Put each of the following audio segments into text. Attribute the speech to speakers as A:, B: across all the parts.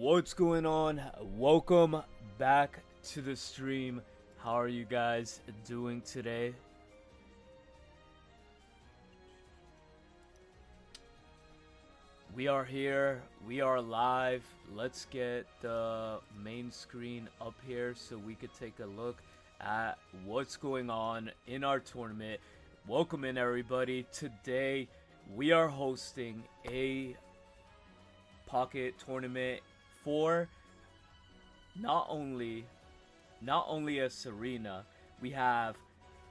A: What's going on? Welcome back to the stream. How are you guys doing today? We are here, we are live. Let's get the main screen up here so we could take a look at what's going on in our tournament. Welcome in, everybody. Today we are hosting a pocket tournament for not only a Serena. We have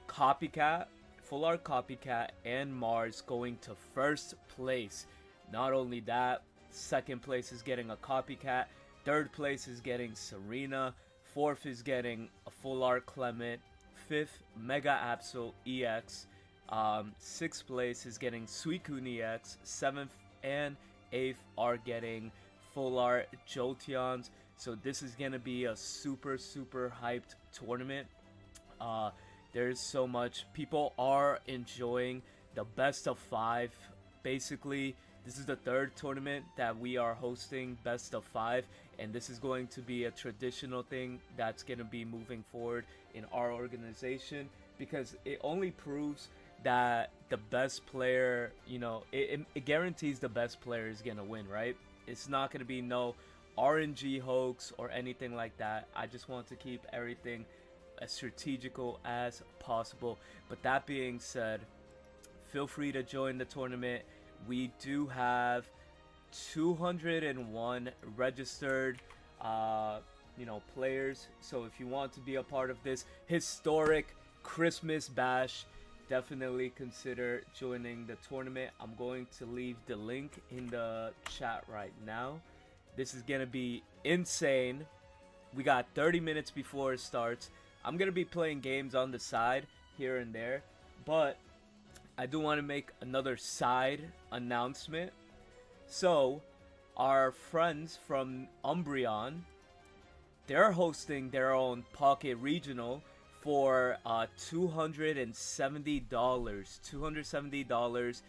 A: Copycat, Full Art Copycat, and Mars going to first place. Not only that, second place is getting a Copycat, third place is getting Serena, fourth is getting a Full Art Clement, fifth Mega Absol EX, sixth place is getting Suicune EX, seventh and eighth are getting Full Art Jolteons. So this is gonna be a super hyped tournament. There's so much. People are enjoying the best of 5. Basically, this is the third tournament that we are hosting, best of 5, and this is going to be a traditional thing that's going to be moving forward in our organization, because it only proves that the best player, you know, it guarantees the best player is going to win, right? It's not going to be no RNG hoax or anything like that. I just want to keep everything as strategical as possible. But that being said, feel free to join the tournament. We do have 201 registered players, so if you want to be a part of this historic Christmas bash, definitely consider joining the tournament. I'm going to leave the link in the chat right now. This is gonna be insane. We got 30 minutes before it starts. I'm gonna be playing games on the side here and there, but I do want to make another side announcement. So, our friends from Umbreon, they're hosting their own Pocket Regional for $270. $270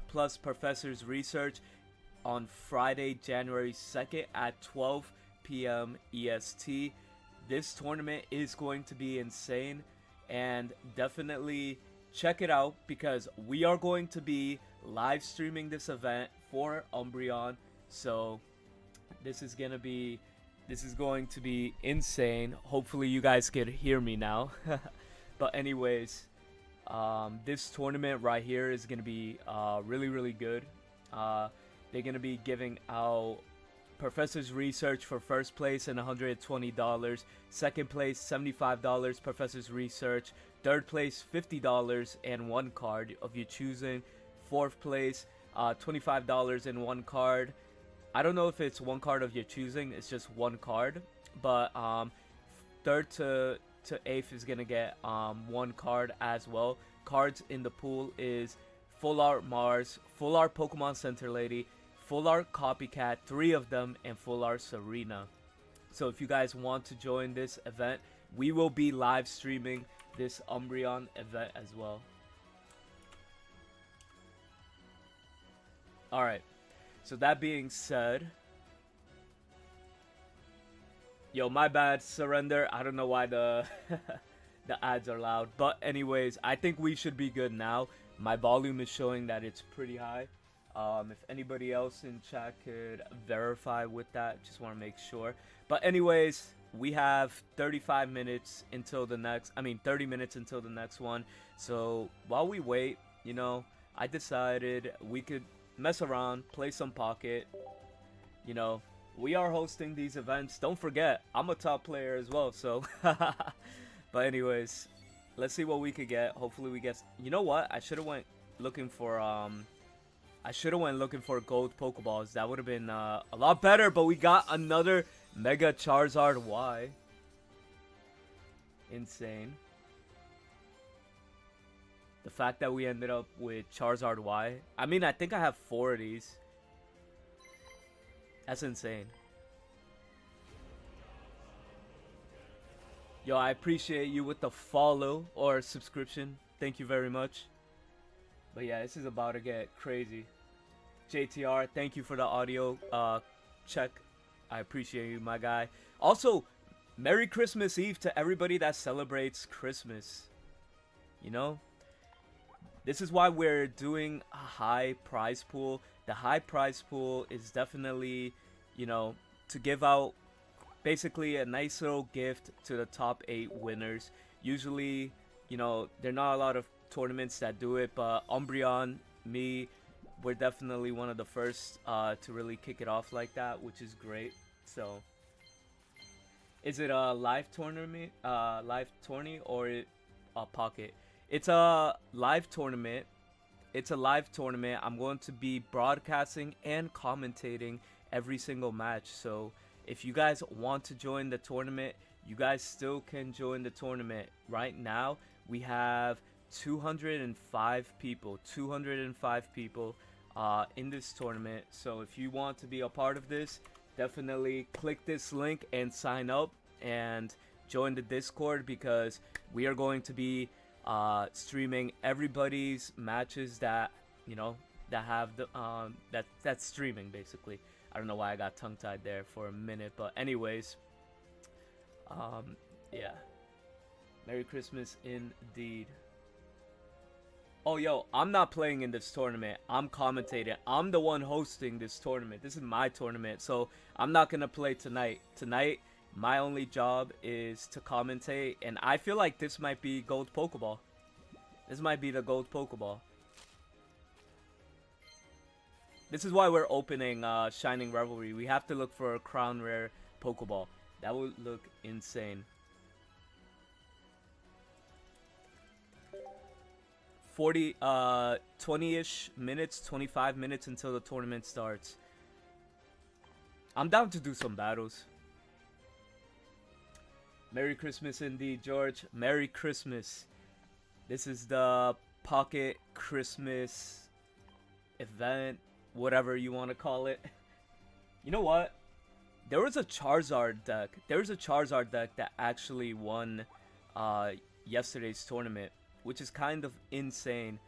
A: plus Professor's Research on Friday, January 2nd at 12 p.m. EST. This tournament is going to be insane, and definitely check it out, because we are going to be live streaming this event for Umbreon. So this is going to be insane. Hopefully you guys can hear me now. But anyways, this tournament right here is going to be really good. They're going to be giving out Professor's Research for first place and $120. Second place, $75 Professor's Research. Third place, $50 and one card of your choosing. Fourth place, $25 and one card. I don't know if it's one card of your choosing, it's just one card. But third to eighth is gonna get one card as well. Cards in the pool is Full Art Mars, Full Art Pokemon Center Lady, Full Art Copycat, 3 of them, and Full Art Serena. So if you guys want to join this event, we will be live streaming this Umbreon event as well. Alright, so that being said, yo, my bad, Surrender. I don't know why the the ads are loud, but anyways, I think we should be good now. My volume is showing that it's pretty high. If anybody else in chat could verify with that, just want to make sure. But anyways, we have 30 minutes until the next one. So while we wait, you know, I decided we could mess around, play some Pocket. You know, we are hosting these events. Don't forget, I'm a top player as well, so. But anyways, let's see what we could get. Hopefully we get, you know what? I should have went looking for gold Pokeballs. That would have been a lot better, but we got another Mega Charizard Y. Insane. The fact that we ended up with Charizard Y. I mean, I think I have 4 of these. That's insane. Yo, I appreciate you with the follow or subscription. Thank you very much. But yeah, this is about to get crazy. JTR, thank you for the audio check. I appreciate you, my guy. Also, Merry Christmas Eve to everybody that celebrates Christmas. You know, this is why we're doing a high prize pool. The high prize pool is definitely, you know, to give out basically a nice little gift to the top 8 winners. Usually, you know, there are not a lot of tournaments that do it, but Umbreon, me, we're definitely one of the first to really kick it off like that, which is great. So, is it a live tournament, or a pocket? It's a live tournament. It's a live tournament. I'm going to be broadcasting and commentating every single match. So if you guys want to join the tournament, you guys still can join the tournament. Right now, we have 205 people. 205 people in this tournament. So if you want to be a part of this, definitely click this link and sign up and join the Discord, because we are going to be streaming everybody's matches that, you know, that have the that's streaming basically. I don't know why I got tongue-tied there for a minute, but anyways, yeah, Merry Christmas indeed. Oh, yo, I'm not playing in this tournament. I'm commentating. I'm the one hosting this tournament. This is my tournament, so I'm not gonna play tonight. Tonight, my only job is to commentate, and I feel like this might be Gold Pokeball. This might be the Gold Pokeball. This is why we're opening Shining Revelry. We have to look for a Crown Rare Pokeball. That would look insane. 20-ish minutes, 25 minutes until the tournament starts. I'm down to do some battles. Merry Christmas indeed, George. Merry Christmas. This is the Pocket Christmas event, whatever you want to call it. You know what? There was a Charizard deck. There was a Charizard deck that actually won yesterday's tournament, which is kind of insane.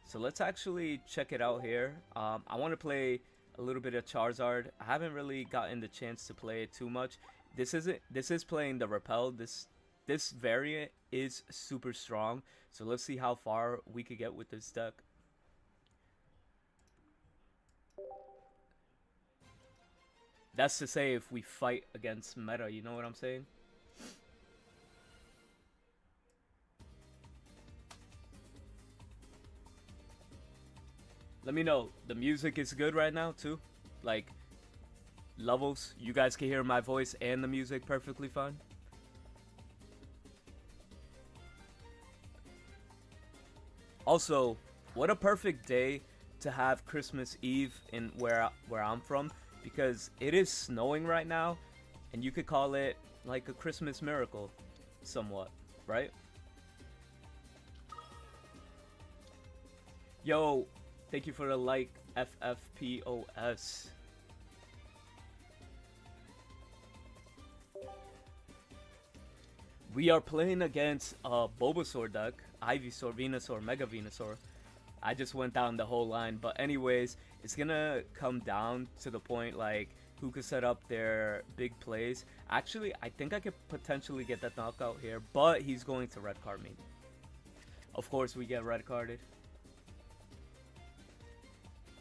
A: So let's actually check it out here. I want to play a little bit of Charizard. I haven't really gotten the chance to play it too much. This is playing the Repel. This variant is super strong. So let's see how far we could get with this deck. That's to say if we fight against meta, you know what I'm saying? Let me know. The music is good right now too. Like, levels, you guys can hear my voice and the music perfectly fine. Also, what a perfect day to have Christmas Eve in where I'm from, because it is snowing right now, and you could call it like a Christmas miracle, somewhat, right? Yo, thank you for the like, FFPOS. We are playing against a Bulbasaur deck, Ivysaur, Venusaur, Mega Venusaur. I just went down the whole line, but anyways, it's gonna come down to the point like who could set up their big plays. Actually, I think I could potentially get that knockout here, but he's going to red card me. Of course, we get red carded.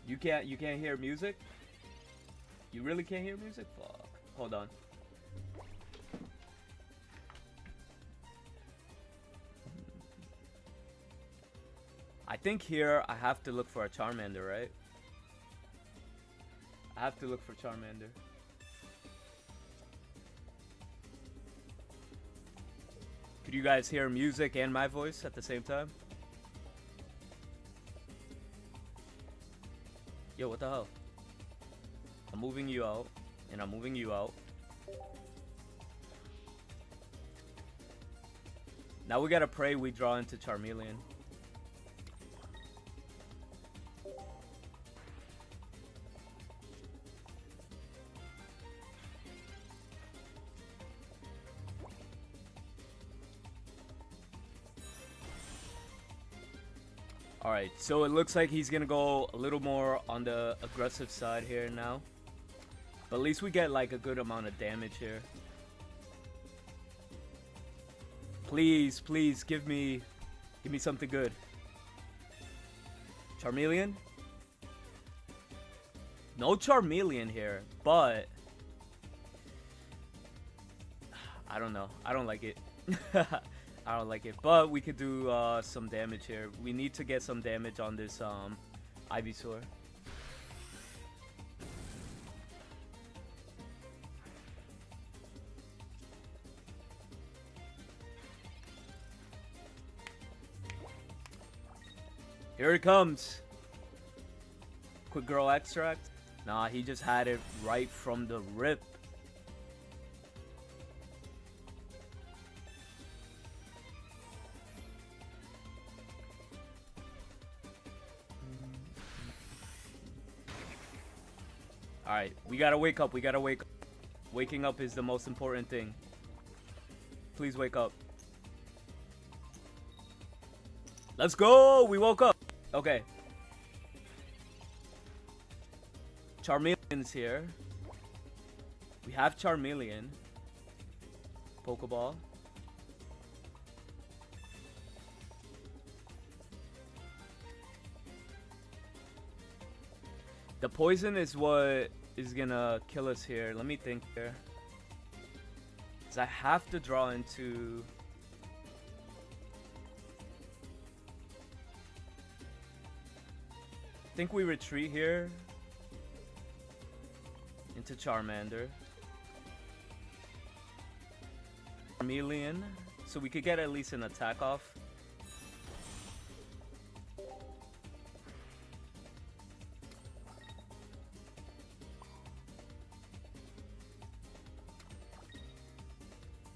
A: You can't hear music? You really can't hear music? Fuck. Hold on. I think here I have to look for a Charmander, right? I have to look for Charmander. Could you guys hear music and my voice at the same time? Yo, what the hell? I'm moving you out, and I'm moving you out. Now we gotta pray we draw into Charmeleon. Alright, so it looks like he's gonna go a little more on the aggressive side here now. But at least we get like a good amount of damage here. Please, please give me something good. Charmeleon? No Charmeleon here, but I don't know. I don't like it. I don't like it, but we could do some damage here. We need to get some damage on this Ivysaur. Here it comes. Quick Girl Extract. Nah, he just had it right from the rip. Alright, we gotta wake up. We gotta wake up. Waking up is the most important thing. Please wake up. Let's go! We woke up. Okay. Charmeleon's here. We have Charmeleon. Pokeball. The poison is what is gonna kill us here. Let me think here. 'Cause I have to draw into... I think we retreat here into Charmander. Charmeleon, so we could get at least an attack off.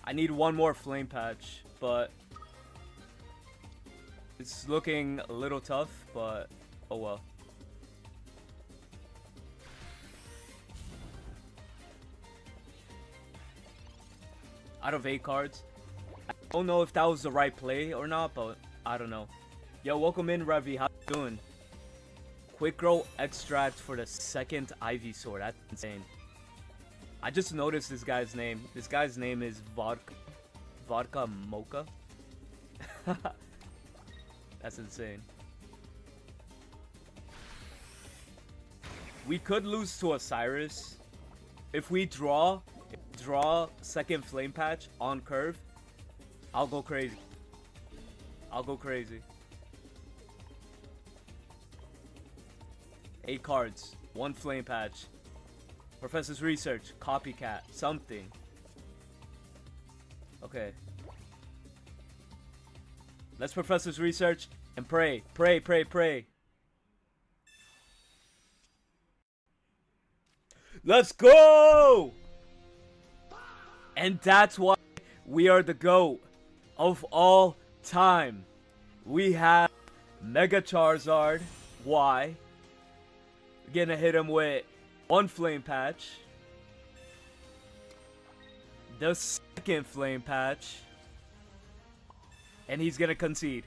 A: I need one more Flame Patch, but it's looking a little tough, but oh well. Out of 8 cards. I don't know if that was the right play or not, but I don't know. Yo, welcome in, Revy. How you doing? Quick Grow Extract for the second Ivysaur. That's insane. I just noticed this guy's name. This guy's name is Vodka Mocha. That's insane. We could lose to Osiris. If we draw second Flame Patch on curve, I'll go crazy. I'll go crazy. 8 cards, 1 Flame Patch. Professor's Research, Copycat, something. Okay. Let's Professor's Research and pray. Pray, pray, pray. Let's go! And that's why we are the GOAT of all time. We have Mega Charizard. Why? We're gonna hit him with 1 Flame Patch. The second Flame Patch. And he's gonna concede.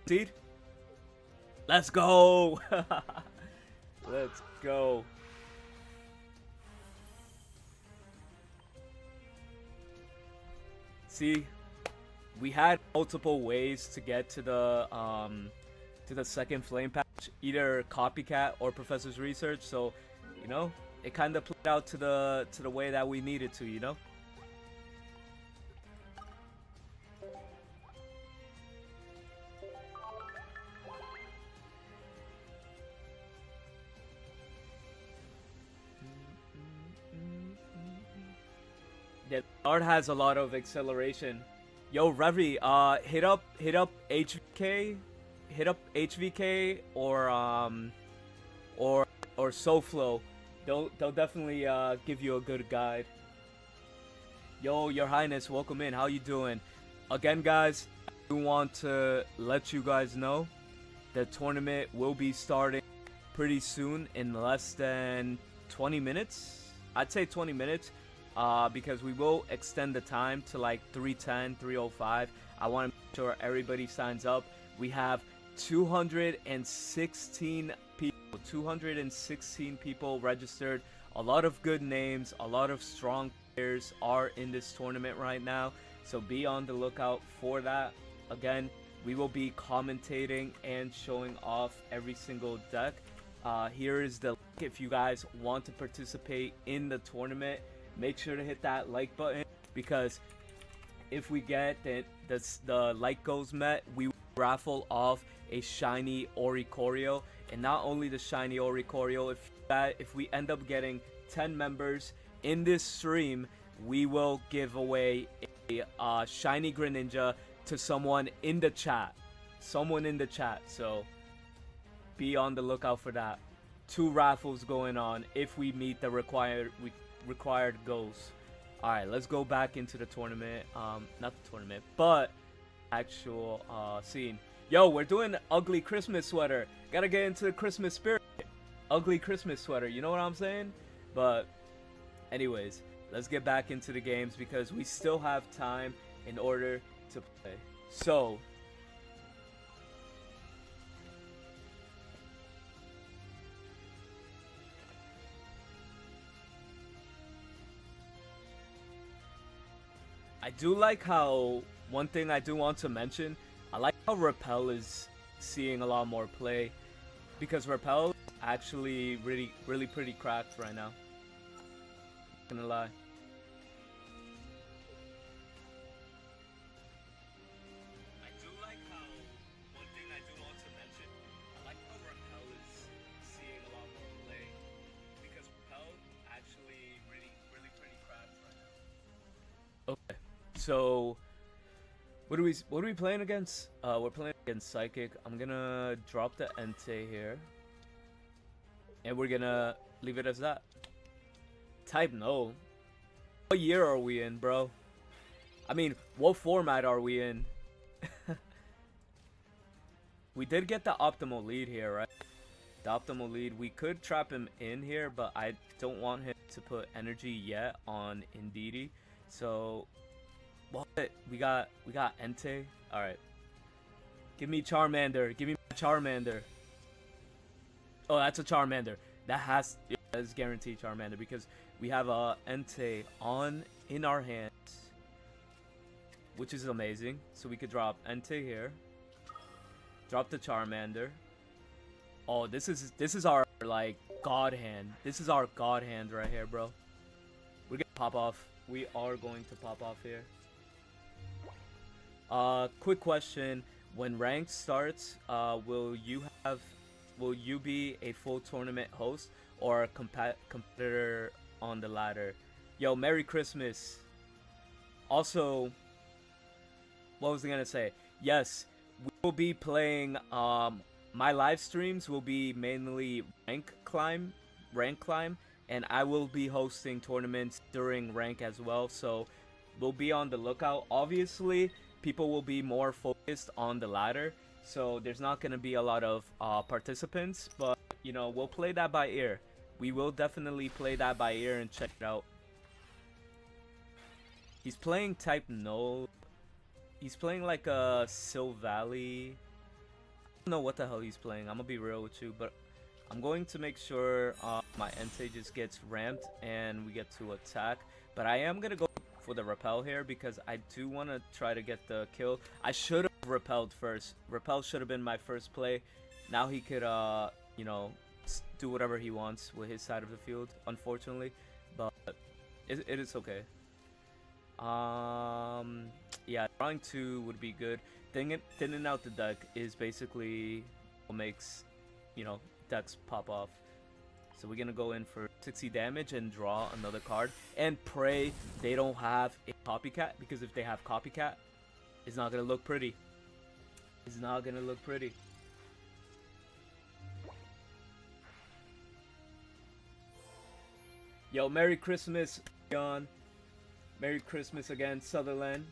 A: Concede? Let's go! Let's go. See, we had multiple ways to get to the second Flame Patch, either Copycat or Professor's Research. So, you know, it kind of played out to the way that we needed to, you know. Yeah, art has a lot of acceleration. Yo, Revy, hit up HVK, hit up HVK or SoFlo. They'll definitely give you a good guide. Yo, Your Highness, welcome in. How you doing? Again, guys, I do want to let you guys know the tournament will be starting pretty soon, in less than 20 minutes. I'd say 20 minutes. Because we will extend the time to like 3:10, 3:05. I want to make sure everybody signs up. We have 216 people registered A lot of good names, a lot of strong players are in this tournament right now. So be on the lookout for that. Again, we will be commentating and showing off every single deck. Here is the link if you guys want to participate in the tournament. Make sure to hit that like button, because if we get the like goals met, we will raffle off a shiny Oricorio. And not only the shiny Oricorio, if we end up getting 10 members in this stream, we will give away a shiny Greninja to someone in the chat. So be on the lookout for that. 2 raffles going on if we meet the required goals. Alright, let's go back into the tournament. Not the tournament, but actual scene. Yo, we're doing ugly Christmas sweater. Gotta get into the Christmas spirit. Ugly Christmas sweater, you know what I'm saying? But anyways, let's get back into the games because we still have time in order to play. So I do like how, one thing I do want to mention, I like how Repel is seeing a lot more play, because Repel is actually really pretty cracked right now. Not gonna lie. I do like how, one thing I do want to mention, I like how Repel is seeing a lot more play, because Repel actually really pretty cracked right now. Okay. So, what are we playing against? We're playing against Psychic. I'm gonna drop the Entei here, and we're gonna leave it as that. Type no. What year are we in, bro? I mean, what format are we in? We did get the optimal lead here, right? The optimal lead. We could trap him in here, but I don't want him to put energy yet on Indeedee. So. What? We got Entei. All right. Give me Charmander. Give me Charmander. Oh, that's a Charmander. That is guaranteed Charmander, because we have a Entei in our hands, which is amazing. So we could drop Entei here. Drop the Charmander. Oh, this is our like god hand. This is our god hand right here, bro. We're gonna pop off. We are going to pop off here. Quick question: when ranked starts, will you be a full tournament host or a competitor on the ladder? Yo, Merry Christmas. Also, what was I gonna say? Yes, we will be playing. My live streams will be mainly rank climb, and I will be hosting tournaments during rank as well. So we'll be on the lookout. Obviously, people will be more focused on the ladder, so there's not going to be a lot of participants, but you know, we'll play that by ear. We will definitely play that by ear and check it out. He's playing type no. He's playing like a Silvally. I don't know what the hell he's playing, I'm gonna be real with you, but I'm going to make sure my Entei just gets ramped and we get to attack. But I am gonna go for the Repel here because I do want to try to get the kill. I should have repelled first. Repel should have been my first play. Now he could, you know, do whatever he wants with his side of the field, unfortunately. But it is okay. Yeah, drawing 2 would be good. Thinning out the deck is basically what makes, you know, decks pop off. So we're gonna go in for 60 damage and draw another card and pray they don't have a copycat, because if they have copycat, it's not gonna look pretty. It's not gonna look pretty. Yo, Merry Christmas, Leon. Merry Christmas again, Sutherland.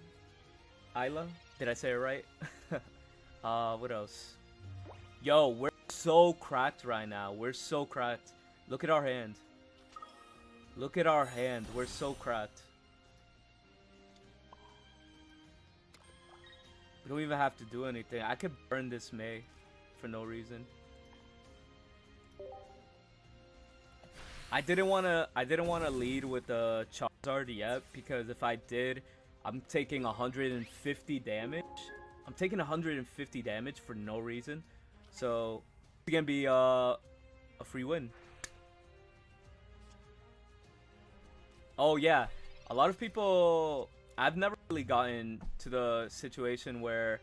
A: Isla? Did I say it right? What else? Yo, we're so cracked right now. We're so cracked. Look at our hand. Look at our hand. We're so cracked. We don't even have to do anything. I could burn this May for no reason. I didn't wanna lead with the Charizard yet, because if I did, I'm taking 150 damage. I'm taking 150 damage for no reason. So it's gonna be a free win. Oh yeah, a lot of people. I've never really gotten to the situation where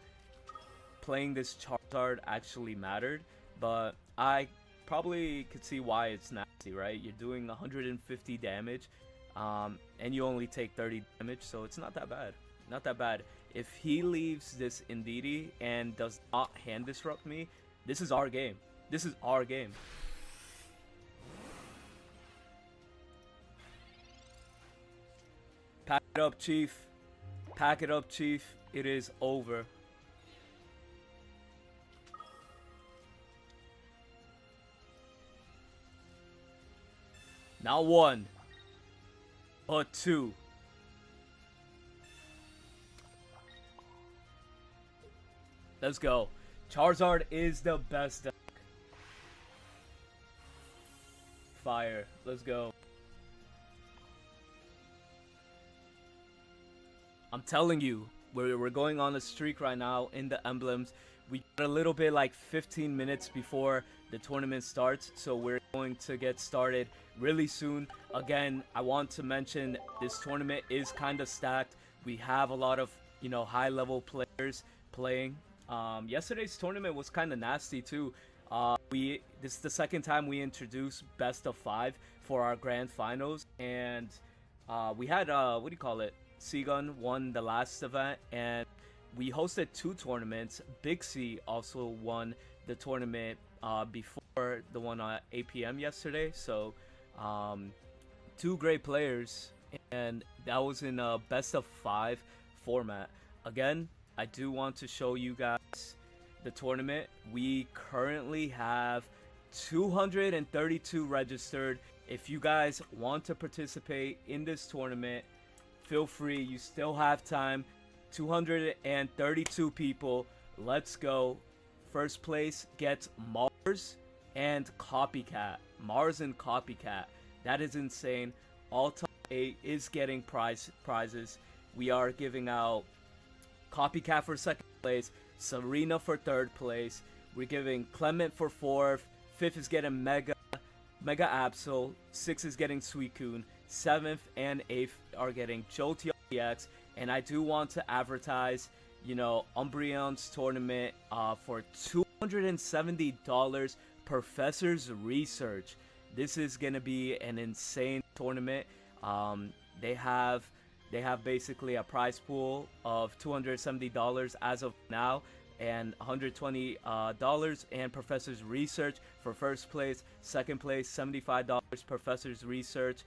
A: playing this Charizard actually mattered, but I probably could see why it's nasty, right? You're doing 150 damage, and you only take 30 damage, so it's not that bad. Not that bad. If he leaves this Indeedee and does not hand disrupt me, this is our game. This is our game. Pack it up, Chief. Pack it up, Chief. It is over. Not one, but two. Let's go. Charizard is the best deck. Fire. Let's go. I'm telling you, we're going on a streak right now in the emblems. We got a little bit like 15 minutes before the tournament starts, so we're going to get started really soon. Again, I want to mention this tournament is kind of stacked. We have a lot of, high level players playing. Yesterday's tournament was kind of nasty too. This is the second time we introduced best of 5 for our grand finals, and we had what do you call it? Seagun won the last event, and we hosted 2 tournaments. Big C also won the tournament before the one at 8 p.m. yesterday. So 2 great players, and that was in a best of 5 format. Again, I do want to show you guys the tournament. We currently have 232 registered. If you guys want to participate in this tournament, feel free. You still have time. 232 people. Let's go. First place gets Mars and Copycat. Mars and Copycat. That is insane. All top 8 is getting prizes. We are giving out Copycat for second place, Serena for third place. We're giving Clement for fourth. Fifth is getting Mega Absol. Sixth is getting Suicune. Seventh and eighth are getting Jolteon EX. And I do want to advertise, Umbreon's tournament for $270. Professor's Research. This is gonna be an insane tournament. They have basically a prize pool of $270 as of now, and $120 and Professor's Research for first place. Second place $75 Professor's Research.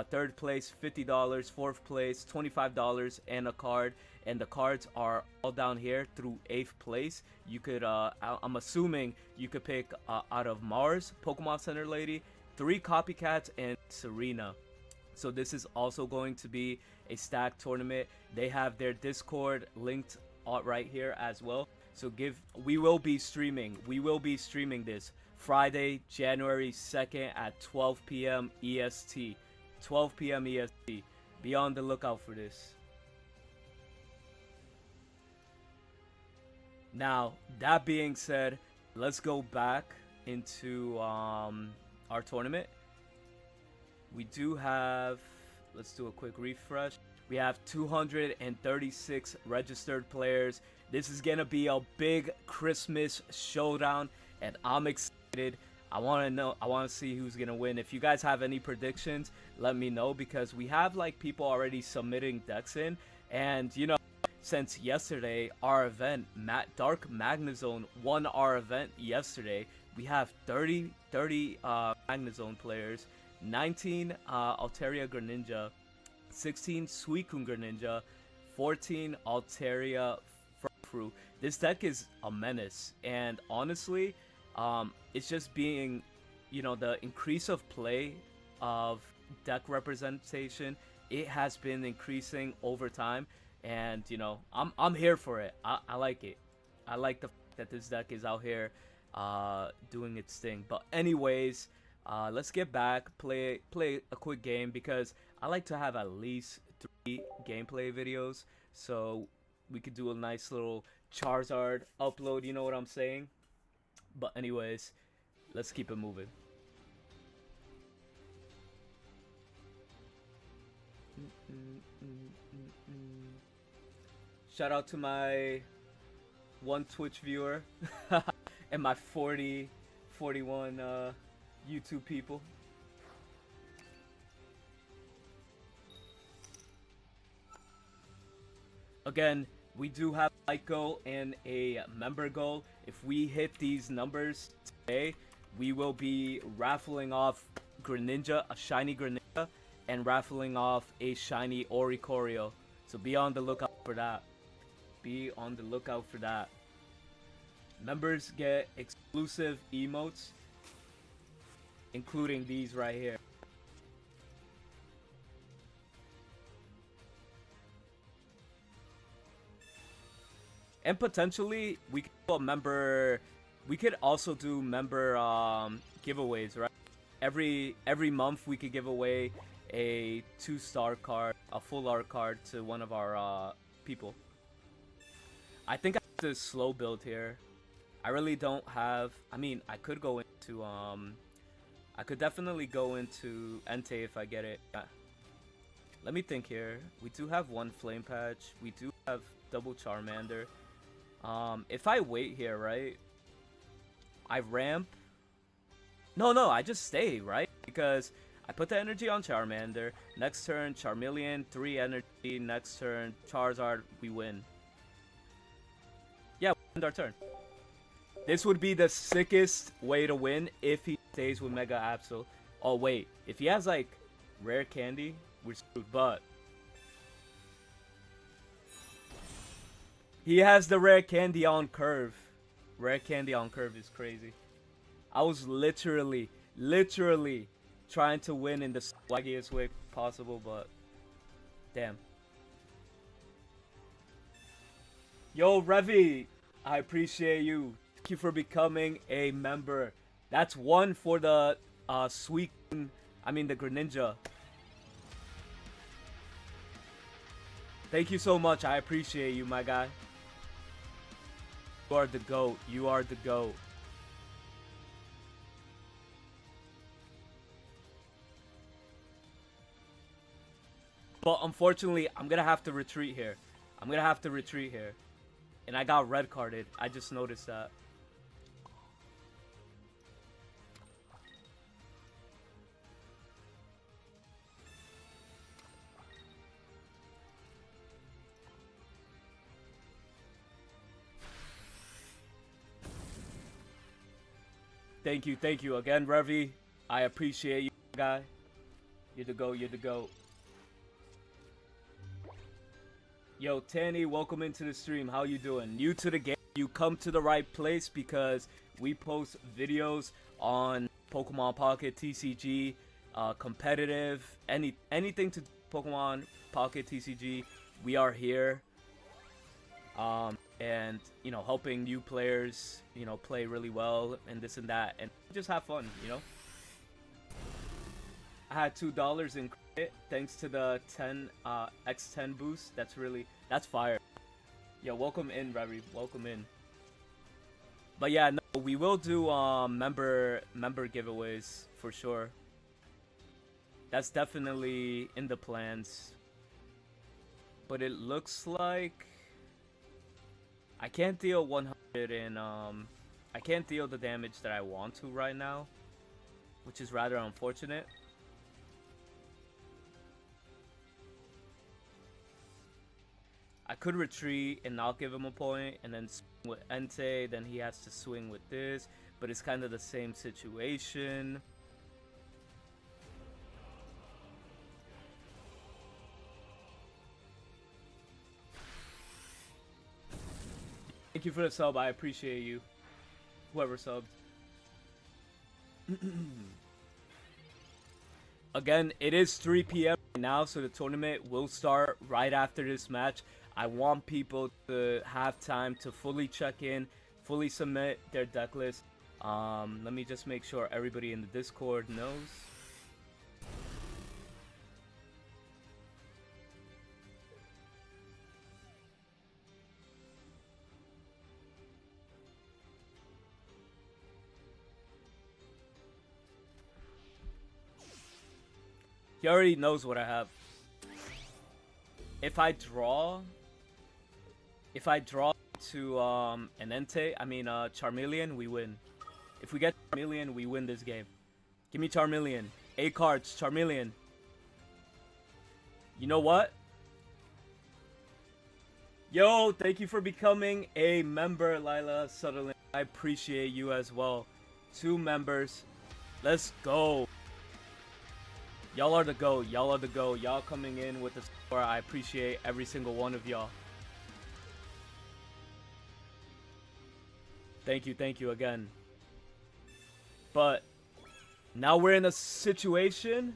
A: Third place $50. Fourth place $25 and a card. And the cards are all down here through 8th place. You could I'm assuming you could pick out of Mars, Pokemon Center Lady, 3 Copycats, and Serena. So this is also going to be a stacked tournament. They have their Discord linked right here as well. So we will be streaming. We will be streaming this Friday, January 2nd at 12 p.m. EST. 12 p.m. EST. Be on the lookout for this. Now, that being said, let's go back into our tournament. We do have, let's do a quick refresh. We have 236 registered players. This is gonna be a big Christmas showdown, and I'm excited. I want to see who's gonna win. If you guys have any predictions, let me know, because we have like people already submitting decks in, and since yesterday our event, Dark Magnezone won our event yesterday. We have 30 Magnezone players, 19 Altaria Greninja, 16 Suicune Greninja, 14 Altaria Frou. This deck is a menace, and honestly, it's just being, the increase of play of deck representation. It has been increasing over time, and I'm here for it. I like it. I like the fact that this deck is out here doing its thing. But anyways, Let's get back, play a quick game because I like to have at least 3 gameplay videos, so we could do a nice little Charizard upload. You know what I'm saying? But anyways, let's keep it moving. Shout out to my 1 Twitch viewer and my 41 YouTube people. Again, we do have a like goal and a member goal. If we hit these numbers today, we will be raffling off Greninja, a shiny Greninja, and raffling off a shiny Oricorio. So be on the lookout for that. Be on the lookout for that. Members get exclusive emotes, including these right here. And potentially we could do a member, we could also do member giveaways, right? Every month we could give away a 2-star card, a full art card to one of our people. I think I have to slow build here. I really don't have, I mean, I could go into I could definitely go into Entei if I get it. Let me think here. We do have 1 Flame Patch. We do have double Charmander. If I wait here, right? I ramp. No, I just stay, right? Because I put the energy on Charmander. Next turn, Charmeleon, 3 energy. Next turn, Charizard, we win. Yeah, we end our turn. This would be the sickest way to win if he stays with Mega Absol. Oh, wait. If he has, like, rare candy, we're screwed. But he has the rare candy on curve. Rare candy on curve is crazy. I was literally trying to win in the swaggiest way possible, but damn. Yo, Revy, I appreciate you. Thank you for becoming a member. That's 1 for the the Greninja. Thank you so much. I appreciate you, my guy. You are the GOAT. You are the GOAT. But unfortunately, I'm gonna have to retreat here. And I got red carded. I just noticed that. Thank you again, Revy. I appreciate you, guy. You're the GOAT. Yo, Tanny, welcome into the stream. How you doing? New to the game, you come to the right place because we post videos on Pokemon Pocket TCG, competitive, anything to Pokemon Pocket TCG. We are here, and you know, helping new players, you know, play really well and this and that, and just have fun, you know. I had $2 in credit thanks to the 10 X10 boost. That's fire. Yeah, welcome in, Revy. Welcome in. But yeah, no, we will do member giveaways for sure. That's definitely in the plans. But it looks like I can't deal 100 and I can't deal the damage that I want to right now, which is rather unfortunate. I could retreat and not give him a point, and then swing with Entei, then he has to swing with this, but it's kind of the same situation. Thank you for the sub, I appreciate you. Whoever subbed. Again, it is 3 p.m. right now, so the tournament will start right after this match. I want people to have time to fully check in, fully submit their deck list, Let me just make sure everybody in the Discord knows. He already knows what I have. If I draw to an Entei, Charmeleon, we win. If we get Charmeleon, we win this game. Give me Charmeleon. 8 cards, Charmeleon. You know what? Yo, thank you for becoming a member, Lila Sutherland. I appreciate you as well. 2 members. Let's go. Y'all are the GOAT. Y'all are the GOAT. Y'all coming in with the score. I appreciate every single one of y'all. Thank you again. But now we're in a situation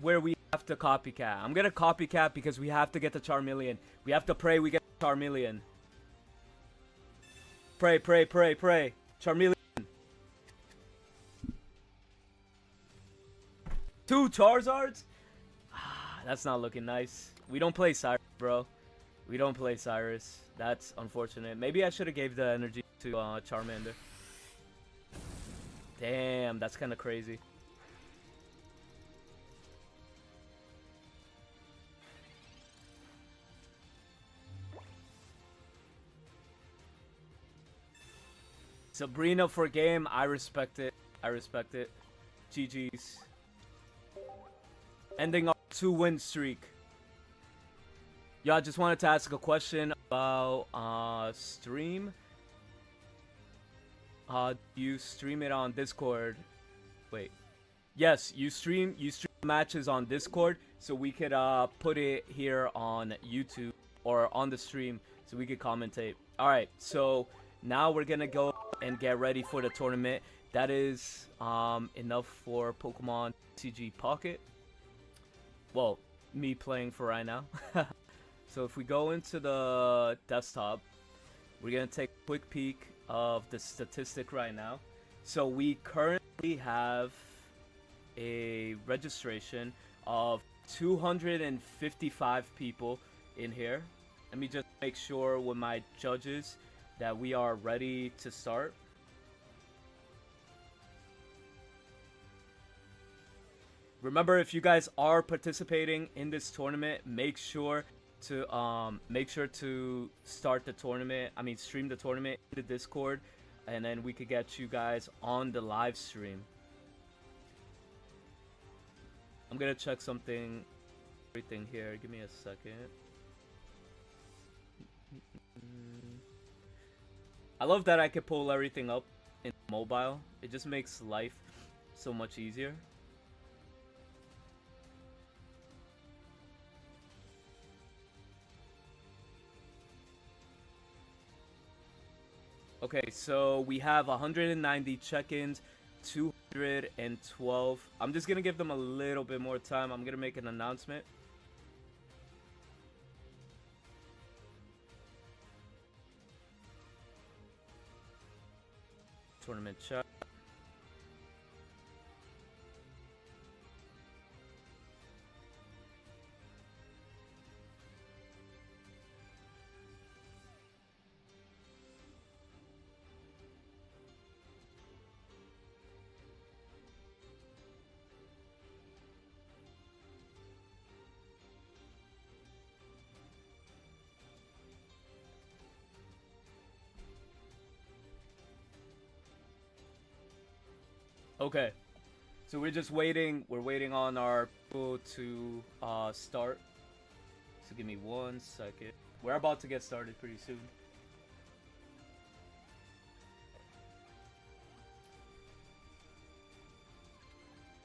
A: where we have to copycat. I'm gonna copycat because we have to get the Charmeleon. We have to pray we get the Charmeleon. Pray. Charmeleon. 2 Charizards? That's not looking nice. We don't play Cyrus, bro. We don't play Cyrus. That's unfortunate. Maybe I should have gave the energy to Charmander. Damn, that's kind of crazy. Sabrina for game. I respect it. I respect it. GG's. Ending our 2-win streak. Yeah, I just wanted to ask a question about stream. You stream it on Discord. Wait. Yes, you stream matches on Discord, so we could put it here on YouTube or on the stream so we could commentate. Alright, so now we're gonna go and get ready for the tournament. That is enough for Pokemon TCG Pocket. Well, me playing for right now. So if we go into the desktop, we're going to take a quick peek of the statistic right now. So we currently have a registration of 255 people in here. Let me just make sure with my judges that we are ready to start. Remember, if you guys are participating in this tournament, make sure to start the tournament. Stream the tournament in the Discord, and then we could get you guys on the live stream. I'm gonna check everything here. Give me a second. I love that I can pull everything up in mobile. It just makes life so much easier. Okay, so we have 190 check-ins, 212. I'm just going to give them a little bit more time. I'm going to make an announcement. Tournament chat. Okay, so we're just waiting. We're waiting on our people to start. So give me 1 second. We're about to get started pretty soon.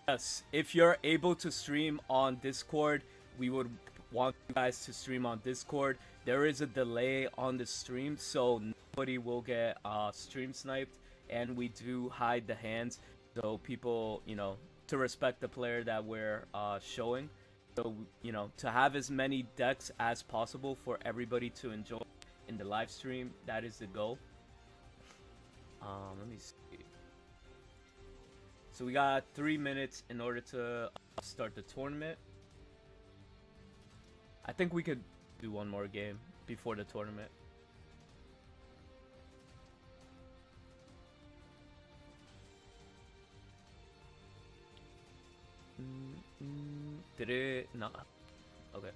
A: Yes, if you're able to stream on Discord, we would want you guys to stream on Discord. There is a delay on the stream, so nobody will get stream sniped, and we do hide the hands. So people, to respect the player that we're showing. So, to have as many decks as possible for everybody to enjoy in the live stream. That is the goal. Let me see. So we got 3 minutes in order to start the tournament. I think we could do one more game before the tournament. Did it? No. Okay.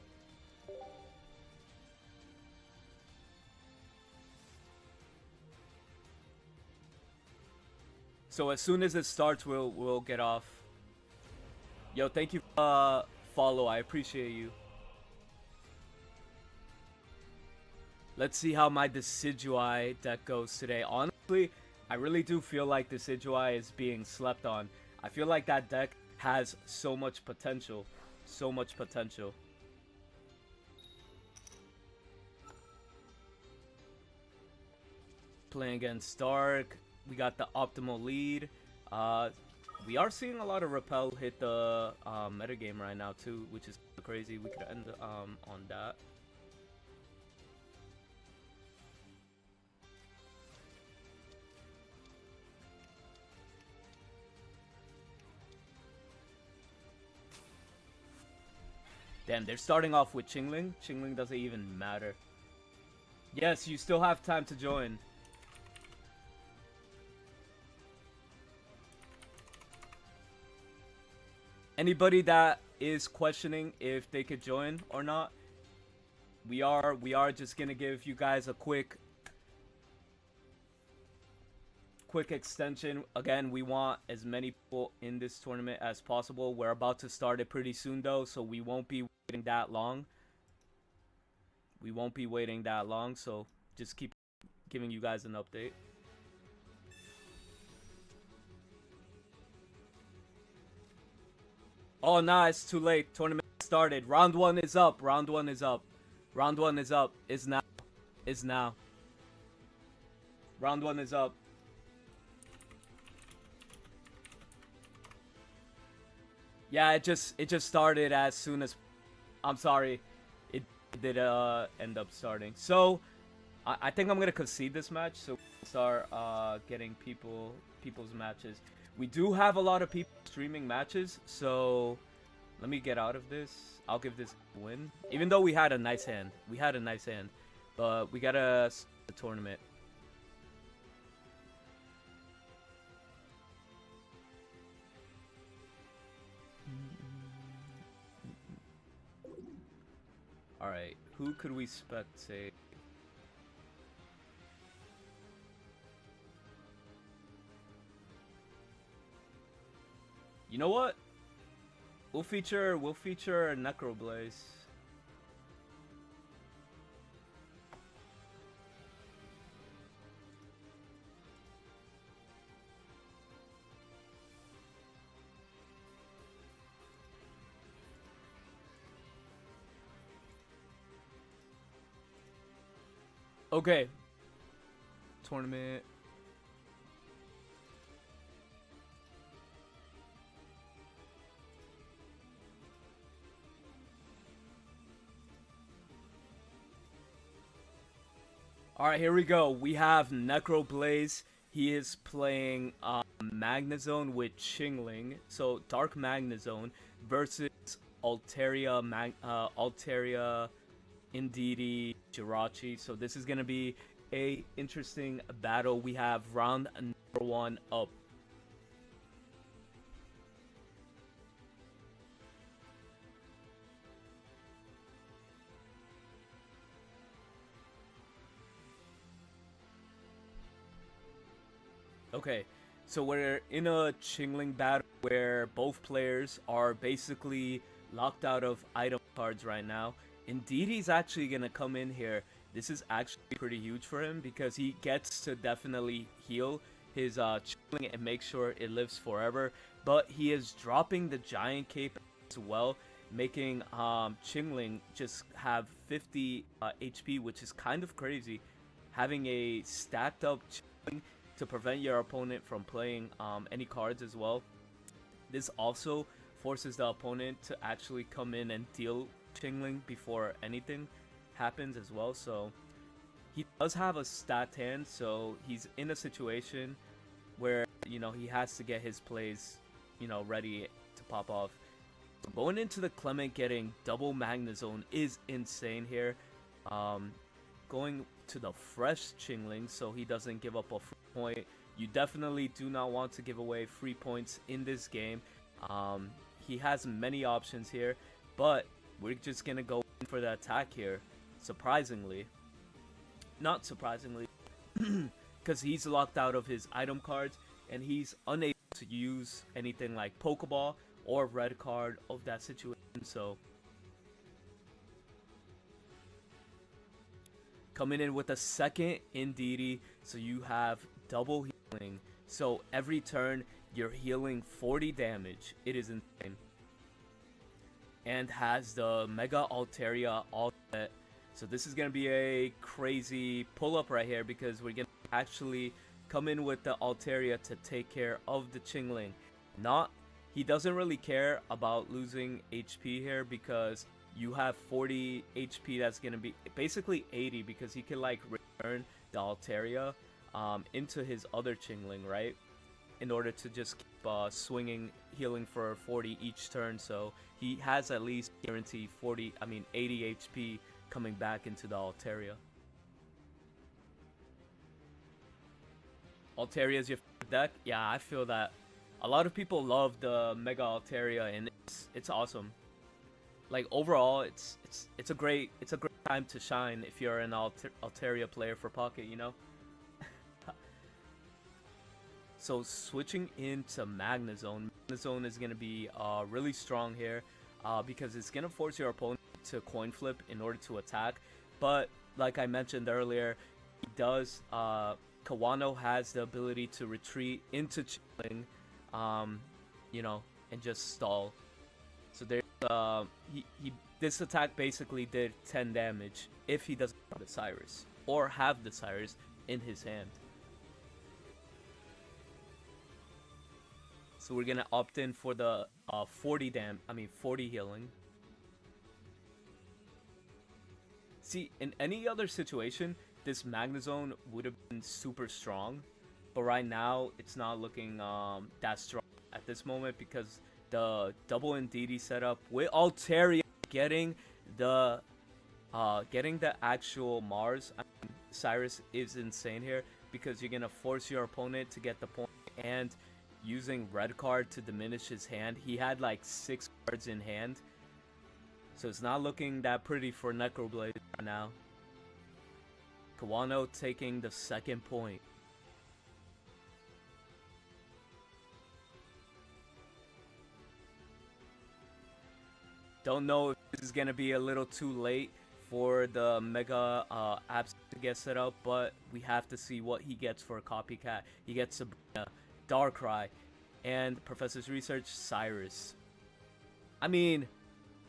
A: So as soon as it starts, we'll get off. Yo, thank you follow. I appreciate you. Let's see how my Decidueye deck goes today. Honestly, I really do feel like Decidueye is being slept on. I feel like that deck has so much potential. So much potential. Playing against Dark. We got the optimal lead. We are seeing a lot of Repel hit the metagame right now too, which is crazy. We could end on that. Damn, they're starting off with Chingling. Chingling doesn't even matter. Yes, you still have time to join. Anybody that is questioning if they could join or not, we are just gonna give you guys a quick extension. Again, we want as many people in this tournament as possible. We're about to start it pretty soon though, so we won't be waiting that long. We won't be waiting that long, so just keep giving you guys an update. Oh, nah, it's too late. Tournament started. Round 1 is up. Round 1 is up. Round 1 is up. Is now. Is now. Round 1 is up. Yeah, it just started as soon as... I'm sorry. It did end up starting. So, I think I'm going to concede this match. So, we'll start getting people's matches. We do have a lot of people streaming matches. So, let me get out of this. I'll give this a win. Even though we had a nice hand. We had a nice hand. But we got to start the tournament. Alright, who could we spectate? You know what? We'll feature Necroblaze. Okay. Tournament. Alright, here we go. We have Necroblaze. He is playing Magnezone with Chingling. So, Dark Magnezone versus Altaria, Altaria, Indeedee, Jirachi. So this is going to be a interesting battle. We have round number 1 up. Okay, so we're in a Chingling battle where both players are basically locked out of item cards right now. Indeedee's actually going to come in here. This is actually pretty huge for him because he gets to definitely heal his Chingling and make sure it lives forever. But he is dropping the Giant Cape as well, making Chingling just have 50 HP, which is kind of crazy. Having a stacked up Chingling to prevent your opponent from playing any cards as well. This also forces the opponent to actually come in and deal Chingling before anything happens as well. So he does have a stat hand, so he's in a situation where, you know, he has to get his plays ready to pop off. So going into the Clement, getting double Magnezone is insane here. Going to the fresh Chingling so he doesn't give up a free point. You definitely do not want to give away free points in this game. He has many options here, but we're just gonna go in for the attack here. Surprisingly, not surprisingly, because he's locked out of his item cards and he's unable to use anything like Pokeball or red card of that situation. So coming in with a second Indeedee, so you have double healing. So every turn you're healing 40 damage. It is insane. And has the Mega Altaria all set. So this is going to be a crazy pull-up right here, because we're going to actually come in with the Altaria to take care of the Chingling. He doesn't really care about losing HP here, because you have 40 HP. That's going to be basically 80, because he can like return the Altaria into his other Chingling, right? In order to just keep swinging, healing for 40 each turn. So he has at least guaranteed 80 HP coming back into the Altaria. Altaria is your deck? Yeah, I feel that. A lot of people love the Mega Altaria, and it's awesome. Like overall, it's a great time to shine if you're an Altaria player for Pocket, you know. So switching into Magnezone. Magnezone is gonna be really strong here, because it's gonna force your opponent to coin flip in order to attack. But like I mentioned earlier, he does. Kawano has the ability to retreat into Chilling, and just stall. So there's this attack basically did 10 damage if he doesn't have the Cyrus or have the Cyrus in his hand. So we're gonna opt in for the 40 healing. See, in any other situation, this Magnezone would have been super strong, but right now it's not looking that strong at this moment, because the double Indeedee setup with Altaria getting the actual Mars Cyrus is insane here, because you're gonna force your opponent to get the point, and using red card to diminish his hand. He had like 6 cards in hand, so it's not looking that pretty for Necroblade right now. Kawano taking the second point. Don't know if this is gonna be a little too late for the Mega apps to get set up, but we have to see what he gets for a copycat. He gets Sabrina, Darkrai, and Professor's Research Cyrus. I mean,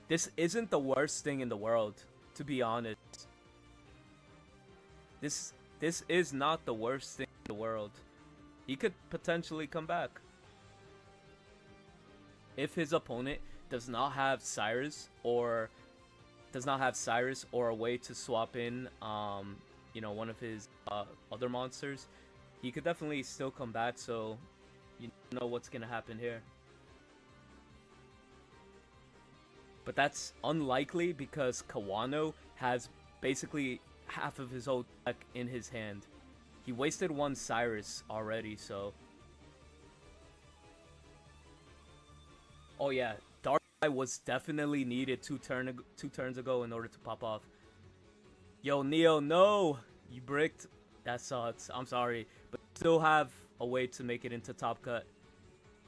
A: this isn't the worst thing in the world, to be honest. This is not the worst thing in the world. He could potentially come back. If his opponent does not have Cyrus or a way to swap in one of his other monsters, he could definitely still come back. So you know what's gonna happen here. But that's unlikely, because Kawano has basically half of his whole deck in his hand. He wasted one Cyrus already, so. Oh yeah, Darkrai was definitely needed two turns ago in order to pop off. Yo, Neo, no! You bricked. That sucks. I'm sorry. But still have a way to make it into top cut.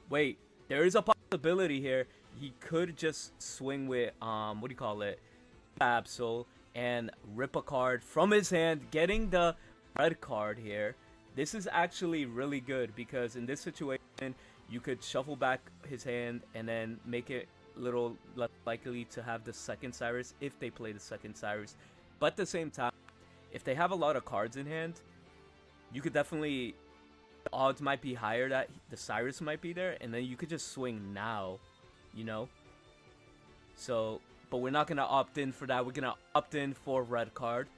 A: Wait, there is a possibility here. He could just swing with, Absol, and rip a card from his hand, getting the red card here. This is actually really good, because in this situation, you could shuffle back his hand and then make it a little less likely to have the second Cyrus if they play the second Cyrus. But at the same time, if they have a lot of cards in hand, you could definitely, the odds might be higher that the Cyrus might be there, and then you could just swing now, you know? So, but we're not going to opt in for that. We're going to opt in for red card.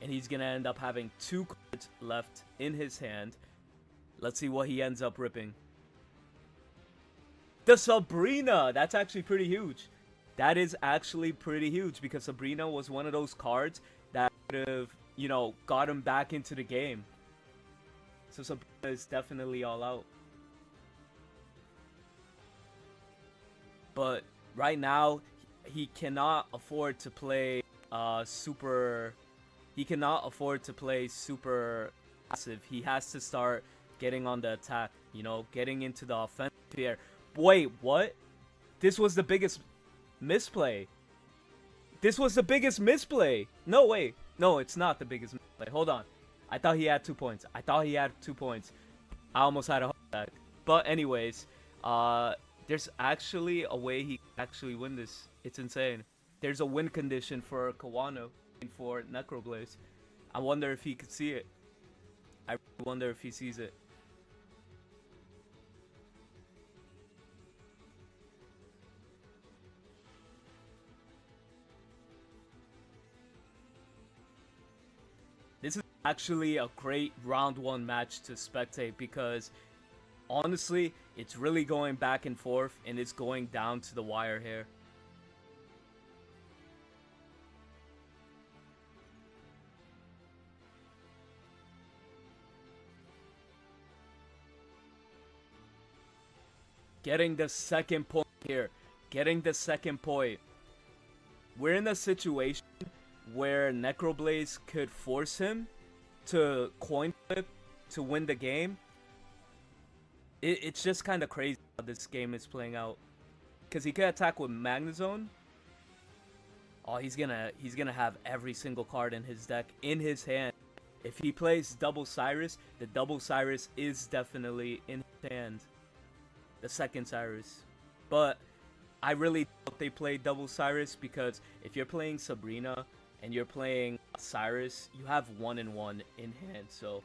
A: And he's going to end up having 2 cards left in his hand. Let's see what he ends up ripping. The Sabrina! That's actually pretty huge. That is actually pretty huge because Sabrina was one of those cards that would have, you know, got him back into the game. So Sabrina is definitely all out. But right now, he cannot afford to play super. He cannot afford to play super passive. He has to start getting on the attack. You know, getting into the offensive here. Wait, what? This was the biggest misplay. This was the biggest misplay. No, wait. No, it's not the biggest misplay. Hold on. I thought he had 2 points. I almost had a heart attack. But anyways, there's actually a way he can actually win this. It's insane. There's a win condition for Kawano and for Necroblaze. I wonder if he could see it. I really wonder if he sees it. This is actually a great round 1 match to spectate because honestly, it's really going back and forth and it's going down to the wire here. Getting the second point here. Getting the second point. We're in a situation where Necroblaze could force him to coin flip to win the game. It's just kind of crazy how this game is playing out. Because he could attack with Magnezone. Oh, he's gonna have every single card in his deck in his hand. If he plays Double Cyrus, the Double Cyrus is definitely in his hand. The second Cyrus. But I really doubt they play Double Cyrus because if you're playing Sabrina and you're playing Cyrus, you have 1 and 1 in hand. So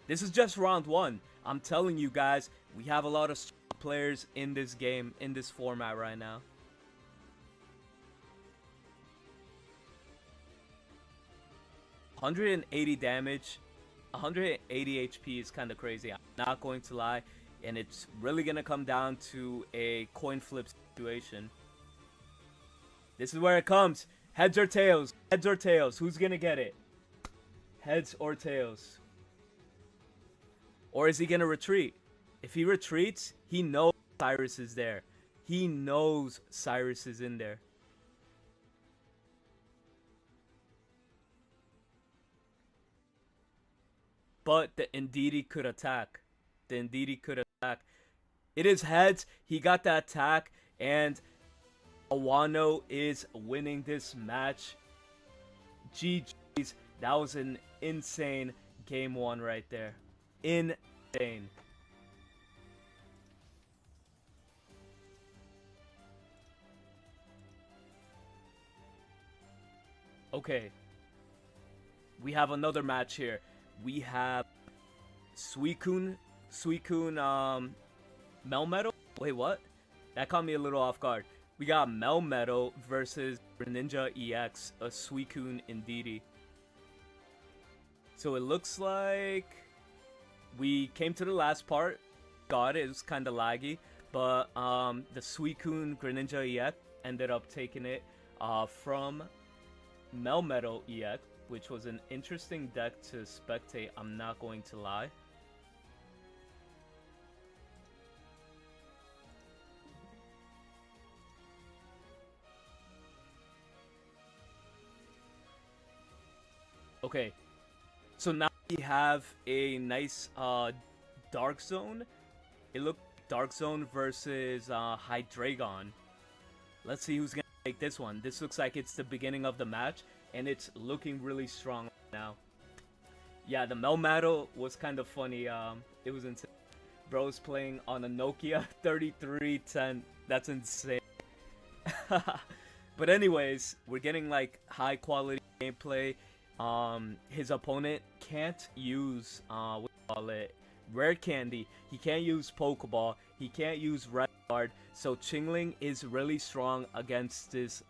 A: this is just round 1. I'm telling you guys, we have a lot of strong players in this game, in this format right now. $180 damage, 180 HP is kind of crazy. I'm not going to lie. And it's really going to come down to a coin flip situation. This is where it comes. Heads or tails? Heads or tails? Who's going to get it? Heads or tails? Or is he going to retreat? If he retreats, he knows Cyrus is there. He knows Cyrus is in there. But the Ndidi could attack. The Ndidi could attack. It is heads. He got the attack. And Awano is winning this match. GG's. That was an insane game 1 right there. Insane. Okay. We have another match here. We have Suicune, Melmetal? Wait, what? That caught me a little off guard. We got Melmetal versus Greninja EX, a Suicune Ndidi. So it looks like we came to the last part. Got it. It was kind of laggy, but the Suicune Greninja EX ended up taking it from Melmetal EX, which was an interesting deck to spectate. I'm not going to lie. Okay, so now we have a nice Dark Zone. It looked Dark Zone versus Hydreigon. Let's see who's gonna take this one. This looks like it's the beginning of the match, and it's looking really strong now. Yeah, the Melmetal was kind of funny. It was insane. Bro's playing on a Nokia 3310. That's insane. But anyways, we're getting like high quality gameplay. His opponent can't use what do you call it, Rare Candy. He can't use Pokeball. He can't use Red Guard. So Chingling is really strong against this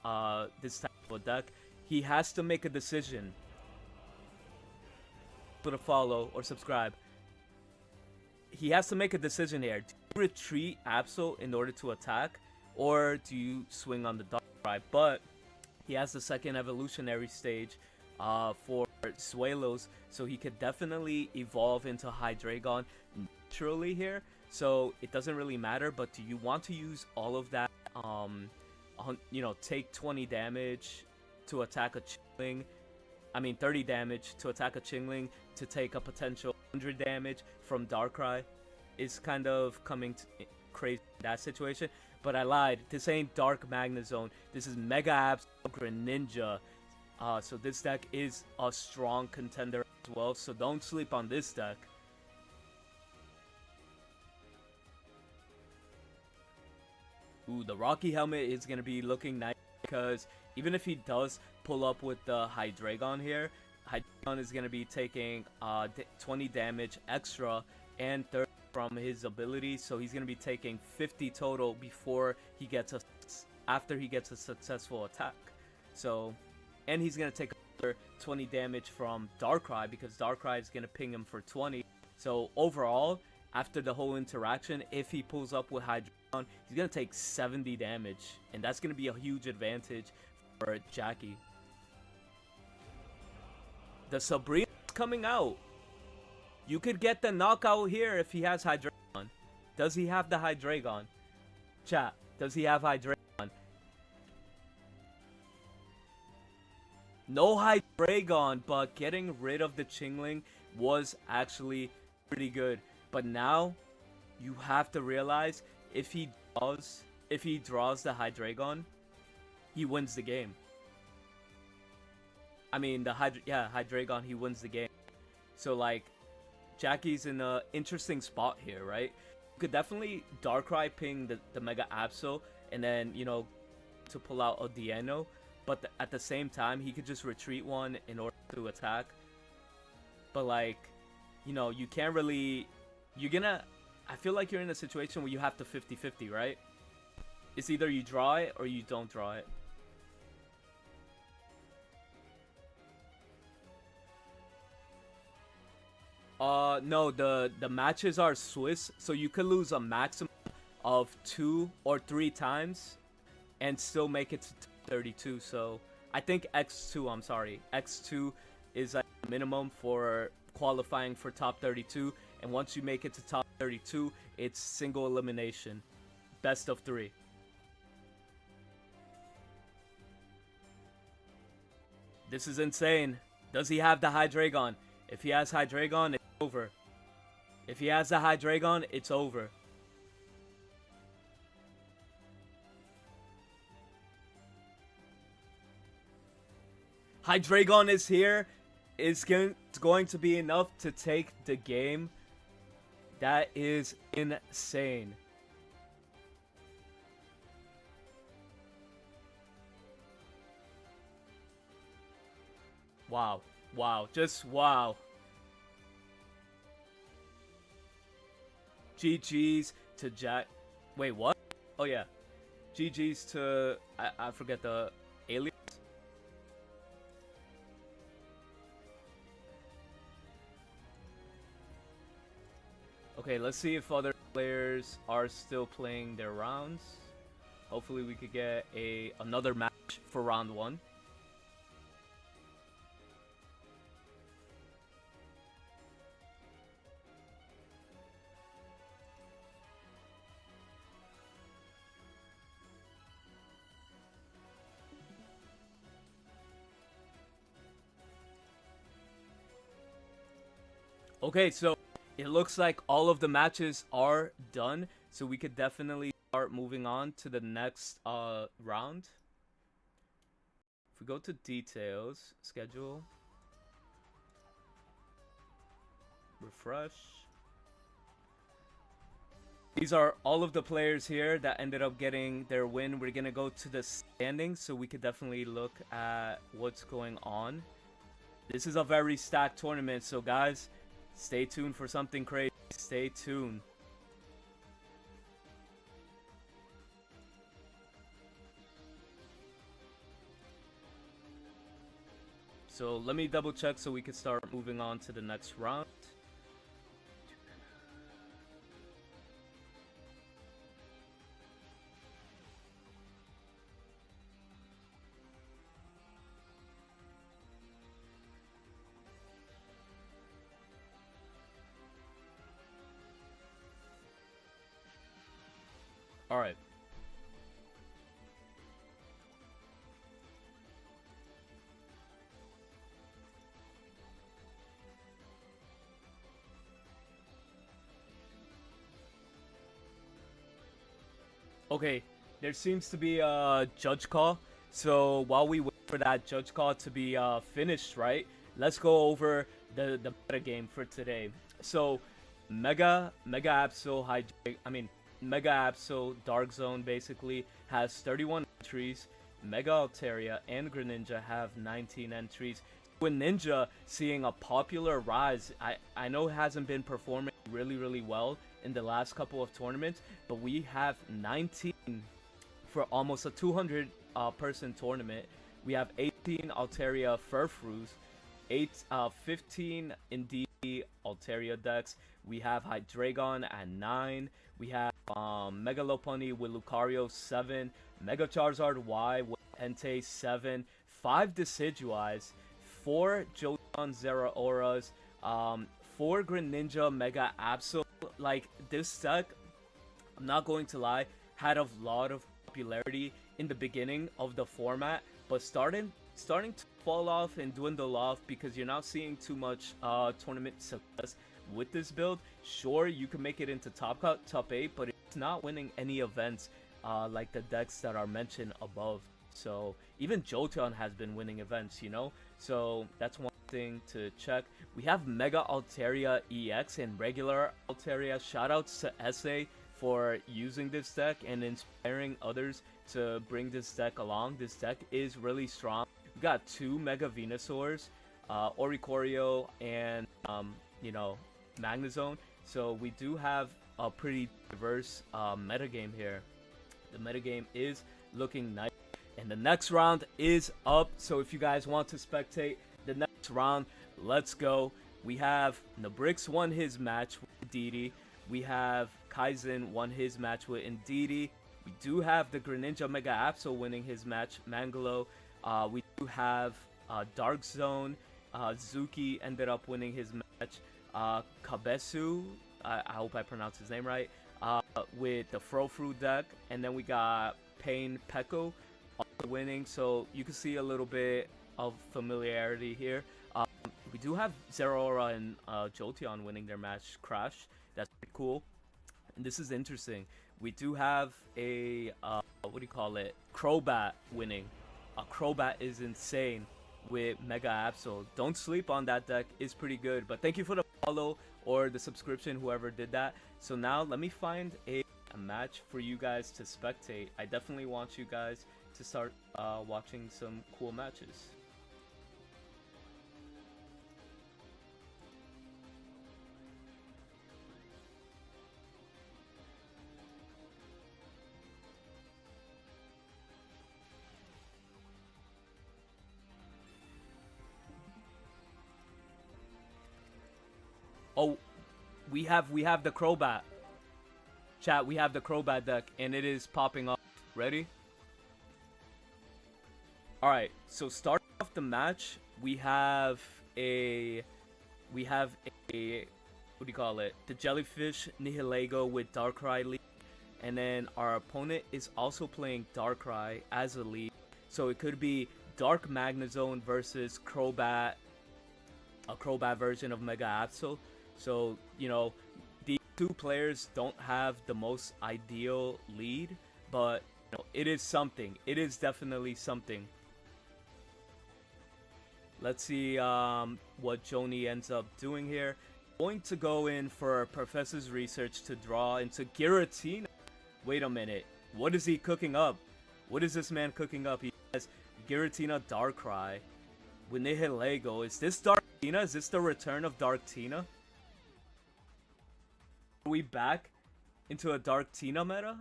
A: this type of deck. He has to make a decision. Put a follow or subscribe. He has to make a decision here. Do you retreat Absol in order to attack, or do you swing on the Darkrai? But he has the second evolutionary stage for Suelos, so he could definitely evolve into Hydreigon naturally here. So it doesn't really matter, but do you want to use all of that, you know, take 20 damage to attack a Chingling? I mean 30 damage to attack a Chingling to take a potential 100 damage from Darkrai is kind of coming to crazy in that situation. But I lied. This ain't Dark Magnezone. This is Mega Absol Greninja. So this deck is a strong contender as well. So don't sleep on this deck. Ooh, the Rocky Helmet is going to be looking nice because even if he does pull up with the Hydreigon here, Hydreigon is going to be taking 20 damage extra and 30 from his ability, so he's going to be taking 50 total before he gets after he gets a successful attack. So, and he's going to take another 20 damage from Darkrai because Darkrai is going to ping him for 20. So overall, after the whole interaction, if he pulls up with Hydreigon, he's going to take 70 damage, and that's going to be a huge advantage for Jackie. The Sabrina's coming out. You could get the knockout here if he has Hydreigon. Does he have the Hydreigon? Chat, does he have Hydreigon? No Hydreigon, but getting rid of the Chingling was actually pretty good. But now, you have to realize if he draws the Hydreigon, he wins the game. I mean, Hydreigon, he wins the game. So like, Jackie's in an interesting spot here, right? You could definitely Darkrai ping the Mega Absol and then, you know, to pull out a Dieno. But at the same time, he could just retreat one in order to attack. But like, you know, you can't really... I feel like you're in a situation where you have to 50-50, right? It's either you draw it or you don't draw it. No, the matches are Swiss, so you could lose a maximum of 2 or 3 times and still make it to 32. So I think X2, I'm sorry, X2 is a minimum for qualifying for top 32, and once you make it to top 32, it's single elimination, best of 3. This is insane. Does he have the Hydreigon? If he has Hydreigon, it's over. If he has the Hydreigon, it's over. Hydreigon is here. It's going to be enough to take the game. That is insane. Wow. Wow. Just wow. GG's to Jack. Wait, what? Oh, yeah. GG's to... I forget the alias. Okay, let's see if other players are still playing their rounds. Hopefully we could get another match for round 1. Okay, so it looks like all of the matches are done, so we could definitely start moving on to the next round. If we go to details, schedule, refresh. These are all of the players here that ended up getting their win. We're going to go to the standings, so we could definitely look at what's going on. This is a very stacked tournament, so guys, stay tuned for something crazy. Stay tuned. So let me double check so we can start moving on to the next round. Alright. Okay, there seems to be a judge call. So while we wait for that judge call to be finished, right? Let's go over the meta game for today. So Mega Absol Hydrate, Mega Absol Dark Zone basically has 31 entries. Mega Altaria and Greninja have 19 entries. With Ninja seeing a popular rise, I know it hasn't been performing really well in the last couple of tournaments, but we have 19 for almost a 200 person tournament. We have 18 Altaria Furfroos, 15 Indeedee Altaria decks. We have Hydreigon at 9. We have Mega Lopunny with Lucario 7, Mega Charizard Y with Entei 7, 5 Decidueyes, 4 Jolteon Zera Auras, 4 Greninja Mega Absol. Like, this deck, I'm not going to lie, had a lot of popularity in the beginning of the format, but starting to fall off and dwindle off because you're not seeing too much tournament success with this build. Sure, you can make it into top 8, but it's not winning any events like the decks that are mentioned above. So even Jolteon has been winning events, you know? So that's one thing to check. We have Mega Altaria EX and regular Altaria. Shoutouts to SA for using this deck and inspiring others to bring this deck along. This deck is really strong. We got 2 Mega Venusaurs, Oricorio, and you know, Magnezone. So we do have a pretty diverse metagame here. The metagame is looking nice. And the next round is up. So if you guys want to spectate the next round, let's go. We have Nabrix won his match with Indeedee. We have Kaizen won his match with Indeedee. We do have the Greninja Mega Absol winning his match, Mangalo. We do have Dark Zone. Zuki ended up winning his match. Kabesu, I hope I pronounced his name right, with the Frofru deck. And then we got Pain Peko also winning. So you can see a little bit of familiarity here. We do have Zeraora and Jolteon winning their match, Crash. That's pretty cool. And this is interesting. We do have a, Crobat winning. Crobat is insane with Mega Absol. Don't sleep on that deck. It's pretty good. But thank you for the follow or the subscription, whoever did that. So now let me find a match for you guys to spectate. I definitely want you guys to start watching some cool matches. Oh, we have the Crobat. Chat, we have the Crobat deck, and it is popping up. Ready? Alright, so starting off the match, we have a, what do you call it? The Jellyfish Nihilego with Darkrai lead. And then our opponent is also playing Darkrai as a lead. So it could be Dark Magnezone versus Crobat, a Crobat version of Mega Absol. So, you know, the two players don't have the most ideal lead, but you know, it is something. It is definitely something. Let's see what Joni ends up doing here. Going to go in for Professor's Research to draw into Giratina. Wait a minute. What is he cooking up? What is this man cooking up? He has Giratina Darkrai with Nihilego. Is this Darktina? Is this the return of Darktina? Are we back into a Darktina meta?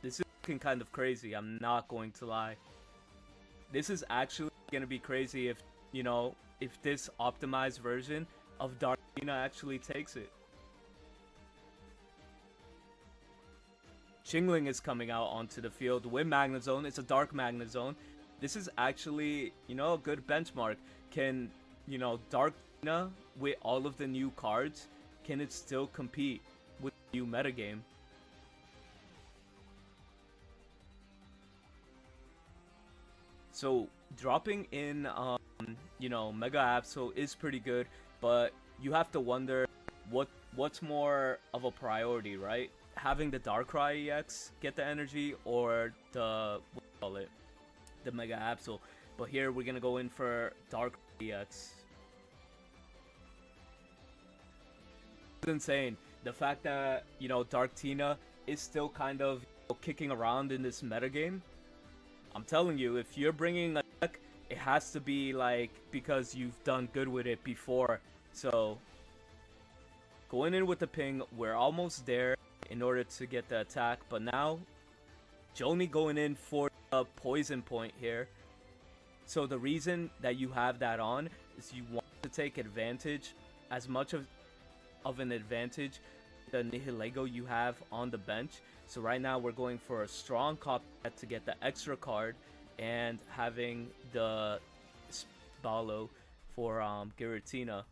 A: This is looking kind of crazy, I'm not going to lie. This is actually gonna be crazy if, you know, if this optimized version of Darktina actually takes it. Chingling is coming out onto the field with Magnezone. It's a Dark Magnezone. This is actually, you know, a good benchmark. Can, you know, Darktina with all of the new cards, can it still compete with the new metagame? So dropping in, you know, Mega Absol is pretty good, but you have to wonder what's more of a priority, right? Having the Darkrai EX get the energy, or the, what do you call it, the Mega Absol. But here we're gonna go in for Darkrai EX. It's insane. The fact that, you know, Dark Tina is still kind of, you know, kicking around in this metagame. I'm telling you, if you're bringing a deck, it has to be like because you've done good with it before. So going in with the ping, we're almost there in order to get the attack. But now Joni going in for a poison point here. So the reason that you have that on is you want to take advantage, as much of an advantage, the Nihilego you have on the bench. So right now we're going for a strong copy to get the extra card, and having the Balo for Giratina.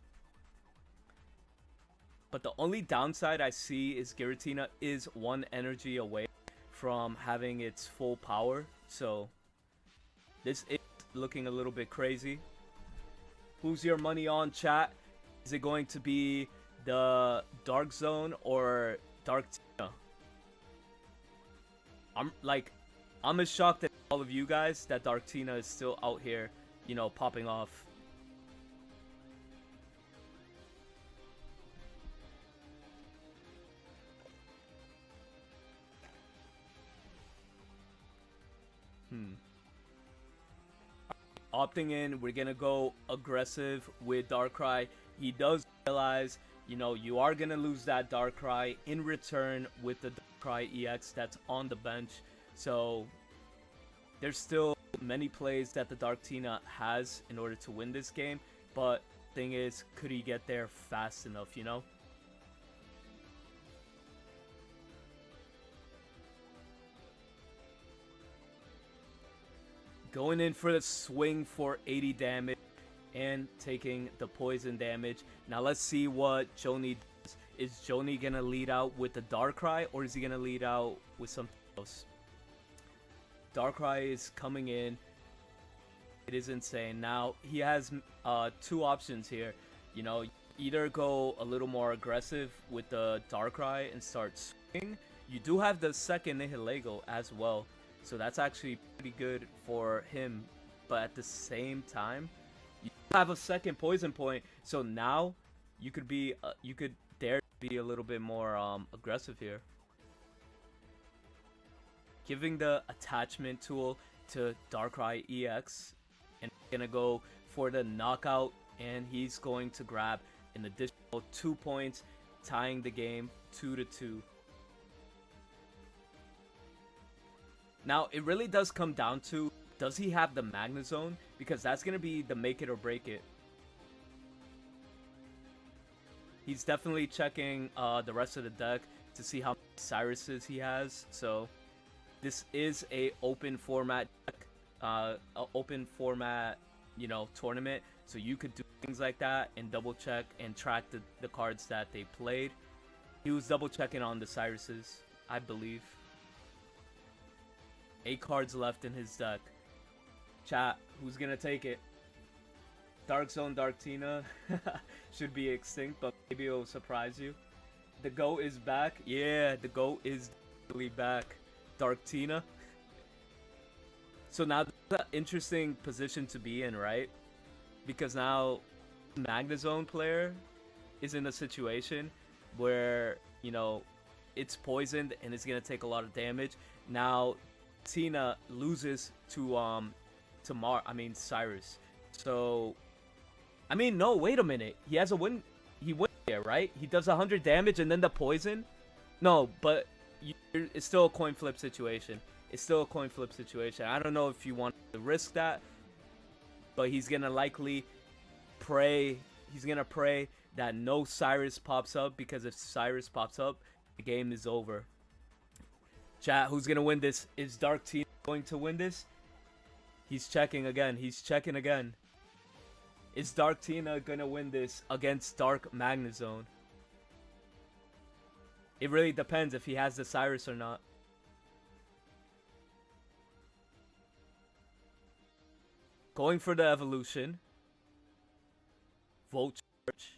A: But the only downside I see is Giratina is 1 energy away from having its full power. So this is looking a little bit crazy. Who's your money on, chat? Is it going to be the Dark Zone or Dark Tina? I'm as shocked as all of you guys that Dark Tina is still out here, you know, popping off. Opting in, we're gonna go aggressive with Darkrai. He does realize, you know, you are gonna lose that Darkrai in return with the Darkrai EX that's on the bench. So there's still many plays that the Dark Tina has in order to win this game, but thing is, could he get there fast enough, you know? Going in for the swing for 80 damage and taking the poison damage. Now let's see what Joni does. Is Joni gonna lead out with the Darkrai, or is he gonna lead out with something else? Darkrai is coming in. It is insane. Now he has 2 options here. You know, either go a little more aggressive with the Darkrai and start swinging. You do have the second Nihilego as well, so that's actually pretty good for him. But at the same time, you have a second poison point, so now you could be you could dare be a little bit more aggressive here. Giving the attachment tool to Darkrai EX, and gonna go for the knockout, and he's going to grab an additional 2 points, tying the game 2-2. Now it really does come down to, does he have the Magnezone? Because that's gonna be the make it or break it. He's definitely checking the rest of the deck to see how many Cyruses he has. So this is a open format deck, open format, you know, tournament. So you could do things like that and double check and track the cards that they played. He was double checking on the Cyruses, I believe. 8 cards left in his deck. Chat, who's gonna take it? Dark Zone Dark Tina should be extinct, but maybe it'll surprise you. The GOAT is back. Yeah, the GOAT is really back. Dark Tina. So now that's an interesting position to be in, right? Because now Magnezone player is in a situation where, you know, it's poisoned and it's gonna take a lot of damage. Now Tina loses to Cyrus. So I mean, no, wait a minute. He has a win. He wins there, right? He does 100 damage and then the poison. No, but it's still a coin flip situation. It's still a coin flip situation. I don't know if you want to risk that, but he's gonna likely pray. He's gonna pray that no Cyrus pops up, because if Cyrus pops up, the game is over. Chat, who's gonna win this? Is Dark Tina going to win this? He's checking again. He's checking again. Is Dark Tina gonna win this against Dark Magnezone? It really depends if he has the Cyrus or not. Going for the evolution. Volt Charge.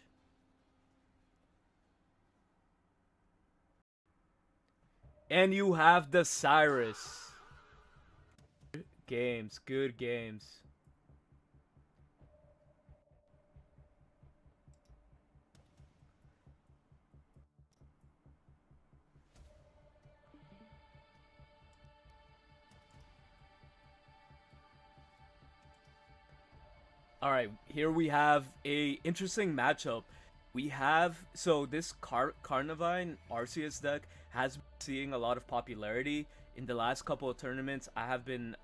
A: And you have the Cyrus. Good games, good games. All right, here we have a interesting matchup. We have this Carnivine Arceus deck has been seeing a lot of popularity in the last couple of tournaments. I have been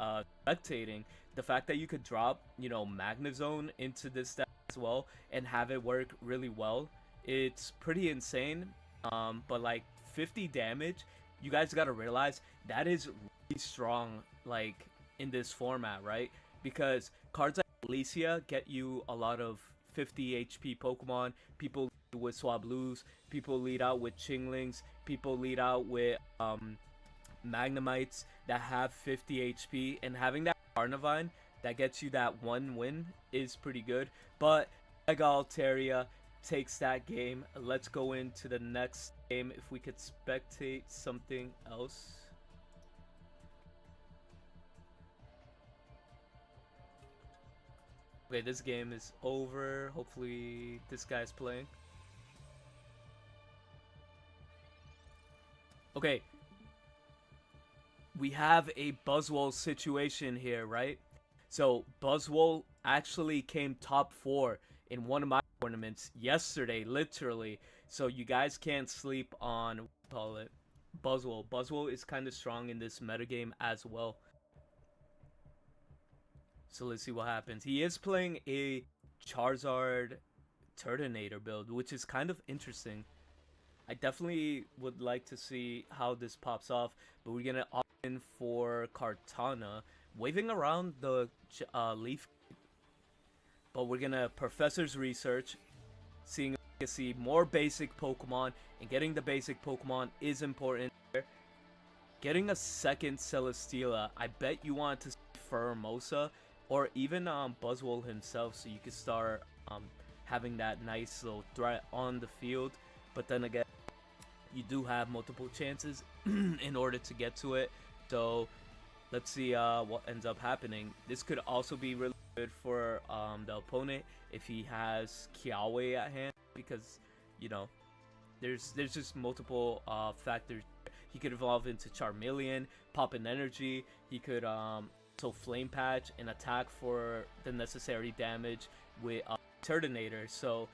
A: spectating the fact that you could drop, Magnezone into this deck as well and have it work really well. It's pretty insane. But like 50 damage, you guys gotta realize that is really strong, like in this format, right? Because cards like Alicia get you a lot of 50 HP Pokemon. People lead with Swablues, people lead out with Chinglings, people lead out with Magnemites that have 50 HP, and having that Carnivine that gets you that one win is pretty good. But Mega Altaria takes that game. Let's go into the next game if we could spectate something else. Okay, this game is over. Hopefully this guy's playing. Okay. We have a Buzzwole situation here, right? So Buzzwole actually came top 4 in one of my tournaments yesterday, literally. So you guys can't sleep on, what do you call it, Buzzwole. Buzzwole is kind of strong in this metagame as well. So let's see what happens. He is playing a Charizard Turtonator build, which is kind of interesting. I definitely would like to see how this pops off, but we're gonna opt in for Kartana, waving around the leaf. But we're gonna Professor's Research, seeing if we can see more basic Pokemon, and getting the basic Pokemon is important. Getting a second Celesteela, I bet you want to see Furmosa, or even Buzzwole himself, so you can start having that nice little threat on the field. But then again, you do have multiple chances in order to get to it. So let's see what ends up happening. This could also be really good for the opponent if he has Kiawe at hand, because there's just multiple factors. He could evolve into Charmeleon, pop an energy. He could Flame Patch and attack for the necessary damage with Turtonator. So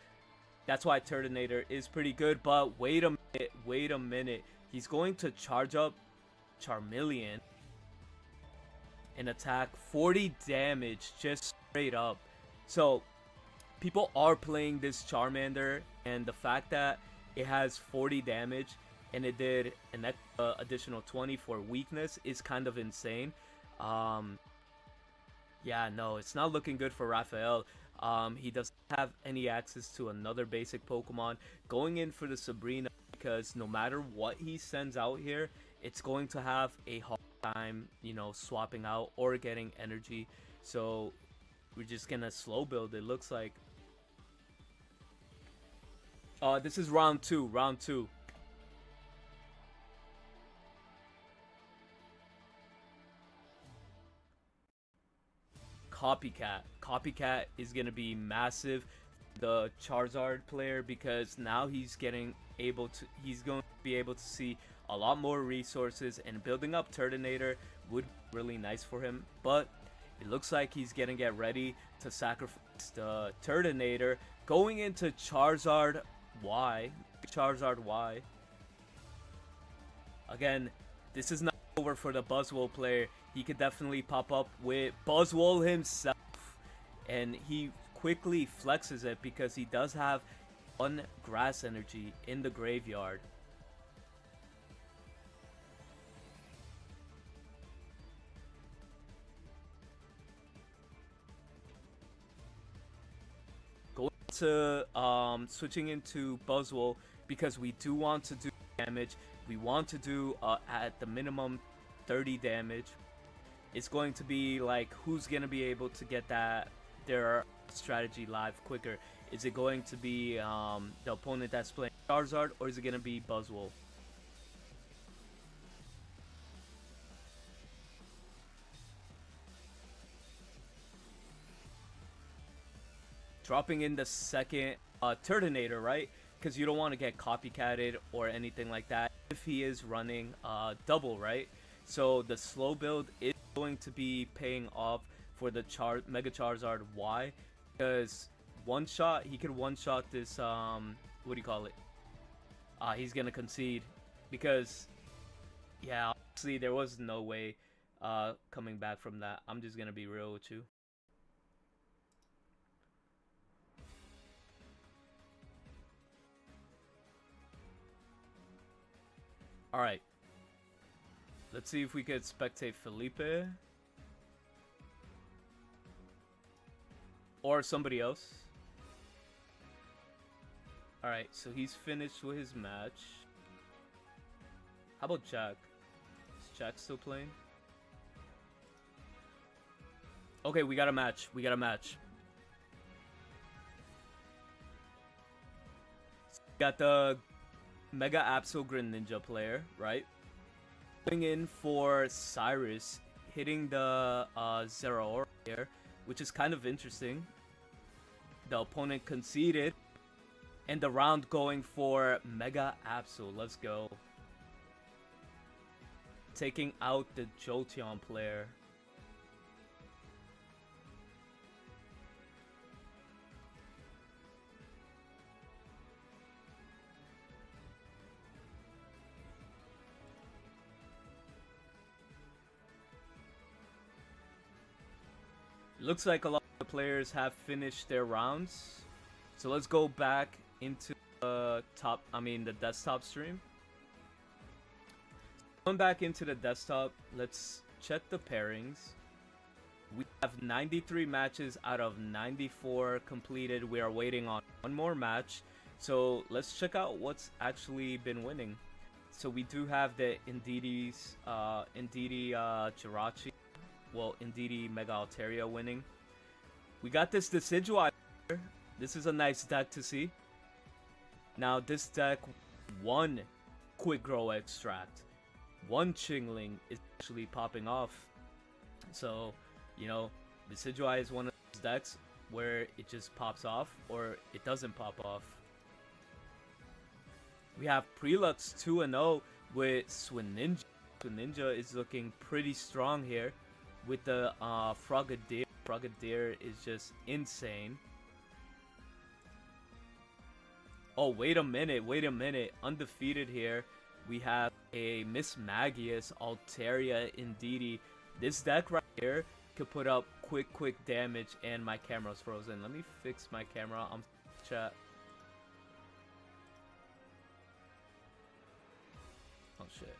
A: that's why Turtonator is pretty good. But wait a minute. He's going to charge up Charmeleon and attack 40 damage just straight up. So people are playing this Charmander, and the fact that it has 40 damage and it did an additional 20 for weakness is kind of insane. Yeah, no, it's not looking good for Raphael. He doesn't have any access to another basic Pokemon. Going in for the Sabrina, because no matter what he sends out here, it's going to have a hard time, swapping out or getting energy. So we're just gonna slow build, it looks like. This is round two. Copycat is gonna be massive, the Charizard player, because now he's going to be able to see a lot more resources, and building up Turtonator would be really nice for him. But it looks like he's gonna get ready to sacrifice the Turtonator, going into Charizard Y. Again, this is not over for the Buzzwole player. He could definitely pop up with Buzzwole himself, and he quickly flexes it because he does have one grass energy in the graveyard. Going to switching into Buzzwole, because we do want to do damage. We want to do at the minimum 30 damage. It's going to be like who's going to be able to get their strategy live quicker. Is it going to be the opponent that's playing Charizard, or is it going to be Buzzwole? Dropping in the second Turtonator, right? Because you don't want to get copycatted or anything like that if he is running double, right? So the slow build is going to be paying off for the Mega Charizard. Why? Because he could one-shot this, what do you call it? He's gonna concede. Because, yeah, obviously there was no way coming back from that. I'm just gonna be real with you. Alright. Let's see if we could spectate Felipe. Or somebody else. Alright, so he's finished with his match. How about Jack? Is Jack still playing? Okay, we got a match. We got a match. Got the Mega Absol Greninja player, right? Going in for Cyrus, hitting the Zeraora here, which is kind of interesting. The opponent conceded, and the round going for Mega Absol. Let's go. Taking out the Jolteon player. Looks like a lot of the players have finished their rounds. So let's go back into the the desktop stream. Going back into the desktop, let's check the pairings. We have 93 matches out of 94 completed. We are waiting on one more match. So let's check out what's actually been winning. So we do have the Indeedee Jirachi. Well, Indeedee Mega Altaria winning. We got this Decidueye here. This is a nice deck to see. Now, this deck, one Quick Grow Extract, one Chingling is actually popping off. So, you know, Decidueye is one of those decks where it just pops off or it doesn't pop off. We have Prelux 2-0 with Swinninja. Swinninja is looking pretty strong here. With the Frogadier. Frogadier is just insane. Oh, wait a minute. Undefeated here. We have a Mismagius Altaria Indeedee. This deck right here could put up quick damage, and my camera's frozen. Let me fix my camera. I'm chat. Oh shit.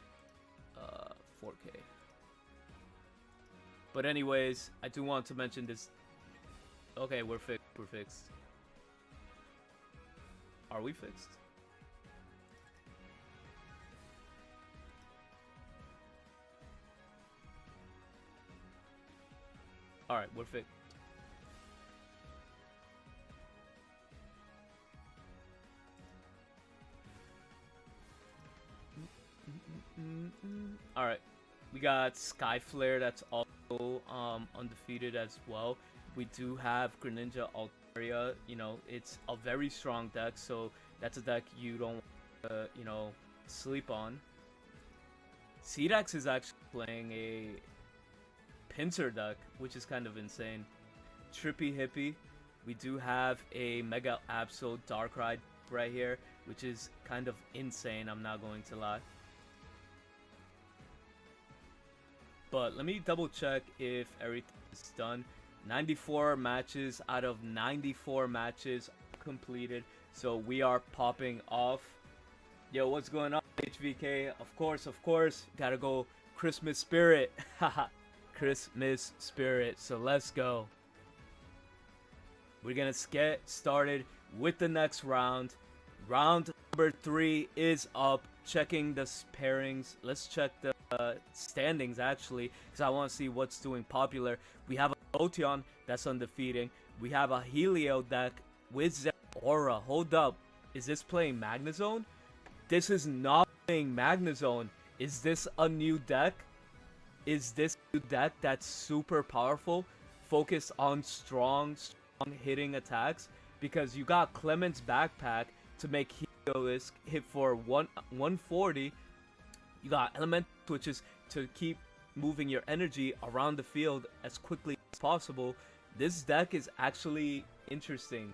A: 4K. But anyways, I do want to mention this. Okay, we're fixed. Are we fixed? Alright, we're fixed. Alright, we got Skyflare, that's also undefeated as well. We do have Greninja Altaria. You know, it's a very strong deck, so that's a deck you don't sleep on. Seedax is actually playing a Pinsir deck, which is kind of insane. Trippy Hippie. We do have a Mega Absol Darkrai right here, which is kind of insane, I'm not going to lie. But let me double check if everything is done. 94 matches out of 94 matches completed. So we are popping off. Yo, what's going on, HVK? Of course. Gotta go Christmas spirit. Haha. Christmas spirit. So let's go. We're gonna get started with the next round. Round number 3 is up. Checking the pairings. Let's check the standings actually, because I want to see what's doing popular. We have a Jolteon that's undefeating. We have a Helio deck with Zero Aura. Hold up. Is this playing Magnezone? This is not playing Magnezone. Is this a new deck? Is this a new deck that's super powerful? Focused on strong hitting attacks? Because you got Clement's backpack to make Helios hit for 140. You got Elemental Switches to keep moving your energy around the field as quickly as possible. This deck is actually interesting.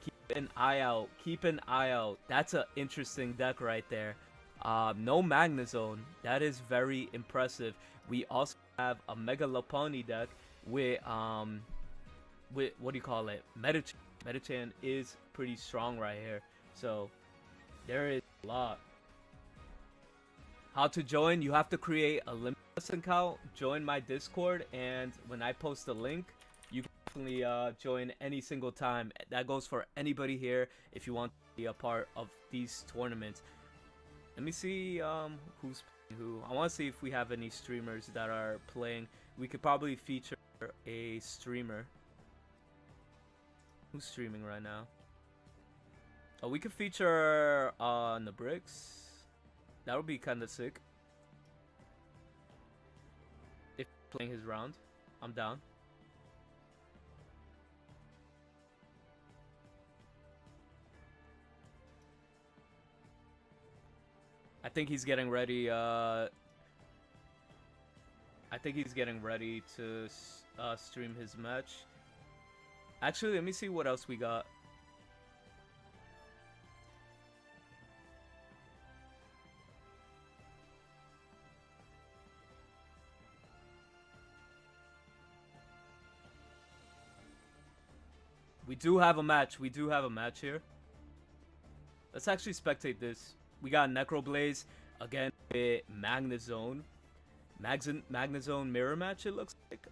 A: Keep an eye out. Keep an eye out. That's an interesting deck right there. No Magnezone. That is very impressive. We also have a Mega Lopunny deck with what do you call it? Metagame. Metagame is pretty strong right here. So there is a lot. How to join? You have to create a limitless account, join my Discord, and when I post a link, you can definitely join any single time. That goes for anybody here if you want to be a part of these tournaments. Let me see who's playing who. I want to see if we have any streamers that are playing. We could probably feature a streamer. Who's streaming right now? Oh, we could feature the bricks. That would be kind of sick. If playing his round, I'm down. I think he's getting ready. I think he's getting ready to stream his match. Actually, let me see what else we got. We do have a match. We do have a match here. Let's actually spectate this. We got Necroblaze again with Magnezone. Magnezone mirror match, it looks like.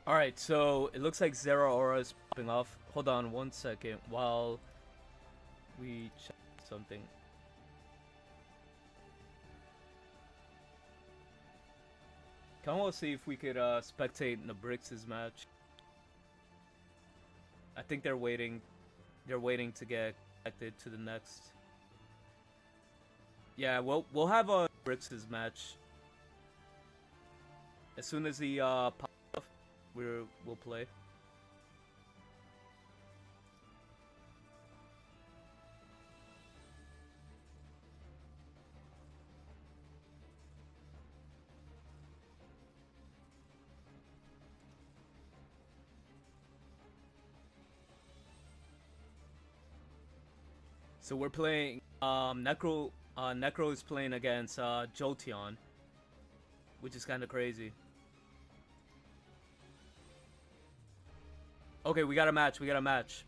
A: Alright, so it looks like Zero Aura is popping off. Hold on 1 second while we check something. Come on, see if we could spectate Nabrix's match. I think they're waiting. They're waiting to get connected to the next. Yeah, we'll have a Nabrix's match as soon as he pops off. We'll play. So we're playing Necro is playing against Jolteon, which is kind of crazy. Okay, we got a match. We got a match.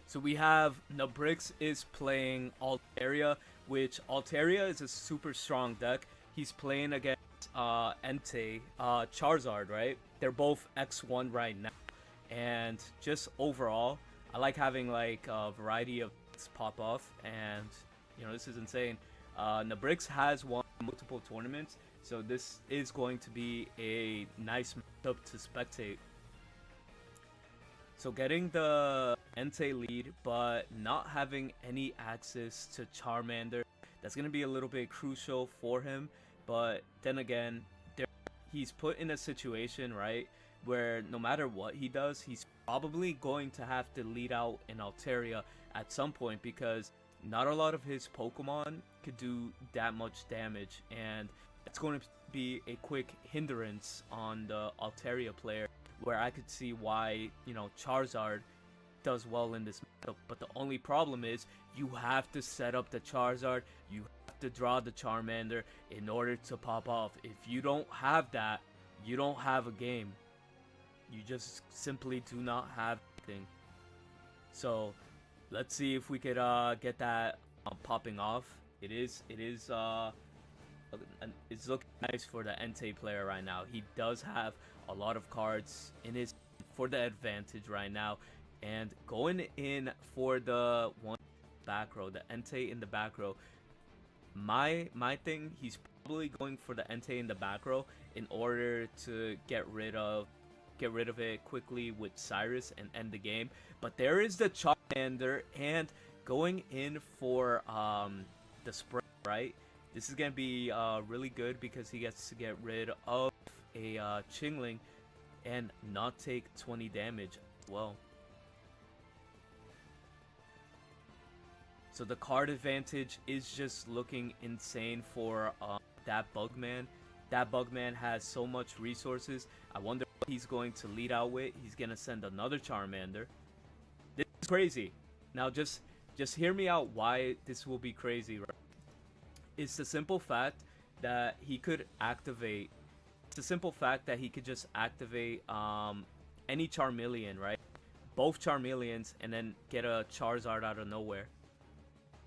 A: So we have Nabrix is playing Altaria, which Altaria is a super strong deck. He's playing against Entei, Charizard, right? They're both X1 right now. And just overall, I like having like a variety of things pop off, and you know, this is insane. Nabrix has won multiple tournaments, so this is going to be a nice matchup to spectate. So getting the Entei lead, but not having any access to Charmander, that's going to be a little bit crucial for him. But then again, he's put in a situation, right, where no matter what he does, he's probably going to have to lead out in Altaria at some point, because not a lot of his Pokemon could do that much damage, and it's going to be a quick hindrance on the Altaria player where I could see why, you know, Charizard does well in this matchup. But the only problem is you have to set up the Charizard, you have to draw the Charmander in order to pop off. If you don't have that, you don't have a game. You just simply do not have anything. So let's see if we could get that popping off. It's looking nice for the Entei player right now. He does have a lot of cards in his for the advantage right now, and going in for the one back row, the Entei in the back row. My thing, he's probably going for the Entei in the back row in order to get rid of it quickly with Cyrus and end the game. But there is the Charmander, and going in for the spray, right? This is gonna be really good because he gets to get rid of a Chingling and not take 20 damage as well. So the card advantage is just looking insane for that Bugman. That Bugman has so much resources. I wonder what he's going to lead out with. He's gonna send another Charmander. This is crazy. Now just hear me out why this will be crazy, right? It's the simple fact that he could activate. It's the simple fact that he could just activate any Charmeleon, right? Both Charmeleons, and then get a Charizard out of nowhere.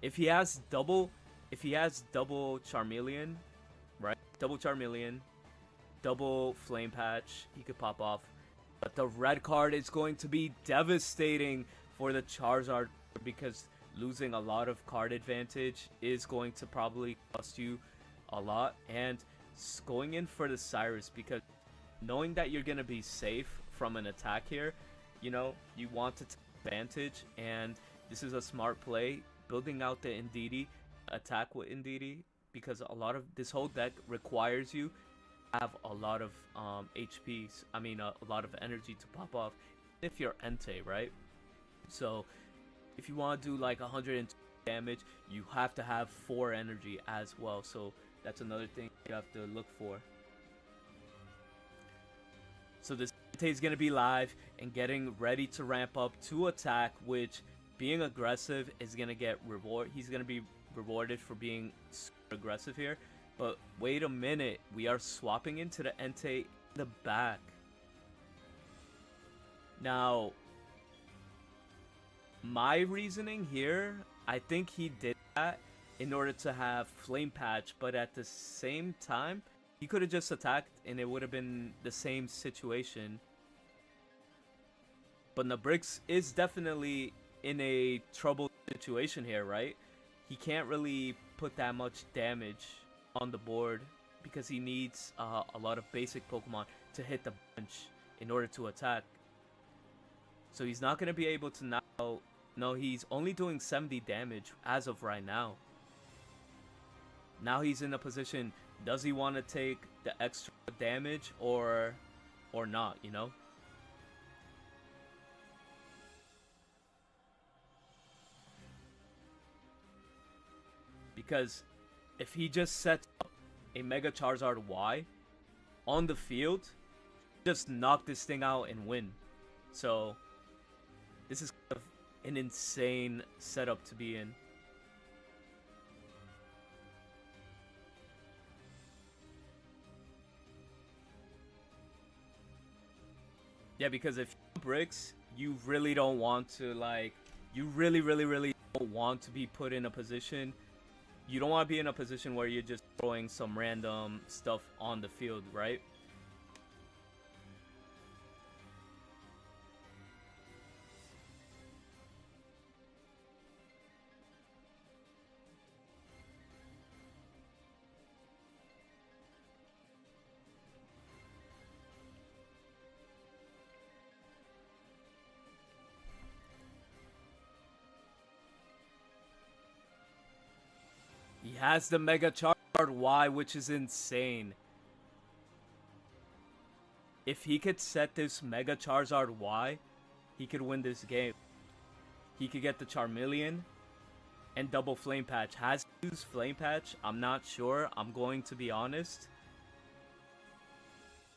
A: If he has double Charmeleon, right? Double Charmeleon, double Flame Patch, he could pop off. But the red card is going to be devastating for the Charizard because losing a lot of card advantage is going to probably cost you a lot. And going in for the Cyrus, because knowing that you're going to be safe from an attack here, you know, you want to take advantage, and this is a smart play. Building out the Indeedee, attack with Indeedee, because a lot of this whole deck requires you to have a lot of HPs. I mean, a lot of energy to pop off if you're Entei, right? So if you want to do like 120 damage, you have to have 4 energy as well. So that's another thing you have to look for. So this Entei is going to be live and getting ready to ramp up to attack, which being aggressive is going to get reward. He's going to be rewarded for being super aggressive here. But wait a minute, we are swapping into the Entei in the back. Now, my reasoning here, I think he did that in order to have Flame Patch, but at the same time, he could have just attacked and it would have been the same situation. But Nabrix is definitely in a troubled situation here, right? He can't really put that much damage on the board because he needs a lot of basic Pokemon to hit the bench in order to attack. So he's not going to be able to now. No, he's only doing 70 damage as of right now. Now he's in a position, does he want to take the extra damage or not, you know? Because if he just sets up a Mega Charizard Y on the field, just knock this thing out and win. So this is kind of an insane setup to be in. Yeah, because if you bricks, you really don't want to, like, you really don't want to be put in a position. You don't want to be in a position where you're just throwing some random stuff on the field, right? He has the Mega Charizard Y, which is insane. If he could set this Mega Charizard Y, he could win this game. He could get the Charmeleon and double Flame Patch. Has he used Flame Patch? I'm not sure. I'm going to be honest.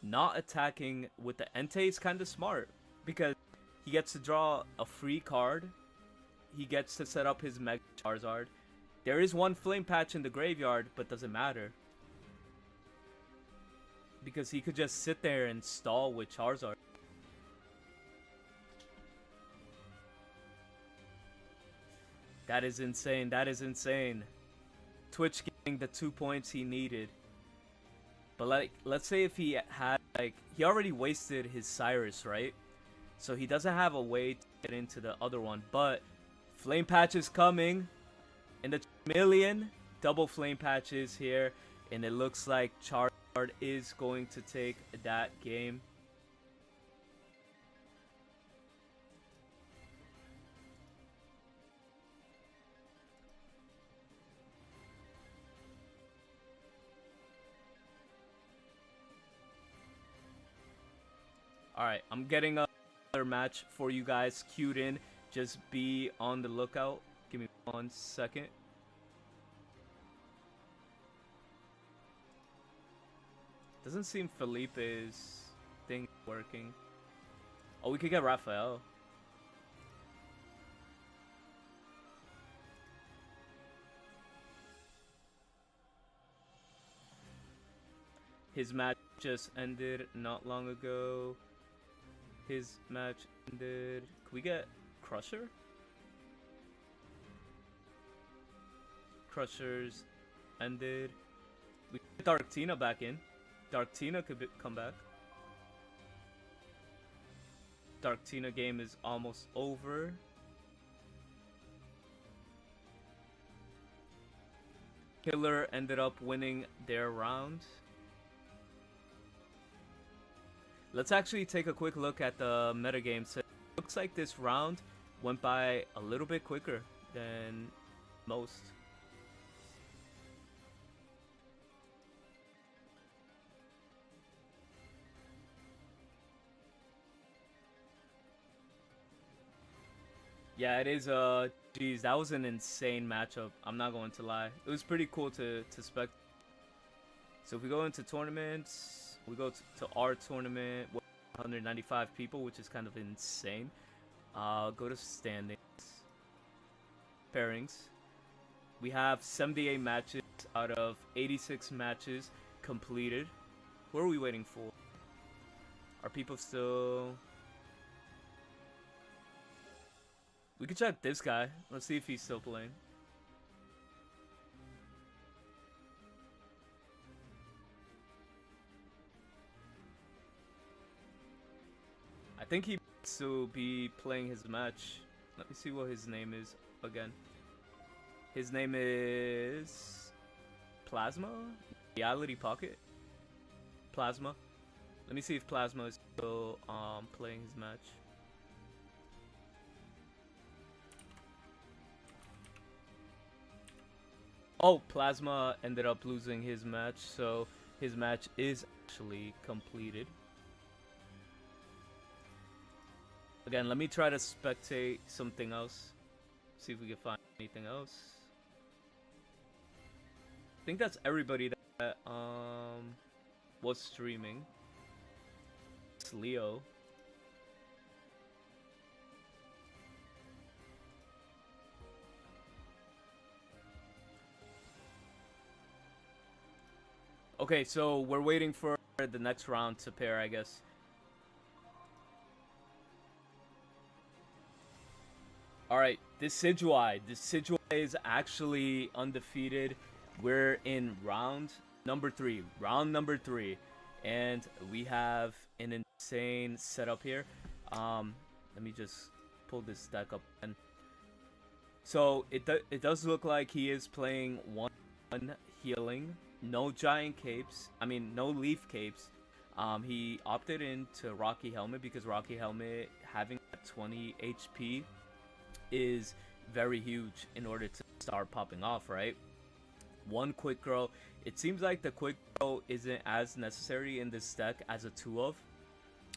A: not attacking with the Entei is kind of smart because he gets to draw a free card. He gets to set up his Mega Charizard. There is one Flame Patch in the graveyard, but doesn't matter. Because he could just sit there and stall with Charizard. That is insane. That is insane. Twitch getting the 2 points he needed. But like, let's say if he had, like, he already wasted his Cyrus, right? So he doesn't have a way to get into the other one. But Flame Patch is coming. In the million, double Flame Patches here. And it looks like Charizard is going to take that game. Alright, I'm getting another match for you guys queued in. Just be on the lookout. Give me 1 second. Doesn't seem Felipe's thing working. Oh, we could get Raffle. His match just ended not long ago. His match ended. Can we get Crusher? Crushers ended. We get Dark Tina back in. Dark Tina could come back. Dark Tina game is almost over. Killer ended up winning their round. Let's actually take a quick look at the metagame. So it looks like this round went by a little bit quicker than most. Yeah, it is. Geez, that was an insane matchup. I'm not going to lie. It was pretty cool to spec. So if we go into tournaments, we go to our tournament, 195 people, which is kind of insane. Go to standings, pairings. We have 78 matches out of 86 matches completed. What are we waiting for? Are people still... We could check this guy. Let's see if he's still playing. I think he needs to be playing his match. Let me see what his name is again. His name is... Plasma? Reality Pocket? Plasma. Let me see if Plasma is still playing his match. Oh, Plasma ended up losing his match, so his match is actually completed. Again, let me try to spectate something else. See if we can find anything else. I think that's everybody that was streaming. It's Leo. Okay, so we're waiting for the next round to pair, I guess. Alright, Decidueye. Decidueye is actually undefeated. We're in round number 3. Round number 3. And we have an insane setup here. Let me just pull this deck up. And so it does look like he is playing one healing. No giant capes. I mean, no leaf capes. He opted into Rocky Helmet because Rocky Helmet having 20 HP is very huge in order to start popping off, right? One quick grow. It seems like the quick grow isn't as necessary in this deck as a 2-of.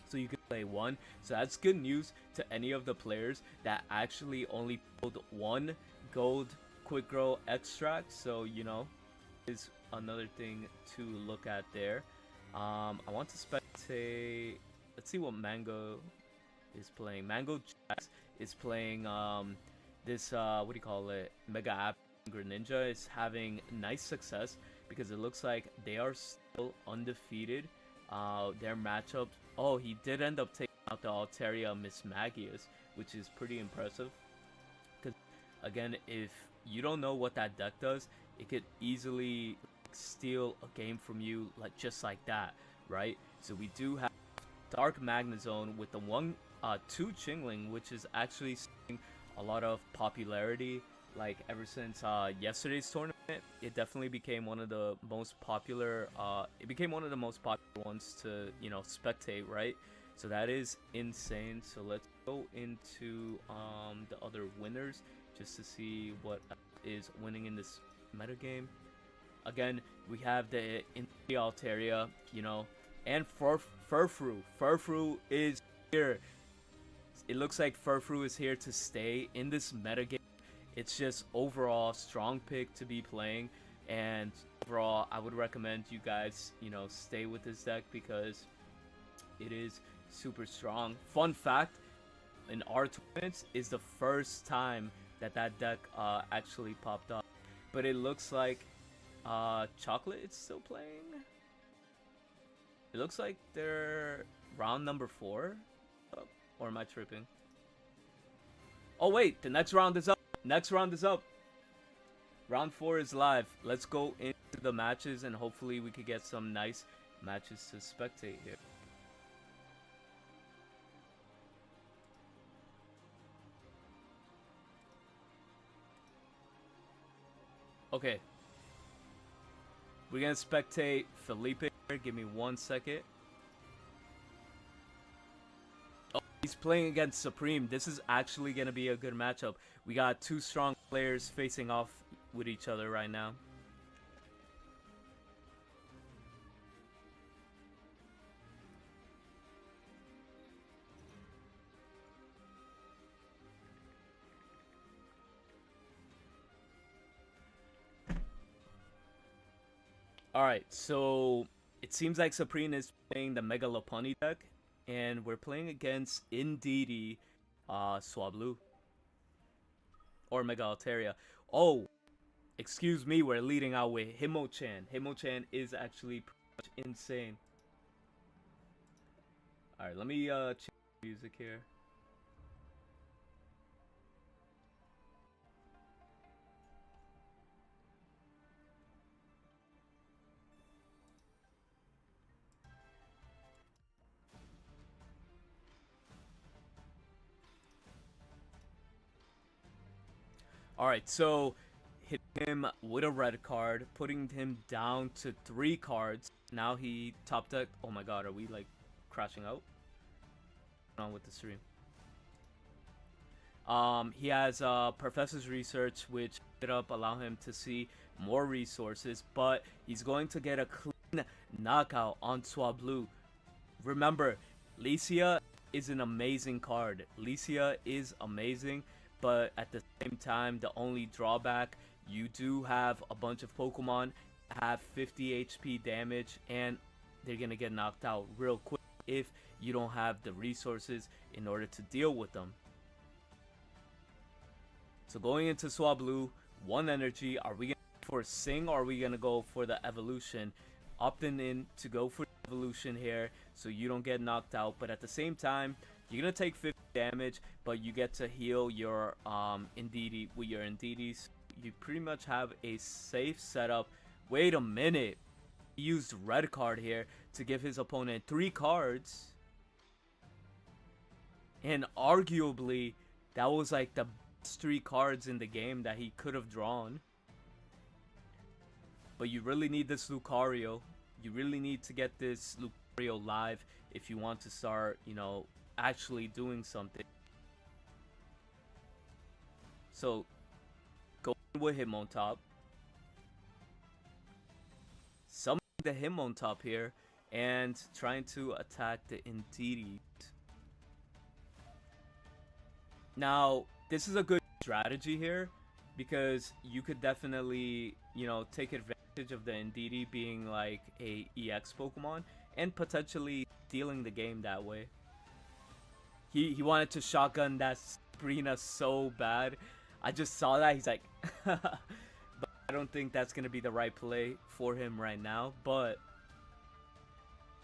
A: So you can play 1. So that's good news to any of the players that actually only pulled 1 gold quick grow extract. So, you know, is another thing to look at there. I want to spectate. Let's see what Mango is playing. Mango Jax is playing this what do you call it? Mega App Greninja is having nice success because it looks like they are still undefeated. Their matchup. Oh, he did end up taking out the Altaria Miss Magius, which is pretty impressive. Because again, if you don't know what that deck does, it could easily steal a game from you, like just like that, right? So we do have Dark Magnezone with the 2 Chingling, which is actually seeing a lot of popularity. Like ever since yesterday's tournament, it definitely became one of the most popular. It became one of the most popular ones to spectate, right? So that is insane. So let's go into the other winners just to see what is winning in this metagame. Again, we have the Altaria, and Furfrou. Furfrou is here. It looks like Furfrou is here to stay in this metagame. It's just overall strong pick to be playing, and overall I would recommend you guys, stay with this deck because it is super strong. Fun fact, in our tournaments is the first time that deck actually popped up. But it looks like Chocolate is still playing. It looks like they're round number 4. Or am I tripping? Oh wait, the next round is up. Next round is up. Round 4 is live. Let's go into the matches and hopefully we could get some nice matches to spectate here. Okay. We're gonna spectate Felipe here. Give me 1 second. Oh, he's playing against Supreme. This is actually gonna be a good matchup. We got 2 strong players facing off with each other right now. Alright, so it seems like Supreme is playing the Mega Lopunny deck, and we're playing against Indeedee Swablu. Or Mega Altaria. Oh, excuse me, we're leading out with Himo-chan. Himo-chan is actually pretty much insane. Alright, let me change the music here. Alright, so hit him with a red card, putting him down to 3 cards. Now he top deck. Oh my god, are we like crashing out? What's going on with the stream? He has Professor's Research, which ended up allow him to see more resources, but he's going to get a clean knockout on Swablu. Remember, Licia is an amazing card. Licia is amazing, but at the same time, the only drawback, you do have a bunch of Pokemon that have 50 HP damage, and they're gonna get knocked out real quick if you don't have the resources in order to deal with them. So going into Swablu, 1 energy. Are we gonna go for Sing or are we gonna go for the evolution? Opting in to go for evolution here so you don't get knocked out, but at the same time you're gonna take 50 damage, but you get to heal your Indeedee with your Indeedees. You pretty much have a safe setup. Wait a minute, he used red card here to give his opponent 3 cards, and arguably that was like the best 3 cards in the game that he could have drawn. But you really need this Lucario. You really need to get this Lucario live if you want to start, actually doing something. So, go with him on top. Summon the him on top here. And trying to attack the Indeedee. Now, this is a good strategy here, because you could definitely, take advantage advantage of the Indeedee being like a EX Pokemon and potentially stealing the game that way. He wanted to shotgun that Sabrina so bad. I just saw that. He's like, but I don't think that's gonna be the right play for him right now. But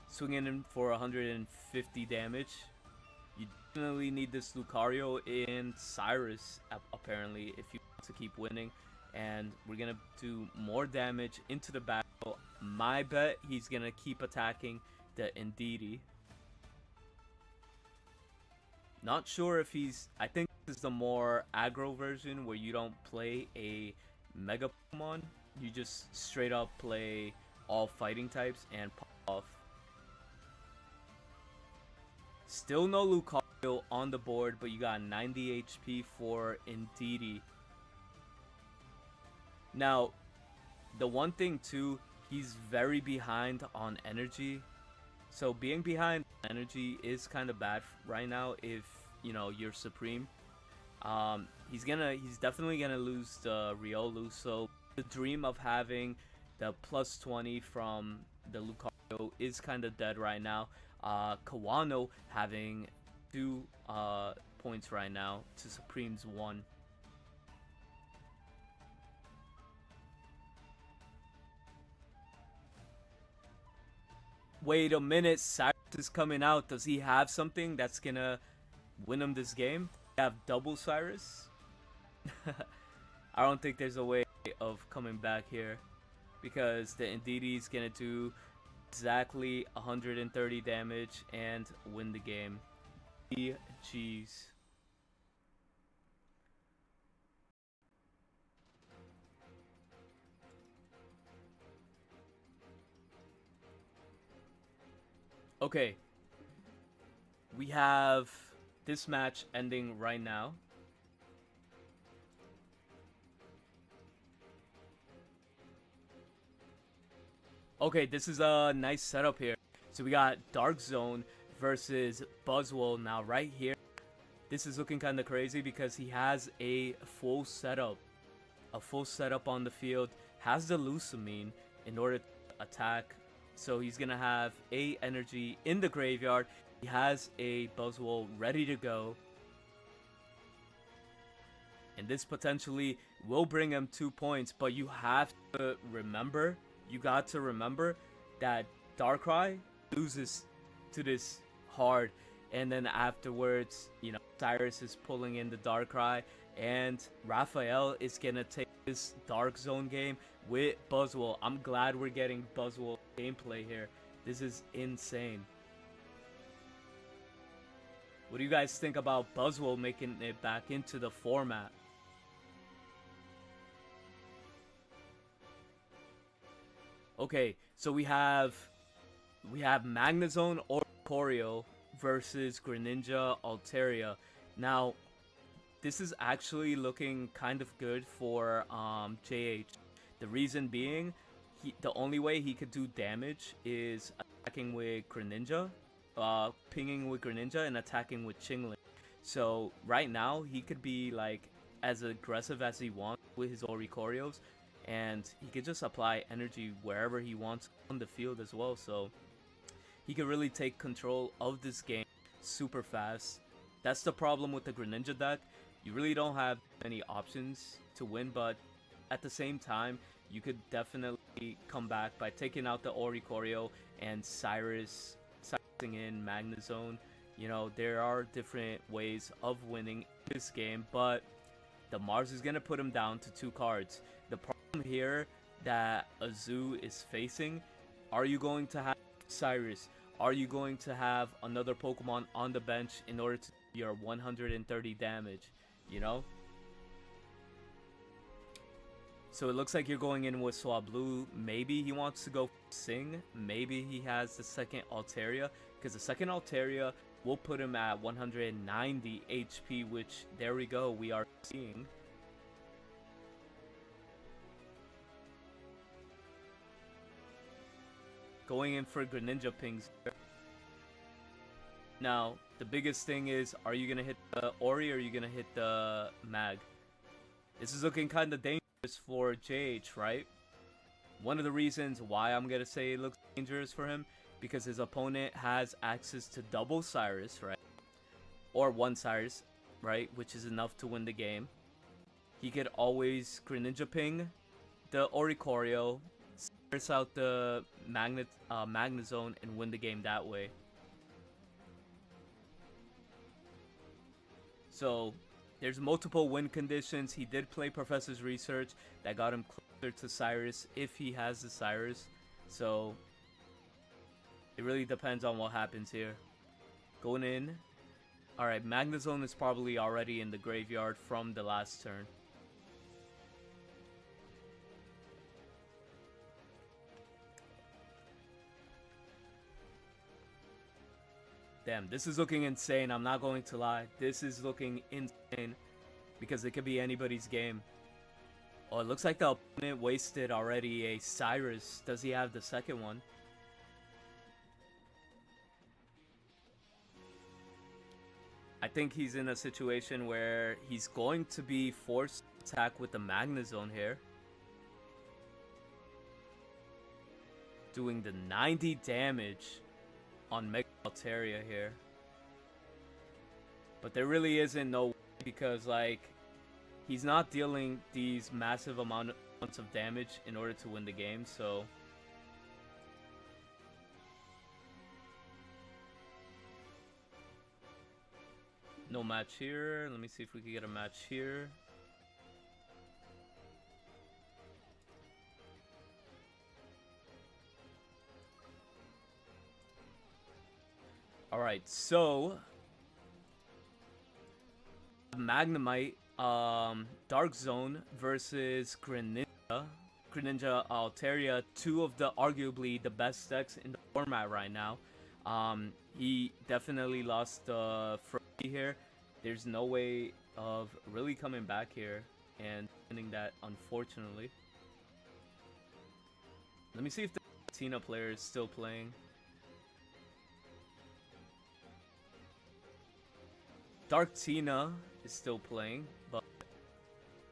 A: swinging in for 150 damage. You definitely need this Lucario and Cyrus, apparently, if you want to keep winning. And we're going to do more damage into the battle. My bet, he's going to keep attacking the Indeedee. Not sure if he's... I think this is the more aggro version where you don't play a Mega Pokemon. You just straight up play all fighting types and pop off. Still no Lucario on the board, but you got 90 HP for Indeedee. Now, the one thing too, he's very behind on energy. So being behind on energy is kind of bad right now if, you know, you're Supreme. He's definitely gonna lose the Riolu. So the dream of having the plus 20 from the Lucario is kind of dead right now. Kawano having 2 points right now to Supreme's 1. Wait a minute, Cyrus is coming out. Does he have something that's gonna win him this game? Have double Cyrus? I don't think there's a way of coming back here because the Indeedee is gonna do exactly 130 damage and win the game. GG's. Okay. We have this match ending right now. Okay, this is a nice setup here. So we got Dark Zone versus Buzzwole. Now right here, this is looking kind of crazy because he has a full setup. A full setup on the field. Has the Lusamine in order to attack. So he's going to have a energy in the graveyard. He has a Buzzwole ready to go. And this potentially will bring him 2 points. But you have to remember... You got to remember that Darkrai loses to this hard, and then afterwards, you know, Cyrus is pulling in the Darkrai, and Raphael is gonna take this Dark Zone game with Buzzwole. I'm glad we're getting Buzzwole gameplay here. This is insane. What do you guys think about Buzzwole making it back into the format? Okay, so we have Magnezone or Choreo versus Greninja Altaria. Now, this is actually looking kind of good for JH. The reason being, the only way he could do damage is attacking with Greninja, pinging with Greninja, and attacking with Chingling. So right now, he could be like as aggressive as he wants with his Oricoreos. And he could just apply energy wherever he wants on the field as well. So he could really take control of this game super fast. That's the problem with the Greninja deck. You really don't have many options to win, but at the same time, you could definitely come back by taking out the Oricoreo and Cyrusing in Magnezone. You know, there are different ways of winning this game, but the Mars is going to put him down to 2 cards. The problem here that Azu is facing, are you going to have Cyrus? Are you going to have another Pokemon on the bench in order to do your 130 damage? You know? So it looks like you're going in with Swablu. Maybe he wants to go Sing. Maybe he has the second Altaria, because the second Altaria will put him at 190 HP, which, there we go, we are seeing. Going in for Greninja pings. Now, the biggest thing is, are you going to hit the Ori or are you going to hit the Mag? This is looking kind of dangerous for JH, right? One of the reasons why I'm gonna say it looks dangerous for him, because his opponent has access to double Cyrus, right? Or one Cyrus, right? Which is enough to win the game. He could always Greninja ping the Oricorio, Cyrus out the Magnezone, and win the game that way. So there's multiple win conditions. He did play Professor's Research that got him closer to Cyrus if he has the Cyrus. So it really depends on what happens here. Going in. Alright, Magnezone is probably already in the graveyard from the last turn. Damn, this is looking insane. I'm not going to lie. This is looking insane because it could be anybody's game. Oh, it looks like the opponent wasted already a Cyrus. Does he have the second one? I think he's in a situation where he's going to be forced to attack with the Magnezone here. Doing the 90 damage on Mega Altaria here. But there really isn't no way, because like he's not dealing these massive amounts of damage in order to win the game, so no match here. Let me see if we can get a match here. Alright, so Magnemite, Dark Zone versus Greninja. Greninja Altaria, two of the arguably the best decks in the format right now. He definitely lost Froakie here. There's no way of really coming back here and winning that, unfortunately. Let me see if the Tina player is still playing. Dark Tina is still playing, but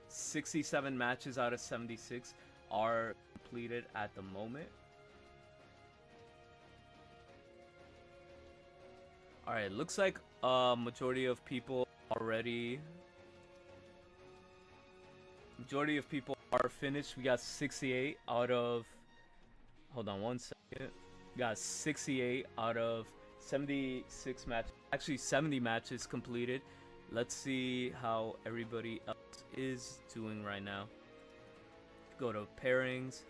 A: 67 matches out of 76 are completed at the moment. Alright, looks like a majority of people are finished. We got 68 out of, hold on one second. We got 68 out of 76 matches, actually 70 matches completed. Let's see how everybody else is doing right now. Go to pairings.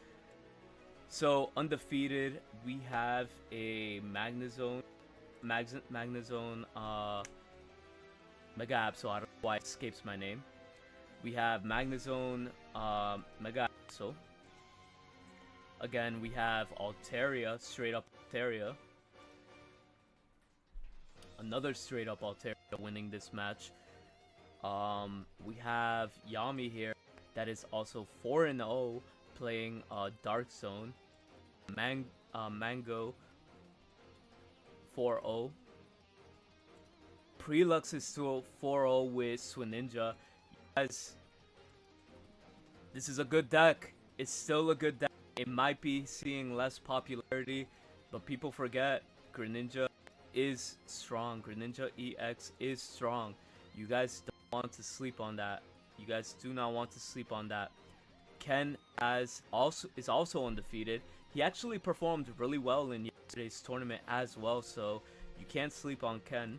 A: So undefeated, we have a Magnezone Mega Absol. I don't know why it escapes my name. We have Magnezone Mega Absol. Again, we have Altaria, straight up Altaria. Another straight up Altaria winning this match. We have Yami here that is also 4-0 playing Dark Zone. Mango 4-0. Prelux is still 4-0 with Swininja. Guys, this is a good deck. It's still a good deck. It might be seeing less popularity, but people forget Greninja is strong. Greninja EX is strong. You guys don't want to sleep on that. You guys do not want to sleep on that. Ken is also undefeated. He actually performed really well in yesterday's tournament as well, so you can't sleep on Ken.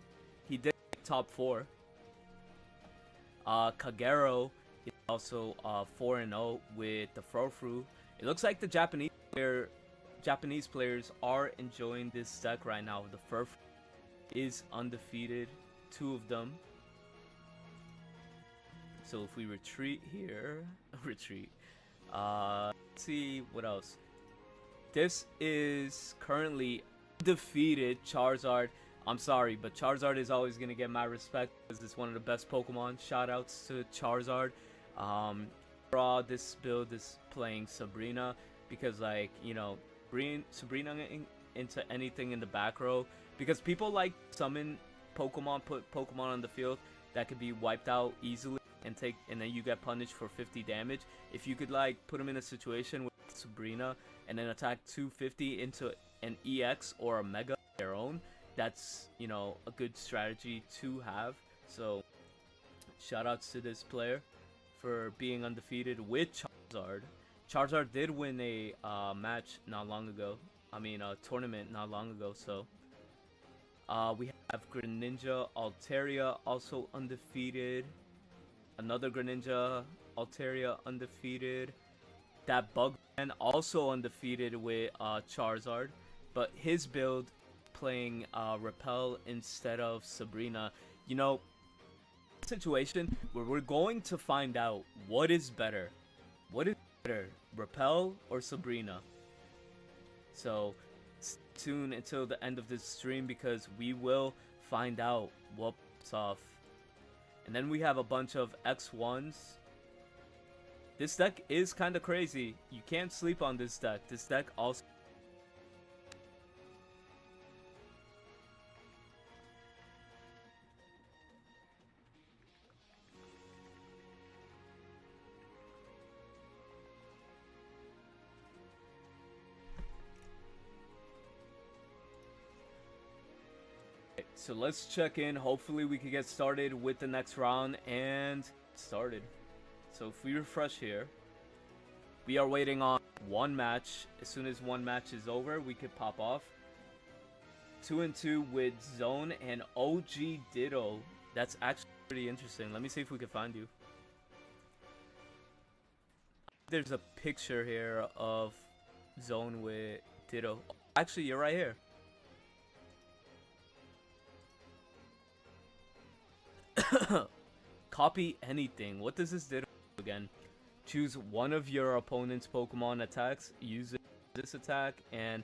A: He did top 4. Kagero is also 4-0 with the Frofru. It looks like the Japanese players are enjoying this deck right now. The Frofru is undefeated, 2 of them. So if we retreat here, let's see what else. This is currently undefeated Charizard. I'm sorry, but Charizard is always going to get my respect because it's one of the best Pokemon. Shoutouts to Charizard. Overall, this build is playing Sabrina because, like, you know, Sabrina into anything in the back row, because people like summon Pokemon, put Pokemon on the field that could be wiped out easily and then you get punished for 50 damage. If you could like put them in a situation with Sabrina and then attack 250 into an EX or a Mega of their own, that's, you know, a good strategy to have. So shoutouts to this player for being undefeated with Charizard. Charizard did win a match not long ago. I mean, a tournament not long ago. So we have Greninja, Altaria also undefeated. Another Greninja, Altaria undefeated. That Bugman also undefeated with Charizard, but his build playing Repel instead of Sabrina. You know, situation where we're going to find out what is better. What is better, Repel or Sabrina? So stay tuned until the end of this stream because we will find out what's off. And then we have a bunch of X1s. This deck is kind of crazy. You can't sleep on this deck. This deck also... So let's check in. Hopefully we can get started with the next round and started. So if we refresh here, we are waiting on one match. As soon as one match is over, we could pop off. 2-2 with Zone and OG Ditto. That's actually pretty interesting. Let me see if we can find you. There's a picture here of Zone with Ditto. Actually, you're right here. Copy anything. What does this do again? Choose one of your opponent's Pokemon attacks, use this attack, and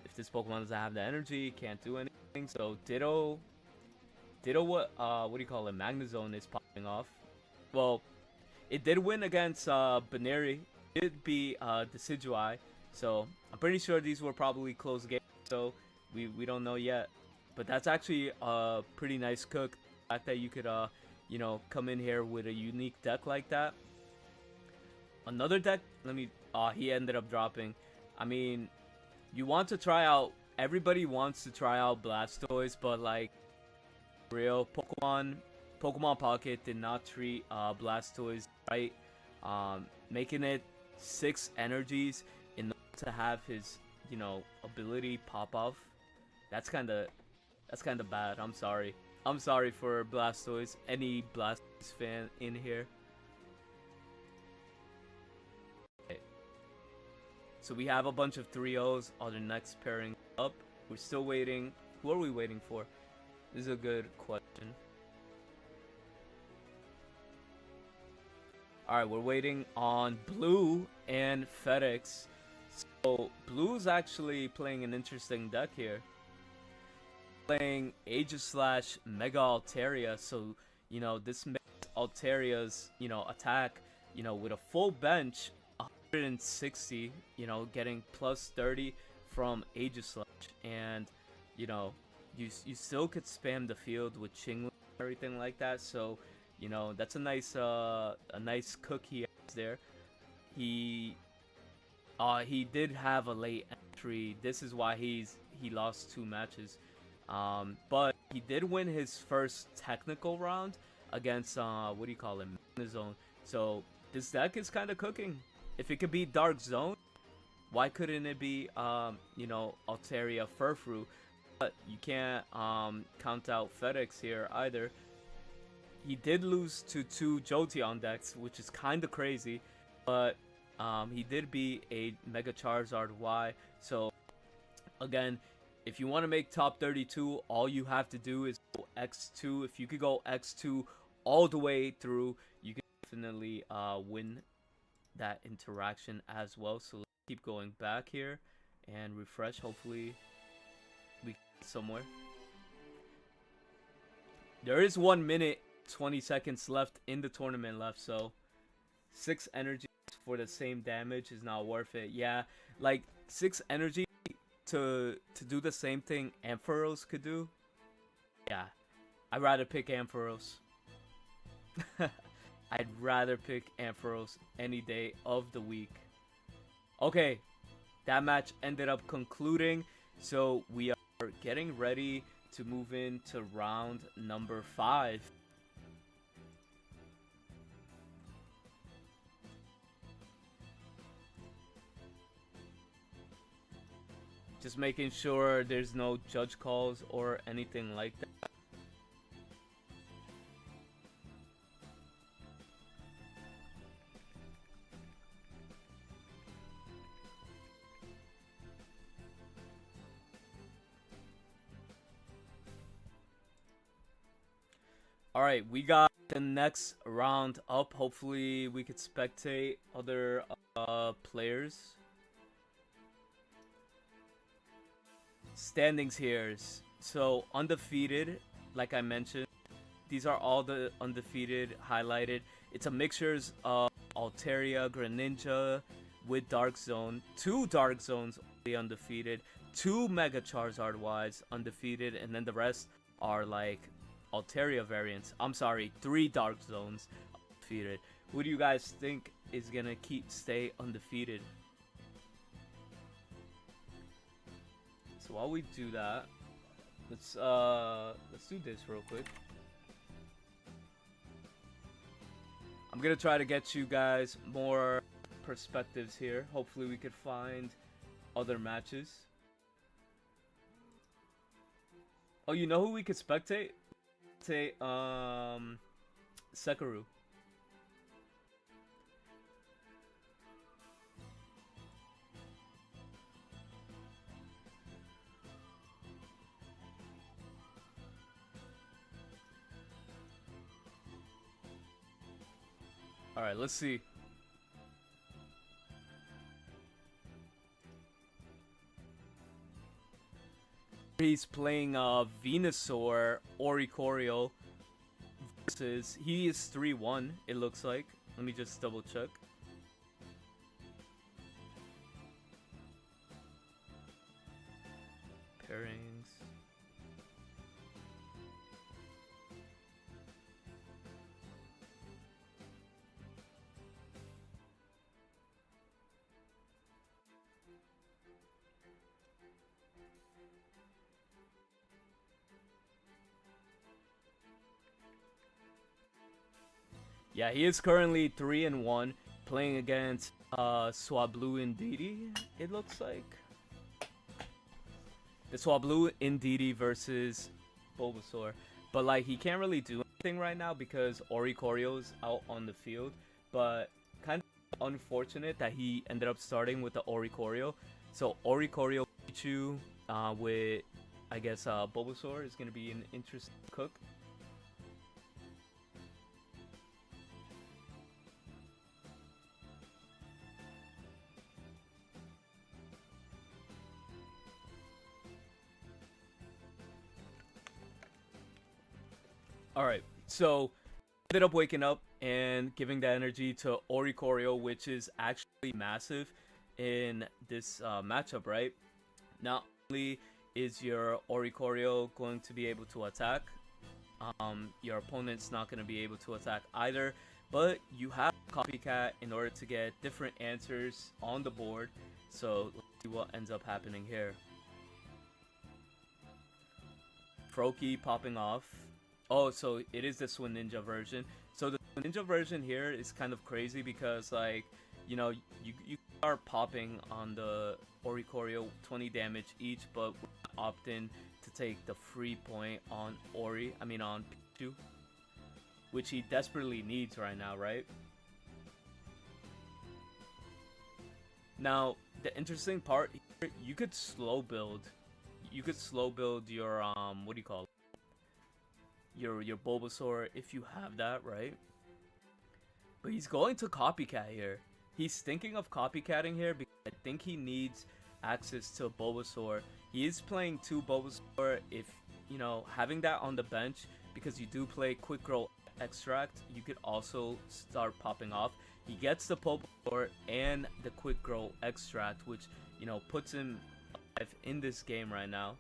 A: if this Pokemon doesn't have the energy, can't do anything. So Ditto what do you call it? Magnezone is popping off. Well, it did win against Baneri. It did be Decidueye. So I'm pretty sure these were probably close games. So we don't know yet. But that's actually a pretty nice cook. The fact that you could you know, come in here with a unique deck like that. Another deck, he ended up dropping. I mean, you want to try out, everybody wants to try out Blastoise, but like, real Pokemon Pocket did not treat Blastoise right, making it 6 energies in order to have his, you know, ability pop off. That's kind of bad. I'm sorry. I'm sorry for Blastoise. Any Blastoise fan in here? Okay. So we have a bunch of 3-0s on the next pairing up. We're still waiting. Who are we waiting for? This is a good question. Alright, we're waiting on Blue and FedEx. So Blue's actually playing an interesting deck here. Playing Aegislash Mega Altaria, so you know this makes Altaria's, you know, attack, you know, with a full bench 160, you know, getting plus 30 from Aegislash, and you know you still could spam the field with Chingling and everything like that. So you know that's a nice cook he has there. He did have a late entry. This is why he lost 2 matches. But he did win his first technical round against what do you call it, Magnezone. So this deck is kind of cooking. If it could be Dark Zone, why couldn't it be you know, Altaria Furfrou? But you can't count out FedEx here either. He did lose to 2 Jolteon decks, which is kind of crazy, but he did beat a Mega Charizard Y. So again, if you want to make top 32, all you have to do is go X2. If you could go X2 all the way through, you can definitely win that interaction as well. So let's keep going back here and refresh. Hopefully we get somewhere. There is 1 minute 20 seconds left in the tournament left, so 6 energies for the same damage is not worth it. Yeah, like 6 energy to do the same thing Ampharos could do. Yeah, I'd rather pick Ampharos. I'd rather pick Ampharos any day of the week. Okay, that match ended up concluding, so we are getting ready to move into round number 5. Just making sure there's no judge calls or anything like that. Alright, we got the next round up. Hopefully we could spectate other players. Standings here. So undefeated, like I mentioned. These are all the undefeated highlighted. It's a mixtures of Altaria, Greninja with Dark Zone. 2 Dark Zones only undefeated. 2 Mega Charizard wise undefeated. And then the rest are like Altaria variants. I'm sorry, 3 Dark Zones undefeated. Who do you guys think is gonna stay undefeated? So while we do that, let's do this real quick. I'm gonna try to get you guys more perspectives here. Hopefully we could find other matches. Oh, you know who we could spectate? Sekiro. Alright, let's see. He's playing Venusaur Oricorio versus, he is 3-1, it looks like. Let me just double check. Pairings. Yeah, he is currently 3-1, playing against Swablu Indeedee, it looks like. The Swablu Indeedee versus Bulbasaur. But like, he can't really do anything right now because Oricorio's out on the field. But kind of unfortunate that he ended up starting with the Oricorio. So Oricorio Pichu with, I guess, Bulbasaur is going to be an interesting cook. Alright, so ended up waking up and giving that energy to Oricorio, which is actually massive in this matchup, right? Not only is your Oricorio going to be able to attack, your opponent's not going to be able to attack either, but you have Copycat in order to get different answers on the board. So let's see what ends up happening here. Froakie popping off. Oh, so it is the Swin Ninja version. So the Swin Ninja version here is kind of crazy because, like, you know, you are popping on the Oricorio 20 damage each, but we're opting to take the free point on on Pichu, which he desperately needs right now, right? Now, the interesting part here, you could slow build. You could slow build your what do you call it? Your Bulbasaur if you have that, right? But he's going to copycat here. He's thinking of copycatting here because I think he needs access to Bulbasaur. He is playing 2 Bulbasaur. If, you know, having that on the bench, because you do play Quick Grow Extract, you could also start popping off. He gets the Bulbasaur and the Quick Grow Extract, which, you know, puts him alive in this game right now.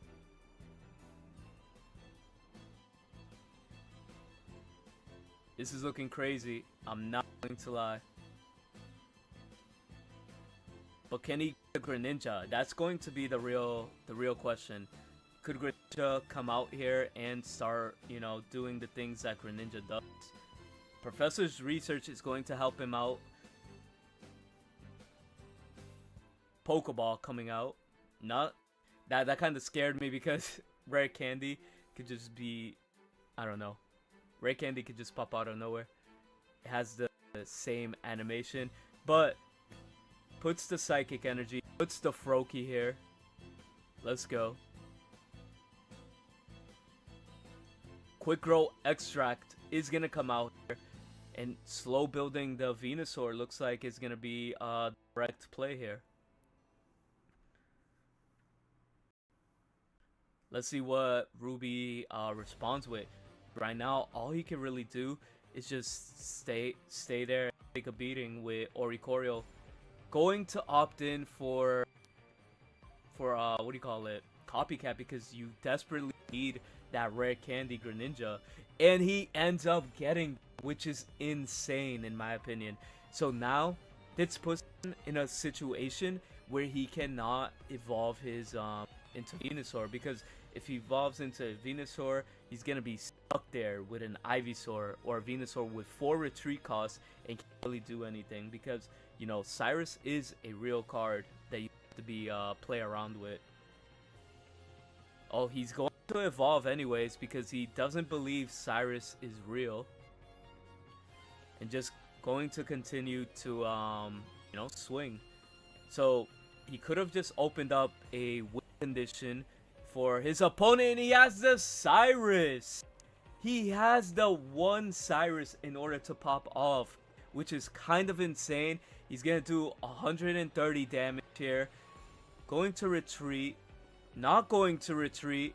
A: This is looking crazy. I'm not going to lie. But can he get a Greninja? That's going to be the real question. Could Greninja come out here and start, you know, doing the things that Greninja does? Professor's research is going to help him out. Pokeball coming out. Not that kind of scared me because Rare Candy could just be, I don't know. Rare Candy could just pop out of nowhere. It has the same animation, but puts the Psychic Energy, puts the Froakie here. Let's go. Quick Grow Extract is gonna come out here, and slow building the Venusaur looks like it's gonna be a direct play here. Let's see what Ruby responds with. Right now, all he can really do is just stay there and take a beating with Oricorio. Going to opt in for what do you call it? Copycat, because you desperately need that Rare Candy Greninja. And he ends up getting, which is insane in my opinion. So now, this puts him in a situation where he cannot evolve his into Venusaur, because if he evolves into Venusaur, he's gonna be stuck there with an Ivysaur or a Venusaur with 4 retreat costs and can't really do anything, because, you know, Cyrus is a real card that you have to be play around with. Oh, he's going to evolve anyways because he doesn't believe Cyrus is real, and just going to continue to you know, swing. So he could have just opened up a win condition for his opponent, and he has the Cyrus. He has the one Cyrus in order to pop off, which is kind of insane. He's gonna do 130 damage here. Going to retreat. Not going to retreat.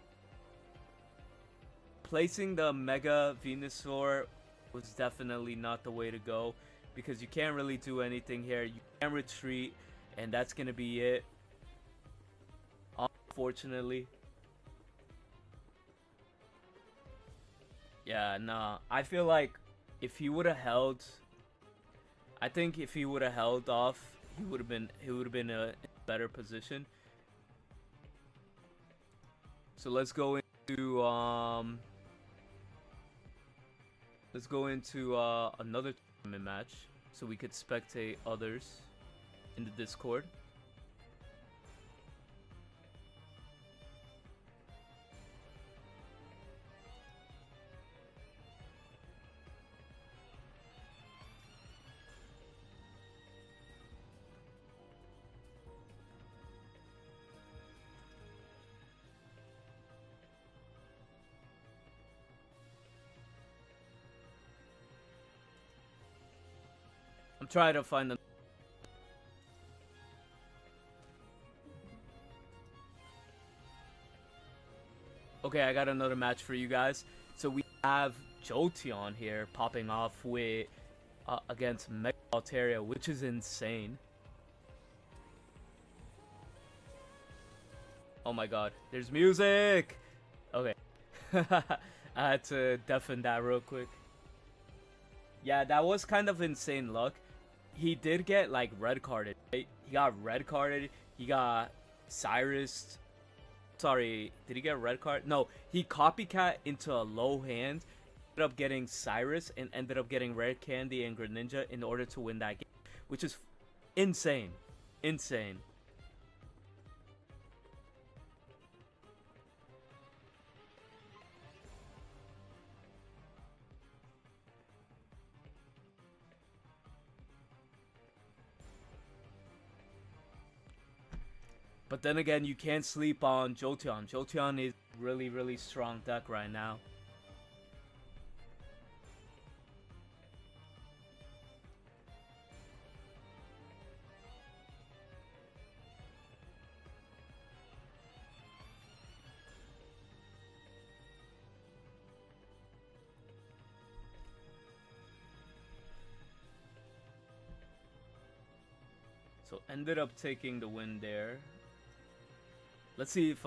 A: Placing the Mega Venusaur was definitely not the way to go, because you can't really do anything here. You can't retreat, and that's gonna be it, unfortunately. Yeah, nah. I feel like if he would have held, I think if he would have held off, he would have been in a better position. So let's go into another tournament match so we could spectate others in the Discord. I'm trying to find them. Okay, I got another match for you guys. So we have Jolteon here popping off with against Mega Altaria, which is insane. Oh my god, there's music! Okay. I had to deafen that real quick. Yeah, that was kind of insane luck. He did get like red carded, right? He got red carded. He got Cyrus. Sorry, did he get red card? No, he copycat into a low hand. Ended up getting Cyrus and ended up getting Rare Candy and Greninja in order to win that game, which is insane. Insane. But then again, you can't sleep on Jolteon. Jolteon is really, really strong deck right now. So ended up taking the win there. Let's see if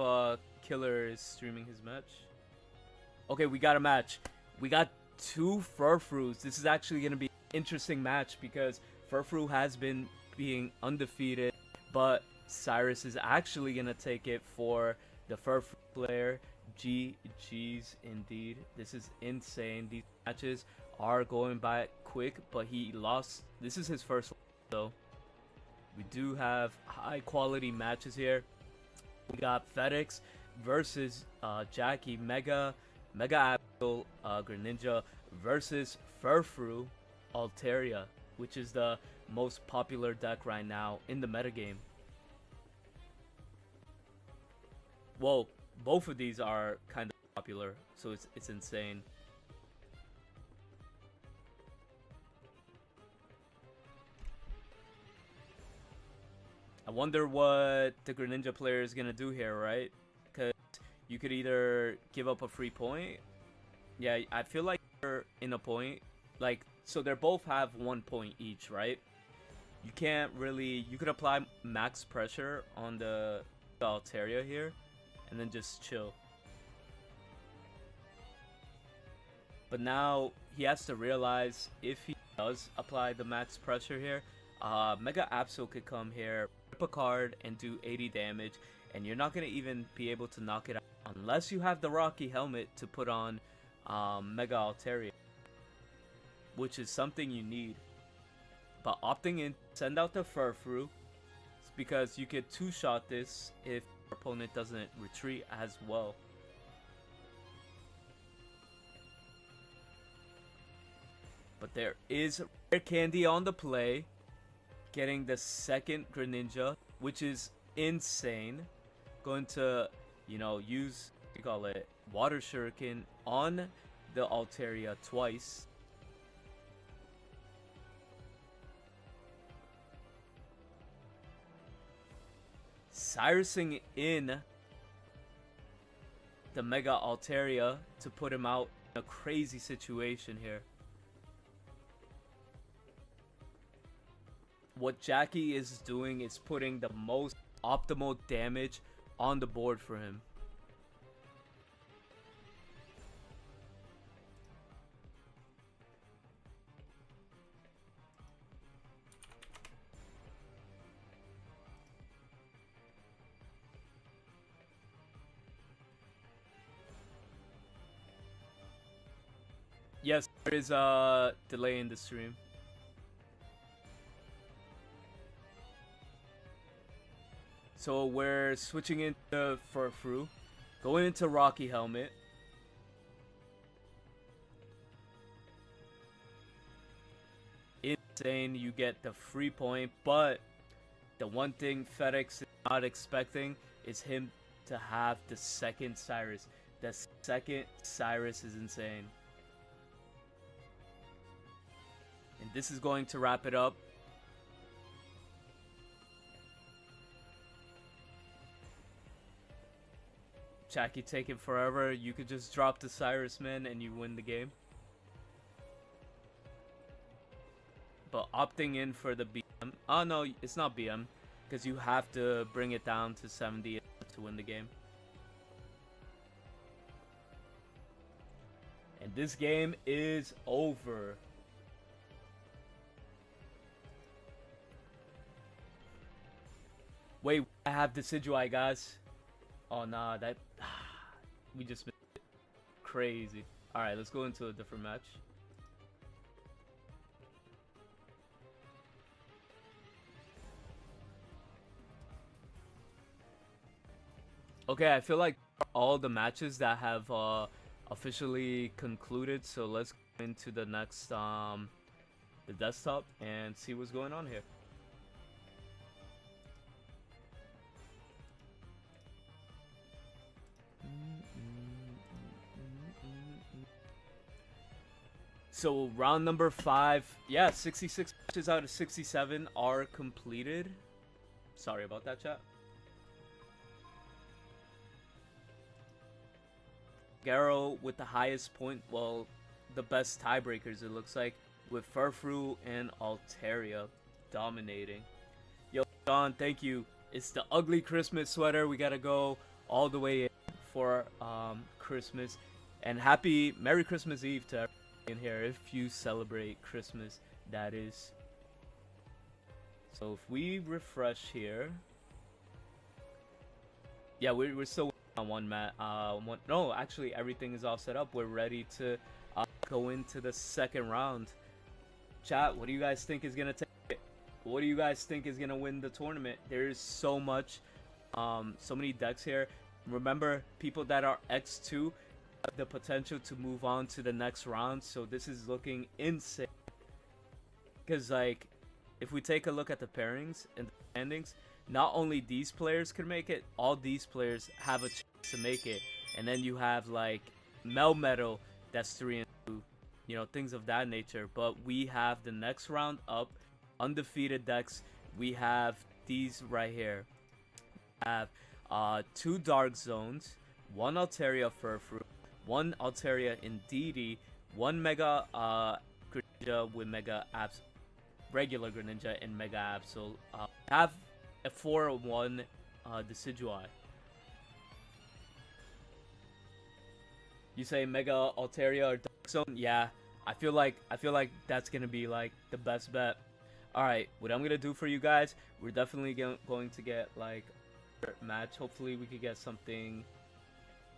A: Killer is streaming his match. Okay, we got a match. We got 2 Furfroos. This is actually going to be an interesting match because Furfrou has been being undefeated but Cyrus is actually gonna take it for the first player. GG's indeed. This is insane. These matches are going by quick, but he lost. This is his first one, so we do have high quality matches here. We got FedEx versus Jackie, Mega Absol, Greninja versus Furfru Altaria, which is the most popular deck right now in the metagame. Well, both of these are kind of popular, so it's insane. I wonder what the Greninja player is gonna do here, right? Because you could either give up a free point. Yeah, I feel like you're in a point. Like, so they both have 1 point each, right? You can't really... You could apply max pressure on the Altaria here, and then just chill. But now he has to realize if he does apply the max pressure here, Mega Absol could come here, rip a card, and do 80 damage, and you're not going to even be able to knock it out unless you have the Rocky Helmet to put on Mega Altaria, which is something you need. But opting in, send out the Furfru, because you could two-shot this if your opponent doesn't retreat as well. But there is rare candy on the play, getting the second Greninja, which is insane. Going to, you know, use, what do you call it, Water Shuriken on the Altaria twice. Cyrusing in the Mega Altaria to put him out in a crazy situation here. What Jackie is doing is putting the most optimal damage on the board for him. Yes, there is a delay in the stream. So we're switching into Furfru, going into Rocky Helmet. Insane, you get the free point, but the one thing FedEx is not expecting is him to have the second Cyrus. The second Cyrus is insane. And this is going to wrap it up. Jackie taking forever. You could just drop the Cyrus, man, and you win the game. But opting in for the BM. Oh, no, it's not BM. Because you have to bring it down to 70 to win the game. And this game is over. Wait, I have Decidueye, guys. Oh, nah, that... we just missed it. Crazy. Alright, let's go into a different match. Okay, I feel like all the matches that have officially concluded, so let's go into the next, the desktop and see what's going on here. So round number 5, yeah, 66 matches out of 67 are completed. Sorry about that, chat. Garo with the highest point, well, the best tiebreakers it looks like, with Furfru and Altaria dominating. Yo, Don, thank you. It's the ugly Christmas sweater. We gotta go all the way in for Christmas. And Merry Christmas Eve to everyone in here if you celebrate Christmas, that is. So if we refresh here, yeah, we're still on one mat. No, actually everything is all set up. We're ready to go into the second round. Chat, what do you guys think is gonna take it? What do you guys think is gonna win the tournament? There's so much, so many decks here. Remember, people that are X2 have the potential to move on to the next round. So this is looking insane. Because like, if we take a look at the pairings and the standings, not only these players can make it, all these players have a chance to make it. And then you have like Melmetal that's 3 and 2, you know, things of that nature. But we have the next round up, undefeated decks. We have these right here. We have 2 Dark Zones, 1 Altaria Furfrou, 1 Altaria Indeedee, 1 Mega Greninja with Mega Abs, regular Greninja and Mega Absol. Have a 4-1 Decidueye. You say Mega Altaria or Dark Zone? Yeah, I feel like that's gonna be like the best bet. All right, what I'm gonna do for you guys, we're definitely going to get like a match. Hopefully, we could get something.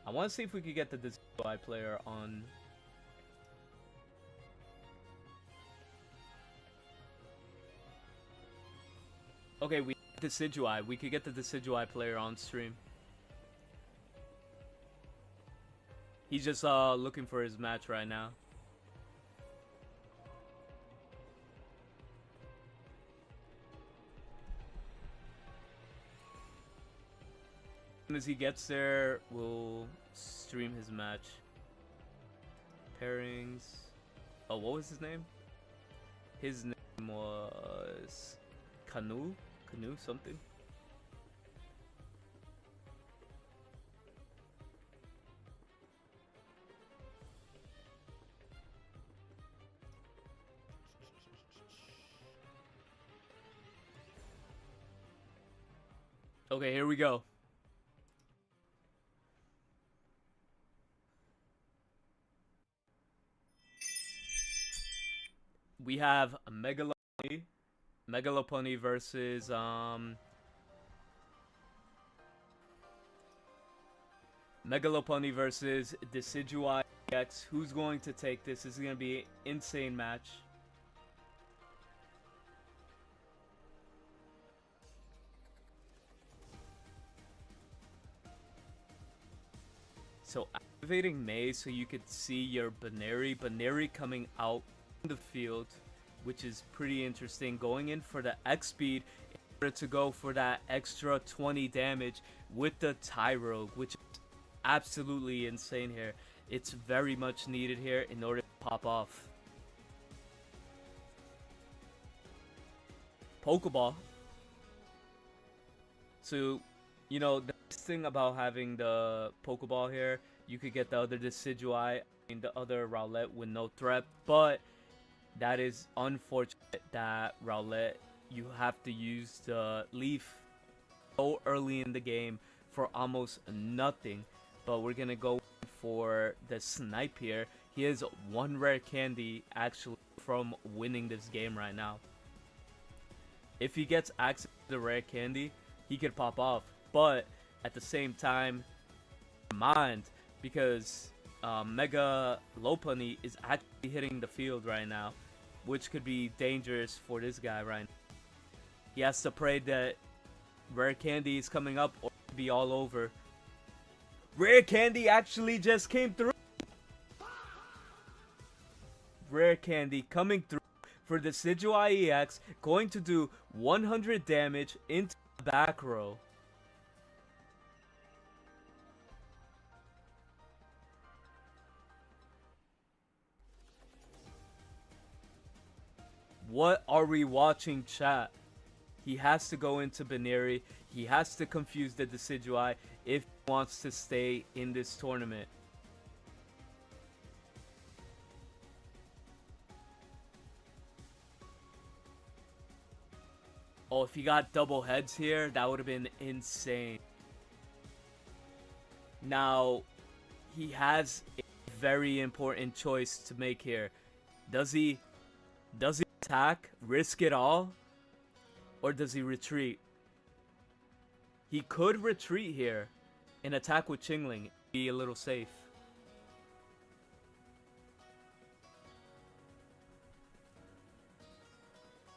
A: I want to see if we could get the Decidueye player on. Okay, we have Decidueye. We could get the Decidueye player on stream. He's just looking for his match right now. As soon as he gets there, we'll stream his match. Pairings. Oh, what was his name? His name was Canoe something. Okay, here we go. We have a Megalopony versus Megalopony versus Decidueye X. Who's going to take this? This is going to be an insane match. So activating Maze so you could see your Baneri coming out in the field, which is pretty interesting. Going in for the X speed in order to go for that extra 20 damage with the Tyrogue, which is absolutely insane here. It's very much needed here in order to pop off. Pokeball. So, you know, the thing about having the Pokeball here, you could get the other Decidueye, the other Rowlet with no threat, but that is unfortunate that Rowlet, you have to use the Leaf so early in the game for almost nothing. But we're gonna go for the Snipe here. He has 1 rare candy actually from winning this game right now. If he gets access to the rare candy, he could pop off. But at the same time, mind, because Mega Lopunny is actually hitting the field right now, which could be dangerous for this guy right now. He has to pray that rare candy is coming up or be all over. Rare candy actually just came through. Rare candy coming through for the Decidueye EX, going to do 100 damage into the back row. What are we watching, chat? He has to go into Baneri. He has to confuse the Decidueye if he wants to stay in this tournament. Oh, if he got double heads here, that would have been insane. Now, he has a very important choice to make here. Does he attack, risk it all, Or does he retreat? He could retreat here and attack with Chingling. Be a little safe.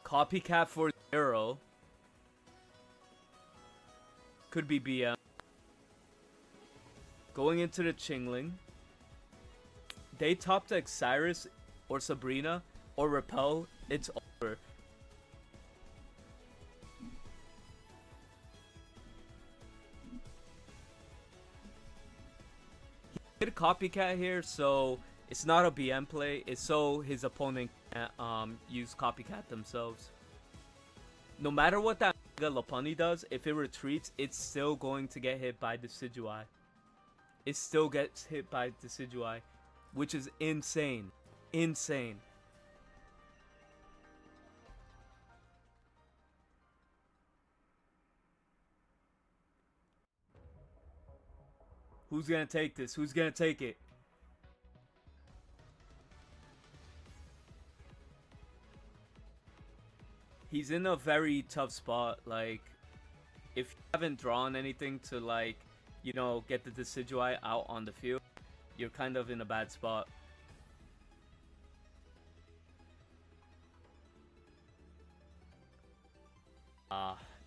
A: Copycat for 0. Could be BM. Going into the Chingling. They top deck Cyrus or Sabrina or Repel. It's over. He did Copycat here, so it's not a BM play. It's so his opponent can't use Copycat themselves. No matter what that Mega Lopunny does, if it retreats, it's still going to get hit by Decidueye. It still gets hit by Decidueye, which is insane. Insane. Who's gonna take this? Who's gonna take it? He's in a very tough spot. Like, if you haven't drawn anything to, like, you know, get the Decidueye out on the field, you're kind of in a bad spot.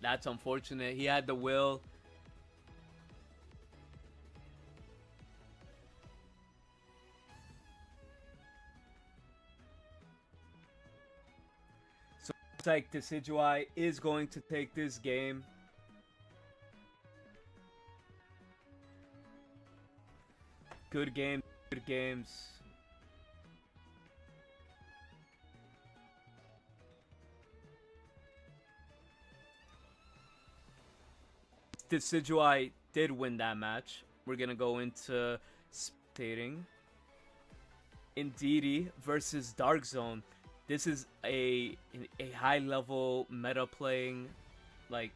A: That's unfortunate. He had the will. So it's like Decidueye is going to take this game. Good game, good games. Decidueye did win that match. We're gonna go into spectating. Indeedee versus Dark Zone. This is a high level meta playing like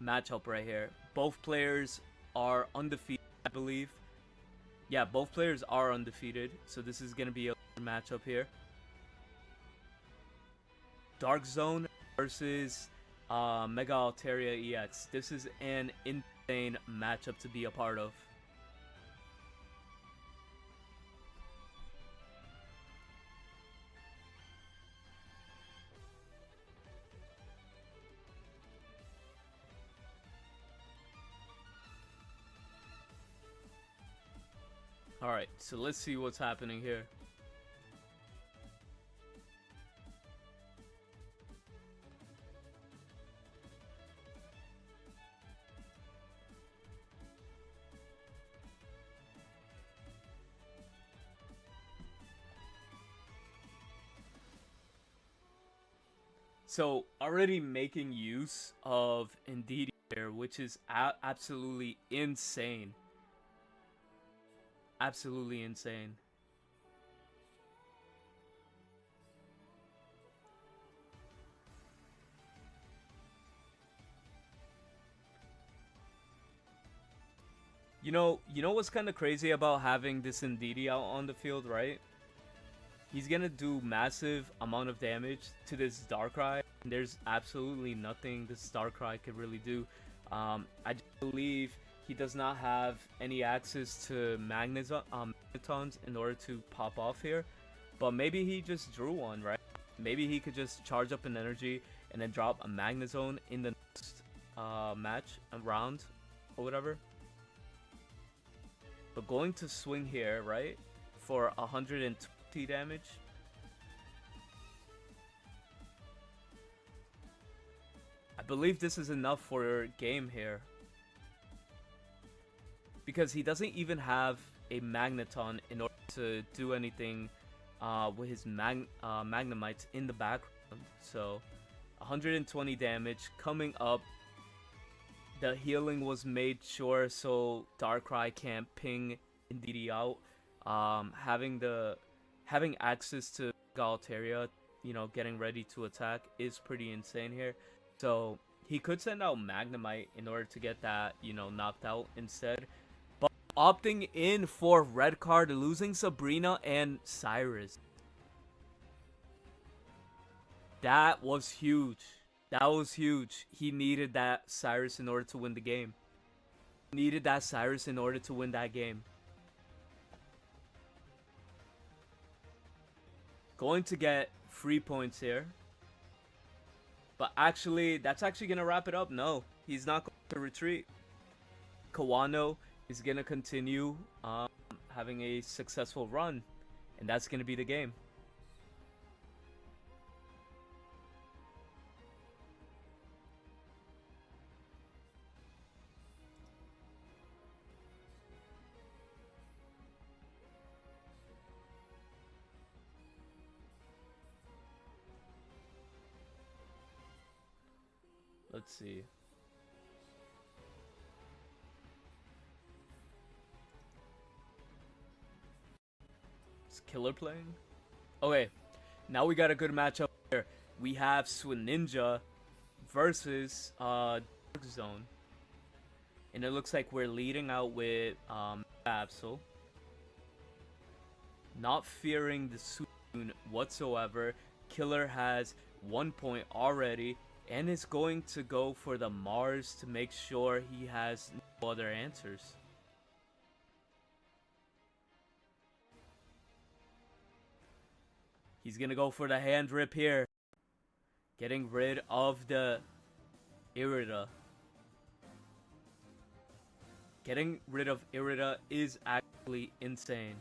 A: matchup right here. Both players are undefeated, I believe. Yeah, both players are undefeated, so this is gonna be a matchup here. Dark Zone versus Mega Altaria EX. This is an insane matchup to be a part of. Alright, so let's see what's happening here. So, already making use of Indeedee here, which is absolutely insane. Absolutely insane. You know what's kind of crazy about having this Indeedee out on the field, right? He's gonna do massive amount of damage to this Darkrai. There's absolutely nothing this Darkrai could really do. I believe he does not have any access to Magnetons in order to pop off here. But maybe he just drew one, right? Maybe he could just charge up an energy and then drop a Magnezone in the next match, a round, or whatever. But going to swing here, right? For 120 damage. I believe this is enough for game here. Because he doesn't even have a Magneton in order to do anything with his Magnemites in the background. So 120 damage coming up. The healing was made sure so Darkrai can't ping Indeedee out. Having access to Galtaria, you know, getting ready to attack is pretty insane here. So he could send out Magnemite in order to get that, you know, knocked out instead. But opting in for red card, losing Sabrina and Cyrus. That was huge. That was huge. He needed that Cyrus in order to win the game. Needed that Cyrus in order to win that game. Going to get 3 points here. But actually, that's actually going to wrap it up. No, he's not going to retreat. Kawano is going to continue having a successful run. And that's going to be the game. Let's see. Is Killer playing? Okay, now we got a good matchup here. We have Ninja versus Dark Zone. And it looks like we're leading out with Absol. Not fearing the Suicune whatsoever. Killer has 1 point already. And is going to go for the Mars to make sure he has no other answers. He's going to go for the hand rip here. Getting rid of the Irida. Getting rid of Irida is actually insane.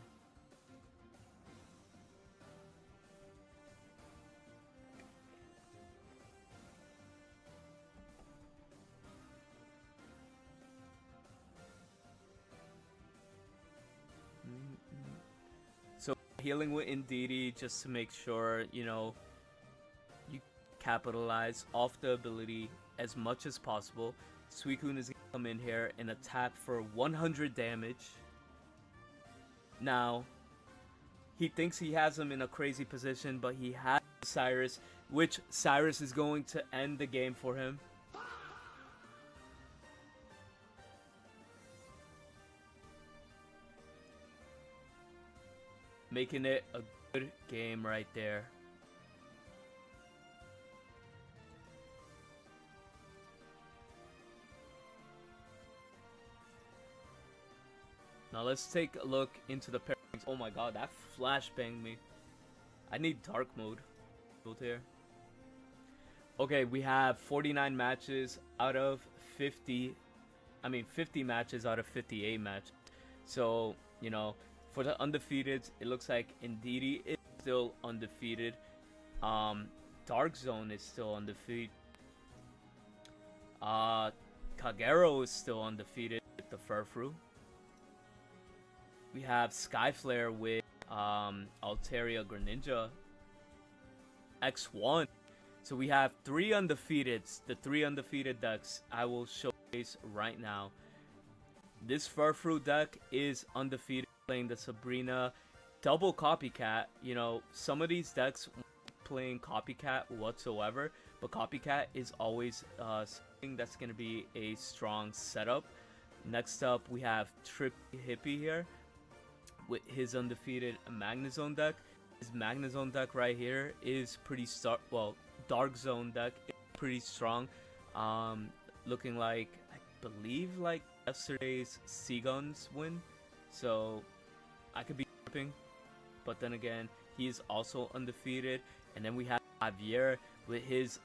A: So healing with Indeedee just to make sure, you know, you capitalize off the ability as much as possible. Suicune is going to come in here and attack for 100 damage. Now, he thinks he has him in a crazy position, but he has Cyrus, which Cyrus is going to end the game for him. Making it a good game right there. Now let's take a look into the pairings. Oh my god, that flashbanged me. I need dark mode built here. Okay, we have 49 matches out of 50. 50 matches out of 58 matches. So, you know, for the undefeated, it looks like Indeedee is still undefeated. Dark Zone is still undefeated. Kagero is still undefeated with the Furfrou. We have Skyflare with Altaria Greninja. X1. So we have 3 undefeateds. The 3 undefeated decks I will showcase right now. This Furfrou deck is undefeated, playing the Sabrina double copycat. You know, some of these decks playing copycat whatsoever, but copycat is always something that's going to be a strong setup. Next up, we have Trip Hippie here with his undefeated Magnezone deck. His Magnezone deck right here is pretty Dark Zone deck is pretty strong. Looking like, I believe, like yesterday's Seaguns win. So I could be tripping, but then again, he is also undefeated. And then we have Javier with his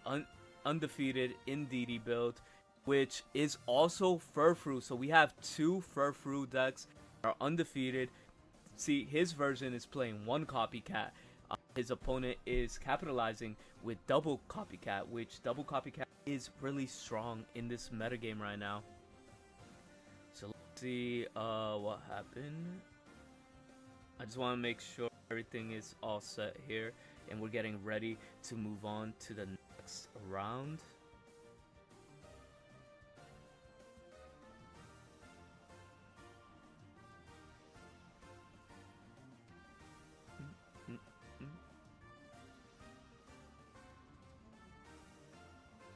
A: undefeated Indeedee build, which is also Furfrou. So we have 2 Furfrou decks that are undefeated. See, his version is playing 1 copycat. His opponent is capitalizing with double copycat, which double copycat is really strong in this metagame right now. So let's see what happened. I just want to make sure everything is all set here, and we're getting ready to move on to the next round.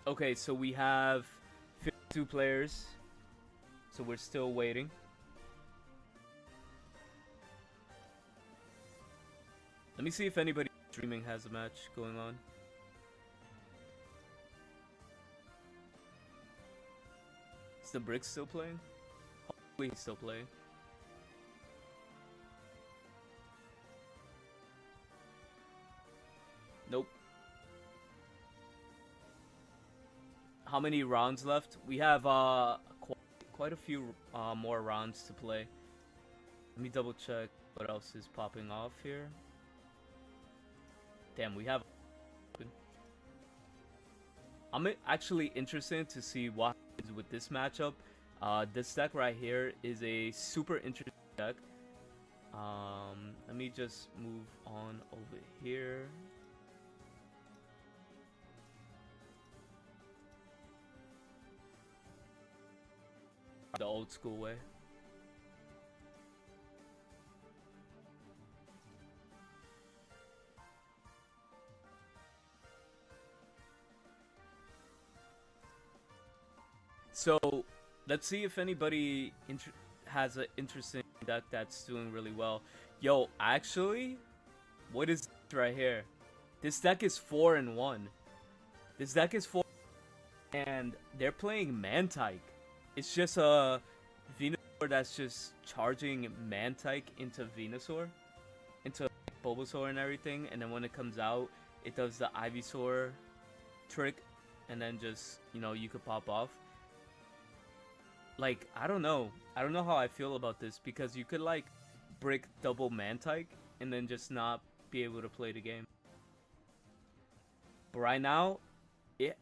A: Okay, so we have 52 players, so we're still waiting. Let me see if anybody streaming has a match going on. Is the Brick still playing? Hopefully he's still playing. Nope. How many rounds left? We have quite a few more rounds to play. Let me double check what else is popping off here. Damn, we have. I'm actually interested to see what happens with this matchup. This deck right here is a super interesting deck. Let me just move on over here. The old school way. So let's see if anybody has an interesting deck that's doing really well. Yo, actually, what is this right here? This deck is 4-1. This deck is 4, and they're playing Mantike. It's just a Venusaur that's just charging Mantike into Venusaur, into Bulbasaur and everything, and then when it comes out, it does the Ivysaur trick, and then just, you know, you could pop off. Like, I don't know how I feel about this, because you could like brick double Mantike and then just not be able to play the game. But right now, it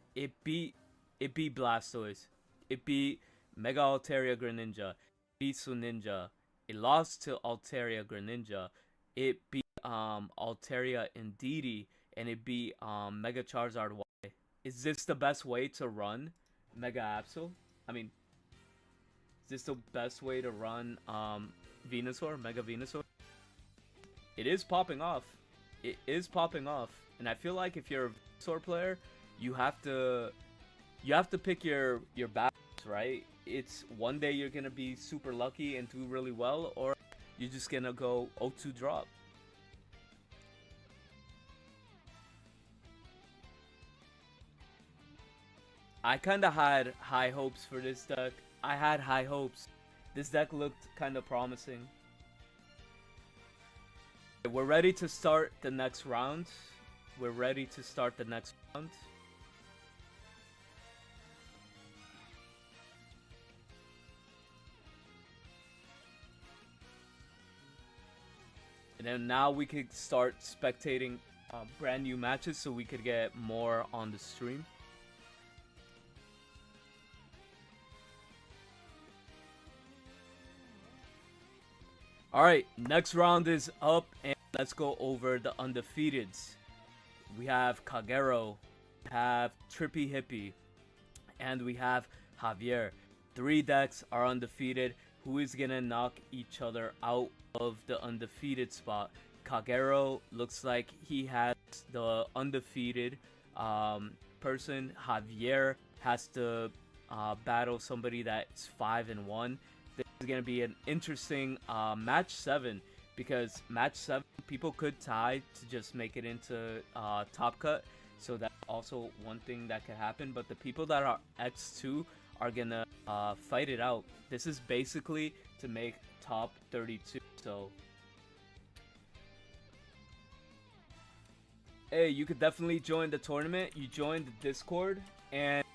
A: beat Blastoise, it beat Mega Altaria Greninja, it beat Suninja, it lost to Altaria Greninja, it beat Altaria Indeedee, and it beat Mega Charizard Y. Is this the best way to run Mega Absol? I mean, is this the best way to run Venusaur, Mega Venusaur? It is popping off. It is popping off. And I feel like if you're a Venusaur player, you have to pick your battles, right? It's one day you're gonna be super lucky and do really well, or you're just gonna go 0-2 drop. I kinda had high hopes for this deck. I had high hopes. This deck looked kind of promising. We're ready to start the next round. We're ready to start the next round. And then now we could start spectating brand new matches so we could get more on the stream. Alright, next round is up, and let's go over the undefeateds. We have Kagero, we have Trippy Hippie, and we have Javier. 3 decks are undefeated. Who is gonna knock each other out of the undefeated spot? Kagero looks like he has the undefeated person. Javier has to battle somebody that's 5-1. This is going to be an interesting match 7, because match 7 people could tie to just make it into top cut, so that's also one thing that could happen. But the people that are X2 are gonna fight it out. This is basically to make top 32. So hey, you could definitely join the tournament. You join the Discord, and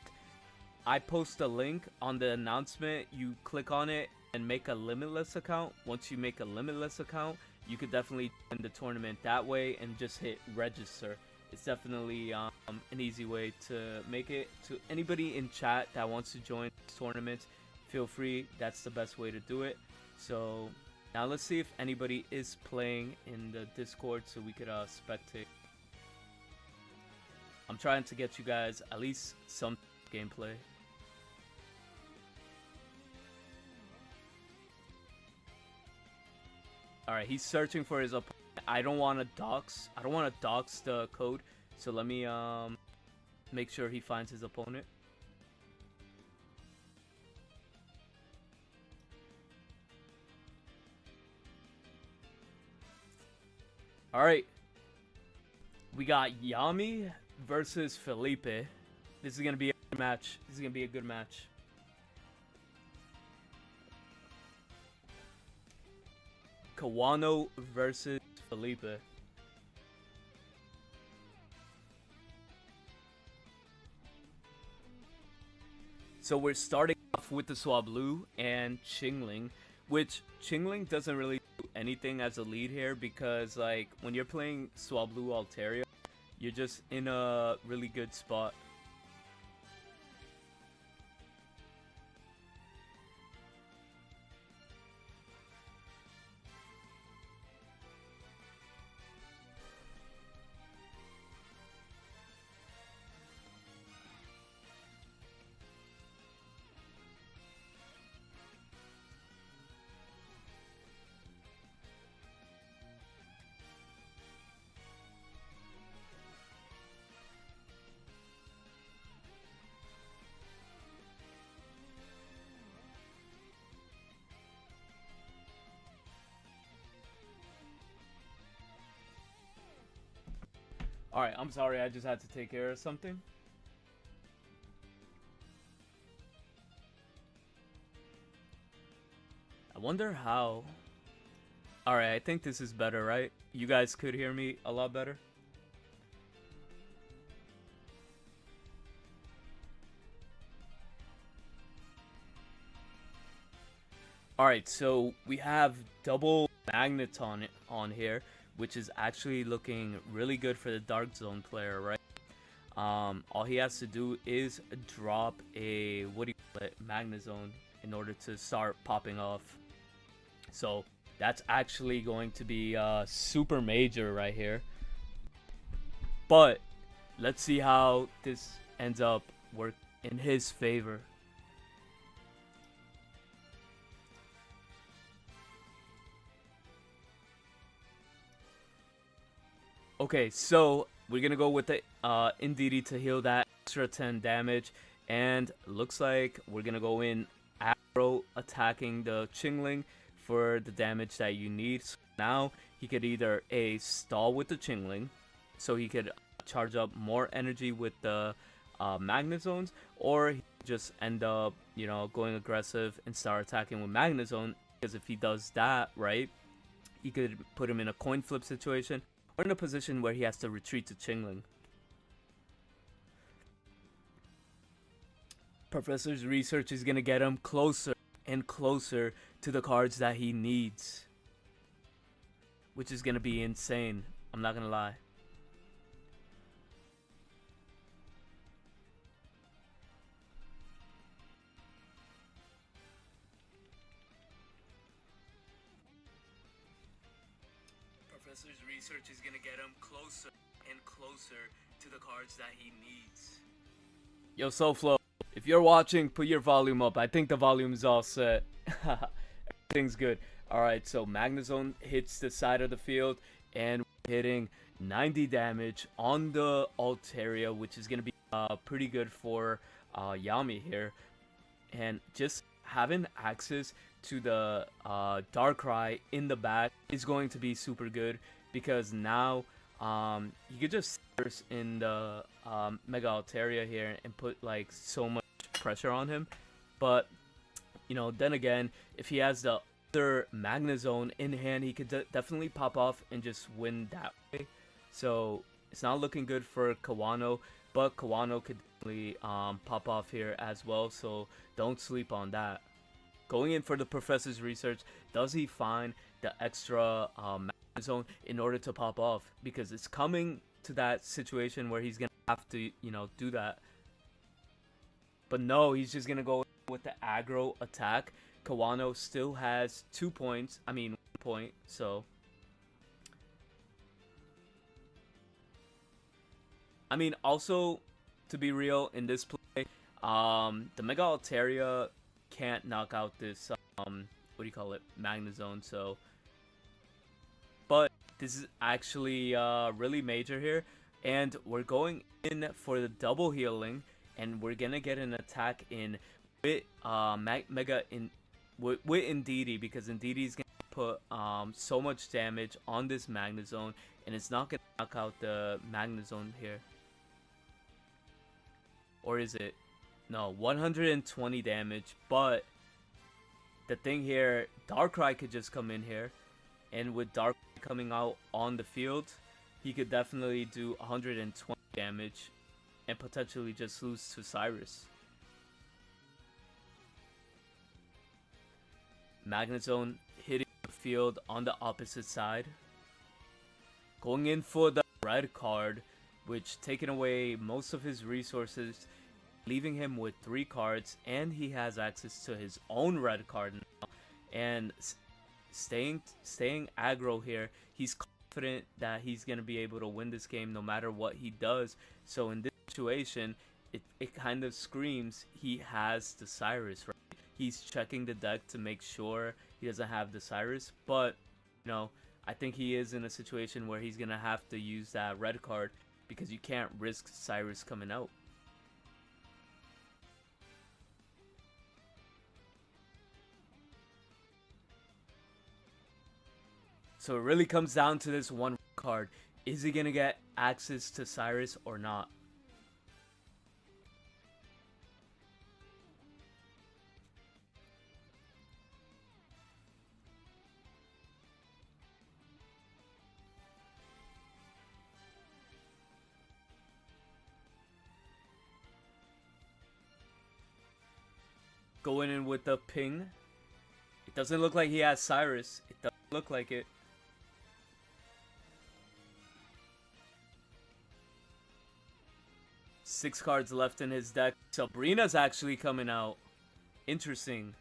A: I post a link on the announcement. You click on it and make a limitless account. Once you make a limitless account, you could definitely join the tournament that way and just hit register. It's definitely an easy way to make it. To anybody in chat that wants to join this tournament, feel free. That's the best way to do it. So now let's see if anybody is playing in the Discord so we could spectate. I'm trying to get you guys at least some gameplay. Alright, he's searching for his opponent. I don't want to dox the code, so let me make sure he finds his opponent. Alright, we got Yami versus Felipe. This is gonna be a good match. Kawano versus Felipe. So we're starting off with the Swablu and Chingling, which Chingling doesn't really do anything as a lead here because like when you're playing Swablu Altaria, you're just in a really good spot. Alright, I'm sorry, I just had to take care of something. I wonder how. Alright, I think this is better, right? You guys could hear me a lot better. Alright, so we have double Magneton on here, which is actually looking really good for the Dark Zone player, right? All he has to do is drop a, what do you call it, Magnezone in order to start popping off. So that's actually going to be super major right here. But let's see how this ends up work in his favor. Okay, so we're gonna go with the Indeedee to heal that extra 10 damage, and looks like we're gonna go in aggro attacking the Chingling for the damage that you need. So now he could either A, stall with the Chingling, so he could charge up more energy with the Magnezones, or he just end up, you know, going aggressive and start attacking with Magnezone, because if he does that, right, he could put him in a coin flip situation, or in a position where he has to retreat to Chingling. Professor's research is going to get him closer and closer to the cards that he needs, which is going to be insane. I'm not going to lie. Professor's research is going to get him closer and closer to the cards that he needs. Yo, SoFlo, if you're watching, put your volume up. I think the volume's all set. Everything's good. Alright, so Magnezone hits the side of the field, and we're hitting 90 damage on the Altaria, which is going to be pretty good for Yami here. And just having access to the Darkrai in the back is going to be super good, because now you could just burst in the Mega Altaria here and put like so much pressure on him. But you know, then again, if he has the other Magnezone in hand, he could definitely pop off and just win that way. So it's not looking good for Kawano, but Kawano could definitely pop off here as well, so don't sleep on that. Going in for the Professor's research, does he find the extra Magnezone in order to pop off? Because it's coming to that situation where he's going to have to, you know, do that. But no, he's just going to go with the aggro attack. Kawano still has 2 points. I mean, 1 point, so. I mean, also, to be real, in this play, the Mega Altaria can't knock out this, what do you call it, Magnezone, so. But this is actually really major here, and we're going in for the double healing, and we're gonna get an attack in with with Indeedee, because Indeedee is gonna put so much damage on this Magnezone, and it's not gonna knock out the Magnezone here. Or is it? No, 120 damage, but the thing here, Darkrai could just come in here and with Dark coming out on the field, he could definitely do 120 damage and potentially just lose to Cyrus. Magnet Zone hitting the field on the opposite side. Going in for the red card, which taking away most of his resources, leaving him with 3 cards, and he has access to his own red card now. And staying aggro here, he's confident that he's going to be able to win this game no matter what he does. So in this situation, it kind of screams he has the Cyrus, right? He's checking the deck to make sure he doesn't have the Cyrus, but you know, I think he is in a situation where he's gonna have to use that red card because you can't risk Cyrus coming out. So it really comes down to this one card. Is he gonna get access to Cyrus or not? Going in with the ping. It doesn't look like he has Cyrus. It doesn't look like it. Six cards left in his deck. Sabrina's actually coming out. Interesting.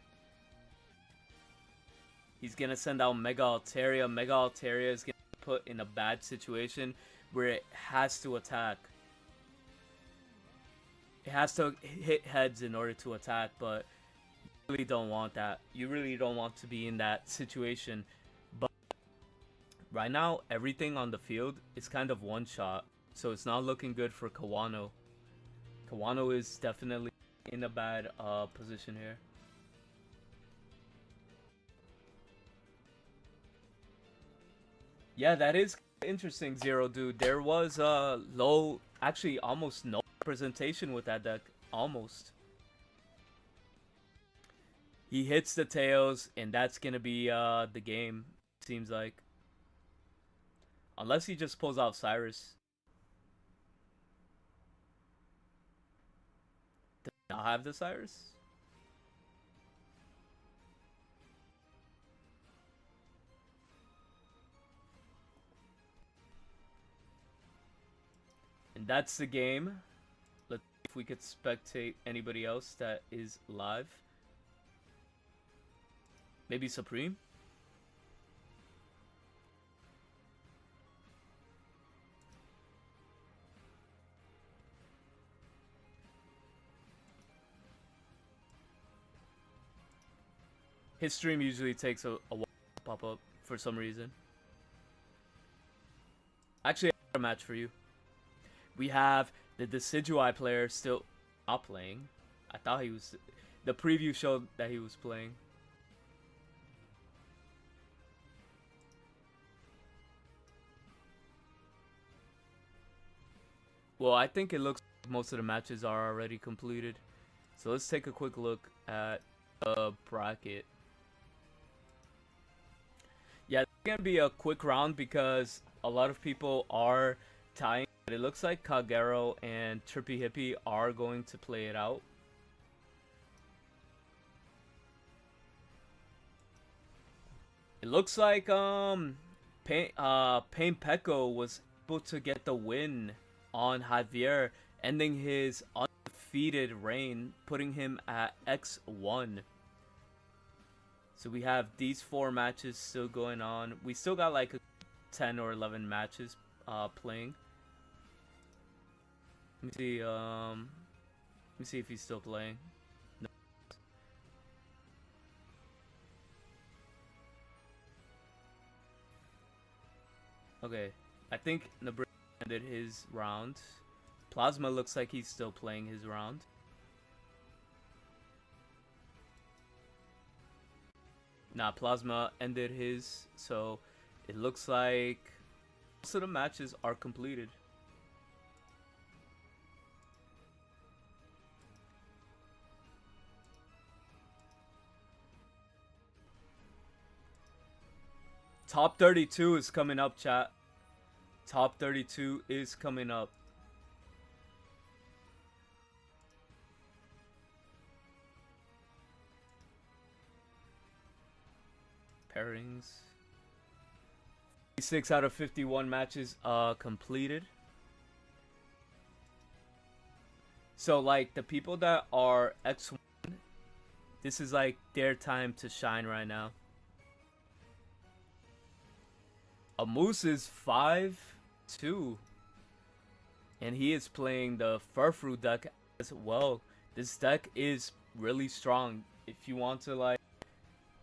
A: He's gonna send out Mega Altaria. Mega Altaria is gonna be put in a bad situation where it has to attack. It has to hit heads in order to attack, but you really don't want that. You really don't want to be in that situation. But right now, everything on the field is kind of one shot, so it's not looking good for Kawano. Kawano is definitely in a bad position here. Yeah, that is interesting, Zero Dude. There was low, actually almost no representation with that deck. Almost. He hits the tails, and that's gonna be the game, seems like. Unless he just pulls out Cyrus. Does he not have the Cyrus? And that's the game. Let's see if we could spectate anybody else that is live. Maybe Supreme? His stream usually takes a while to pop up for some reason. Actually, I have a match for you. We have the Decidueye player still not playing. I thought he was... The preview showed that he was playing. Well, I think it looks like most of the matches are already completed. So let's take a quick look at the bracket. Yeah, it's going to be a quick round because a lot of people are tying. But it looks like Kagero and Trippy Hippie are going to play it out. It looks like Pain Pecco was able to get the win on Javier, ending his undefeated reign, putting him at X1. So we have these 4 matches still going on. We still got like 10 or 11 matches playing. Let me see if he's still playing. No. Okay, I think Nebraska ended his round. Plasma looks like he's still playing his round. Nah, Plasma ended his, so it looks like most of the matches are completed. Top 32 is coming up, chat. Top 32 is coming up. Pairings. 6 out of 51 matches completed. So like the people that are X1, this is like their time to shine right now. A Moose is 5-2. And he is playing the Furfrou deck as well. This deck is really strong. If you want to like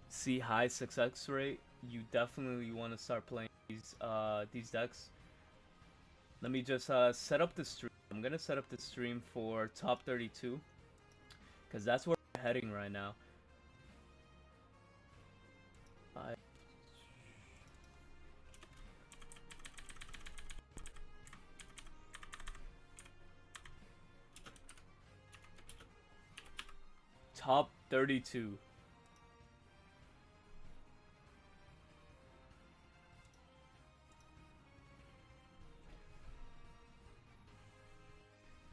A: see high success rate, you definitely want to start playing these decks. Let me just set up the stream. I'm gonna set up the stream for top 32 because that's where we're heading right now. Top 32.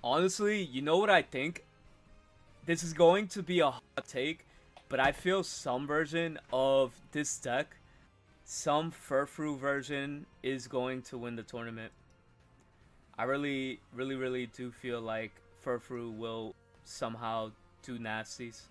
A: Honestly, you know what I think? This is going to be a hot take, but I feel some version of this deck, some Furfrou version, is going to win the tournament. I really do feel like Furfrou will somehow do nasties.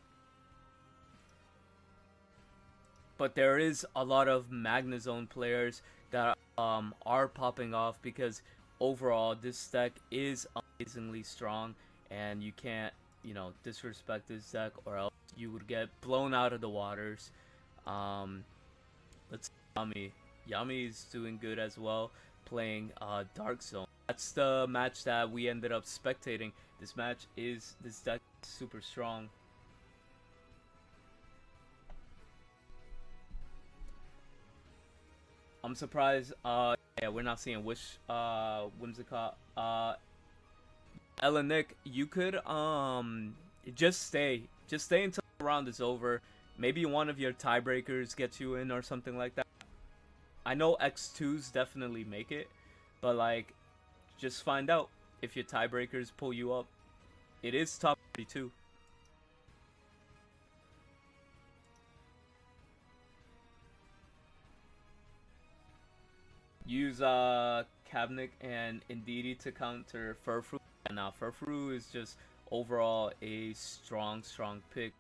A: But there is a lot of Magnezone players that are popping off because overall this deck is amazingly strong and you can't, you know, disrespect this deck or else you would get blown out of the waters. Let's see Yami. Yami is doing good as well, playing Dark Zone. That's the match that we ended up spectating. This deck is super strong. I'm surprised yeah, we're not seeing Wish Whimsicott. Ella Nick, you could just stay until the round is over. Maybe one of your tiebreakers gets you in or something like that. I know X2s definitely make it, but like just find out if your tiebreakers pull you up. It is top 32. Use Kabnik and Indeedee to counter Furfrou. And now Furfrou is just overall a strong pick.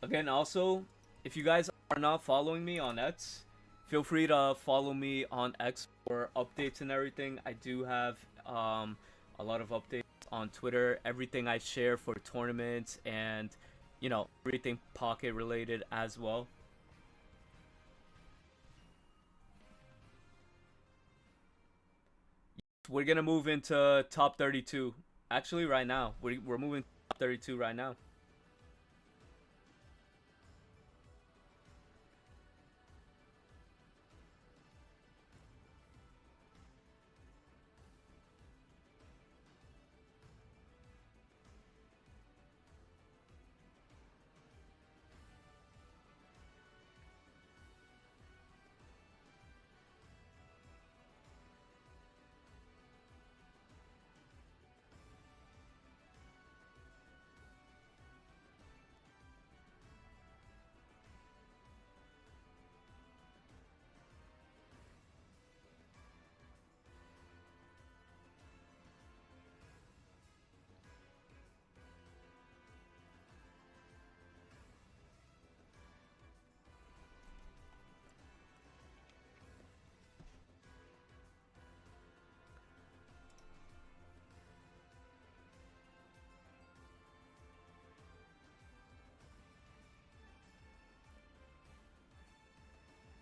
A: Again, also, if you guys are not following me on X, feel free to follow me on X for updates and everything. I do have a lot of updates on Twitter. Everything I share for tournaments and, you know, everything Pocket related as well. We're gonna move into top 32. Actually, right now. We're moving to top 32 right now.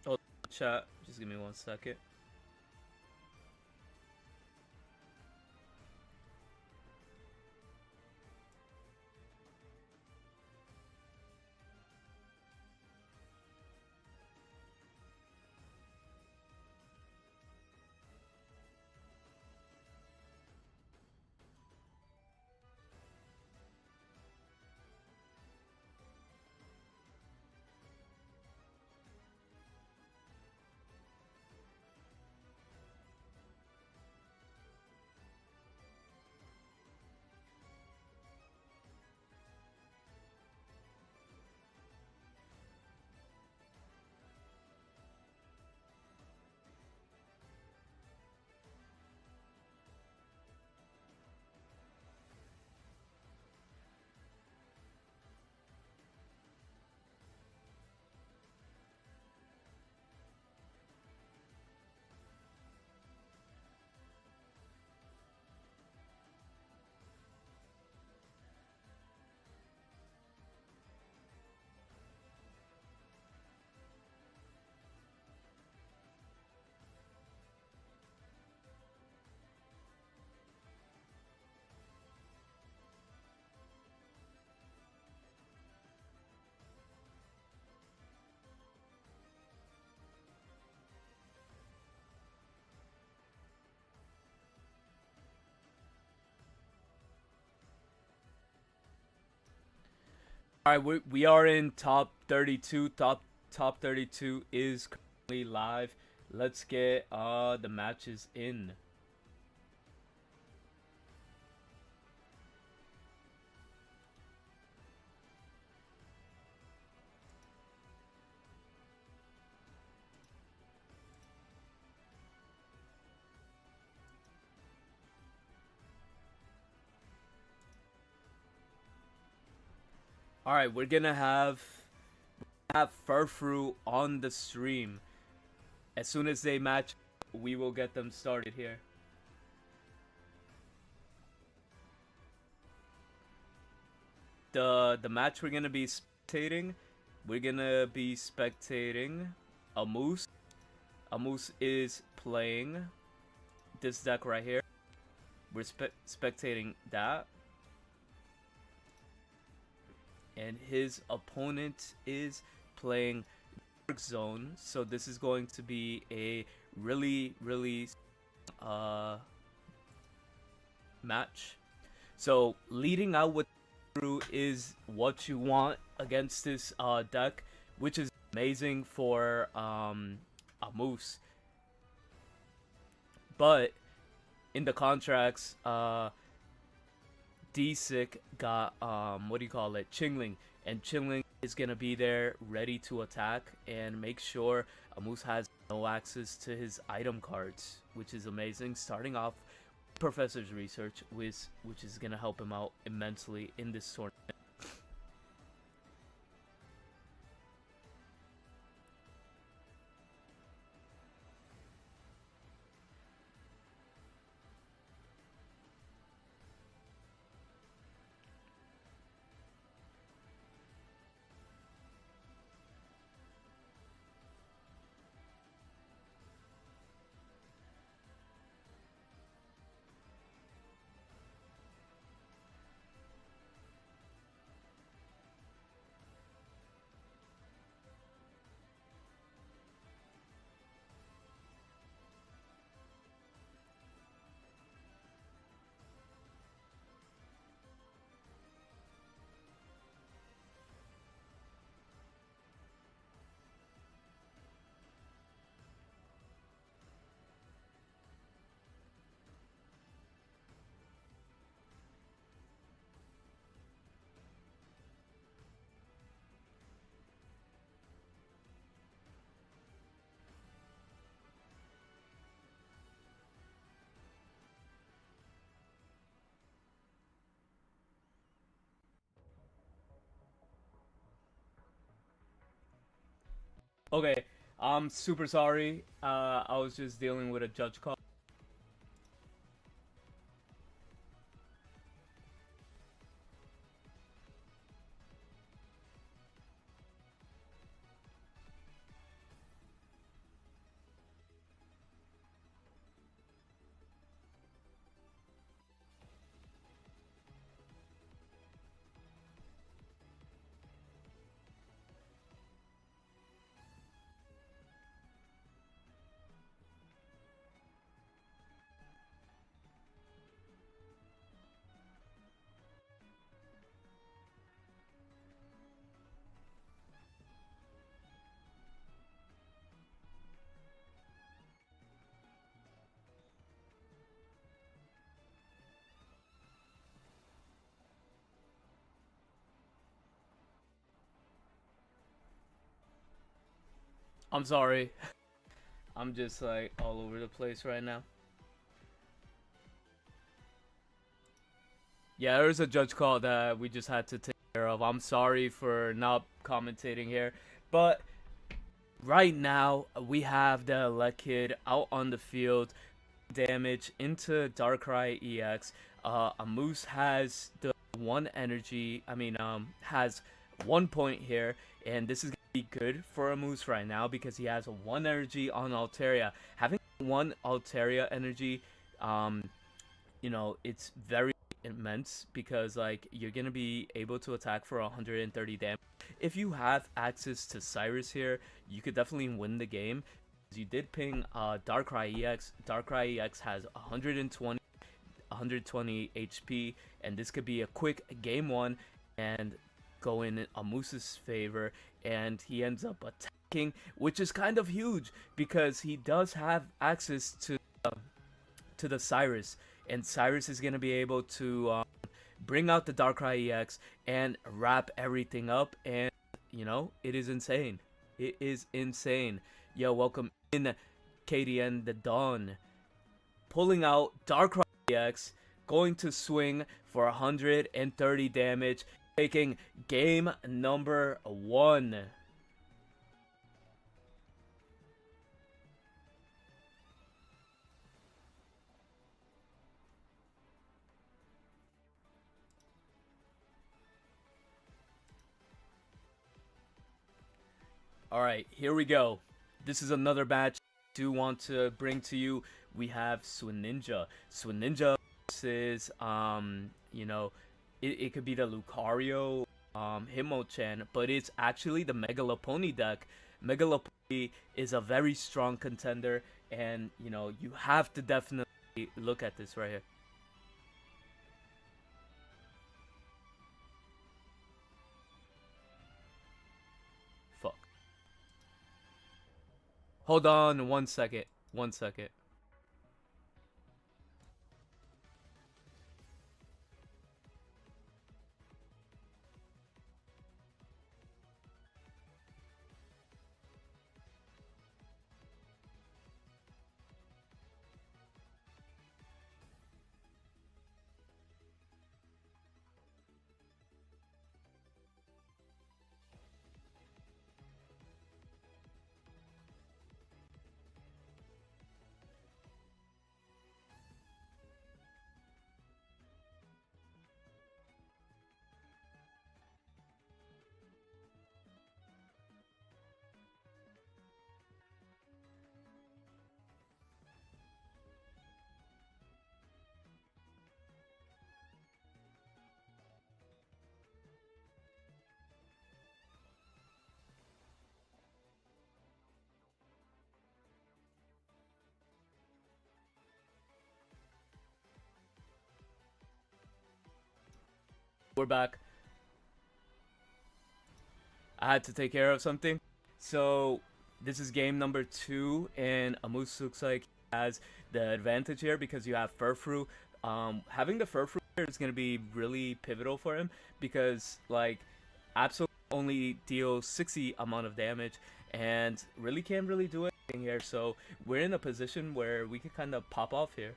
A: Oh, chat. Just give me 1 second. All right, we are in top 32. Top 32 is currently live. Let's get the matches in. All right, we're gonna have Furfru on the stream. As soon as they match, we will get them started here. The match we're gonna be spectating, a moose. A moose is playing this deck right here. We're spectating that. And his opponent is playing Dark Zone, so this is going to be a really match. So leading out with is what you want against this deck, which is amazing for a moose. But in the contracts, D-Sick got Chingling, and Chingling is gonna be there ready to attack and make sure a moose has no access to his item cards, which is amazing. Starting off Professor's Research, which is gonna help him out immensely in this tournament. Okay, I'm super sorry. I was just dealing with a judge call. I'm sorry. I'm just like all over the place right now. Yeah, there's a judge call that we just had to take care of. I'm sorry for not commentating here, but right now we have the Elect Kid out on the field, damage into Darkrai EX. A Moose has the one energy. Has 1 point here, and this is gonna be good for a Moose right now because he has a 1 energy on Altaria. Having 1 Altaria energy, it's very immense because like you're gonna be able to attack for 130 damage. If you have access to Cyrus here, you could definitely win the game. You did ping Darkrai EX. Darkrai EX has 120 HP, and this could be a quick game 1. And go in Amusa's favor, and he ends up attacking, which is kind of huge because he does have access to the Cyrus, and Cyrus is gonna be able to bring out the Darkrai EX and wrap everything up, and you know, it is insane. It is insane. Yo, welcome in, KDN the Dawn, pulling out Darkrai EX, going to swing for 130 damage, taking game number 1. Alright, here we go. This is another match I do want to bring to you. We have Swininja. Swininja versus, you know, it could be the Lucario, Hitmonchan, but it's actually the Megalopony deck. Megalopony is a very strong contender, and, you know, you have to definitely look at this right here. Fuck. Hold on 1 second. 1 second. We're back. I had to take care of something. So this is game number 2, and Amus looks like he has the advantage here because you have Furfrou. Having the Furfrou here is going to be really pivotal for him because, like, Absol only deals 60 amount of damage and really can't really do anything here. So we're in a position where we can kind of pop off here.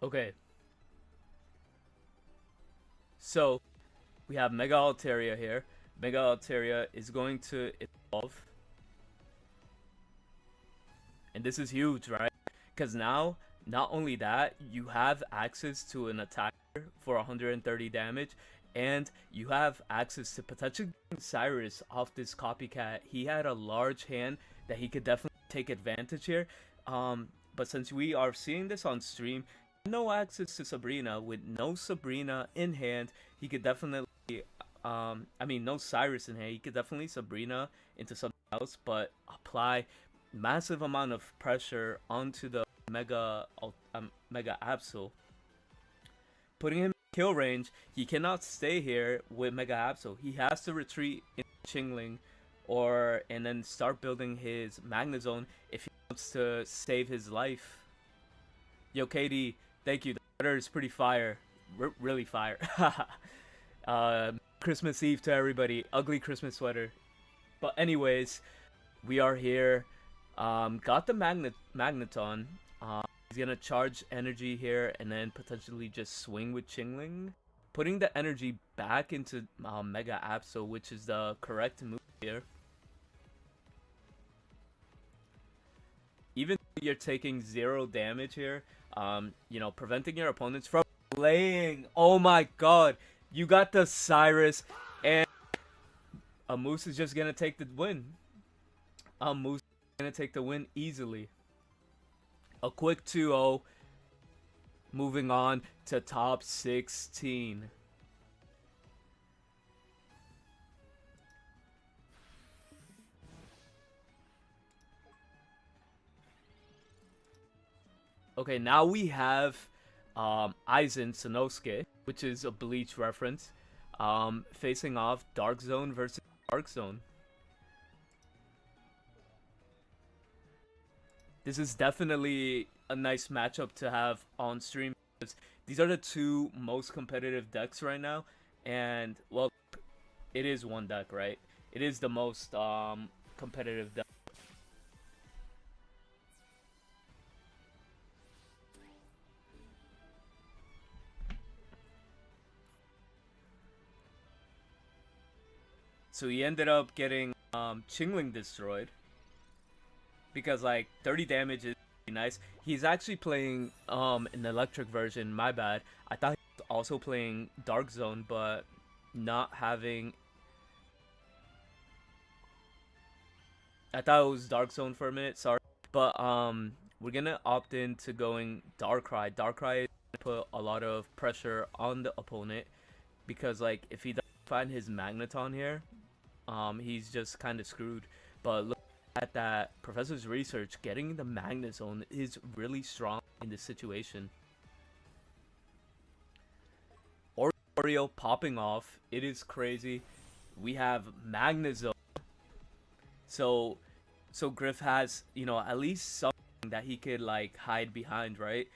A: Okay. So we have Mega Altaria here. Mega Altaria is going to evolve. And this is huge, right? Because now, not only that, you have access to an attacker for 130 damage, and you have access to potentially Cyrus off this copycat. He had a large hand that he could definitely take advantage here. But since we are seeing this on stream, no access to Sabrina. With no Sabrina in hand, he could definitely, I mean, no Cyrus in hand, he could definitely Sabrina into something else, but apply massive amount of pressure onto the Mega Absol, putting him in kill range. He cannot stay here with Mega Absol. He has to retreat in Chingling, and then start building his Magnezone if he wants to save his life. Yo, KD, thank you. The sweater is pretty fire. Really fire. Christmas Eve to everybody. Ugly Christmas sweater. But anyways, we are here. Got the Magneton. He's gonna charge energy here and then potentially just swing with Chingling, putting the energy back into Mega Absol, which is the correct move here. Even though you're taking 0 damage here, you know, preventing your opponents from playing. Oh my god, you got the Cyrus, and Moose is just gonna take the win. Moose is gonna take the win easily. A quick 2-0. Moving on to top 16. Okay, now we have Aizen Sanosuke, which is a Bleach reference, facing off Dark Zone versus Dark Zone. This is definitely a nice matchup to have on stream, because these are the two most competitive decks right now, and well, it is one deck, right? It is the most competitive deck. So he ended up getting Chingling destroyed, because like 30 damage is nice. He's actually playing an electric version, my bad. I thought he was also playing Dark Zone, but not having... I thought it was Dark Zone for a minute, sorry. But we're gonna opt into going Darkrai. Darkrai is gonna put a lot of pressure on the opponent, because like if he doesn't find his Magneton here, he's just kind of screwed. But look at that Professor's research, getting the Magnezone is really strong in this situation. Oreo popping off, it is crazy. We have Magnezone. So Griff has, you know, at least something that he could like hide behind, right?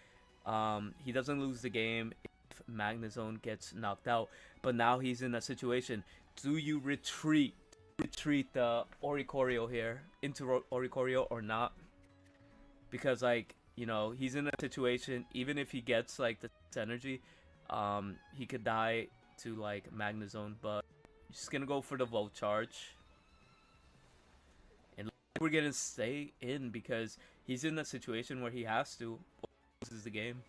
A: He doesn't lose the game if Magnezone gets knocked out. But now he's in a situation. Do you retreat the Oricorio here into Oricorio or not? Because like, you know, he's in a situation, even if he gets like the energy, he could die to like Magnezone, but just gonna go for the Volt Charge. And we're gonna stay in because he's in a situation where he has to, or loses the game.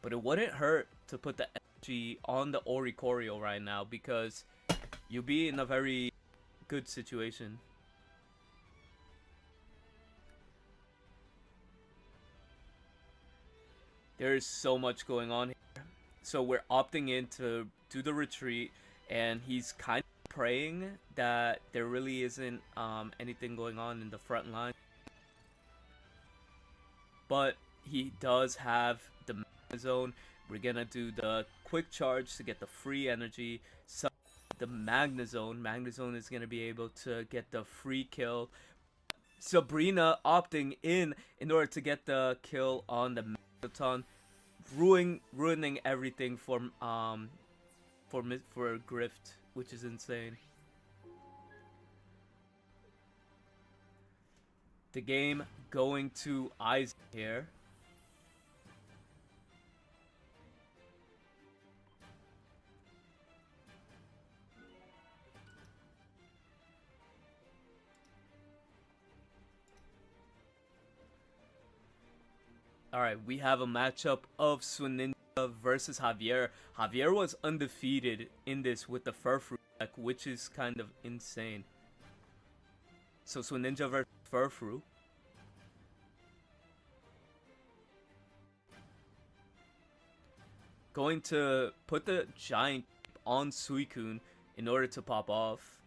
A: But it wouldn't hurt to put the energy on the Oricorio right now, because you'll be in a very good situation. There's so much going on here. So we're opting in to do the retreat, and he's kind of praying that there really isn't anything going on in the front line. But he does have the Magnezone. We're gonna do the quick charge to get the free energy. So the Magnezone is gonna be able to get the free kill. Sabrina opting in order to get the kill on the Magneton, ruining everything for Grift, which is insane. The game going to Isaac here. Alright, we have a matchup of Swinninja versus Javier. Javier was undefeated in this with the Furfrou deck, which is kind of insane. So Swinninja versus Furfrou. Going to put the Giant on Suicune in order to pop off.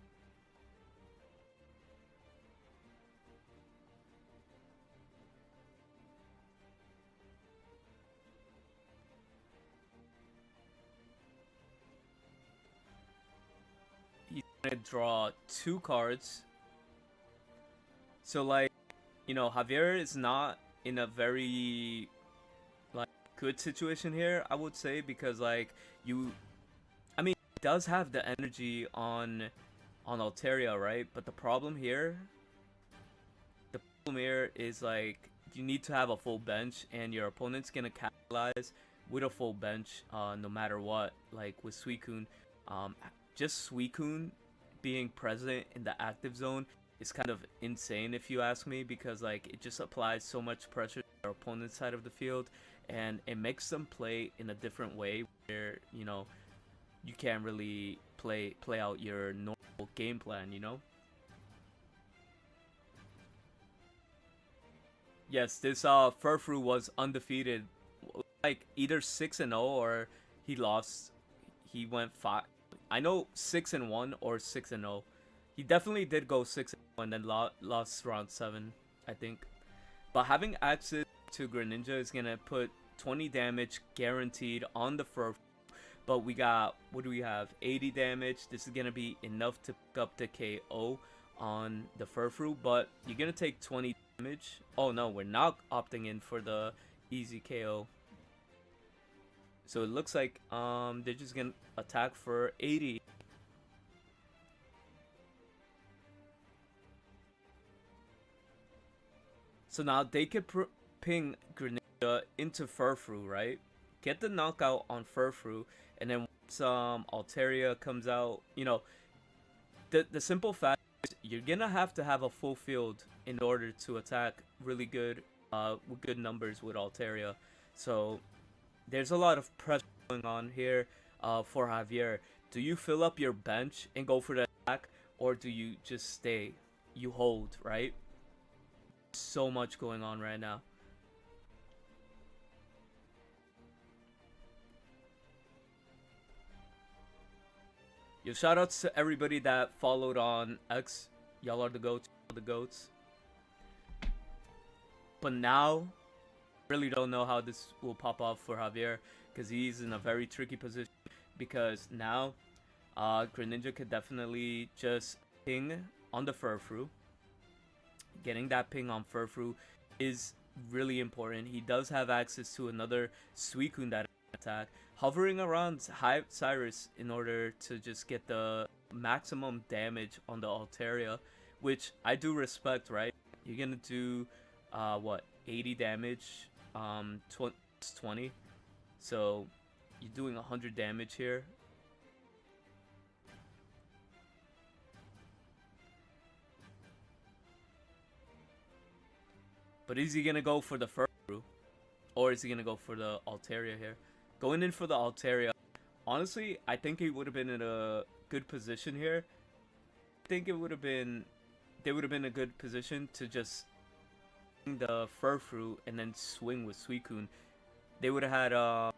A: He's gonna draw 2 cards. So like, you know, Javier is not in a very like good situation here, I would say, because like I mean, he does have the energy on Altaria, right? But the problem here is like you need to have a full bench, and your opponent's gonna capitalize with a full bench no matter what. Like with Suicune, just Suicune being present in the active zone is kind of insane if you ask me, because like it just applies so much pressure to their opponent's side of the field, and it makes them play in a different way where, you know, you can't really play out your normal game plan, you know? Yes, this Furfru was undefeated, like either 6-0 or he lost. He went 5. I know 6-1 or 6-0. He definitely did go 6-0 and then lost round 7, I think. But having access to Greninja is gonna put 20 damage guaranteed on the Furfru. But we got, what do we have? 80 damage. This is gonna be enough to pick up the KO on the Furfru, but you're gonna take 20 damage. Oh no, we're not opting in for the easy KO. So it looks like they're just gonna attack for 80. So now they could ping Greninja into Furfru, right? Get the knockout on Furfru, and then once Altaria comes out, you know, the simple fact is you're gonna have to have a full field in order to attack really good, with good numbers with Altaria. So there's a lot of pressure going on here for Javier. Do you fill up your bench and go for the attack, or do you just stay? You hold, right? So much going on right now. Yo, shoutouts to everybody that followed on X. Y'all are the goats. The goats. But now, really don't know how this will pop off for Javier, because he's in a very tricky position. Because now, Greninja could definitely just ping on the Furfru. Getting that ping on Furfru is really important. He does have access to another Suicune that attack, hovering around Cyrus in order to just get the maximum damage on the Altaria, which I do respect, right? You're gonna do what, 80 damage, 20, so you're doing 100 damage here. But is he gonna go for the Furfru, or is he gonna go for the Altaria here? Going in for the Altaria, honestly, I think he would have been in a good position here. I think they would have been in a good position to just the Furfru and then swing with Suicune. They would have had,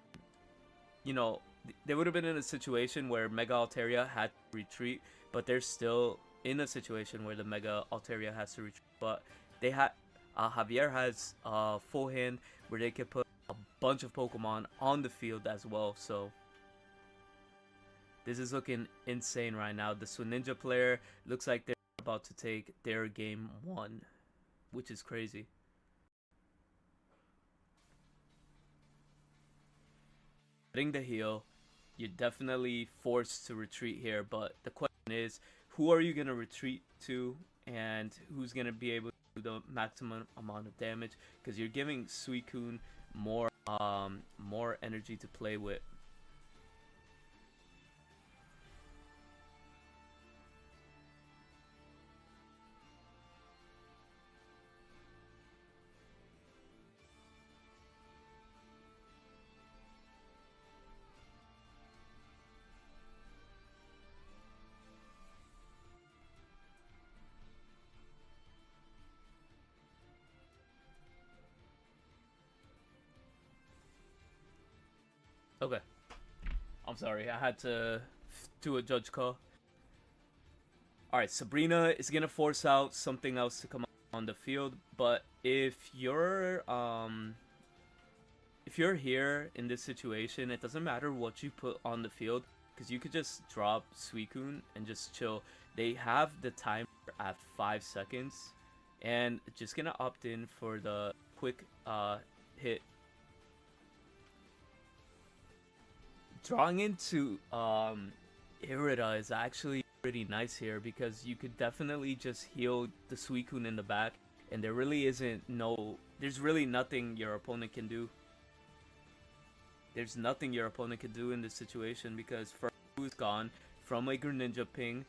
A: you know, they would have been in a situation where Mega Altaria had to retreat, but they're still in a situation where the Mega Altaria has to retreat. But they had, Javier has full hand where they could put a bunch of Pokemon on the field as well. So this is looking insane right now. The Swinninja player looks like they're about to take their game 1, which is crazy. Getting the heal, you're definitely forced to retreat here, but the question is, who are you going to retreat to, and who's going to be able to do the maximum amount of damage? Because you're giving Suicune more energy to play with. Okay, I'm sorry, I had to do a judge call. Alright, Sabrina is gonna force out something else to come on the field, but if you're here in this situation, it doesn't matter what you put on the field, because you could just drop Suicune and just chill. They have the timer at 5 seconds, and just gonna opt in for the quick hit. Drawing into Irida is actually pretty nice here, because you could definitely just heal the Suicune in the back, and there really isn't there's really nothing your opponent can do. There's nothing your opponent can do in this situation, because Furfru is gone from a Greninja ping,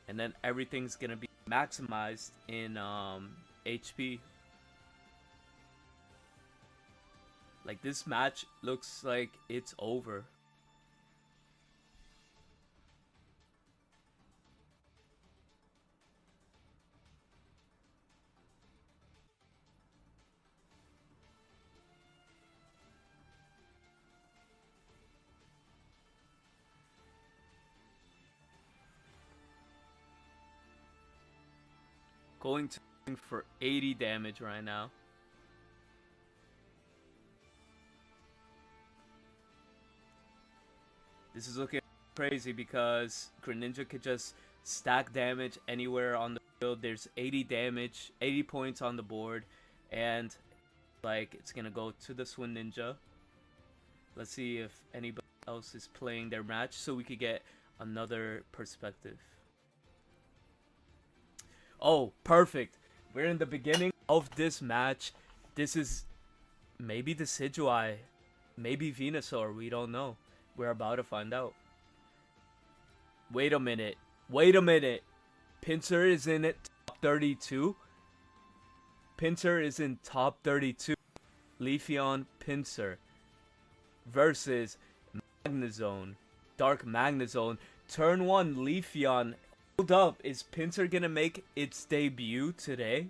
A: and then everything's gonna be maximized in HP. Like, this match looks like it's over. Going to for 80 damage right now. This is looking crazy because Greninja could just stack damage anywhere on the field. There's 80 damage, 80 points on the board, and like it's gonna go to the Swin Ninja. Let's see if anybody else is playing their match so we could get another perspective. Oh, perfect. We're in the beginning of this match. This is maybe the Decidueye, maybe Venusaur, we don't know. We're about to find out. Wait a minute. Wait a minute. Pinsir is in it top 32. Pinsir is in top 32. Leafeon Pinsir versus Magnezone. Dark Magnezone. Turn 1 Leafeon. Hold up. Is Pinsir gonna make its debut today?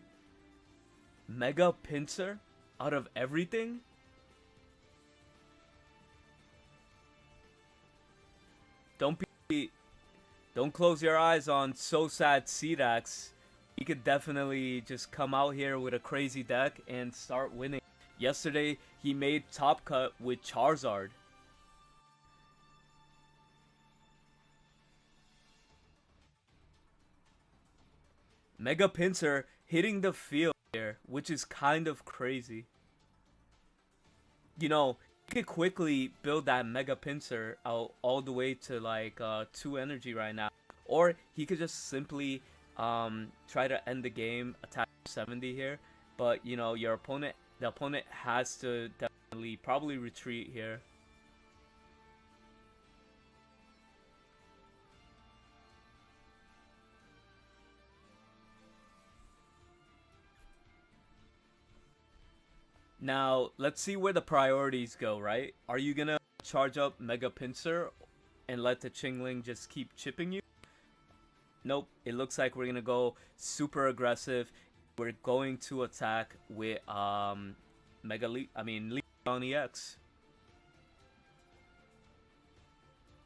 A: Mega Pinsir out of everything? Don't close your eyes on So Sad Seedax. He could definitely just come out here with a crazy deck and start winning. Yesterday, he made top cut with Charizard. Mega Pinsir hitting the field here, which is kind of crazy. You know, he could quickly build that Mega Pinsir out all the way to like 2 energy right now. Or he could just simply try to end the game, attack 70 here. But, you know, the opponent has to definitely probably retreat here. Now, let's see where the priorities go, right? Are you gonna charge up Mega Pinsir and let the Chingling just keep chipping you? Nope, it looks like we're gonna go super aggressive. We're going to attack with Leafeon EX.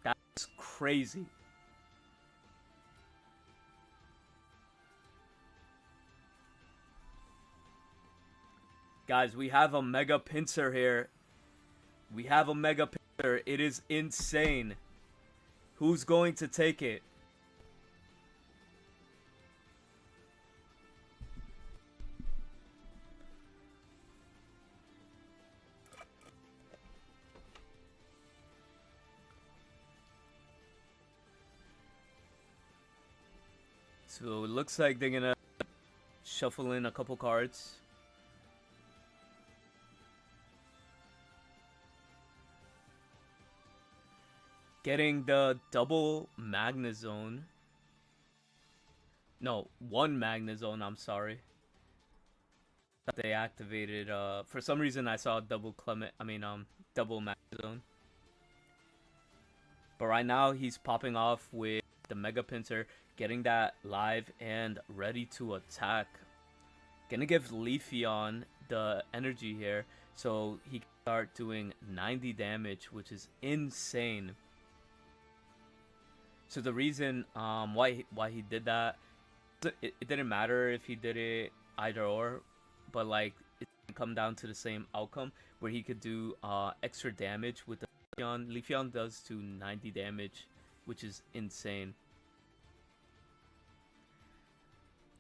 A: That's crazy. Guys, we have a Mega Pinsir here. We have a Mega Pinsir. It is insane. Who's going to take it? So it looks like they're gonna shuffle in a couple cards. Getting the double Magnezone. No, one Magnezone, I'm sorry. They activated, for some reason I saw double double Magnezone. But right now he's popping off with the Mega Pinsir, getting that live and ready to attack. Gonna give Leafeon the energy here so he can start doing 90 damage, which is insane. So the reason why he did that, it didn't matter if he did it either or, but like it come down to the same outcome where he could do extra damage with the Leafeon. Leafeon does to 90 damage, which is insane.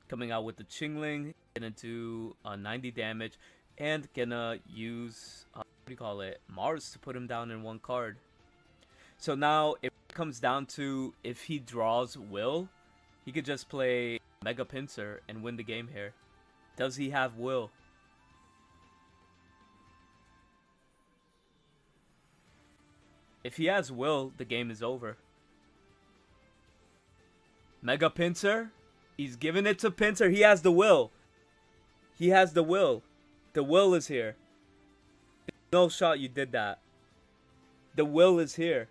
A: Coming out with the Chingling, gonna do 90 damage, and gonna use Mars to put him down in one card. So now it comes down to if he draws Will, he could just play Mega Pinsir and win the game here. Does he have Will? If he has Will, the game is over. Mega Pinsir? He's giving it to Pinsir. He has the Will. He has the Will. The Will is here. No shot you did that. The Will is here.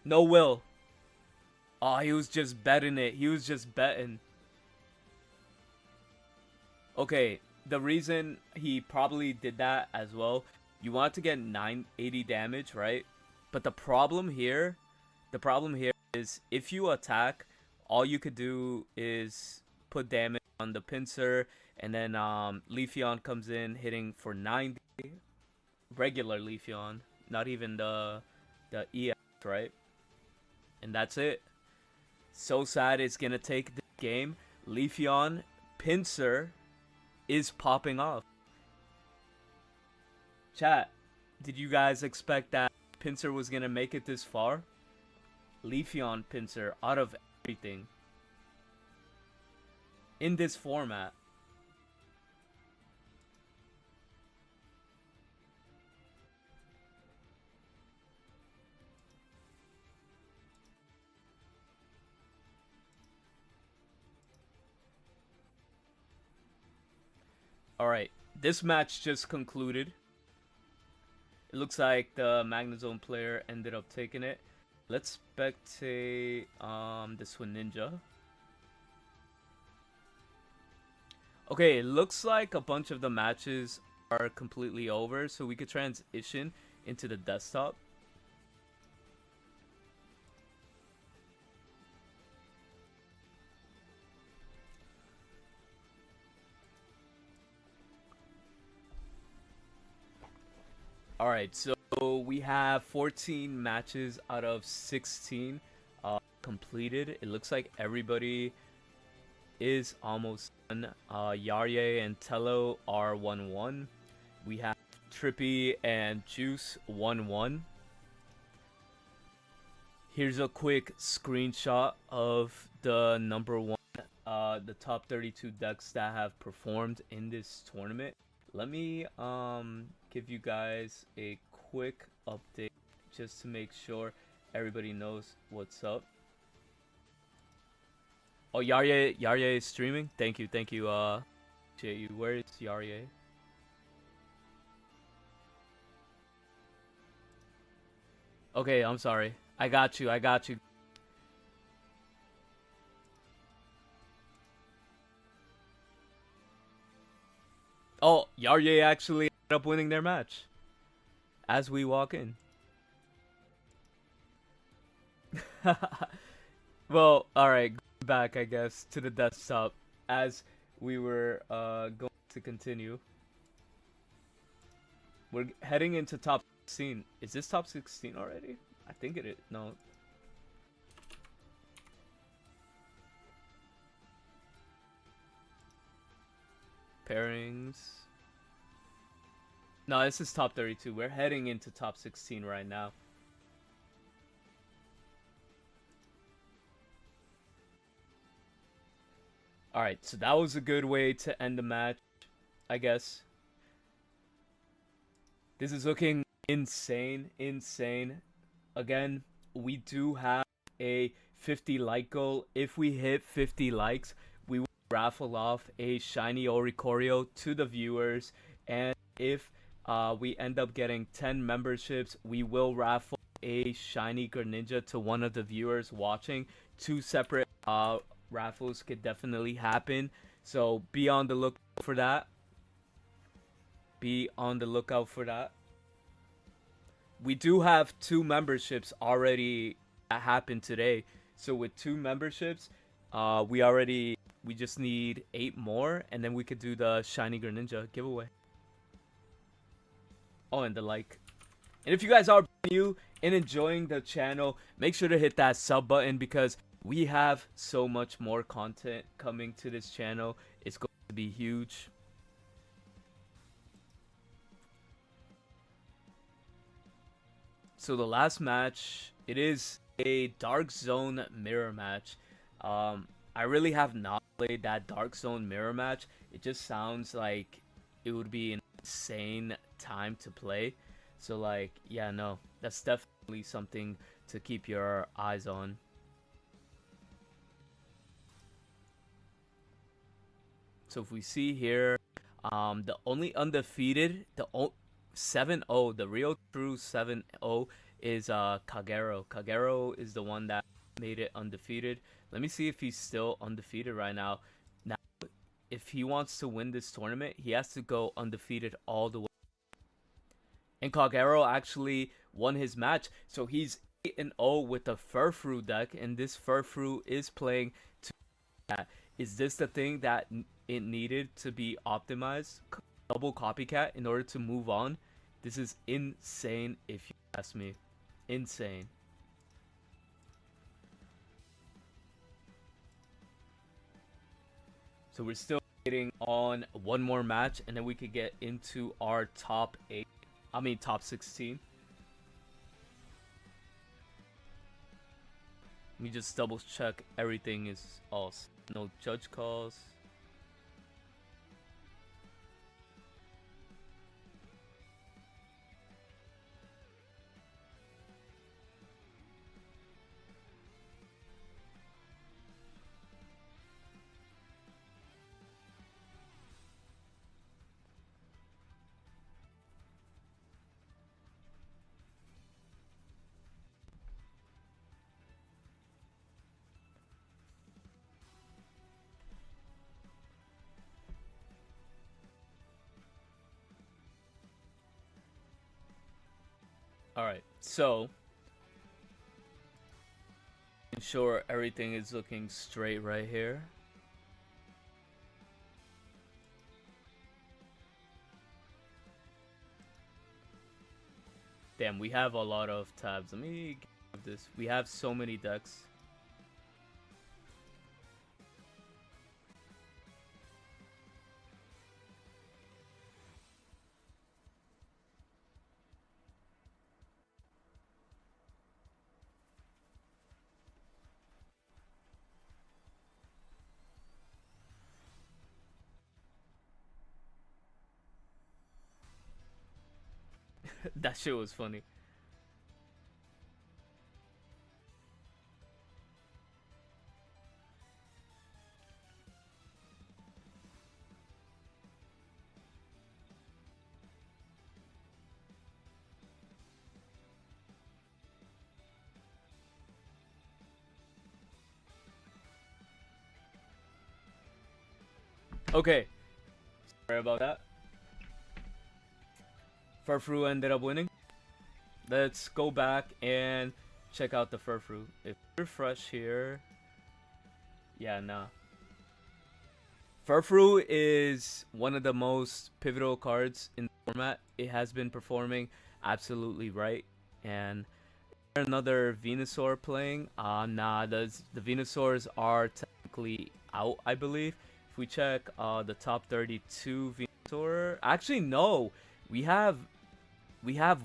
A: No Will. Oh, he was just betting it. He was just betting. Okay, the reason he probably did that as well, you want to get 980 damage, right? But the problem here is if you attack all you could do is put damage on the pincer, and then Leafeon comes in hitting for 90. Regular Leafeon, not even the EX, right? And that's it. So sad it's gonna take the game. Leafeon pincer is popping off. Chat, did you guys expect that pincer was gonna make it this far? Leafeon pincer out of everything in this format. Alright, this match just concluded. It looks like the Magnezone player ended up taking it. Let's spectate this one, Ninja. Okay, it looks like a bunch of the matches are completely over, so we could transition into the desktop. Alright, so we have 14 matches out of 16 completed. It looks like everybody is almost done. Yarye and Tello are 1-1. We have Trippy and Juice 1-1. Here's a quick screenshot of the number one, the top 32 decks that have performed in this tournament. Let me give you guys a quick update just to make sure everybody knows what's up. Oh, Yarye is streaming. Thank you. Appreciate you. Where is Yarye? Okay, I'm sorry. I got you. Oh, Yarye actually ended up winning their match as we walk in. Well, alright, back I guess to the desktop as we were going to continue. We're heading into top 16. Is this top 16 already? I think it is. No. Pairings. No, this is top 32. We're heading into top 16 right now. Alright, so that was a good way to end the match, I guess. This is looking insane. Again, we do have a 50 like goal. If we hit 50 likes, we will raffle off a shiny Oricorio to the viewers. And if we end up getting 10 memberships, we will raffle a shiny Greninja to one of the viewers watching. 2 separate raffles could definitely happen, so be on the lookout for that. We do have 2 memberships already that happened today, so with 2 memberships we just need 8 more, and then we could do the shiny Greninja giveaway. Oh, and the like. And if you guys are new and enjoying the channel, make sure to hit that sub button, because we have so much more content coming to this channel. It's going to be huge. So the last match, it is a Dark Zone mirror match. I really have not played that Dark Zone mirror match. It just sounds like it would be an insane time to play. So like, yeah, no, that's definitely something to keep your eyes on. So if we see here, the only undefeated, the 7-0, the real true 7-0 is Kagero. Kagero is the one that made it undefeated. Let me see if he's still undefeated right now. Now, if he wants to win this tournament, he has to go undefeated all the way. And Kagero actually won his match, so he's 8-0 with a Furfrou deck, and this Furfrou is playing to that. Is this the thing that it needed to be optimized? Double copycat in order to move on? This is insane if you ask me. Insane. So we're still waiting on one more match, and then we could get into our top 8. I mean top 16. Let me just double check everything is all. No judge calls. Alright, so ensure everything is looking straight right here. Damn, we have a lot of tabs. Let me give this. We have so many decks. That shit was funny. Okay, sorry about that. Furfrou ended up winning. Let's go back and check out the Furfrou. If we refresh here, yeah, nah. Furfrou is one of the most pivotal cards in the format. It has been performing absolutely right. And another Venusaur playing? Nah, the Venusaurs are technically out, I believe. If we check the top 32 Venusaur, actually no, we have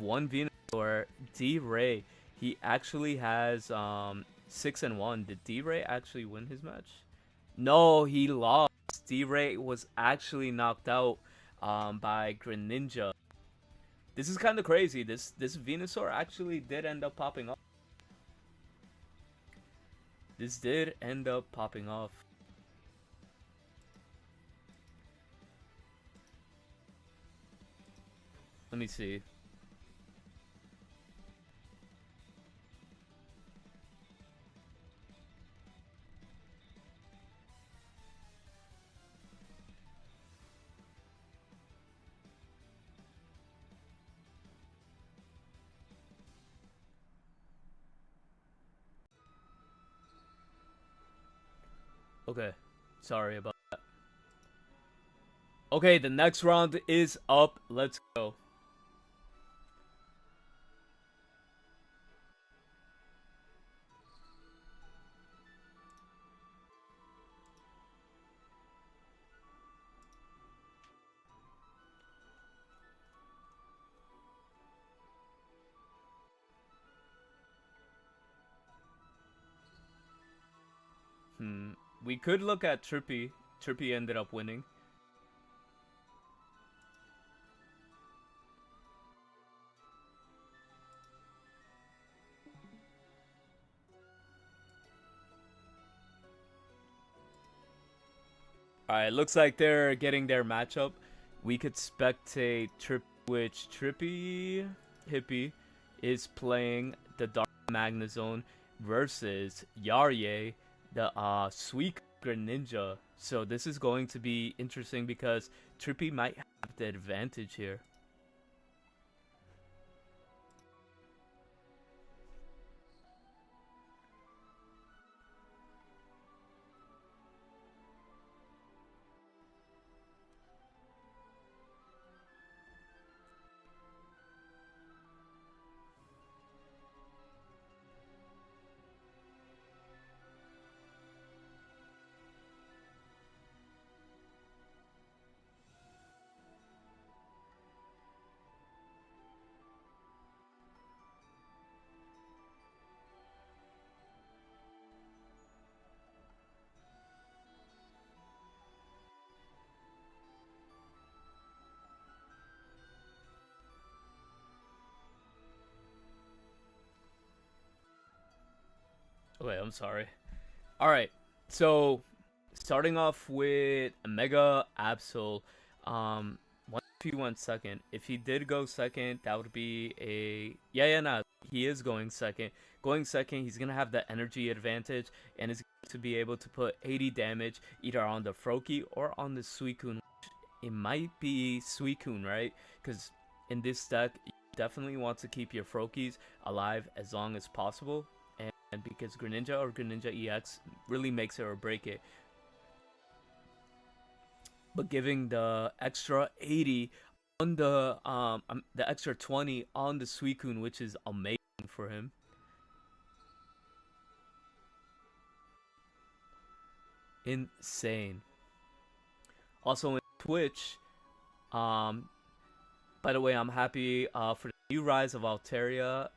A: one Venusaur, D-Ray. He actually has 6-1. Did D-Ray actually win his match? No, he lost. D-Ray was actually knocked out by Greninja. This is kind of crazy. This Venusaur actually did end up popping off. This did end up popping off. Let me see. Okay, sorry about that. Okay, the next round is up. Let's go. We could look at Trippy. Trippy ended up winning. Alright, looks like they're getting their matchup. We could spectate which Trippy Hippie is playing the Dark Magnezone versus Yarye, the Sweet Greninja. So this is going to be interesting because Trippy might have the advantage here. Wait, I'm sorry. All right. So starting off with Mega Absol, what if he went second? If he did go second, that would be a no. He is going second. Going second, he's gonna have the energy advantage and is going to be able to put 80 damage either on the Froakie or on the Suicune. It might be Suicune, right? Because in this deck, you definitely want to keep your Froakies alive as long as possible, and because Greninja or Greninja EX really makes it or break it. But giving the extra 80 on the extra 20 on the Suicune, which is amazing for him. Insane. Also in Twitch, by the way, I'm happy for the new rise of Altaria.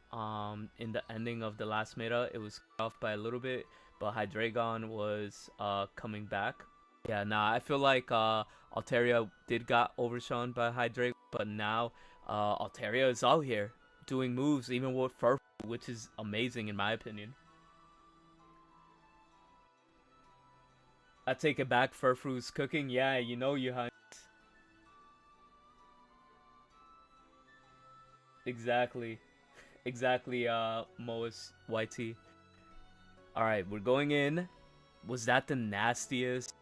A: In the ending of the last meta, it was cut off by a little bit, but Hydreigon was coming back. Yeah, nah, I feel like Altaria did got overshone by Hydreigon, but now Altaria is out here doing moves even with Furfrou, which is amazing in my opinion. I take it back, Furfrou's cooking. Yeah, you know you hunt. Exactly. Exactly, Moas YT. Alright, we're going in. Was that the nastiest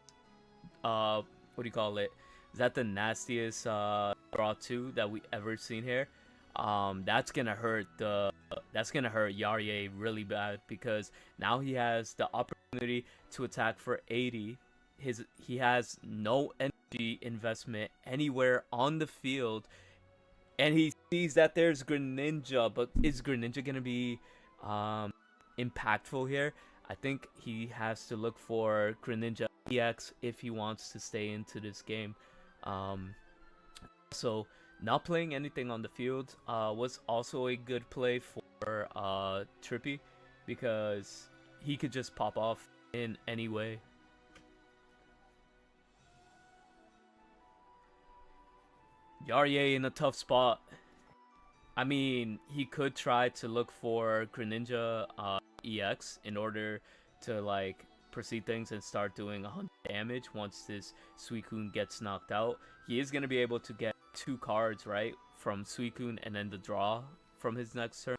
A: what do you call it? Is that the nastiest draw 2 that we ever seen here? That's gonna hurt Yarye really bad, because now he has the opportunity to attack for 80. He has no energy investment anywhere on the field, and he sees that there's Greninja, but is Greninja gonna be impactful here? I think he has to look for Greninja EX if he wants to stay into this game. So not playing anything on the field was also a good play for Trippy, because he could just pop off in any way. Yarye in a tough spot. I mean, he could try to look for Greninja EX in order to like proceed things and start doing 100 damage once this Suicune gets knocked out. He is going to be able to get 2 cards, right, from Suicune and then the draw from his next turn.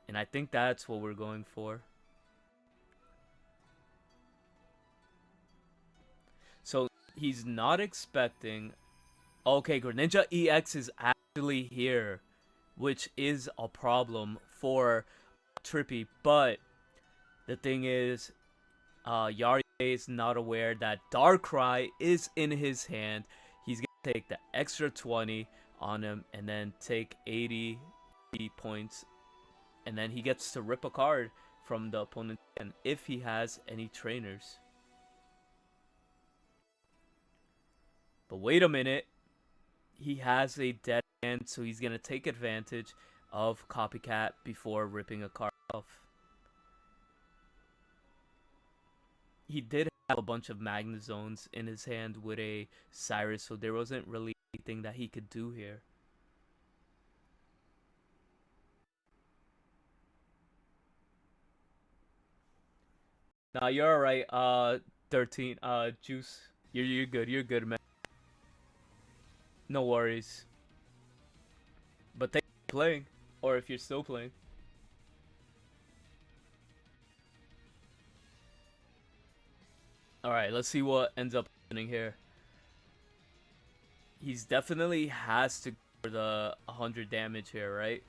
A: And I think that's what we're going for. So he's not expecting... Okay, Greninja EX is actually here, which is a problem for Trippy, but the thing is, Yarye is not aware that Darkrai is in his hand. He's gonna take the extra 20 on him and then take 80 points, and then he gets to rip a card from the opponent's hand if he has any trainers. But wait a minute, he has a dead hand, so he's gonna take advantage of Copycat before ripping a card off. He did have a bunch of Magnezones in his hand with a Cyrus, so there wasn't really anything that he could do here. Nah, you're alright, 13, Juice. You're good, man. No worries. But thank you for playing, or if you're still playing. Alright, let's see what ends up happening here. He's definitely has to go for the 100 damage here, right?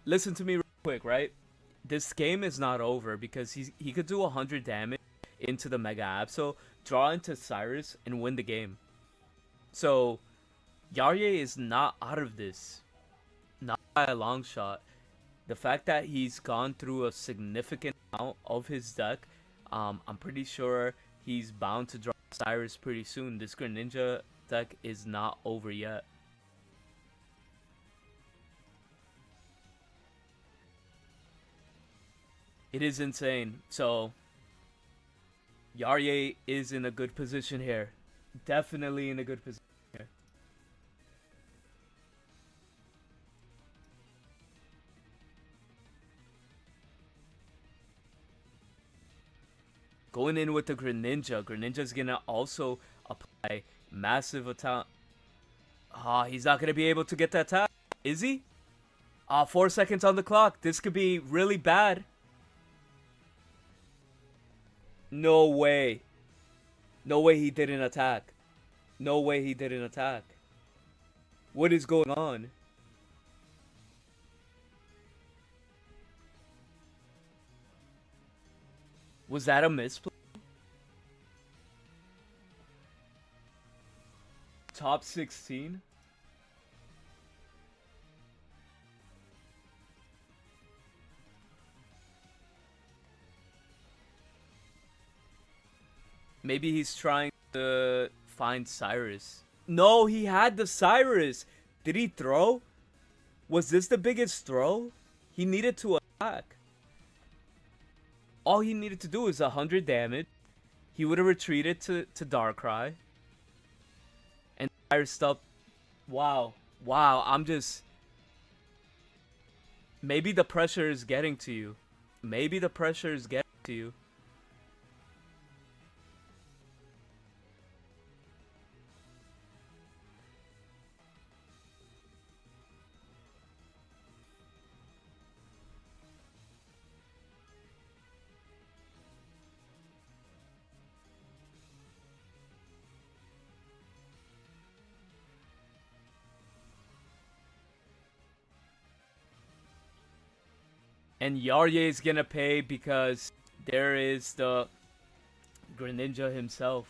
A: Listen to me real quick, right? This game is not over, because he could do 100 damage into the Mega Absol, draw into Cyrus, and win the game. So, Yarye is not out of this. Not by a long shot. The fact that he's gone through a significant amount of his deck, I'm pretty sure he's bound to draw Cyrus pretty soon. This Greninja deck is not over yet. It is insane. So, Yarye is in a good position here. Definitely in a good position here. Going in with the Greninja. Greninja's gonna also apply massive attack. He's not gonna be able to get the attack. Is he? 4 seconds on the clock. This could be really bad. No way. No way he didn't attack. No way he didn't attack. What is going on? Was that a misplay? Top 16? Maybe he's trying to find Cyrus. No, he had the Cyrus. Did he throw? Was this the biggest throw? He needed to attack. All he needed to do was 100 damage. He would have retreated to Darkrai. And Cyrus stopped. Wow. Wow, I'm just... Maybe the pressure is getting to you. Maybe the pressure is getting to you. And Yarye is gonna pay because there is the Greninja himself.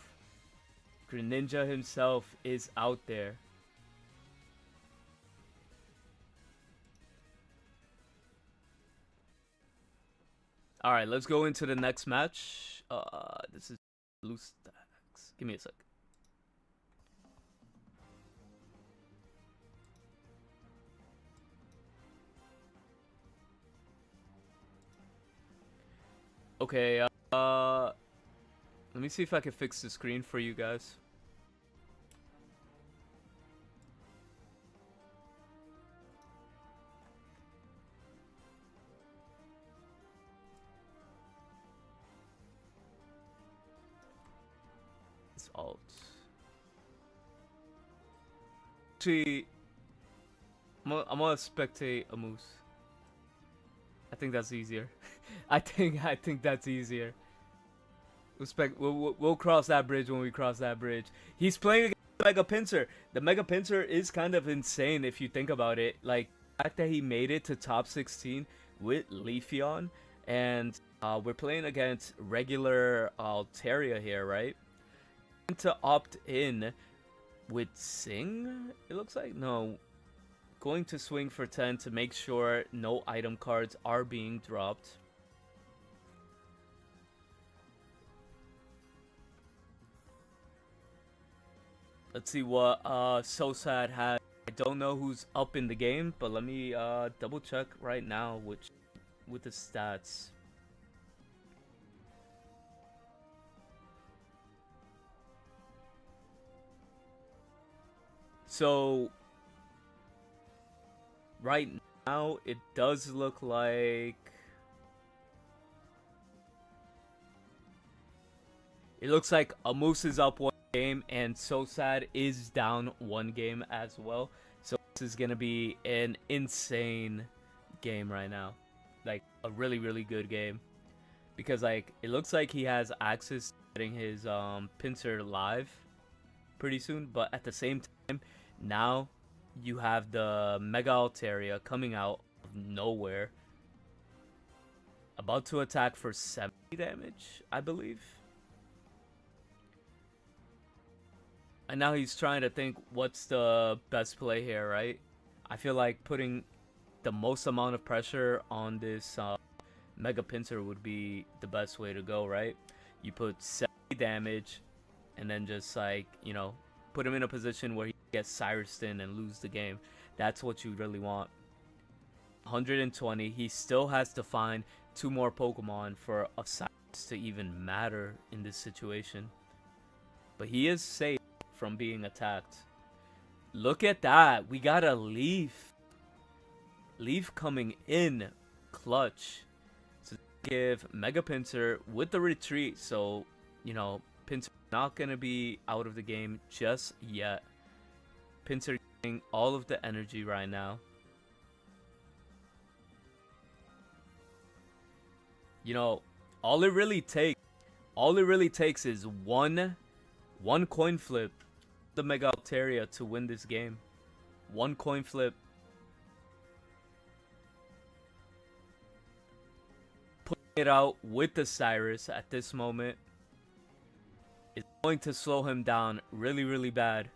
A: Greninja himself is out there. Alright, let's go into the next match. This is blue stacks. Give me a sec. Okay, let me see if I can fix the screen for you guys. It's alt. Actually, I'm gonna spectate a moose. I think that's easier. I think that's easier. We'll cross that bridge when we cross that bridge. He's playing against Mega Pinsir. The Mega Pinsir is kind of insane if you think about it. Like, the fact that he made it to top 16 with Leafeon, and we're playing against regular Altaria here, right? To opt in with Sing, it looks like? No. Going to swing for 10 to make sure no item cards are being dropped. Let's see what So Sad had. I don't know who's up in the game, but let me double check right now with the stats. So right now it does look like a Moose is up one game and So Sad is down one game as well. So this is gonna be an insane game right now, like a really good game, because like it looks like he has access to getting his Pinsir live pretty soon, but at the same time now you have the Mega Altaria coming out of nowhere, about to attack for 70 damage, I believe. And now he's trying to think what's the best play here, right? I feel like putting the most amount of pressure on this Mega Pinsir would be the best way to go, right? You put 70 damage and then just like, you know, put him in a position where he gets Cyrused in and lose the game. That's what you really want. 120. He still has to find 2 more Pokemon for a Cyrus to even matter in this situation. But he is safe from being attacked. Look at that. We got a Leaf. Leaf coming in clutch. So give Mega Pinsir with the retreat, so, you know, Pinsir not going to be out of the game just yet. Pinsir getting all of the energy right now. You know, all it really takes is one coin flip, the Mega Altaria, to win this game. One coin flip. Putting it out with the Cyrus at this moment is going to slow him down really, really bad.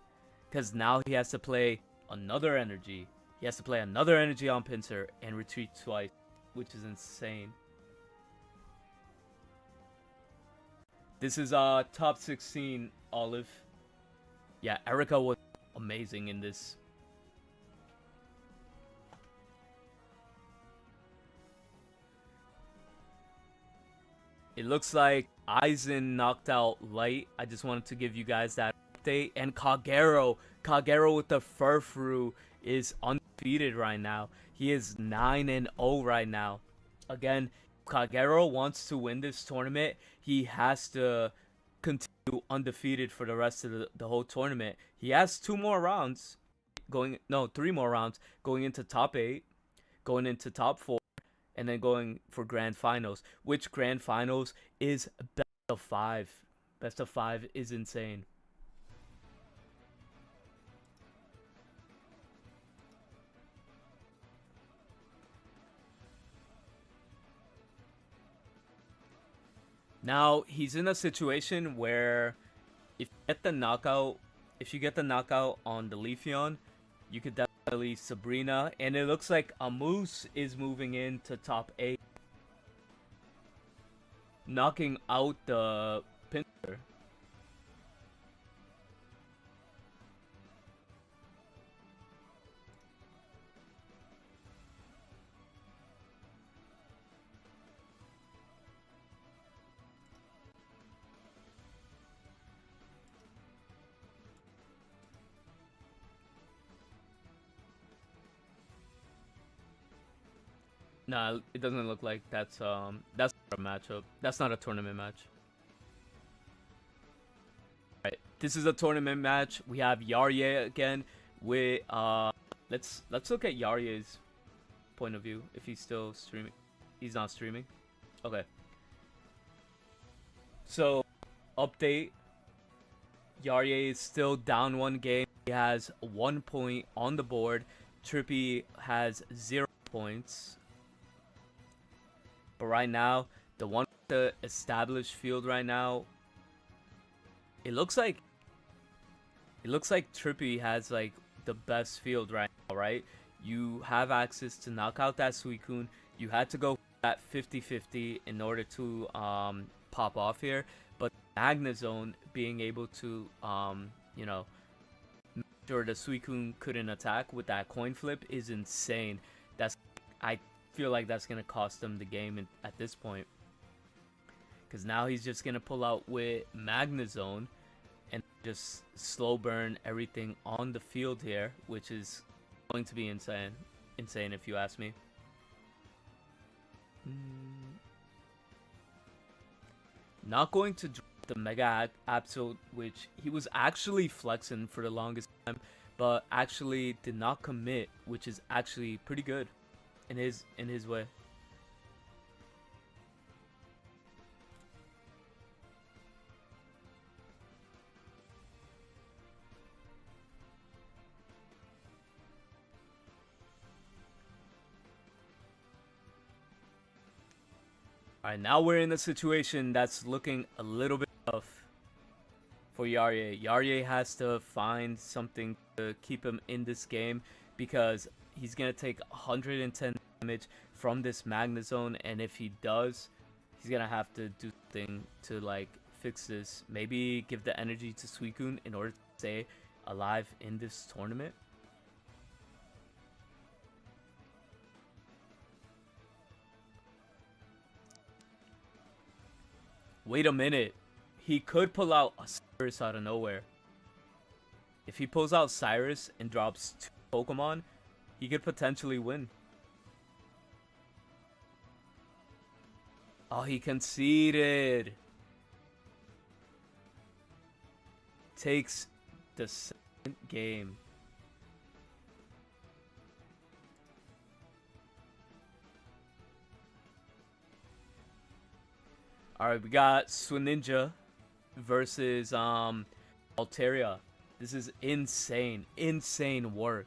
A: Because now he has to play another energy. He has to play another energy on Pinsir and retreat twice, which is insane. This is top 16, Olive. Yeah, Erica was amazing in this. It looks like Aizen knocked out Light. I just wanted to give you guys that update. And Kagero with the Furfru is undefeated right now. He is 9-0 right now. Again, Kagero wants to win this tournament. He has to continue undefeated for the rest of the whole tournament. He has 3 more rounds going into top 8, going into top 4, and then going for grand finals, which grand finals is best of 5. Best of 5 is insane. Now, he's in a situation where if you get the knockout on the Leafeon, you could definitely Sabrina, and it looks like a Moose is moving into top 8, knocking out the Pinsir. Nah, it doesn't look like that's not a matchup. That's not a tournament match. Alright, this is a tournament match. We have Yarye again with let's look at Yarye's point of view if he's still streaming. He's not streaming. Okay. So, update. Yarye is still down 1 game. He has 1 point on the board. Trippy has 0 points. But right now, the one with the established field right now, it looks like Trippy has like the best field right now, right? You have access to knock out that Suicune. You had to go at 50-50 in order to pop off here, but Magnezone being able to you know, make sure the Suicune couldn't attack with that coin flip is insane. I feel like that's gonna cost him the game at this point, because now he's just gonna pull out with Magnezone and just slow burn everything on the field here, which is going to be insane if you ask me. Not going to drop the Mega Absol, which he was actually flexing for the longest time, but actually did not commit, which is actually pretty good in his way. Alright, now we're in a situation that's looking a little bit tough for Yarye. Yarye has to find something to keep him in this game, because he's going to take 110 damage from this Magnezone, and if he does, he's going to have to do something to like fix this. Maybe give the energy to Suicune in order to stay alive in this tournament. Wait a minute. He could pull out a Cyrus out of nowhere. If he pulls out Cyrus and drops 2 Pokemon, he could potentially win. Oh, he conceded. Takes the second game. Alright, we got Swininja versus Altaria. This is insane. Insane work.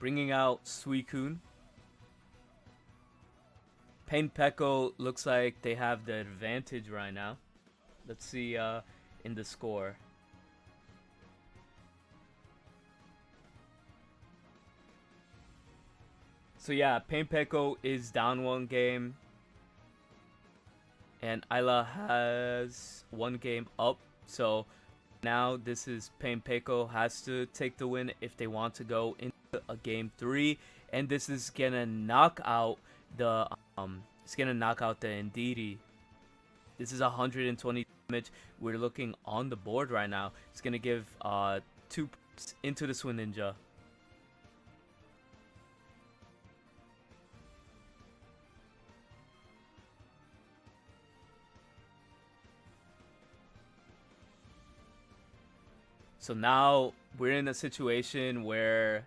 A: Bringing out Suicune. Pain Peko looks like they have the advantage right now. Let's see in the score. So yeah, Pain Peko is down one game. And Ayla has one game up. So now this is Pain Peko has to take the win if they want to go into a game 3. And this is gonna knock out the Ndidi. This is 120 damage. We're looking on the board right now. It's gonna give 2 into the Swininja. So now we're in a situation where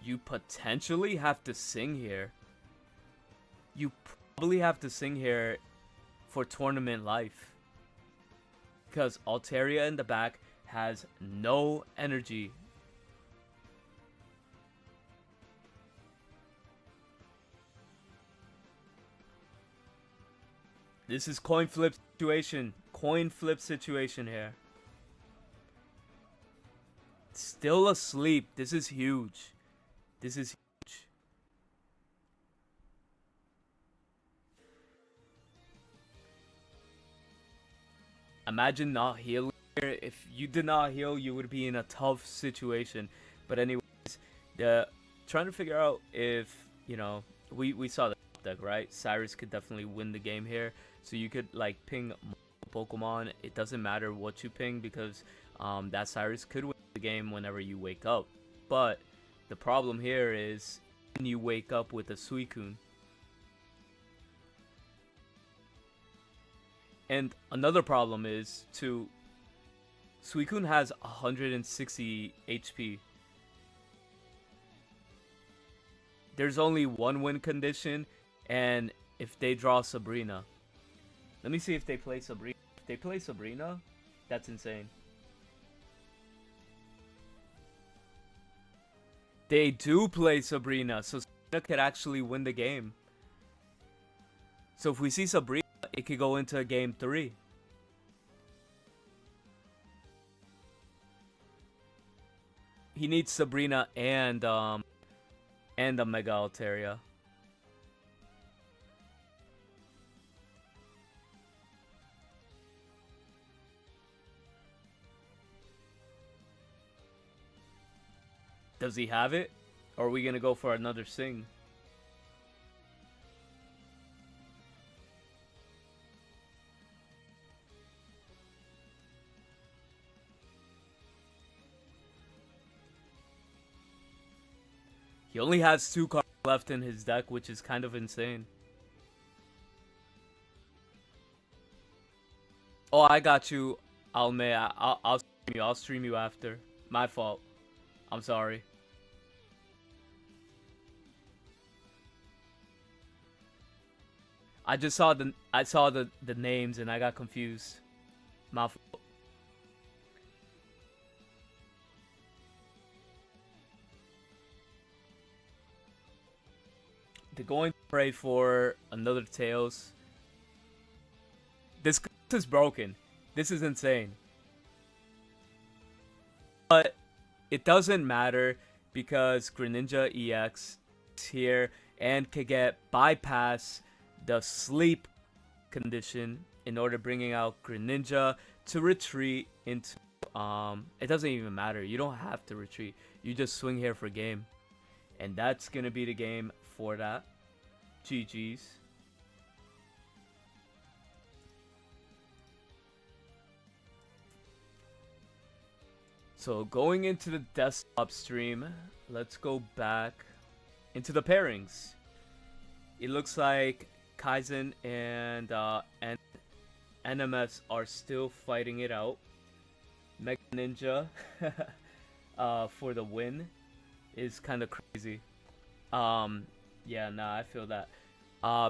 A: you potentially have to sing here. You probably have to sing here for tournament life. Because Altaria in the back has no energy. This is coin flip situation. Coin flip situation here. Still asleep. This is huge. This is huge. Imagine not healing here. If you did not heal, you would be in a tough situation. But anyways, trying to figure out if, you know, we saw the deck, right? Cyrus could definitely win the game here. So you could like ping Pokemon. It doesn't matter what you ping because that Cyrus could win the game whenever you wake up. But the problem here is when you wake up with a Suicune. And another problem is too, Suicune has 160 HP. There's only one win condition, and if they draw Sabrina. Let me see if they play Sabrina. If they play Sabrina, that's insane. They do play Sabrina, so Sabrina could actually win the game. So if we see Sabrina, it could go into game 3. He needs Sabrina and a Mega Altaria. Does he have it? Or are we gonna go for another sing? He only has 2 cards left in his deck, which is kind of insane. Oh, I got you, Alme. I'll stream you after. My fault. I'm sorry. I just saw the names and I got confused. My fault. They're going to pray for another Tails. This is broken. This is insane. But it doesn't matter because Greninja EX is here and can get bypass the sleep condition in order bringing out Greninja to retreat into it doesn't even matter. You don't have to retreat. You just swing here for game. And that's gonna be the game for that. GG's. So going into the desktop stream, let's go back into the pairings. It looks like Kaizen and NMS are still fighting it out. Mega Ninja for the win is kind of crazy. Yeah, nah, I feel that.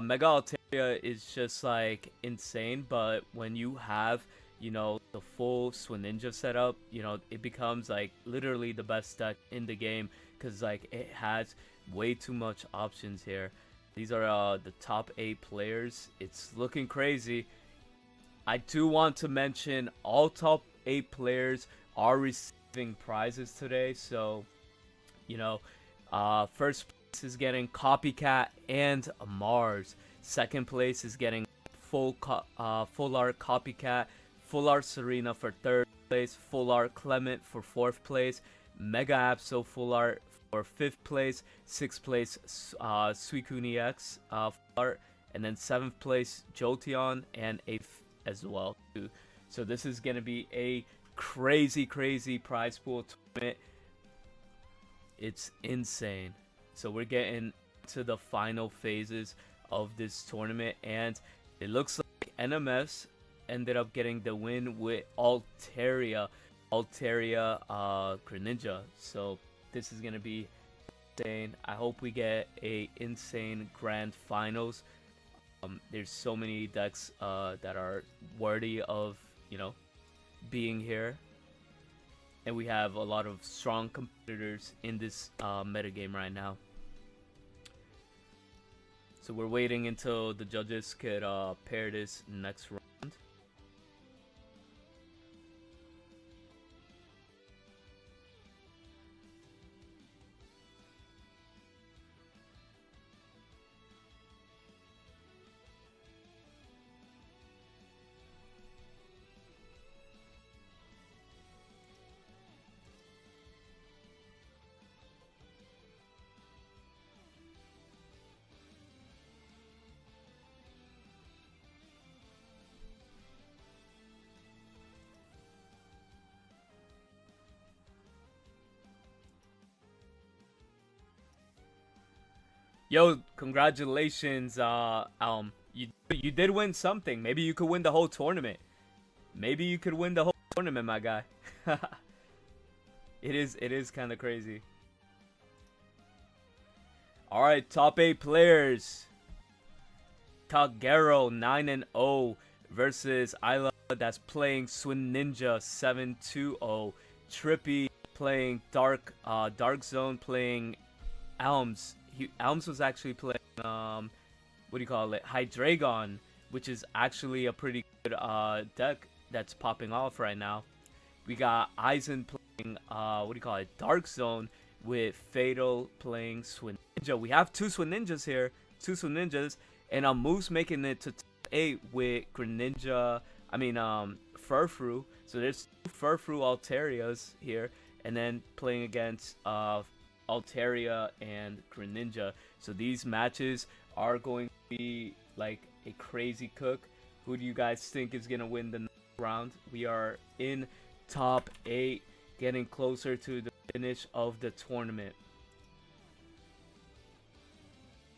A: Mega Altaria is just like insane, but when you have, you know, the full Swinninja setup, you know, it becomes like literally the best deck in the game because like it has way too much options here. These are the top 8 players. It's looking crazy. I do want to mention all top 8 players are receiving prizes today. So, you know, first place is getting Copycat and Mars. Second place is getting Full Art Copycat, Full Art Serena for third place, Full Art Clement for fourth place, Mega Absol Full Art for 5th place, 6th place Suicune X Full Art, and then 7th place Jolteon, and 8th as well too. So this is gonna be a crazy prize pool tournament. It's insane. So we're getting to the final phases of this tournament, and it looks like NMS ended up getting the win with Altaria Greninja. So this is gonna be insane. I hope we get a insane grand finals. There's so many decks that are worthy of, you know, being here, and we have a lot of strong competitors in this metagame right now. So we're waiting until the judges could pair this next round. Yo, congratulations, you did win something. Maybe you could win the whole tournament. Maybe you could win the whole tournament, my guy. It is kind of crazy. All right, top 8 players. Kagero 9-0 versus Isla that's playing Swinninja 7-2-0. Trippy playing Dark Zone playing Elms. Elms was actually playing what do you call it, Hydreigon, which is actually a pretty good deck that's popping off right now. We got Eisen playing what do you call it, Dark Zone, with Fatal playing Swinninja. We have 2 Swinninjas here, 2 Swinninjas, and Moose making it to top 8 with Greninja, Furfrou. So there's 2 Furfrou Altarias here, and then playing against Altaria and Greninja. So these matches are going to be like a crazy cook. Who do you guys think is gonna win the next round? We are in top 8, getting closer to the finish of the tournament.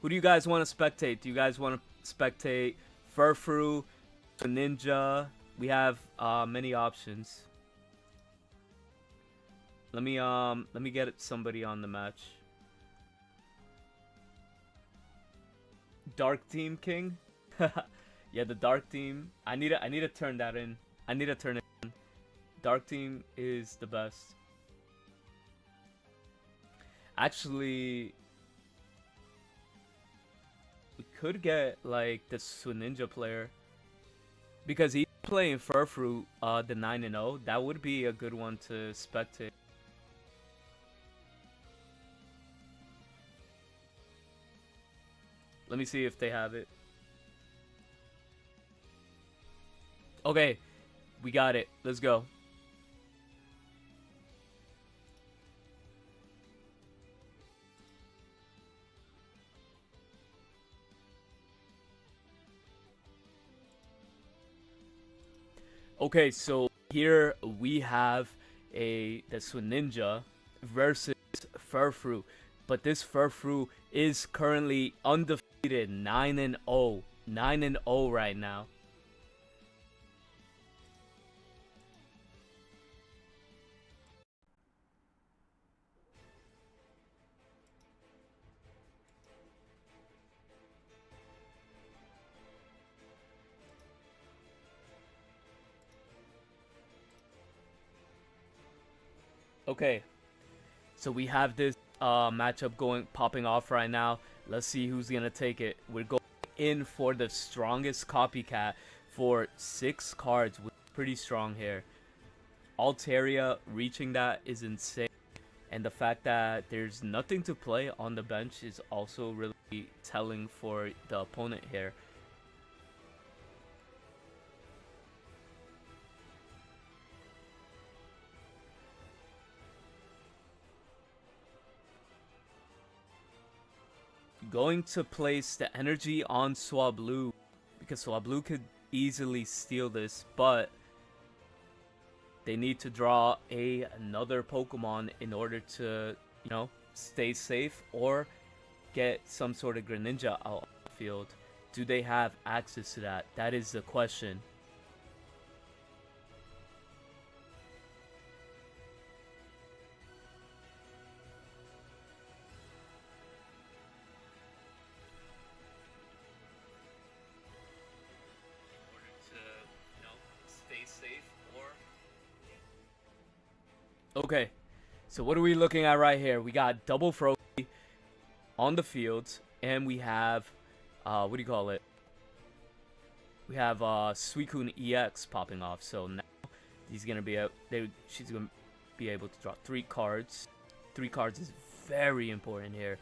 A: Who do you guys want to spectate? Do you guys want to spectate Furfrou, Ninja? We have many options. Let me get somebody on the match. Dark Team King. Yeah, the Dark Team. I need to turn that in. I need to turn it in. Dark Team is the best. Actually, we could get like the Swinninja player because he's playing Furfrou, the 9-0. That would be a good one to spectate. Let me see if they have it. Okay, we got it. Let's go. Okay, so here we have the Swinninja versus Furfrou. But this Furfrou is currently undefeated, 9-0. 9-0 right now. Okay, so we have this matchup popping off right now. Let's see who's gonna take it. We're going in for the strongest copycat for 6 cards, which is pretty strong here. Altaria reaching that is insane, and the fact that there's nothing to play on the bench is also really telling for the opponent here. Going to place the energy on Swablu, because Swablu could easily steal this, but they need to draw another Pokemon in order to, you know, stay safe or get some sort of Greninja out on the field. Do they have access to that? That is the question. Okay, so what are we looking at right here? We got double Froakie on the field, and we have, what do you call it? We have Suicune EX popping off. So now he's gonna be she's gonna be able to draw 3 cards. 3 cards is very important here.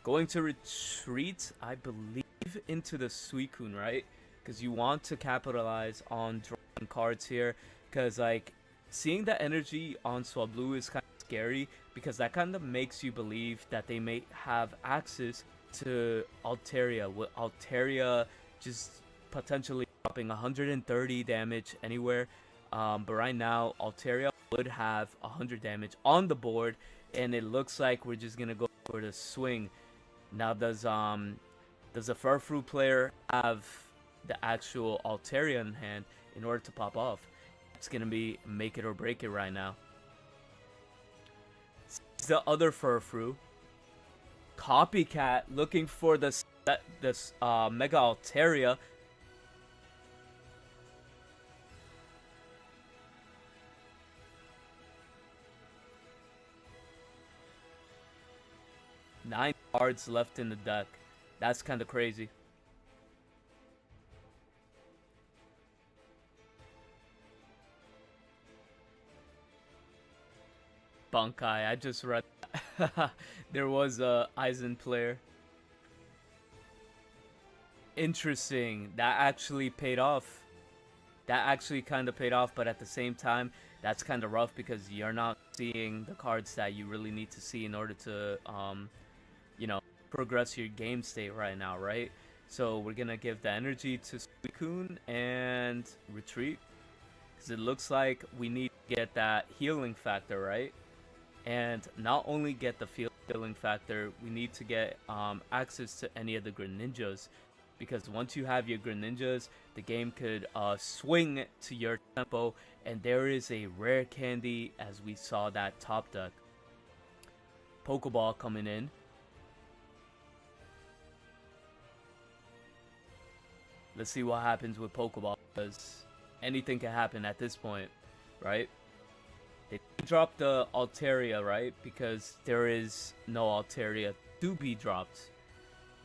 A: Going to retreat, I believe, into the Suicune, right? Because you want to capitalize on drawing cards here. Because, like, seeing the energy on Swablu is kind of scary. Because that kind of makes you believe that they may have access to Altaria. With Altaria just potentially dropping 130 damage anywhere. But right now, Altaria would have 100 damage on the board. And it looks like we're just going to go for the swing. Now, does a Furfrou player have the actual Altaria in hand in order to pop off? It's gonna be make it or break it right now. It's the other Furfrou. Copycat looking for this Mega Altaria. Nine cards left in the deck. That's kind of crazy. Bunkai, I just read that. There was a Aizen player. Interesting. That actually paid off. That actually kind of paid off, but at the same time, that's kind of rough because you're not seeing the cards that you really need to see in order to, you know, progress your game state right now, right? So we're gonna give the energy to Suicune and retreat, because it looks like we need to get that healing factor, right? And not only get the healing factor, we need to get access to any of the Greninjas, because once you have your Greninjas, the game could swing to your tempo, and there is a rare candy, as we saw that top deck. Pokeball coming in. Let's see what happens with Pokeball, because anything can happen at this point, right? They dropped the Altaria, right? Because there is no Altaria to be dropped.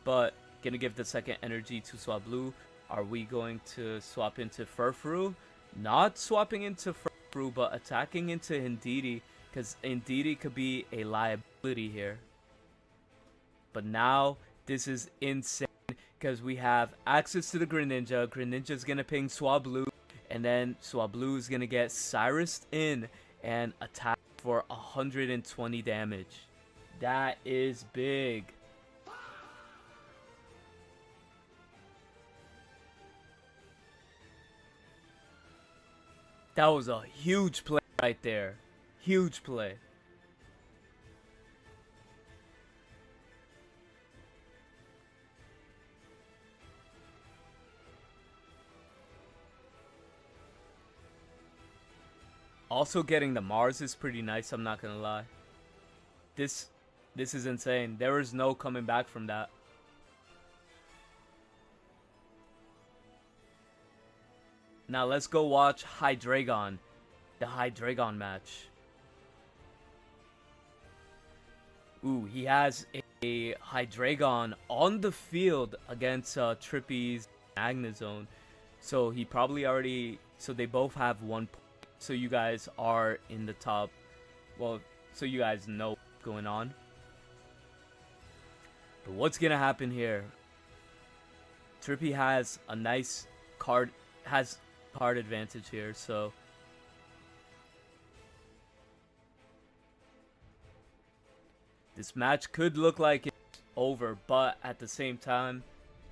A: But gonna give the second energy to Swablu. Are we going to swap into Furfrou? Not swapping into Furfrou, but attacking into Indeedee, because Indeedee could be a liability here. But now this is insane, because we have access to the Greninja. Greninja's gonna ping Swablu, and then Swablu is gonna get Cyrused in and attack for 120 damage. That is big. That was a huge play right there. Huge play. Also getting the Mars is pretty nice, I'm not gonna lie. This is insane. There is no coming back from that. Now let's go watch Hydreigon. The Hydreigon match. Ooh, he has a Hydreigon on the field against Trippy's Magnezone. So he probably already... So they both have 1 point. So you guys are in the top. Well, so you guys know what's going on. But what's gonna happen here? Trippy has a nice card... Has card advantage here, so... This match could look like it's over, but at the same time,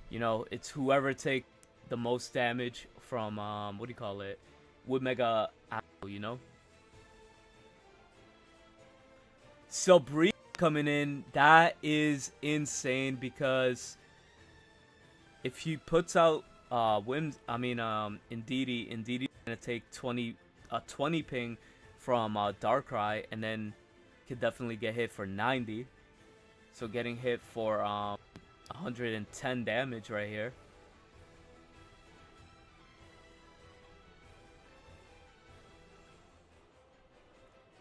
A: you know, it's whoever takes the most damage from, what do you call it? Wood Mega Apple, you know? Sabrina coming in, that is insane because if he puts out Indeedee gonna take 20 ping from Darkrai, and then could definitely get hit for 90. So getting hit for 110 damage right here.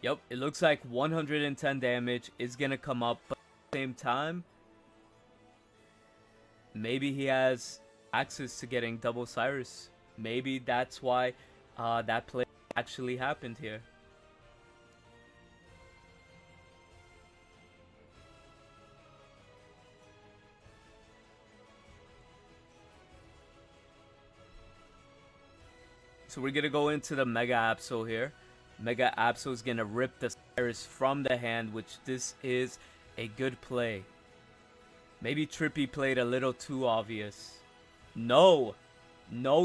A: Yep, it looks like 110 damage is gonna come up, but at the same time, maybe he has access to getting double Cyrus. Maybe that's why that play actually happened here. So we're gonna go into the Mega Absol here. Mega Absol is gonna rip the Cyrus from the hand, which this is a good play. Maybe Trippy played a little too obvious. No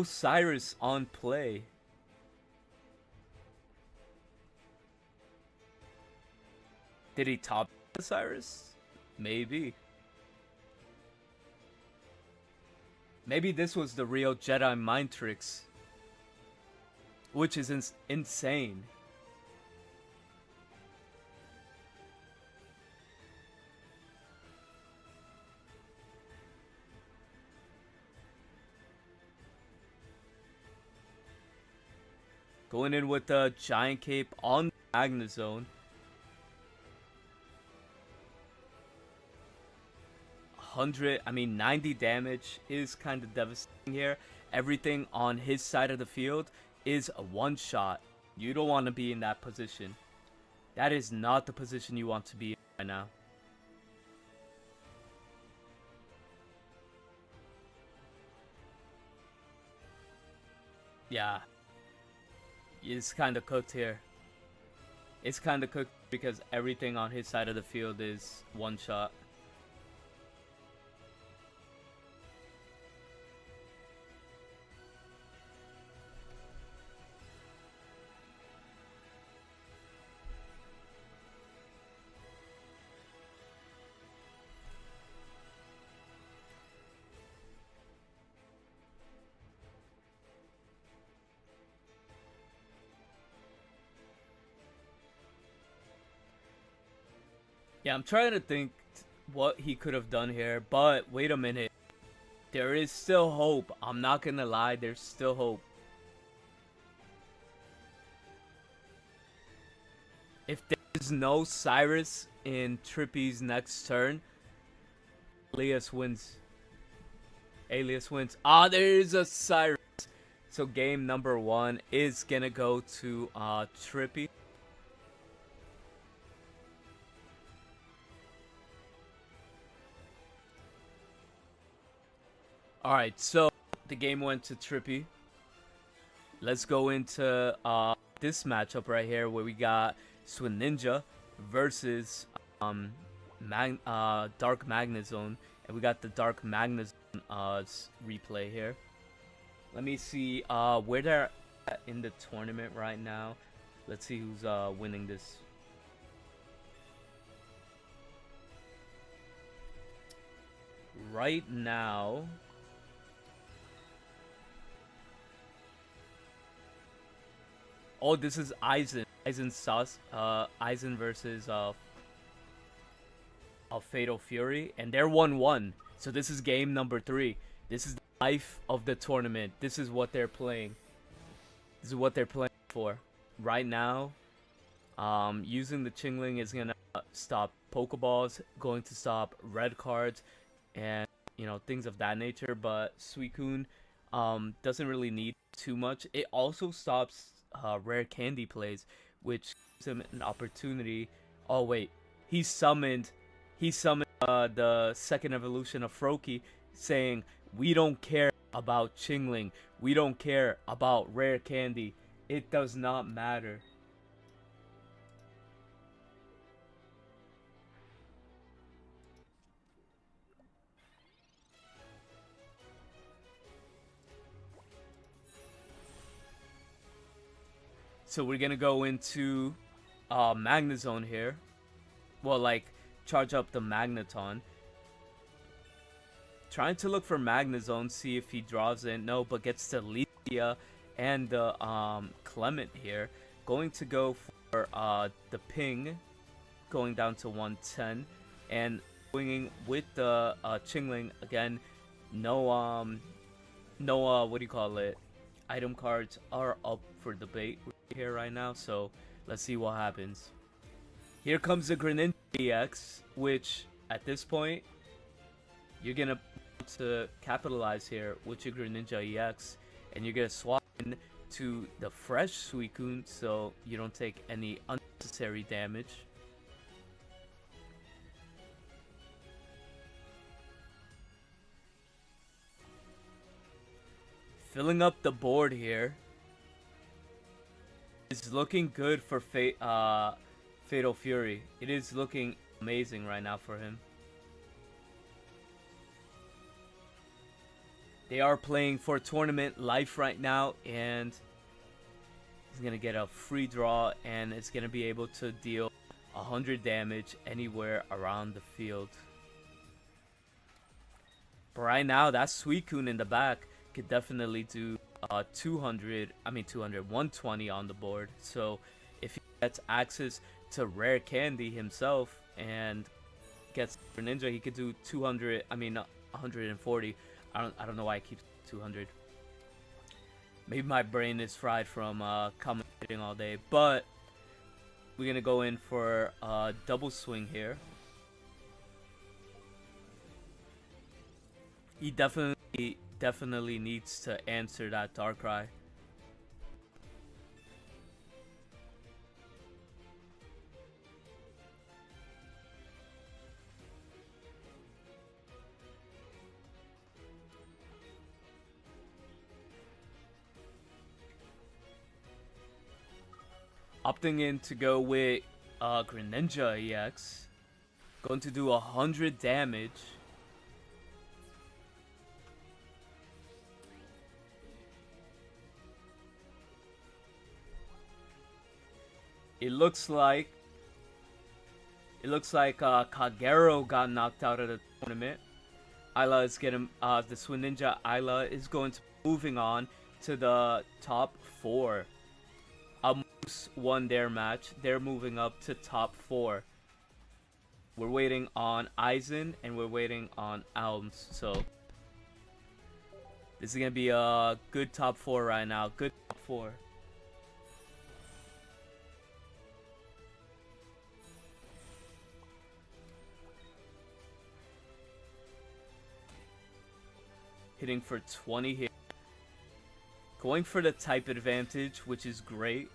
A: Cyrus on play. Did he top the Cyrus? Maybe. Maybe this was the real Jedi mind tricks. Which is insane. Going in with the Giant Cape on the Magnezone. 90 damage is kind of devastating here. Everything on his side of the field is a one-shot. You don't want to be in that position. That is not the position you want to be in right now. Yeah. It's kind of cooked here. It's kind of cooked because everything on his side of the field is one shot. Yeah, I'm trying to think what he could have done here, but wait a minute. There is still hope. I'm not gonna lie, there's still hope. If there's no Cyrus in Trippy's next turn, Alias wins. Alias wins. Ah, there is a Cyrus. So game number 1 is gonna go to Trippy. Alright, so the game went to Trippy. Let's go into this matchup right here where we got Swin Ninja versus Dark Magnezone. And we got the Dark Magnezone replay here. Let me see where they're in the tournament right now. Let's see who's winning this. Right now, oh, this is Aizen. Aizen versus Fatal Fury, and they're 1-1. So this is game number 3. This is the life of the tournament. This is what they're playing. This is what they're playing for. Right now, using the Chingling is gonna stop Pokeballs, going to stop red cards, and things of that nature. But Suicune doesn't really need too much. It also stops rare candy plays, which gives him an opportunity. Oh wait, he summoned the second evolution of Froakie, saying, "We don't care about Chingling. We don't care about rare candy. It does not matter." So we're gonna go into Magnezone here. Well, like, charge up the Magneton. Trying to look for Magnezone, see if he draws in. No, but gets the Leafia and the Clement here. Going to go for the Ping, going down to 110, and swinging with the Chingling again. No what do you call it? Item cards are up for debate here right now, so let's see what happens. Here comes the Greninja EX, which at this point you're gonna want to capitalize here with your Greninja EX, and you're gonna swap in to the fresh Suicune so you don't take any unnecessary damage. Filling up the board here. It's looking good for Fatal Fury. It is looking amazing right now for him. They are playing for tournament life right now, and he's gonna get a free draw, and it's gonna be able to deal 100 damage anywhere around the field. But right now, that Suicune in the back could definitely do 120 on the board. So if he gets access to rare candy himself and gets Greninja, he could do 140. I don't know why I keep 200. Maybe my brain is fried from commentating all day, but we're gonna go in for a double swing here. He definitely needs to answer that Darkrai. Opting in to go with Greninja EX. Going to do 100 damage. It looks like Kagero got knocked out of the tournament. Isla is getting the Swinninja Isla is going to moving on to the top 4. Moose won their match. They're moving up to top 4. We're waiting on Aizen and we're waiting on Alms. So this is gonna be a good top 4 right now. Good top 4. Hitting for 20 here. Going for the type advantage, which is great.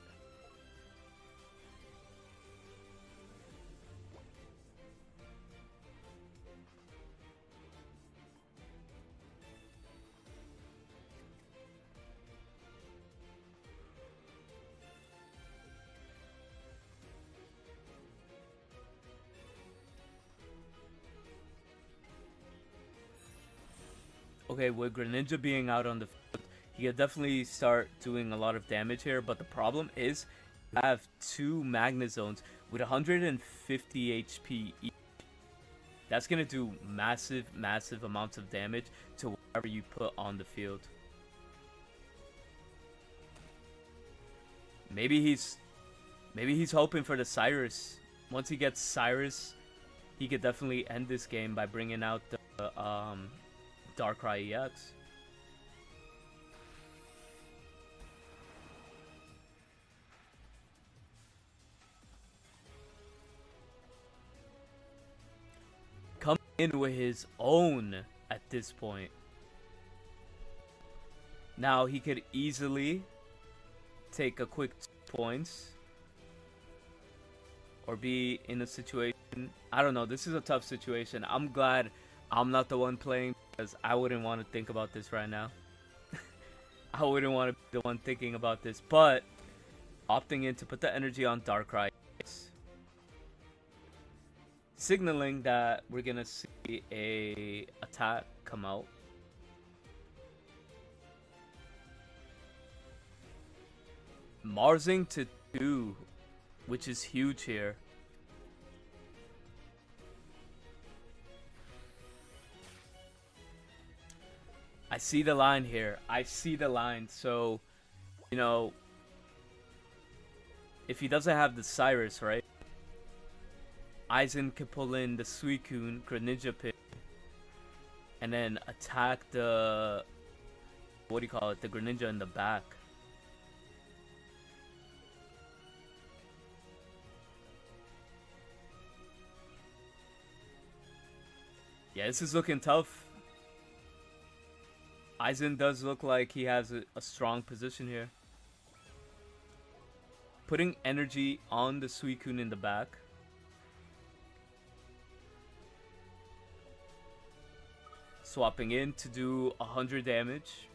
A: Okay, with Greninja being out on the field, he could definitely start doing a lot of damage here. But the problem is, I have 2 Magna Zones with 150 HP each. That's gonna do massive, massive amounts of damage to whatever you put on the field. Maybe he's hoping for the Cyrus. Once he gets Cyrus, he could definitely end this game by bringing out the Darkrai EX. Coming in with his own at this point. Now he could easily take a quick 2 points or be in a situation. I don't know. This is a tough situation. I'm glad I'm not the one playing because I wouldn't want to think about this right now. I wouldn't want to be the one thinking about this, but opting in to put the energy on Darkrai, signaling that we're gonna see a attack come out. Marsing to 2, which is huge here. I see the line here. I see the line. So, you know, if he doesn't have the Cyrus, right? Aizen can pull in the Suicune, Greninja Pit, and then attack the, what do you call it, the Greninja in the back. Yeah, this is looking tough. Aizen does look like he has a strong position here. Putting energy on the Suicune in the back. Swapping in to do 100 damage.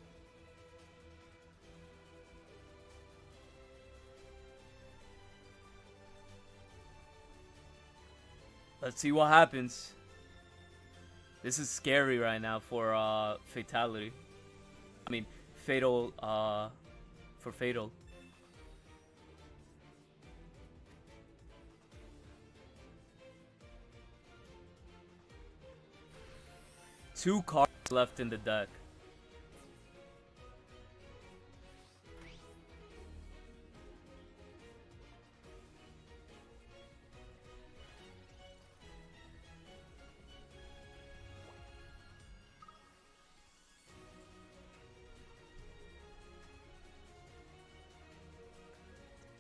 A: Let's see what happens. This is scary right now for Fatality. I mean, Fatal, for Fatal. Two cards left in the deck.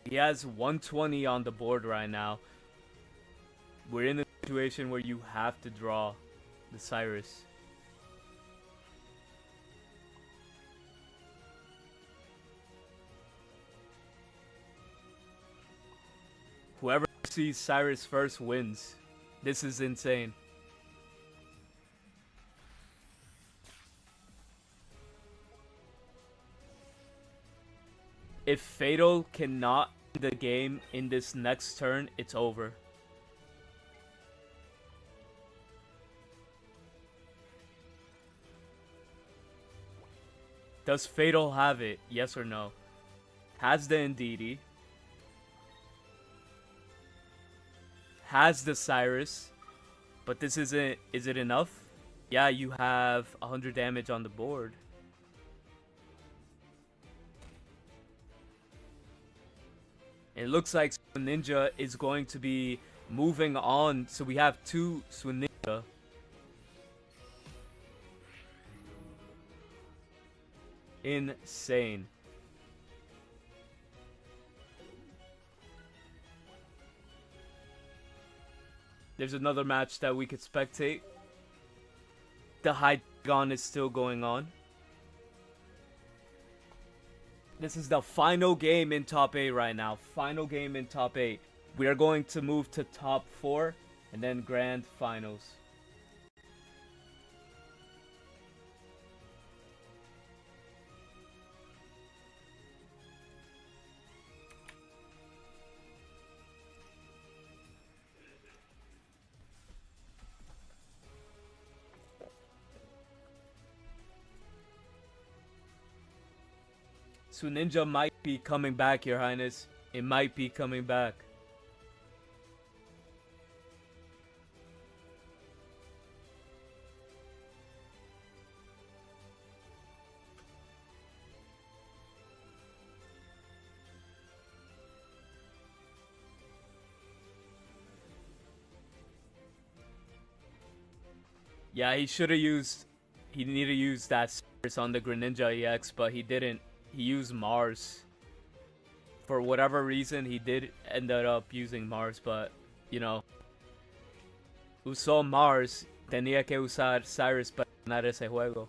A: He has 120 on the board right now. We're in a situation where you have to draw the Cyrus. Whoever sees Cyrus first wins. This is insane. If Fatal cannot end the game in this next turn, it's over. Does Fatal have it? Yes or no? Has the Indeedee. Has the Cyrus. But this isn't... Is it enough? Yeah, you have 100 damage on the board. It looks like Ninja is going to be moving on. So we have two Ninja. Insane. There's another match that we could spectate. The Hydreigon is still going on. This is the final game in top 8 right now. Final game in top 8. We are going to move to top 4 and then grand finals. Suninja might be coming back, Your Highness. It might be coming back. Yeah, he should have used... He needed to use that Cyrus on the Greninja EX, but he didn't. He used Mars. For whatever reason, he did ended up using Mars, but, you know, usó Mars, tenía que usar Cyrus para ganar ese juego.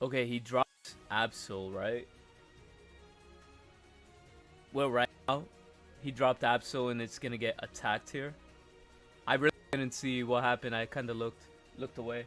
A: Okay, he dropped Absol, right? Well, right now, he dropped Absol and it's gonna get attacked here. I really didn't see what happened. I kind of looked away.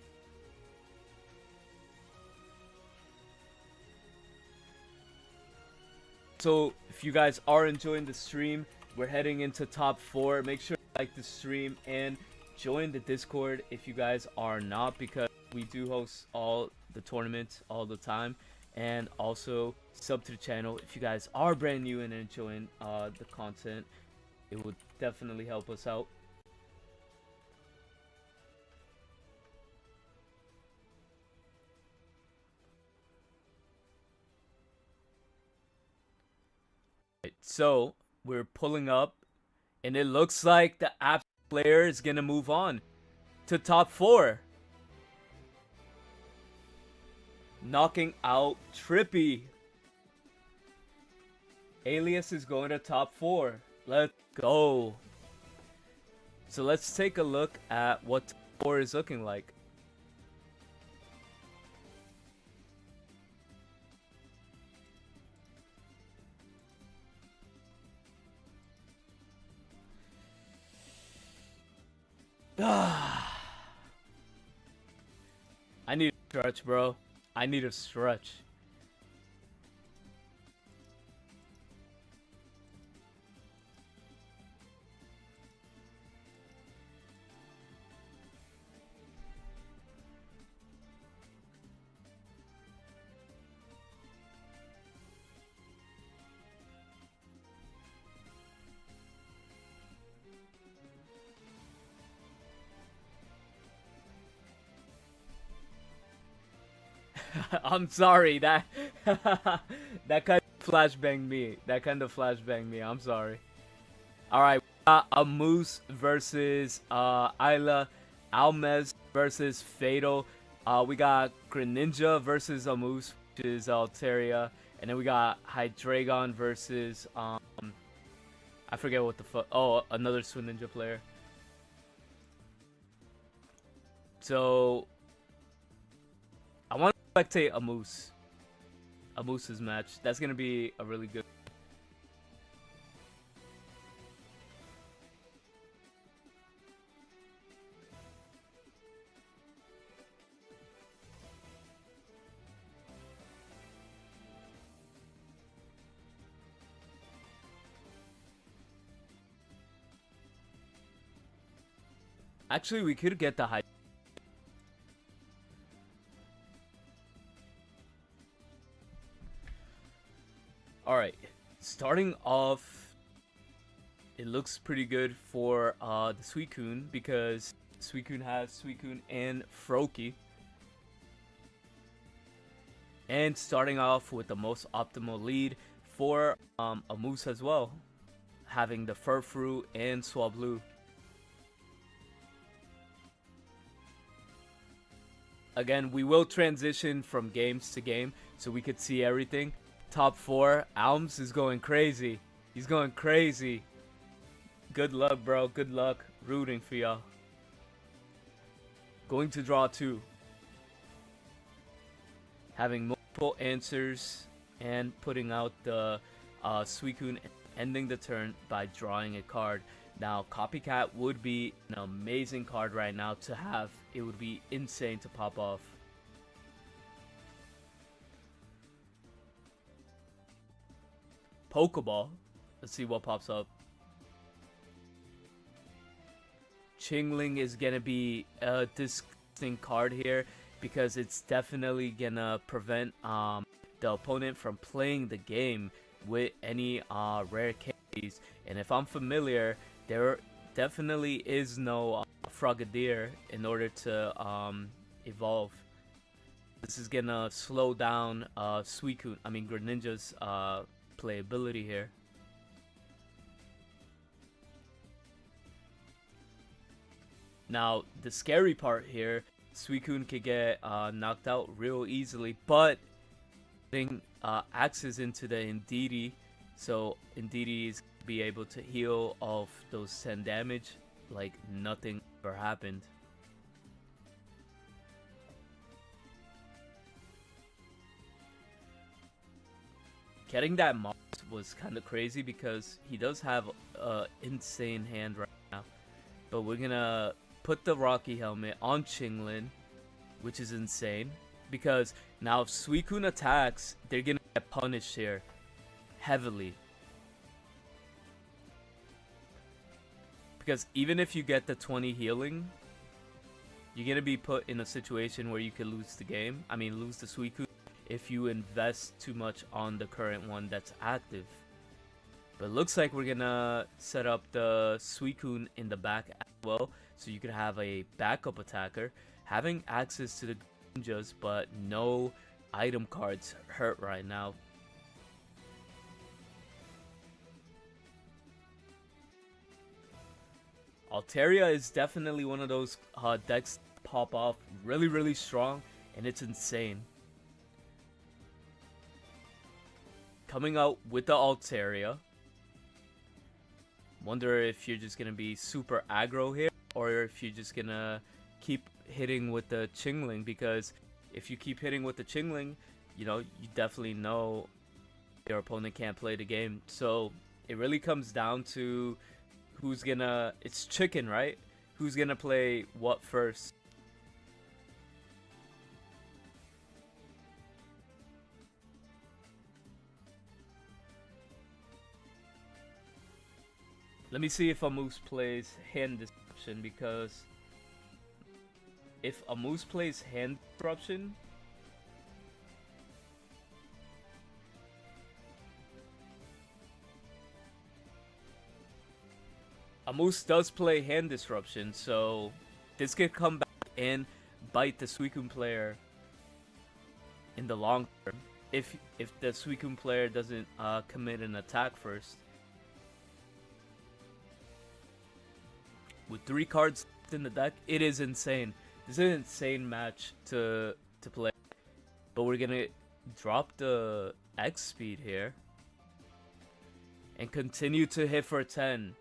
A: So, if you guys are enjoying the stream, we're heading into top 4. Make sure to like the stream and join the Discord if you guys are not, because we do host all the tournaments all the time. And also, sub to the channel if you guys are brand new and enjoying the content. It would definitely help us out. So we're pulling up, and it looks like the app player is gonna move on to top 4, knocking out Trippy. Alias is going to top 4. Let's go. So let's take a look at what top 4 is looking like. I need a stretch, bro. I need a stretch. I'm sorry, that that kind of flashbanged me. That kind of flashbanged me. I'm sorry. All right, a Moose versus Isla, Almez versus Fatal. We got Greninja versus a Moose, which is Altaria, and then we got Hydreigon versus I forget what the fuck. Oh, another Swinninja player. So I want to spectate a Moose. A Moose's match. That's gonna be a really good. Actually, we could get the high. Alright, starting off, it looks pretty good for the Suicune, because Suicune has Suicune and Froakie. And starting off with the most optimal lead for a Moose as well, having the Furfrou and Swablu. Again, we will transition from games to game so we could see everything. Top 4, Alms is going crazy. He's going crazy. Good luck, bro. Good luck. Rooting for y'all. Going to draw 2. Having multiple answers and putting out the Suicune, ending the turn by drawing a card. Now, Copycat would be an amazing card right now to have. It would be insane to pop off. Pokeball. Let's see what pops up. Chingling is gonna be a disgusting card here because it's definitely gonna prevent the opponent from playing the game with any rare candies. And if I'm familiar, there definitely is no Frogadier in order to evolve. This is gonna slow down Greninja's playability here. Now, the scary part here, Suicune could get knocked out real easily, but getting access into the Indeedee, so Indeedee is gonna be able to heal off those 10 damage like nothing ever happened. Getting that Mars was kind of crazy because he does have an insane hand right now. But we're gonna put the Rocky Helmet on Chinglin, which is insane. Because now if Suicune attacks, they're gonna get punished here heavily. Because even if you get the 20 healing, you're gonna be put in a situation where you could lose the game. Lose the Suicune if you invest too much on the current one that's active. But it looks like we're gonna set up the Suicune in the back as well, so you could have a backup attacker. Having access to the Ninjas, but no item cards hurt right now. Altaria is definitely one of those decks pop off really strong, and it's insane. Coming out with the Altaria. Wonder if you're just gonna be super aggro here, or if you're just gonna keep hitting with the Chingling, because if you keep hitting with the Chingling, you definitely know your opponent can't play the game. So it really comes down to it's chicken, right? Who's gonna play what first? Let me see if Amoose plays Hand Disruption, because if Amoose plays Hand Disruption, Amoose does play Hand Disruption, so this could come back and bite the Suicune player in the long term if the Suicune player doesn't commit an attack first. With 3 cards in the deck, it is insane. This is an insane match to play. But we're gonna drop the X speed here and continue to hit for 10.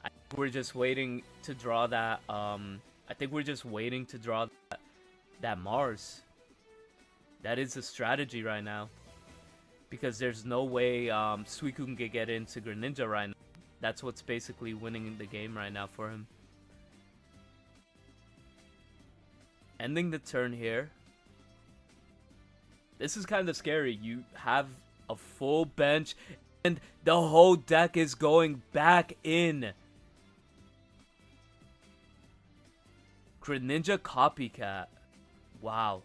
A: I think we're just waiting to draw that. I think we're just waiting to draw that Mars. That is the strategy right now, because there's no way Suicune can get into Greninja right now. That's what's basically winning the game right now for him. Ending the turn here. This is kind of scary. You have a full bench and the whole deck is going back in. Greninja Copycat. Wow.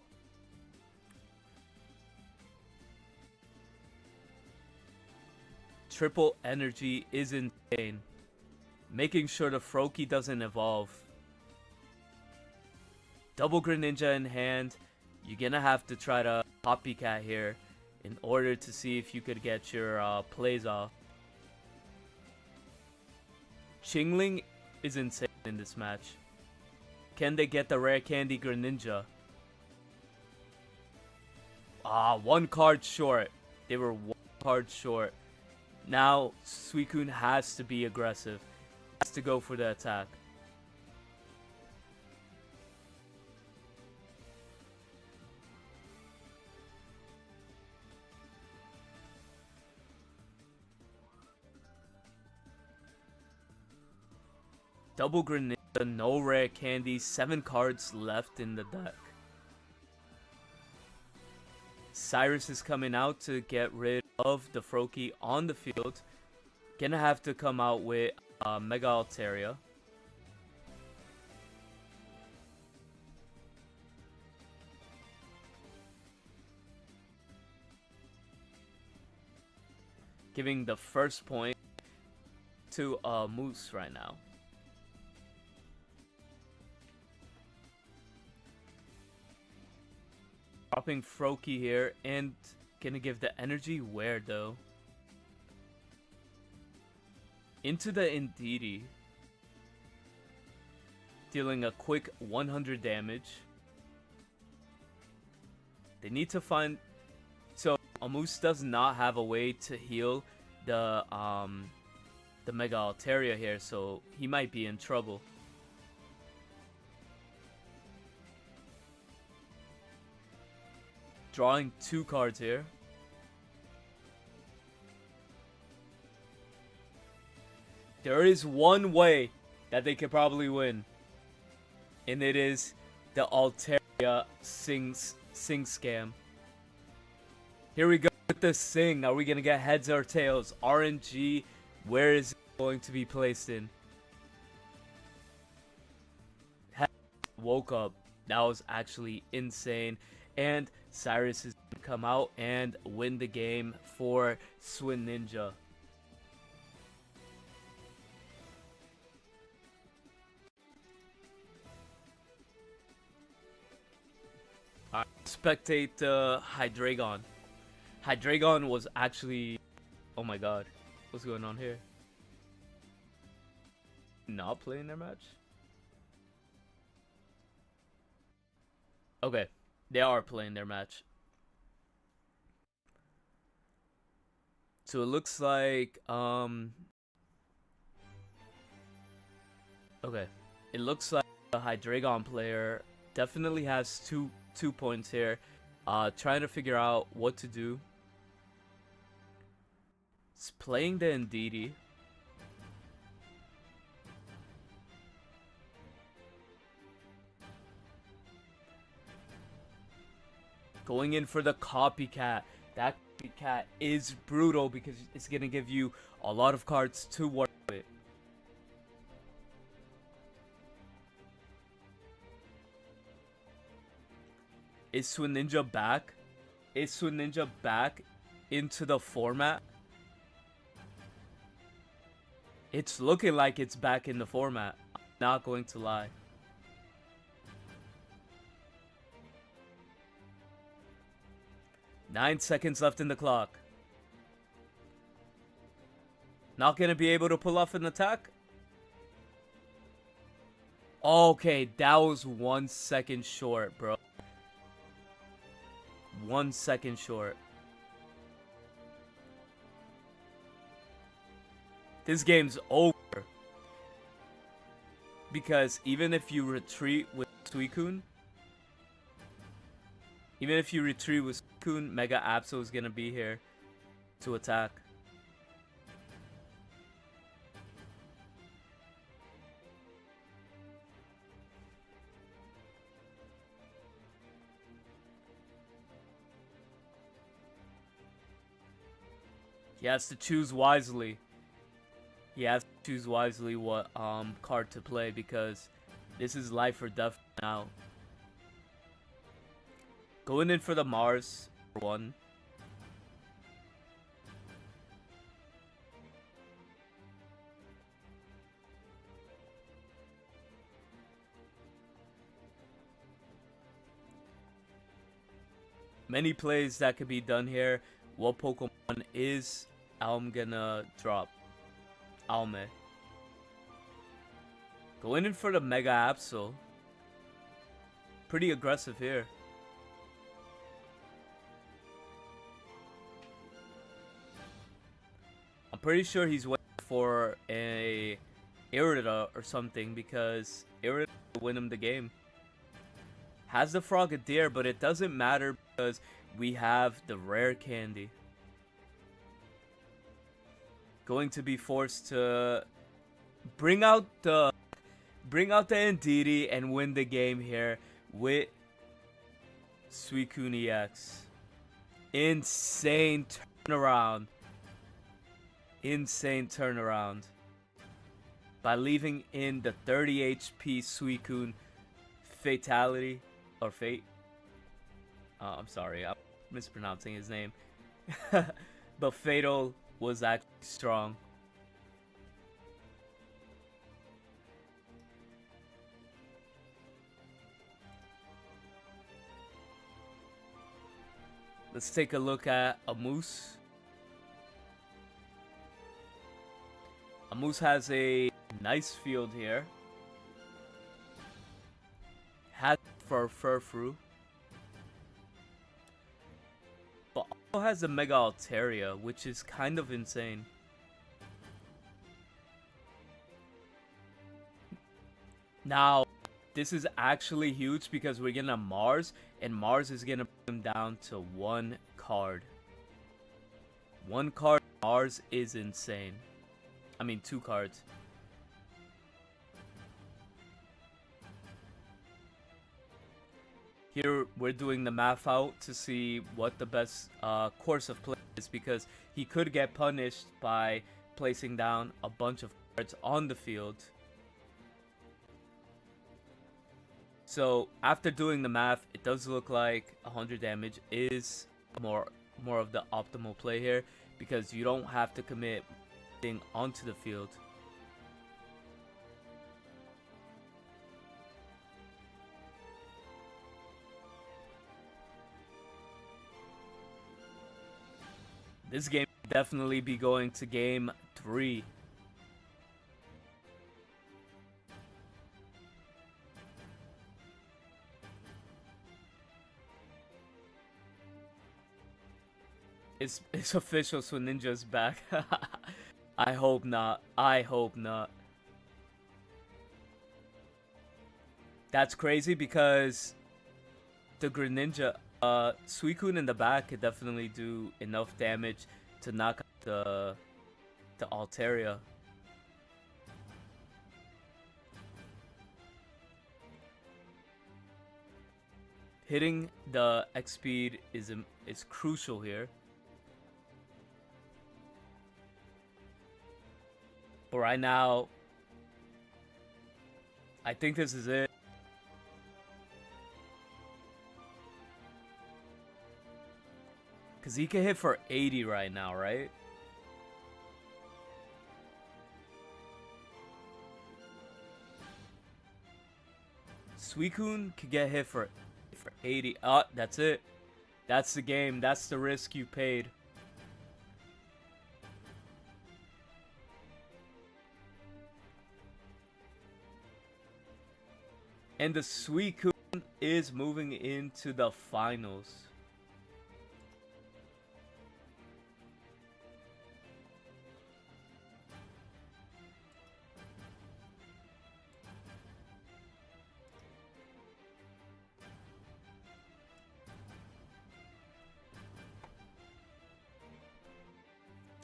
A: Triple energy is insane. Making sure the Froakie doesn't evolve. Double Greninja in hand. You're gonna have to try to Copycat here in order to see if you could get your plays off. Chingling is insane in this match. Can they get the rare candy Greninja? One card short. They were one card short. Now, Suicune has to be aggressive. Has to go for the attack. Double Greninja, no rare candy, 7 cards left in the deck. Cyrus is coming out to get rid of the Froakie on the field. Gonna have to come out with Mega Altaria. giving the first point to Moose right now. Dropping Froakie here and gonna give the energy where though? Into the Indeedee. Dealing a quick 100 damage. They need to find... So, Moose does not have a way to heal the Mega Altaria here, so he might be in trouble. Drawing 2 cards here. There is one way that they could probably win. And it is the Altaria Sing scam. Here we go with the Sing. Are we going to get heads or tails? RNG, where is it going to be placed in? Woke up. That was actually insane. And Cyrus is going to come out and win the game for Swin Ninja. Spectate Hydreigon. Hydreigon was actually... Oh my god. What's going on here? Not playing their match? Okay. They are playing their match. So it looks like... Okay. It looks like the Hydreigon player definitely has two points here. Trying to figure out what to do. It's playing the Indeedee. Going in for the copycat. That copycat is brutal because it's gonna give you a lot of cards to work with. Is Swin Ninja back? Is Swin Ninja back into the format? It's looking like it's back in the format. I'm not going to lie. Nine seconds left in the clock. Not gonna be able to pull off an attack? Okay, that was 1 second short, bro. 1 second short. This game's over. Because even if you retreat with Suicune, Mega Absol is gonna be here to attack. He has to choose wisely. He has to choose wisely what card to play because this is life or death now. Going in for the Mars for 1. Many plays that could be done here. What Pokemon is I'm gonna drop? Alme. Going in for the Mega Absol. Pretty aggressive here. I'm pretty sure he's waiting for a Irida or something because Irida will win him the game. Has the Frogadier, but it doesn't matter because we have the rare candy. Going to be forced to bring out the Indeedee and win the game here with Suicune EX. Insane turnaround. Insane turnaround. By leaving in the 30 HP Suicune Fatality or Fate. I'm sorry, I'm mispronouncing his name. But Fatal was actually strong. Let's take a look at a Moose. A Moose has a nice field here. Has for Furfru. But also has a Mega Altaria, which is kind of insane. Now, this is actually huge because we're getting a Mars, and Mars is gonna bring him down to 1 card. 1 card Mars is insane. I mean, 2 cards. Here, we're doing the math out to see what the best course of play is, because he could get punished by placing down a bunch of cards on the field. So, after doing the math, it does look like 100 damage is more of the optimal play here, because you don't have to commit thing onto the field. This game will definitely be going to game 3. It's official, so Ninja's back. I hope not. I hope not. That's crazy because the Greninja, Suicune in the back could definitely do enough damage to knock out the Altaria. Hitting the X speed is crucial here. But right now, I think this is it. Because he can hit for 80 right now, right? Suicune could get hit for 80. Oh, that's it. That's the game. That's the risk you paid. And the Suicune is moving into the finals.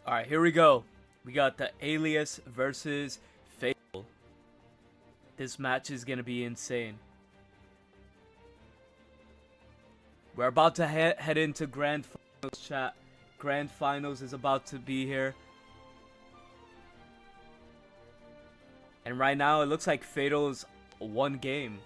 A: Alright, here we go. We got the Alias versus Fatal. This match is going to be insane. We're about to head into Grand Finals, chat. Grand Finals is about to be here. And right now, it looks like Fatal's 1 game.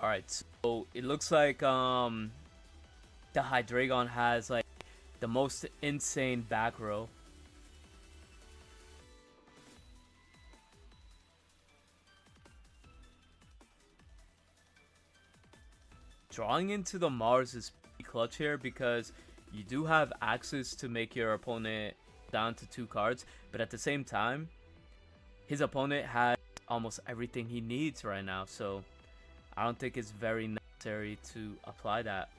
A: Alright, so it looks like the Hydreigon has like the most insane back row. Drawing into the Mars is pretty clutch here because you do have access to make your opponent down to 2 cards, but at the same time, his opponent has almost everything he needs right now, so I don't think it's very necessary to apply that.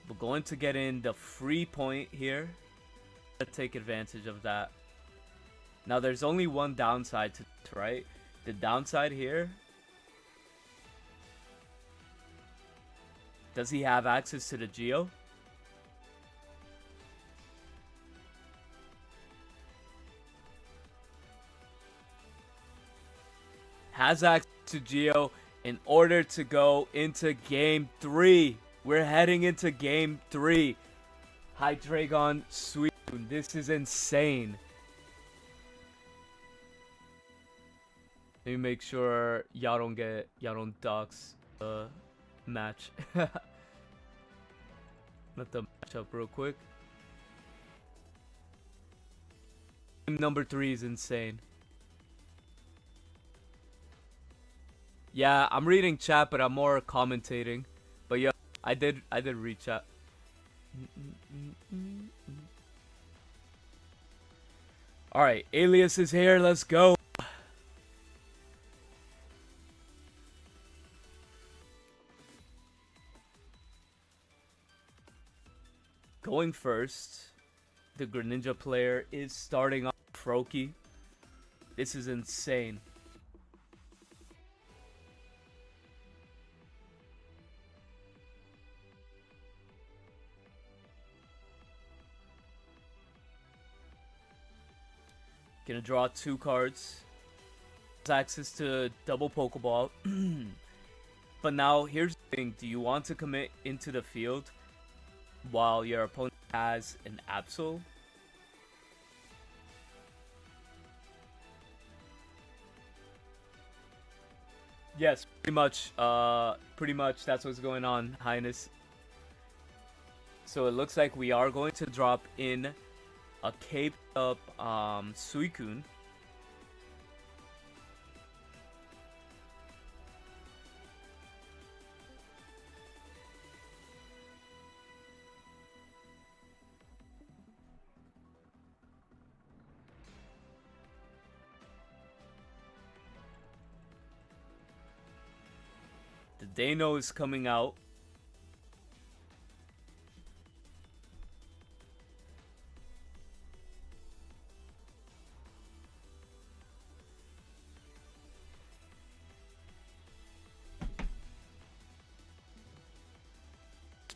A: We're going to get in the free point here. Let's take advantage of that. Now there's only one downside to this, right? The downside here. Does he have access to the Geo? Has access to Geo in order to go into game 3. We're heading into game 3. Hydreigon Suicune. This is insane. Let me make sure y'all don't dox the match. Let the match up real quick. Game number 3 is insane. Yeah, I'm reading chat, but I'm more commentating. But yeah, I did read chat. All right, Alias is here. Let's go. Going first, the Greninja player is starting off Froakie. This is insane. Gonna draw 2 cards. Has access to double Pokeball. But now, here's the thing. Do you want to commit into the field while your opponent has an Absol? Yes, pretty much that's what's going on, Highness. So it looks like we are going to drop in a caped up Suicune. The Dano is coming out.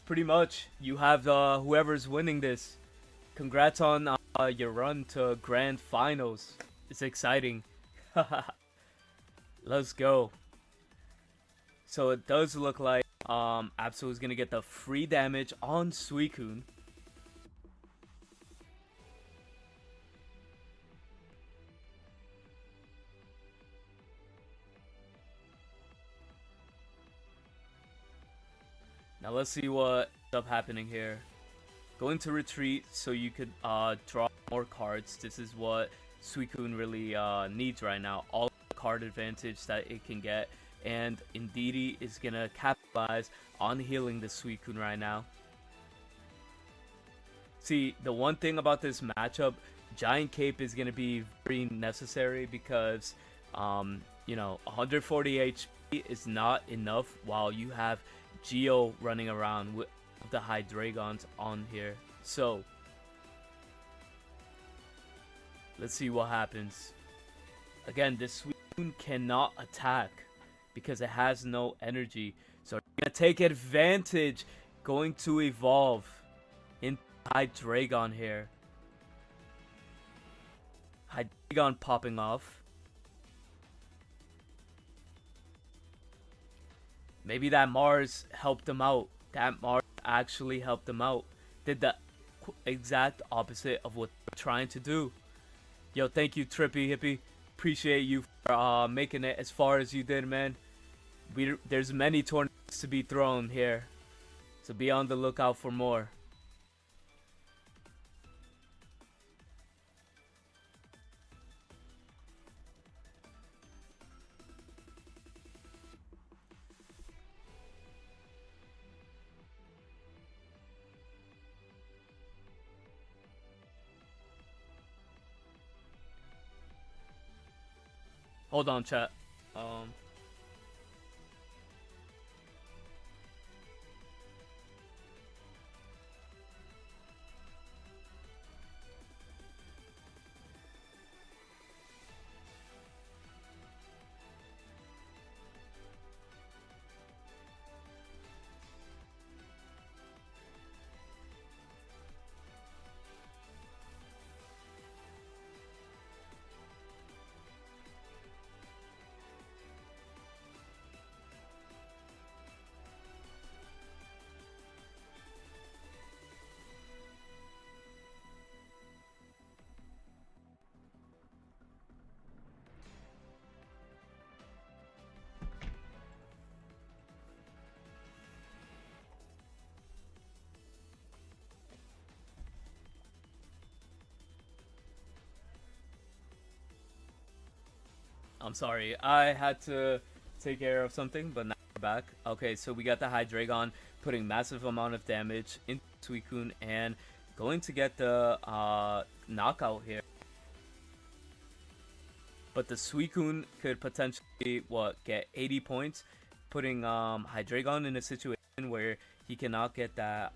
A: Pretty much, you have whoever's winning this. Congrats on your run to grand finals. It's exciting. Let's go. So it does look like Absol is gonna get the free damage on Suicune. Now let's see what ends up happening here. Going to retreat so you could draw more cards. This is what Suicune really needs right now. All the card advantage that it can get. And Indeedee is going to capitalize on healing the Suicune right now. See, the one thing about this matchup, Giant Cape is going to be very necessary because, you know, 140 HP is not enough while you have Geo running around with the Hydreigons on here. So let's see what happens. Again, this Suicune cannot attack because it has no energy. So we're gonna take advantage, going to evolve in Hydreigon here. Hydreigon popping off. Maybe that Mars helped them out. That Mars actually helped them out. Did the exact opposite of what they're trying to do. Yo, thank you, Trippy Hippie. Appreciate you for making it as far as you did, man. There's many tournaments to be thrown here. So be on the lookout for more. Hold on, chat. I'm sorry. I had to take care of something, but now we're back. Okay, so we got the Hydreigon putting massive amount of damage into Suicune and going to get the knockout here. But the Suicune could potentially, get 80 points, putting Hydreigon in a situation where he cannot get that,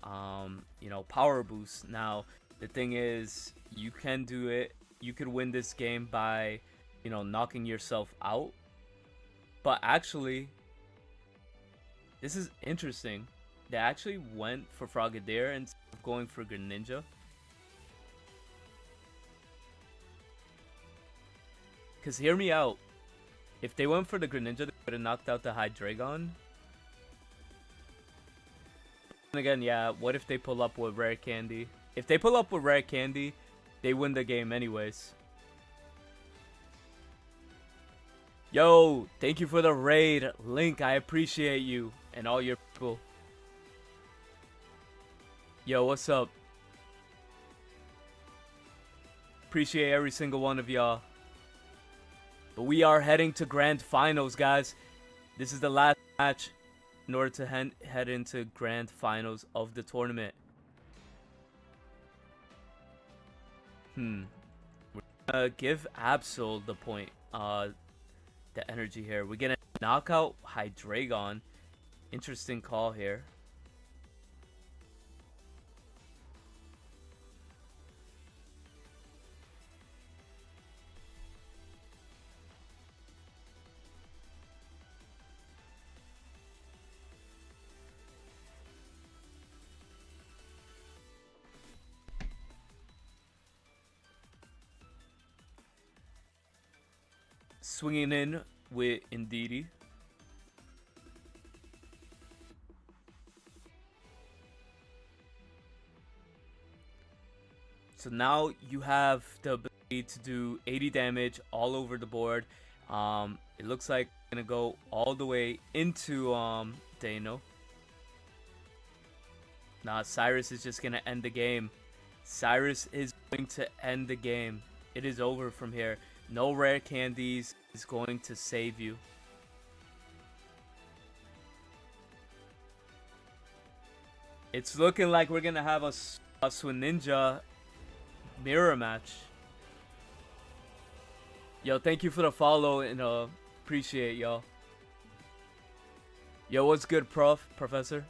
A: power boost. Now, the thing is, you can do it. You could win this game by, knocking yourself out. But actually, this is interesting. They actually went for Frogadier instead of going for Greninja. Because hear me out. If they went for the Greninja, they would have knocked out the Hydreigon. And again, yeah, what if they pull up with Rare Candy? If they pull up with Rare Candy, they win the game anyways. Yo, thank you for the raid. Link, I appreciate you and all your people. Yo, what's up? Appreciate every single one of y'all. But we are heading to Grand Finals, guys. This is the last match in order to head into Grand Finals of the tournament. We're gonna give Absol the point, the energy here. We're gonna knock out Hydreigon. Interesting call here. Swinging in with Indeedee. So now you have the ability to do 80 damage all over the board. It looks like it's gonna go all the way into Dano. Nah, Cyrus is just gonna end the game. Cyrus is going to end the game. It is over from here. No rare candies is going to save you. It's looking like we're gonna have a Swinninja mirror match. Yo, thank you for the follow and appreciate y'all. Yo, what's good, Professor?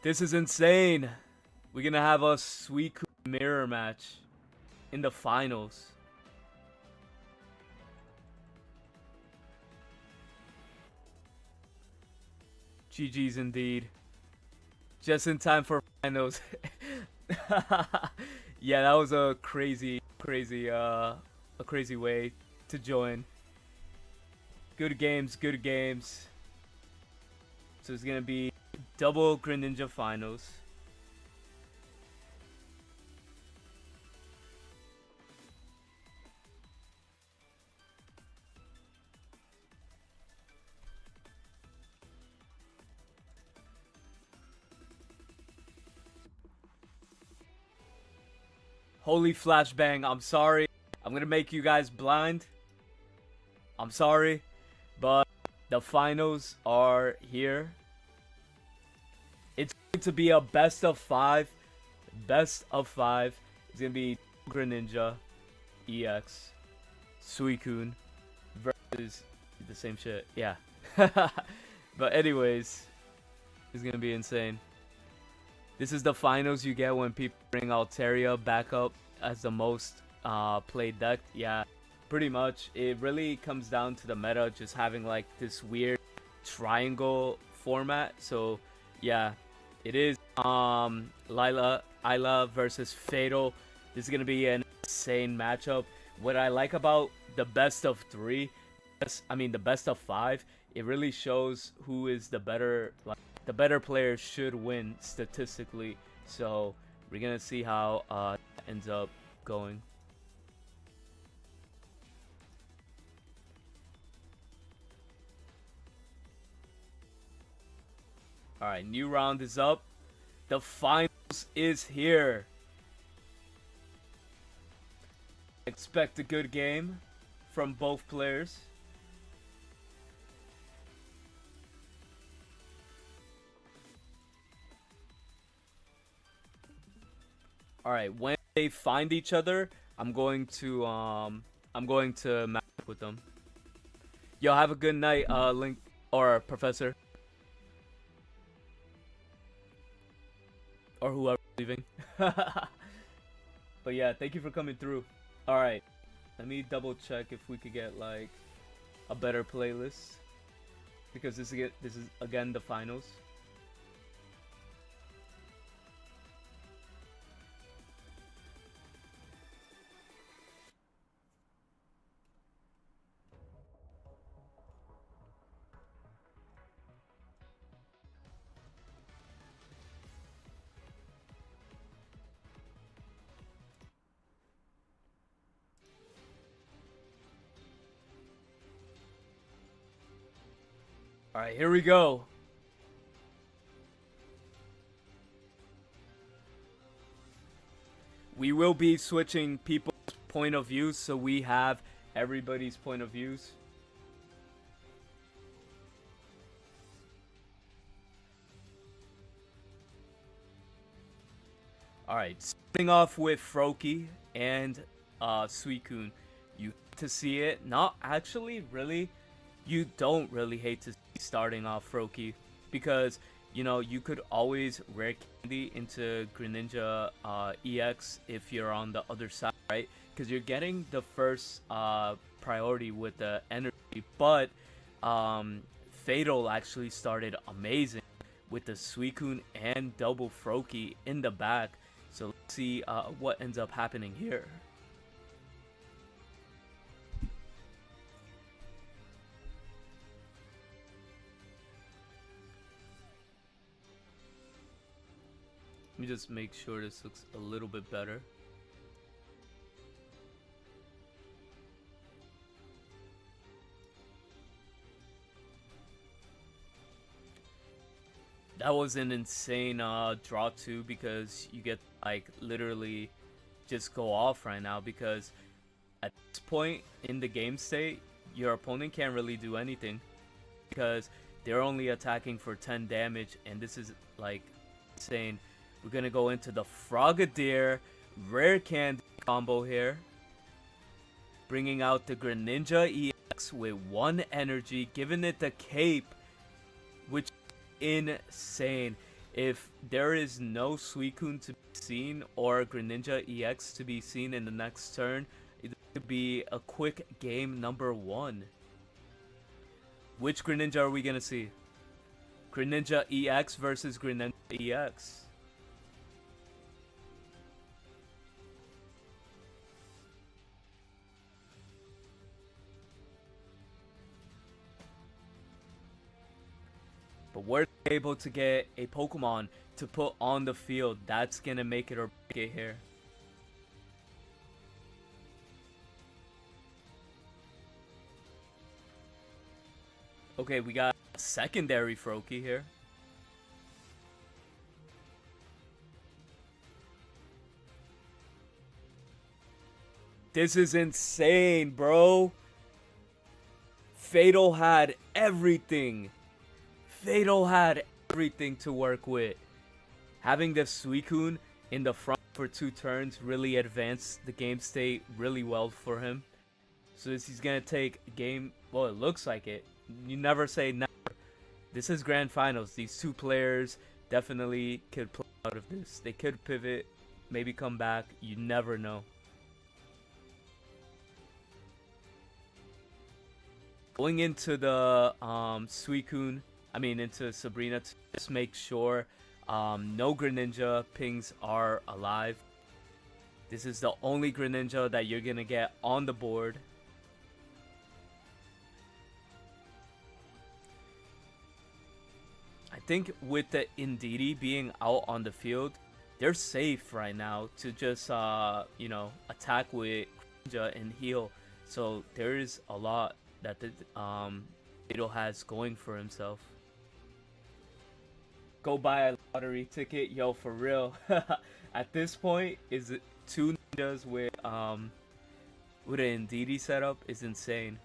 A: This is insane. We're gonna have a Suicune mirror match in the finals. GG's indeed. Just in time for finals. Yeah, that was a crazy way to join. Good games, good games. So it's gonna be double Greninja finals. Holy flashbang, I'm sorry. I'm gonna make you guys blind. I'm sorry, but the finals are here. It's going to be a best of 5. Best of 5. It's gonna be Greninja, EX, Suicune versus the same shit. Yeah. But anyways, it's gonna be insane. This is the finals you get when people bring Altaria back up as the most played deck. Yeah, pretty much. It really comes down to the meta just having like this weird triangle format. So yeah, it is Isla versus Fatal. This is gonna be an insane matchup. What I like about the best of 3, the best of 5, it really shows who is the better. The better player should win statistically. So we're gonna see how it ends up going. Alright, new round is up. The finals is here. Expect a good game from both players. All right, when they find each other, I'm going to match up with them. Yo, have a good night, Link or Professor or whoever's leaving. But yeah, thank you for coming through. All right, let me double check if we could get like a better playlist because this is again the finals. All right, here we go. We will be switching people's point of views, so we have everybody's point of views. All right, starting off with Froakie and Suicune. You hate to see it. Not actually, really. You don't really hate to see starting off Froakie because you know you could always rare candy into Greninja EX if you're on the other side, right? Because you're getting the first priority with the energy, but Fatal actually started amazing with the Suicune and double Froakie in the back. So let's see what ends up happening here. Let me just make sure this looks a little bit better. That was an insane draw too because you get like literally just go off right now because at this point in the game state your opponent can't really do anything because they're only attacking for 10 damage and this is like insane. We're gonna go into the Frogadier rare candy combo here, bringing out the Greninja EX with 1 energy, giving it the cape, which insane. If there is no Suicune to be seen or Greninja EX to be seen in the next turn, it could be a quick game number 1. Which Greninja are we gonna see? Greninja EX versus Greninja EX. But we're able to get a Pokemon to put on the field. That's going to make it or break it here. Okay, we got a secondary Froakie here. This is insane, bro. Fatal had everything. Fatal had everything to work with. Having the Suicune in the front for 2 turns really advanced the game state really well for him. So he's gonna take game. Well, it looks like it. You never say never. This is grand finals. These 2 players definitely could play out of this. They could pivot, maybe come back. You never know. Going into the Suicune. Into Sabrina to just make sure no Greninja pings are alive. This is the only Greninja that you're gonna get on the board. I think with the Indeedee being out on the field, they're safe right now to just attack with Greninja and heal. So there is a lot that the Fatal has going for himself. Go buy a lottery ticket, yo, for real. At this point, is it 2 ninjas with with an Ndidi setup is insane.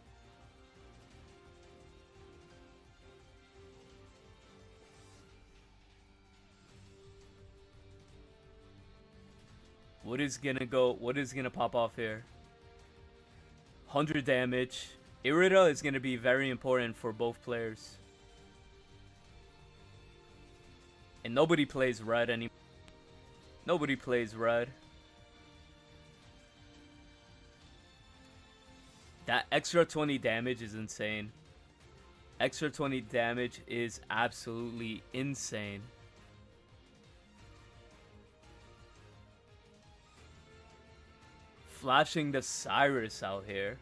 A: What is gonna pop off here? 100 damage. Irida is gonna be very important for both players. And nobody plays red anymore. Nobody plays red. That extra 20 damage is insane. Extra 20 damage is absolutely insane. Flashing the Cyrus out here.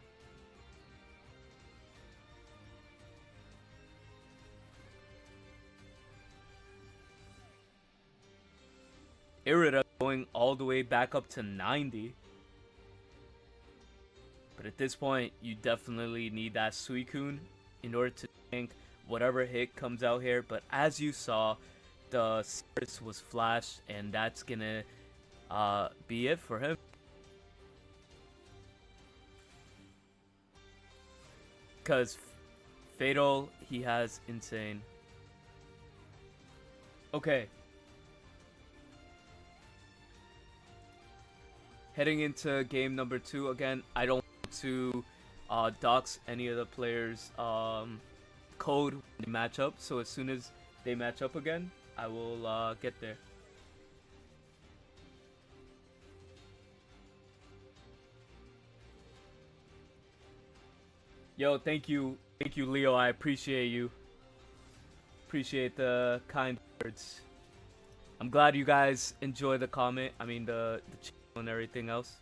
A: Irida going all the way back up to 90. But at this point, you definitely need that Suicune in order to tank whatever hit comes out here. But as you saw, the Cyrus was flashed, and that's gonna be it for him. Because Fatal, he has insane. Okay. Heading into game number 2 again. I don't want to dox any of the players' code when they match up. So as soon as they match up again, I will get there. Yo, thank you, Leo. I appreciate you. Appreciate the kind words. I'm glad you guys enjoy the comment. I mean the channel and everything else.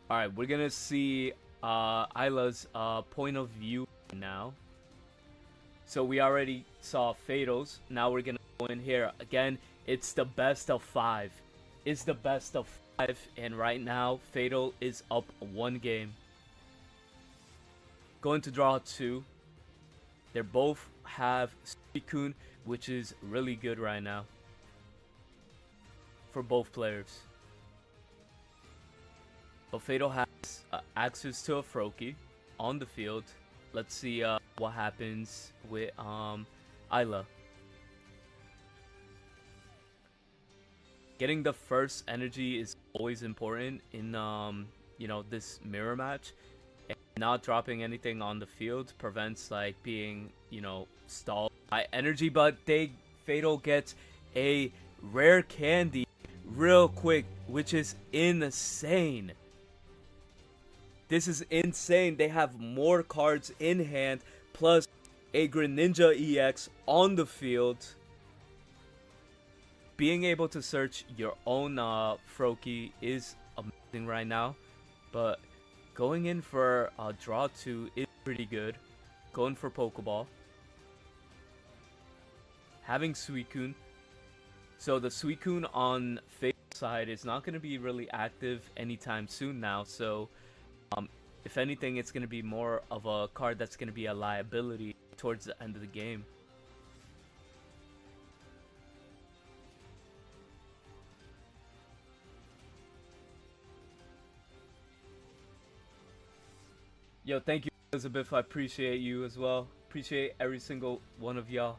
A: All right, we're gonna see Isla's point of view now. So we already saw Fatals. Now we're gonna go in here again. It's the best of 5. It's the best of 5, and right now Fatal is up 1 game. Going to draw 2. They both have Suicune, which is really good right now for both players. But Fatal has access to a Froakie on the field. Let's see what happens with Isla. Getting the first energy is always important in you know, this mirror match. And not dropping anything on the field prevents like being, you know, stalled by energy. But Fatal gets a rare candy real quick, which is insane. This is insane. They have more cards in hand plus a Greninja EX on the field. Being able to search your own Froakie is amazing right now, but going in for draw 2 is pretty good. Going for Pokeball. Having Suicune. So the Suicune on Fatal side is not going to be really active anytime soon now, so if anything, it's going to be more of a card that's going to be a liability towards the end of the game. Yo, thank you, Elizabeth. I appreciate you as well. Appreciate every single one of y'all.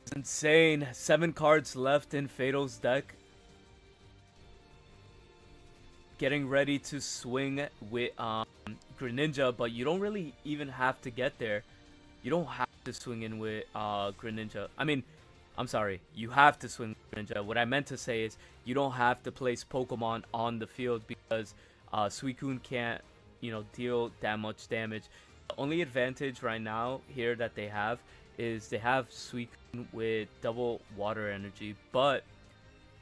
A: It's insane. 7 cards left in Fatal's deck. Getting ready to swing with Greninja, but you don't really even have to get there. You don't have to swing in with Greninja. I mean, I'm sorry, you have to swing with Greninja. What I meant to say is you don't have to place Pokemon on the field because Suicune can't, you know, deal that much damage. The only advantage right now here that they have is they have Suicune with double water energy, but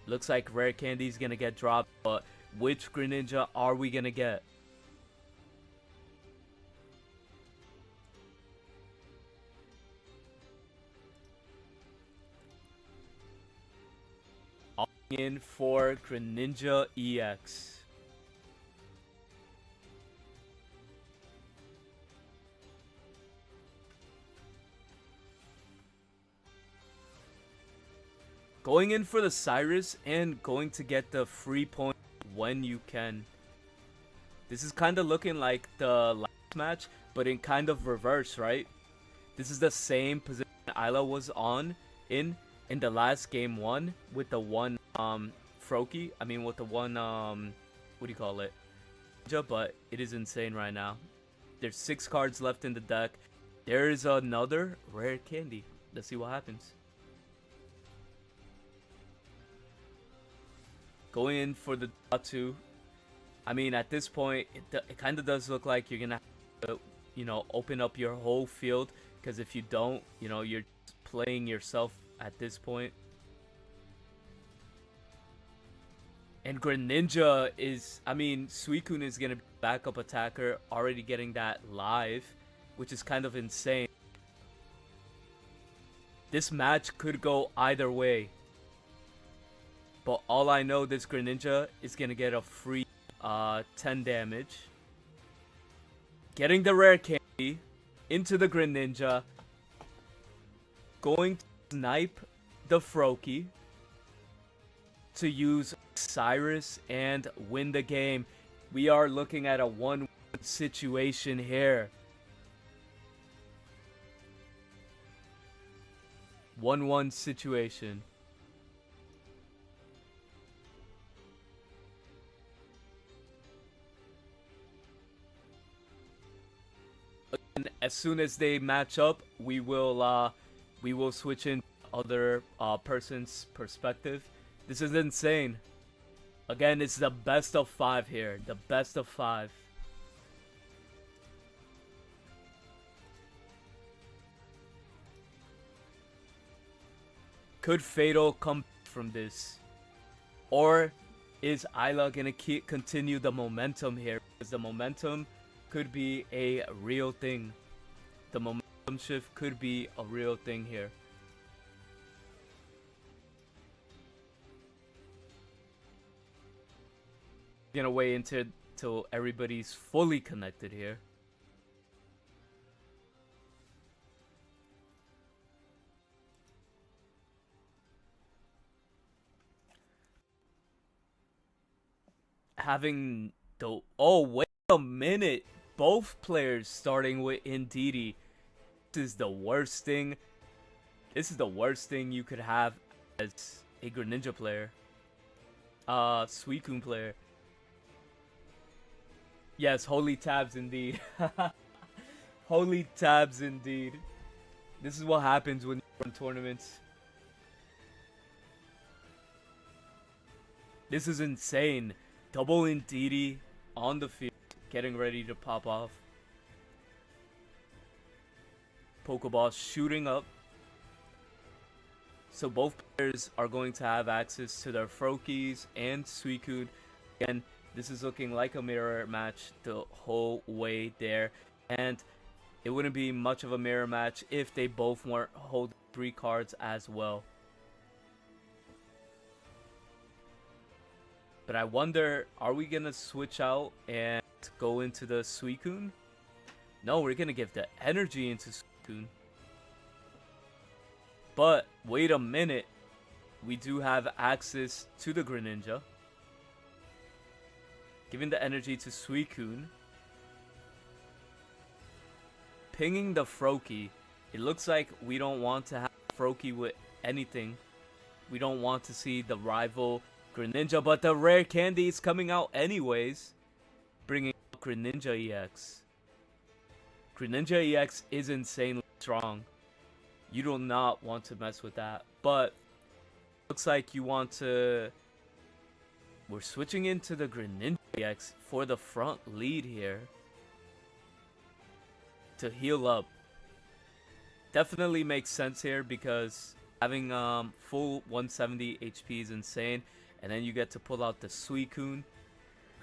A: looks like Rare Candy is gonna get dropped. But which Greninja are we gonna get? All in for Greninja EX. Going in for the Cyrus and going to get the free point when you can. This is kind of looking like the last match, but in kind of reverse, right? This is the same position Isla was on in the last game 1 with the one Froakie. I mean with the one what do you call it? But it is insane right now. There's 6 cards left in the deck. There is another rare candy. Let's see what happens. Going in for the draw 2. I mean, at this point, it kind of does look like you're gonna have to, you know, open up your whole field. Because if you don't, you know, you're playing yourself at this point. And Greninja is, I mean, Suicune is gonna be backup attacker, already getting that live, which is kind of insane. This match could go either way. But all I know, this Greninja is gonna get a free 10 damage. Getting the rare candy into the Greninja. Going to snipe the Froakie to use Cyrus and win the game. We are looking at a 1-1 situation here. 1-1 situation. And as soon as they match up, we will switch in other person's perspective. This is insane. Again, it's the best of 5 here. The best of 5. Could Fatal come from this? Or is Isla gonna continue the momentum here? Because the momentum could be a real thing. The momentum shift could be a real thing here. Gonna wait until everybody's fully connected here. Having the wait a minute, both players starting with Indeedee. This is the worst thing. This is the worst thing you could have as a Greninja player. Suicune player. Yes, holy tabs indeed. Holy tabs indeed. This is what happens when you run tournaments. This is insane. Double Indeedee on the field, getting ready to pop off. Pokeball shooting up. So both players are going to have access to their Froakies and Suicune. Again, this is looking like a mirror match the whole way there. And it wouldn't be much of a mirror match if they both weren't holding 3 cards as well. But I wonder, are we going to switch out and go into the Suicune? No, we're going to give the energy into Suicune. But wait a minute. We do have access to the Greninja. Giving the energy to Suicune. Pinging the Froakie. It looks like we don't want to have Froakie with anything. We don't want to see the rival Greninja, but the rare candy is coming out anyways. Bringing out Greninja EX. Greninja EX is insanely strong. You do not want to mess with that. But looks like you want to... We're switching into the Greninja EX for the front lead here. To heal up. Definitely makes sense here because having full 170 HP is insane. And then you get to pull out the Suicune.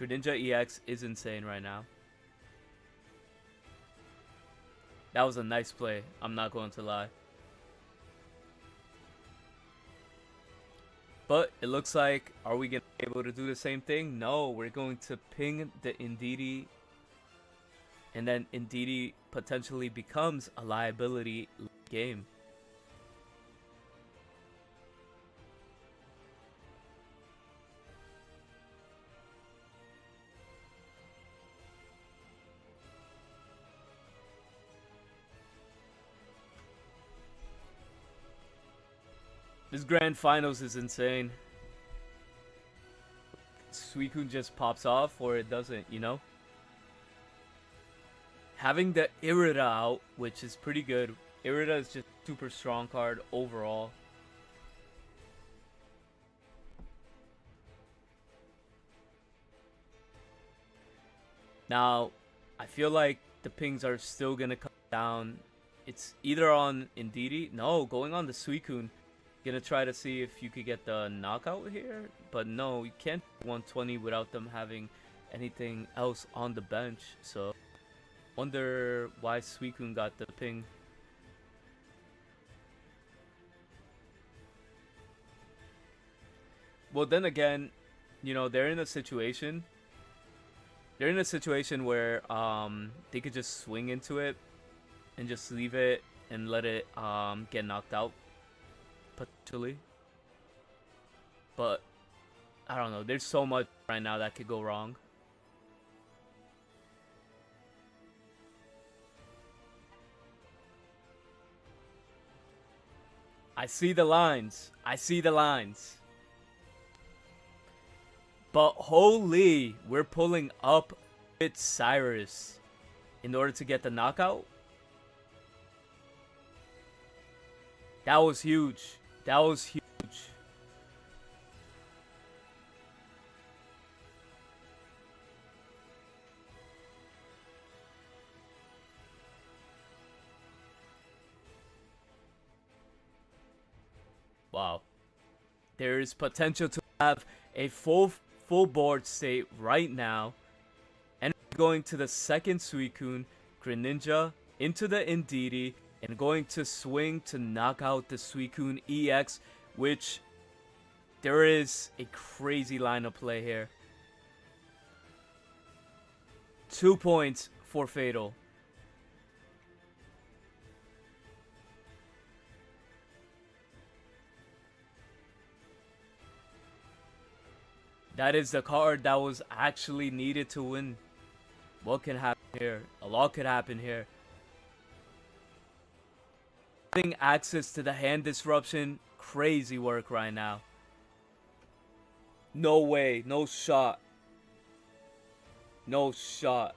A: Greninja EX is insane right now. That was a nice play. I'm not going to lie. But it looks like, are we going to be able to do the same thing? No, we're going to ping the Indeedee. And then Indeedee potentially becomes a liability game. This grand finals is insane. Suicune just pops off or it doesn't, you know? Having the Irida out, which is pretty good. Irida is just super strong card overall. Now, I feel like the pings are still gonna come down. It's either on Indeedee. No, going on the Suicune. Gonna try to see if you could get the knockout here. But no, you can't 120 without them having anything else on the bench. So, wonder why Suicune got the ping. Well, then again, you know, they're in a situation where they could just swing into it and just leave it and let it get knocked out potentially. But I don't know, there's so much right now that could go wrong. I see the lines. I see the lines. But holy, we're pulling up with Cyrus in order to get the knockout. That was huge. That was huge. Wow. There is potential to have a full board state right now. And going to the second Suicune, Greninja, into the Indeedee, and going to swing to knock out the Suicune EX, which there is a crazy line of play here. 2 points for Fatal. That is the card that was actually needed to win. What can happen here? A lot could happen here. Having access to the hand disruption, crazy work right now. No way, no shot. No shot.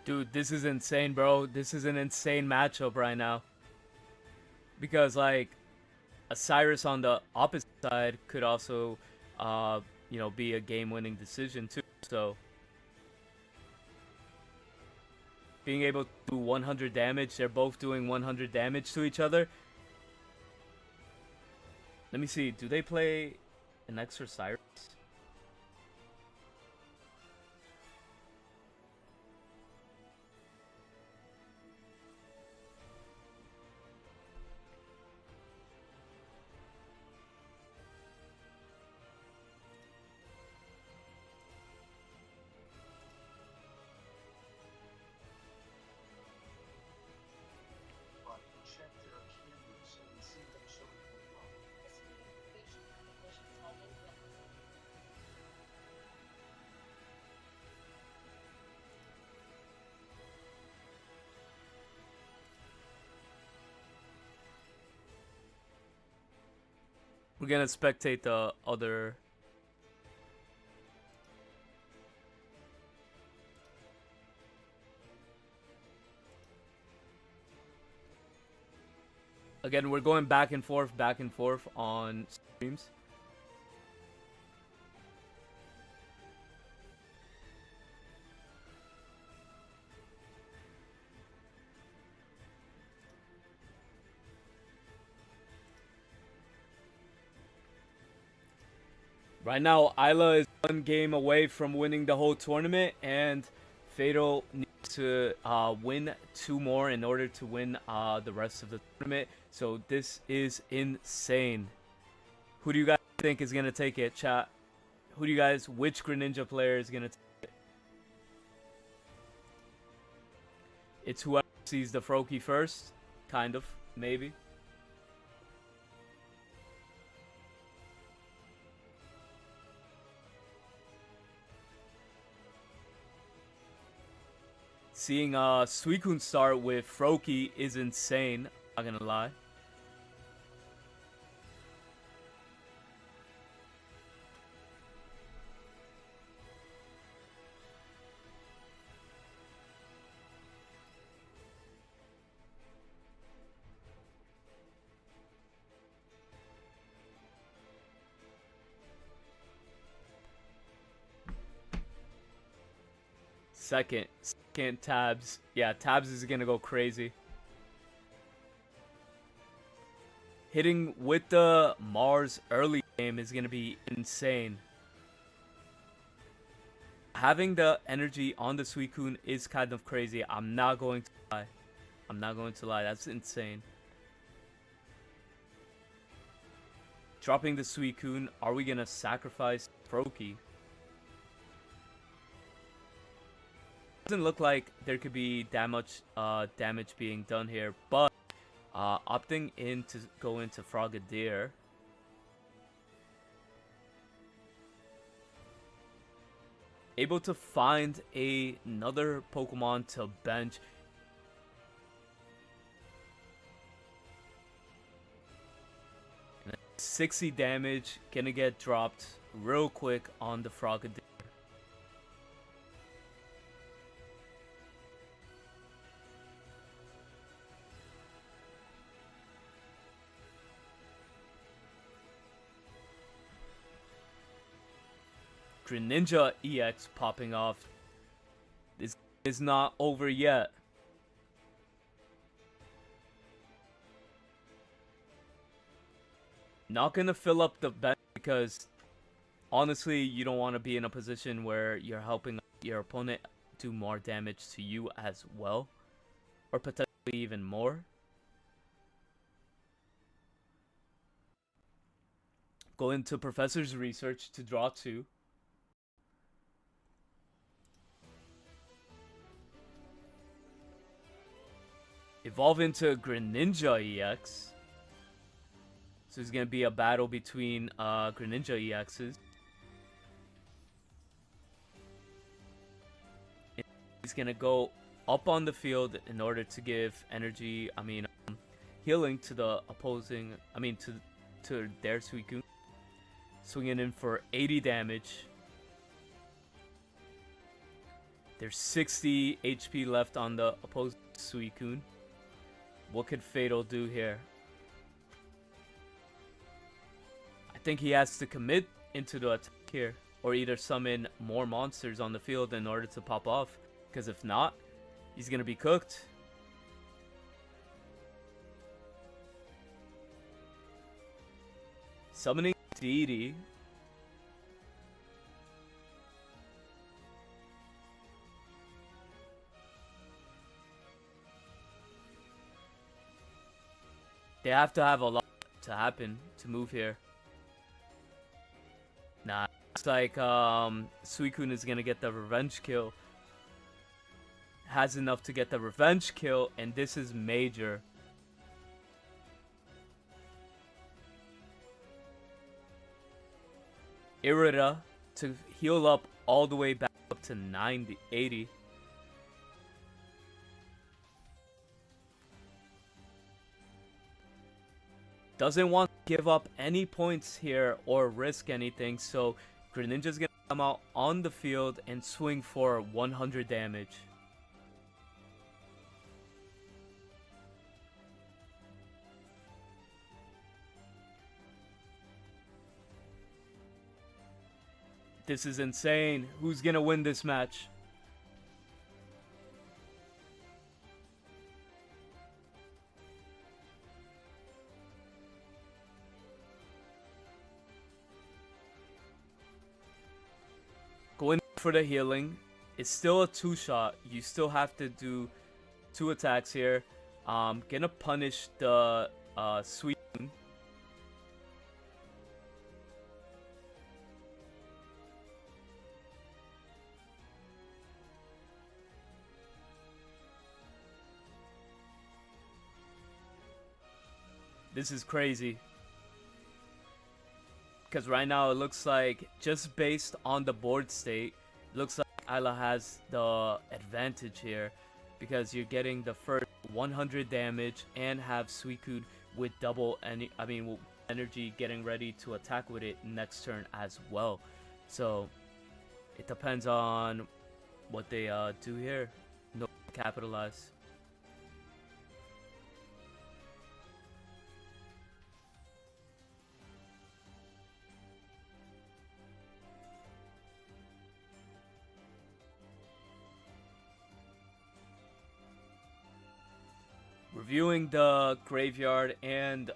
A: Dude, this is insane, bro. This is an insane matchup right now. Because, like, a Cyrus on the opposite side could also, you know, be a game-winning decision, too. So, being able to do 100 damage, they're both doing 100 damage to each other. Let me see, do they play an extra Cyrus? We're gonna spectate the other. Again, we're going back and forth on streams. Right now, Isla is one game away from winning the whole tournament, and Fatal needs to win 2 more in order to win the rest of the tournament. So this is insane. Who do you guys think is gonna take it, chat? Which Greninja player is gonna take it? It's whoever sees the Froakie first, kind of, maybe. Seeing Suicune start with Froakie is insane, not gonna lie. Second Tabs. Yeah, Tabs is gonna go crazy. Hitting with the Mars early game is gonna be insane. Having the energy on the Suicune is kind of crazy. I'm not going to lie. That's insane. Dropping the Suicune. Are we gonna sacrifice Froakie? Doesn't look like there could be that much damage being done here, but opting in to go into Frogadier. Able to find another Pokemon to bench. 60 damage, gonna get dropped real quick on the Frogadier. Greninja EX popping off. This is not over yet. Not gonna fill up the bench because honestly, you don't want to be in a position where you're helping your opponent do more damage to you as well, or potentially even more. Go into Professor's Research to draw 2. Evolve into Greninja EX. So it's going to be a battle between Greninja EXs. He's going to go up on the field in order to give energy, healing to the opposing, to their Suicune. Swinging in for 80 damage. There's 60 HP left on the opposing Suicune. What could Fatal do here? I think he has to commit into the attack here, or either summon more monsters on the field in order to pop off, because if not, he's gonna be cooked. Summoning Deity. They have to have a lot to happen to move here. Nah, it's like Suicune is gonna get the revenge kill. Has enough to get the revenge kill, and this is major. Irida to heal up all the way back up to 80. Doesn't want to give up any points here or risk anything, so Greninja's gonna come out on the field and swing for 100 damage. This is insane. Who's gonna win this match? for the healing. It's still a 2-shot. You still have to do 2 attacks here. Gonna punish the Sweet. This is crazy. Because right now it looks like, just based on the board state, it looks like Isla has the advantage here. Because you're getting the first 100 damage and have Suicune with double energy getting ready to attack with it next turn as well. So it depends on what they do here. No, capitalize. Reviewing the graveyard and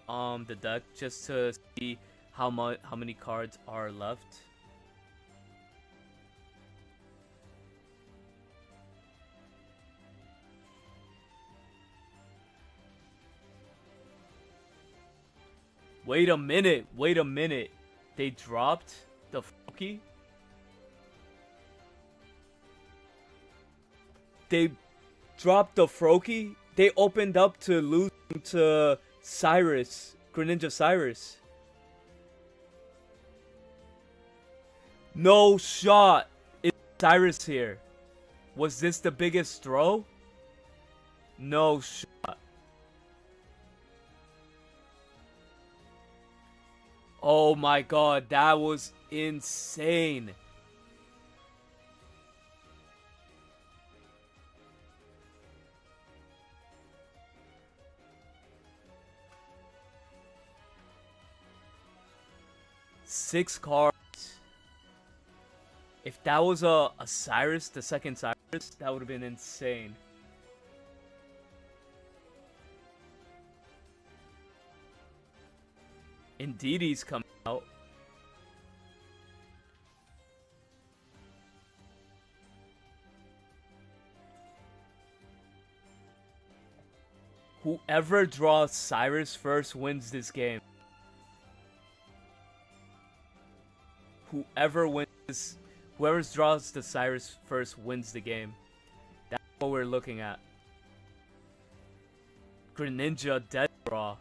A: the deck just to see how many cards are left. Wait a minute. They dropped the Froakie? They dropped the Froakie? They opened up to losing to Cyrus, Greninja Cyrus. No shot. Is Cyrus here? Was this the biggest throw? No shot. Oh my god, that was insane. Six cards. If that was a Cyrus, the second Cyrus, that would have been insane. Indeedee's coming out. Whoever draws Cyrus first wins this game. Whoever draws the Cyrus first wins the game. That's what we're looking at. Greninja dead draw.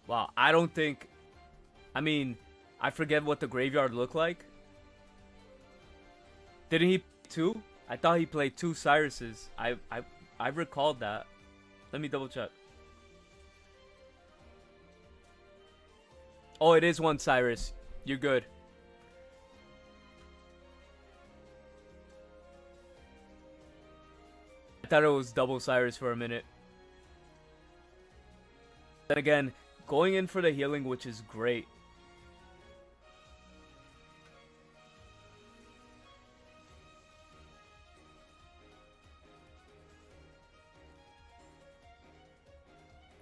A: Wow, I don't think... I mean, I forget what the graveyard looked like. Didn't he play 2? I thought he played 2 Cyruses. I recalled that. Let me double check. Oh, it is 1 Cyrus. You're good. I thought it was double Cyrus for a minute. Then again, going in for the healing, which is great.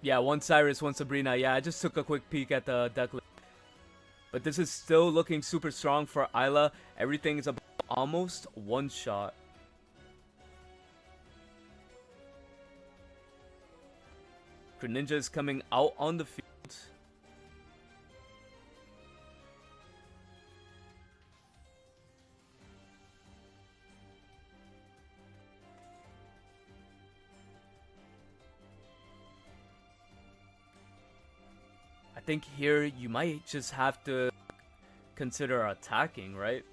A: Yeah, 1 Cyrus, 1 Sabrina. Yeah, I just took a quick peek at the deck list. But this is still looking super strong for Isla. Everything is about almost 1 shot. Greninja is coming out on the field. I think here you might just have to consider attacking, right?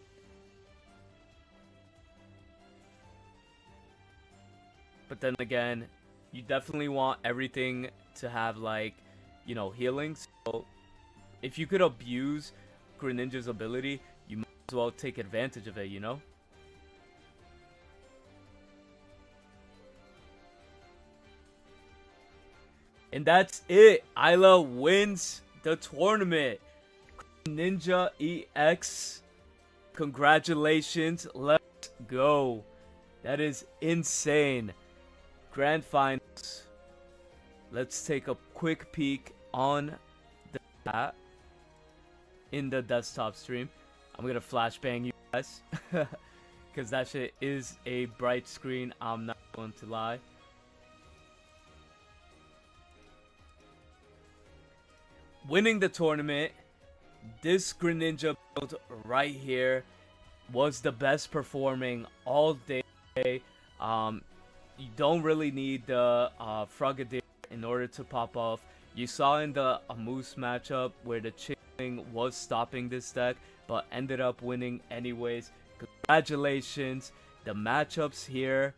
A: But then again, you definitely want everything to have, like, you know, healing. So if you could abuse Greninja's ability, you might as well take advantage of it, you know? And that's it. Isla wins the tournament. Ninja EX. Congratulations. Let's go. That is insane. Grand finals. Let's take a quick peek on the chat. in the desktop stream. I'm gonna flashbang you guys because that shit is a bright screen. I'm not going to lie. Winning the tournament, this Greninja build right here was the best performing all day. You don't really need the Frogadier in order to pop off. You saw in the Moose matchup where the Chickling was stopping this deck, but ended up winning anyways. Congratulations. The matchups here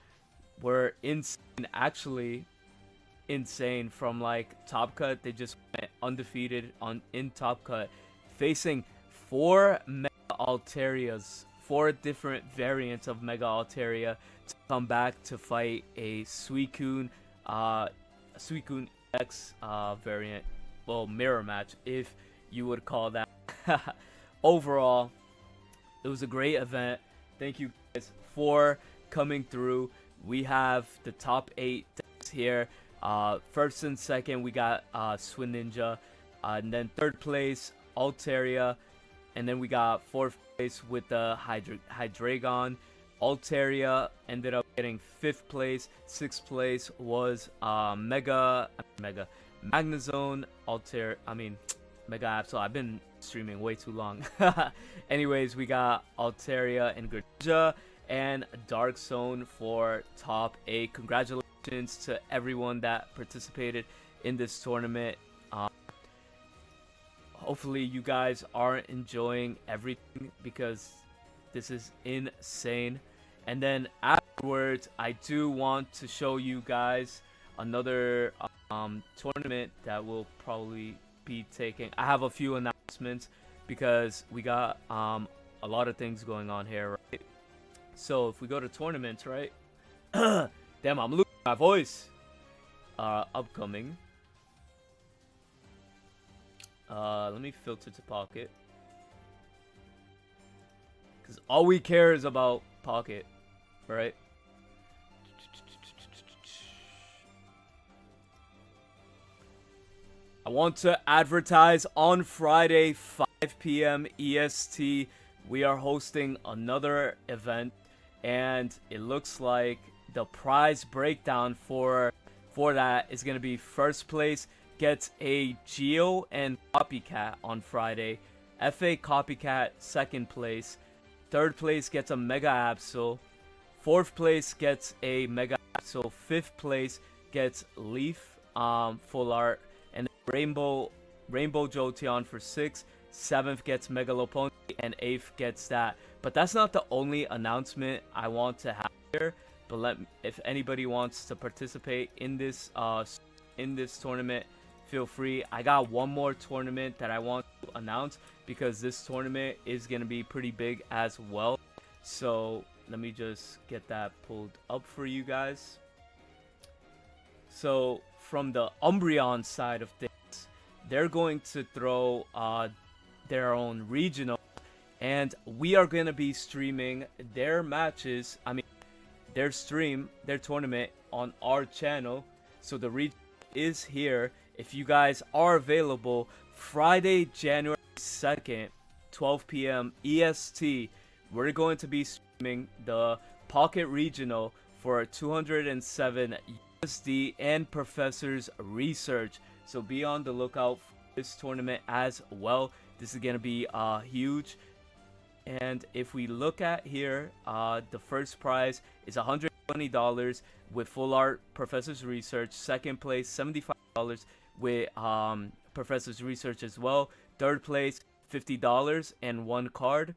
A: were insane, actually insane. From like Top Cut, they just went undefeated in Top Cut, facing 4 Mega Alterias, 4 different variants of Mega Altaria to come back to fight a Suicune X variant, well, mirror match if you would call that. Overall, it was a great event. Thank you guys for coming through. We have the top 8 decks here. First and second, we got Swin Ninja, and then third place Altaria, and then we got fourth place with the Hydreigon. Altaria ended up getting 5th place. 6th place was Magnezone, Mega Absol. I've been streaming way too long. Anyways, we got Altaria and Greninja and Dark Zone for top 8. Congratulations to everyone that participated in this tournament. Hopefully you guys are enjoying everything because this is insane. And then afterwards, I do want to show you guys another tournament that will probably be taking. I have a few announcements because we got a lot of things going on here, right? So if we go to tournaments, right? Damn, I'm losing my voice. Upcoming. Let me filter to Pocket, because all we care is about Pocket, right? I want to advertise on Friday, 5 p.m. EST. We are hosting another event, and it looks like the prize breakdown for that is going to be first place gets a Geo and Copycat on Friday. FA Copycat, second place. Third place gets a Mega Absol. Fourth place gets a Mega Absol. Fifth place gets Leaf, full art. And Rainbow Jolteon for 6th. 7th gets Megalopunny, and 8th gets that. But that's not the only announcement I want to have here. But if anybody wants to participate in this tournament, feel free. I got one more tournament that I want to announce because this tournament is going to be pretty big as well. So let me just get that pulled up for you guys. So from the Umbreon side of things, they're going to throw their own regional, and we are going to be streaming their matches, their tournament on our channel. So the region is here. If you guys are available, Friday, January 2nd, 12 p.m. EST, we're going to be streaming the Pocket Regional for 207 USD and Professor's Research. So be on the lookout for this tournament as well. This is going to be huge. And if we look at here, the first prize is $120 with full art Professor's Research. Second place, $75 with Professor's Research as well. Third place, $50 and 1 card.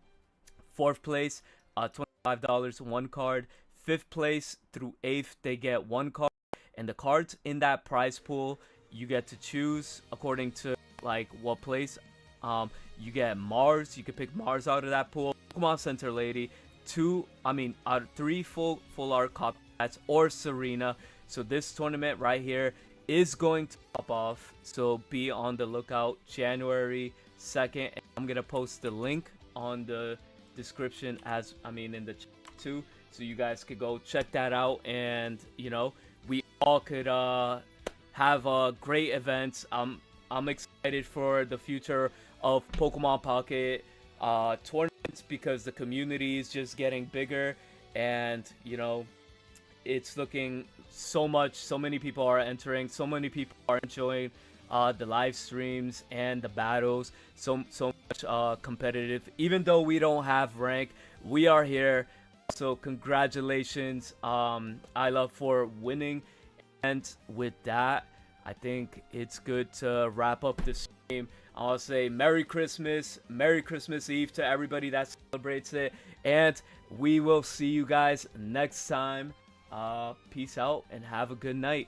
A: Fourth place, $25, 1 card. Fifth place through 8th, they get 1 card. And the cards in that prize pool, you get to choose according to like what place. You get Mars. You can pick Mars out of that pool. Pokemon Center Lady. 3 full art Copycats or Serena. So this tournament right here is going to pop off. So be on the lookout. January 2nd. And I'm gonna post the link on the description in the chat too. So you guys could go check that out, and we all could have great events. I'm excited for the future of Pokemon Pocket tournaments because the community is just getting bigger, and you know, it's looking so many people are entering, so many people are enjoying the live streams and the battles, so much competitive. Even though we don't have rank, we are here. So congratulations, I love for winning. And with that, I think it's good to wrap up this stream. I'll say Merry Christmas Eve to everybody that celebrates it, and we will see you guys next time. Peace out and have a good night.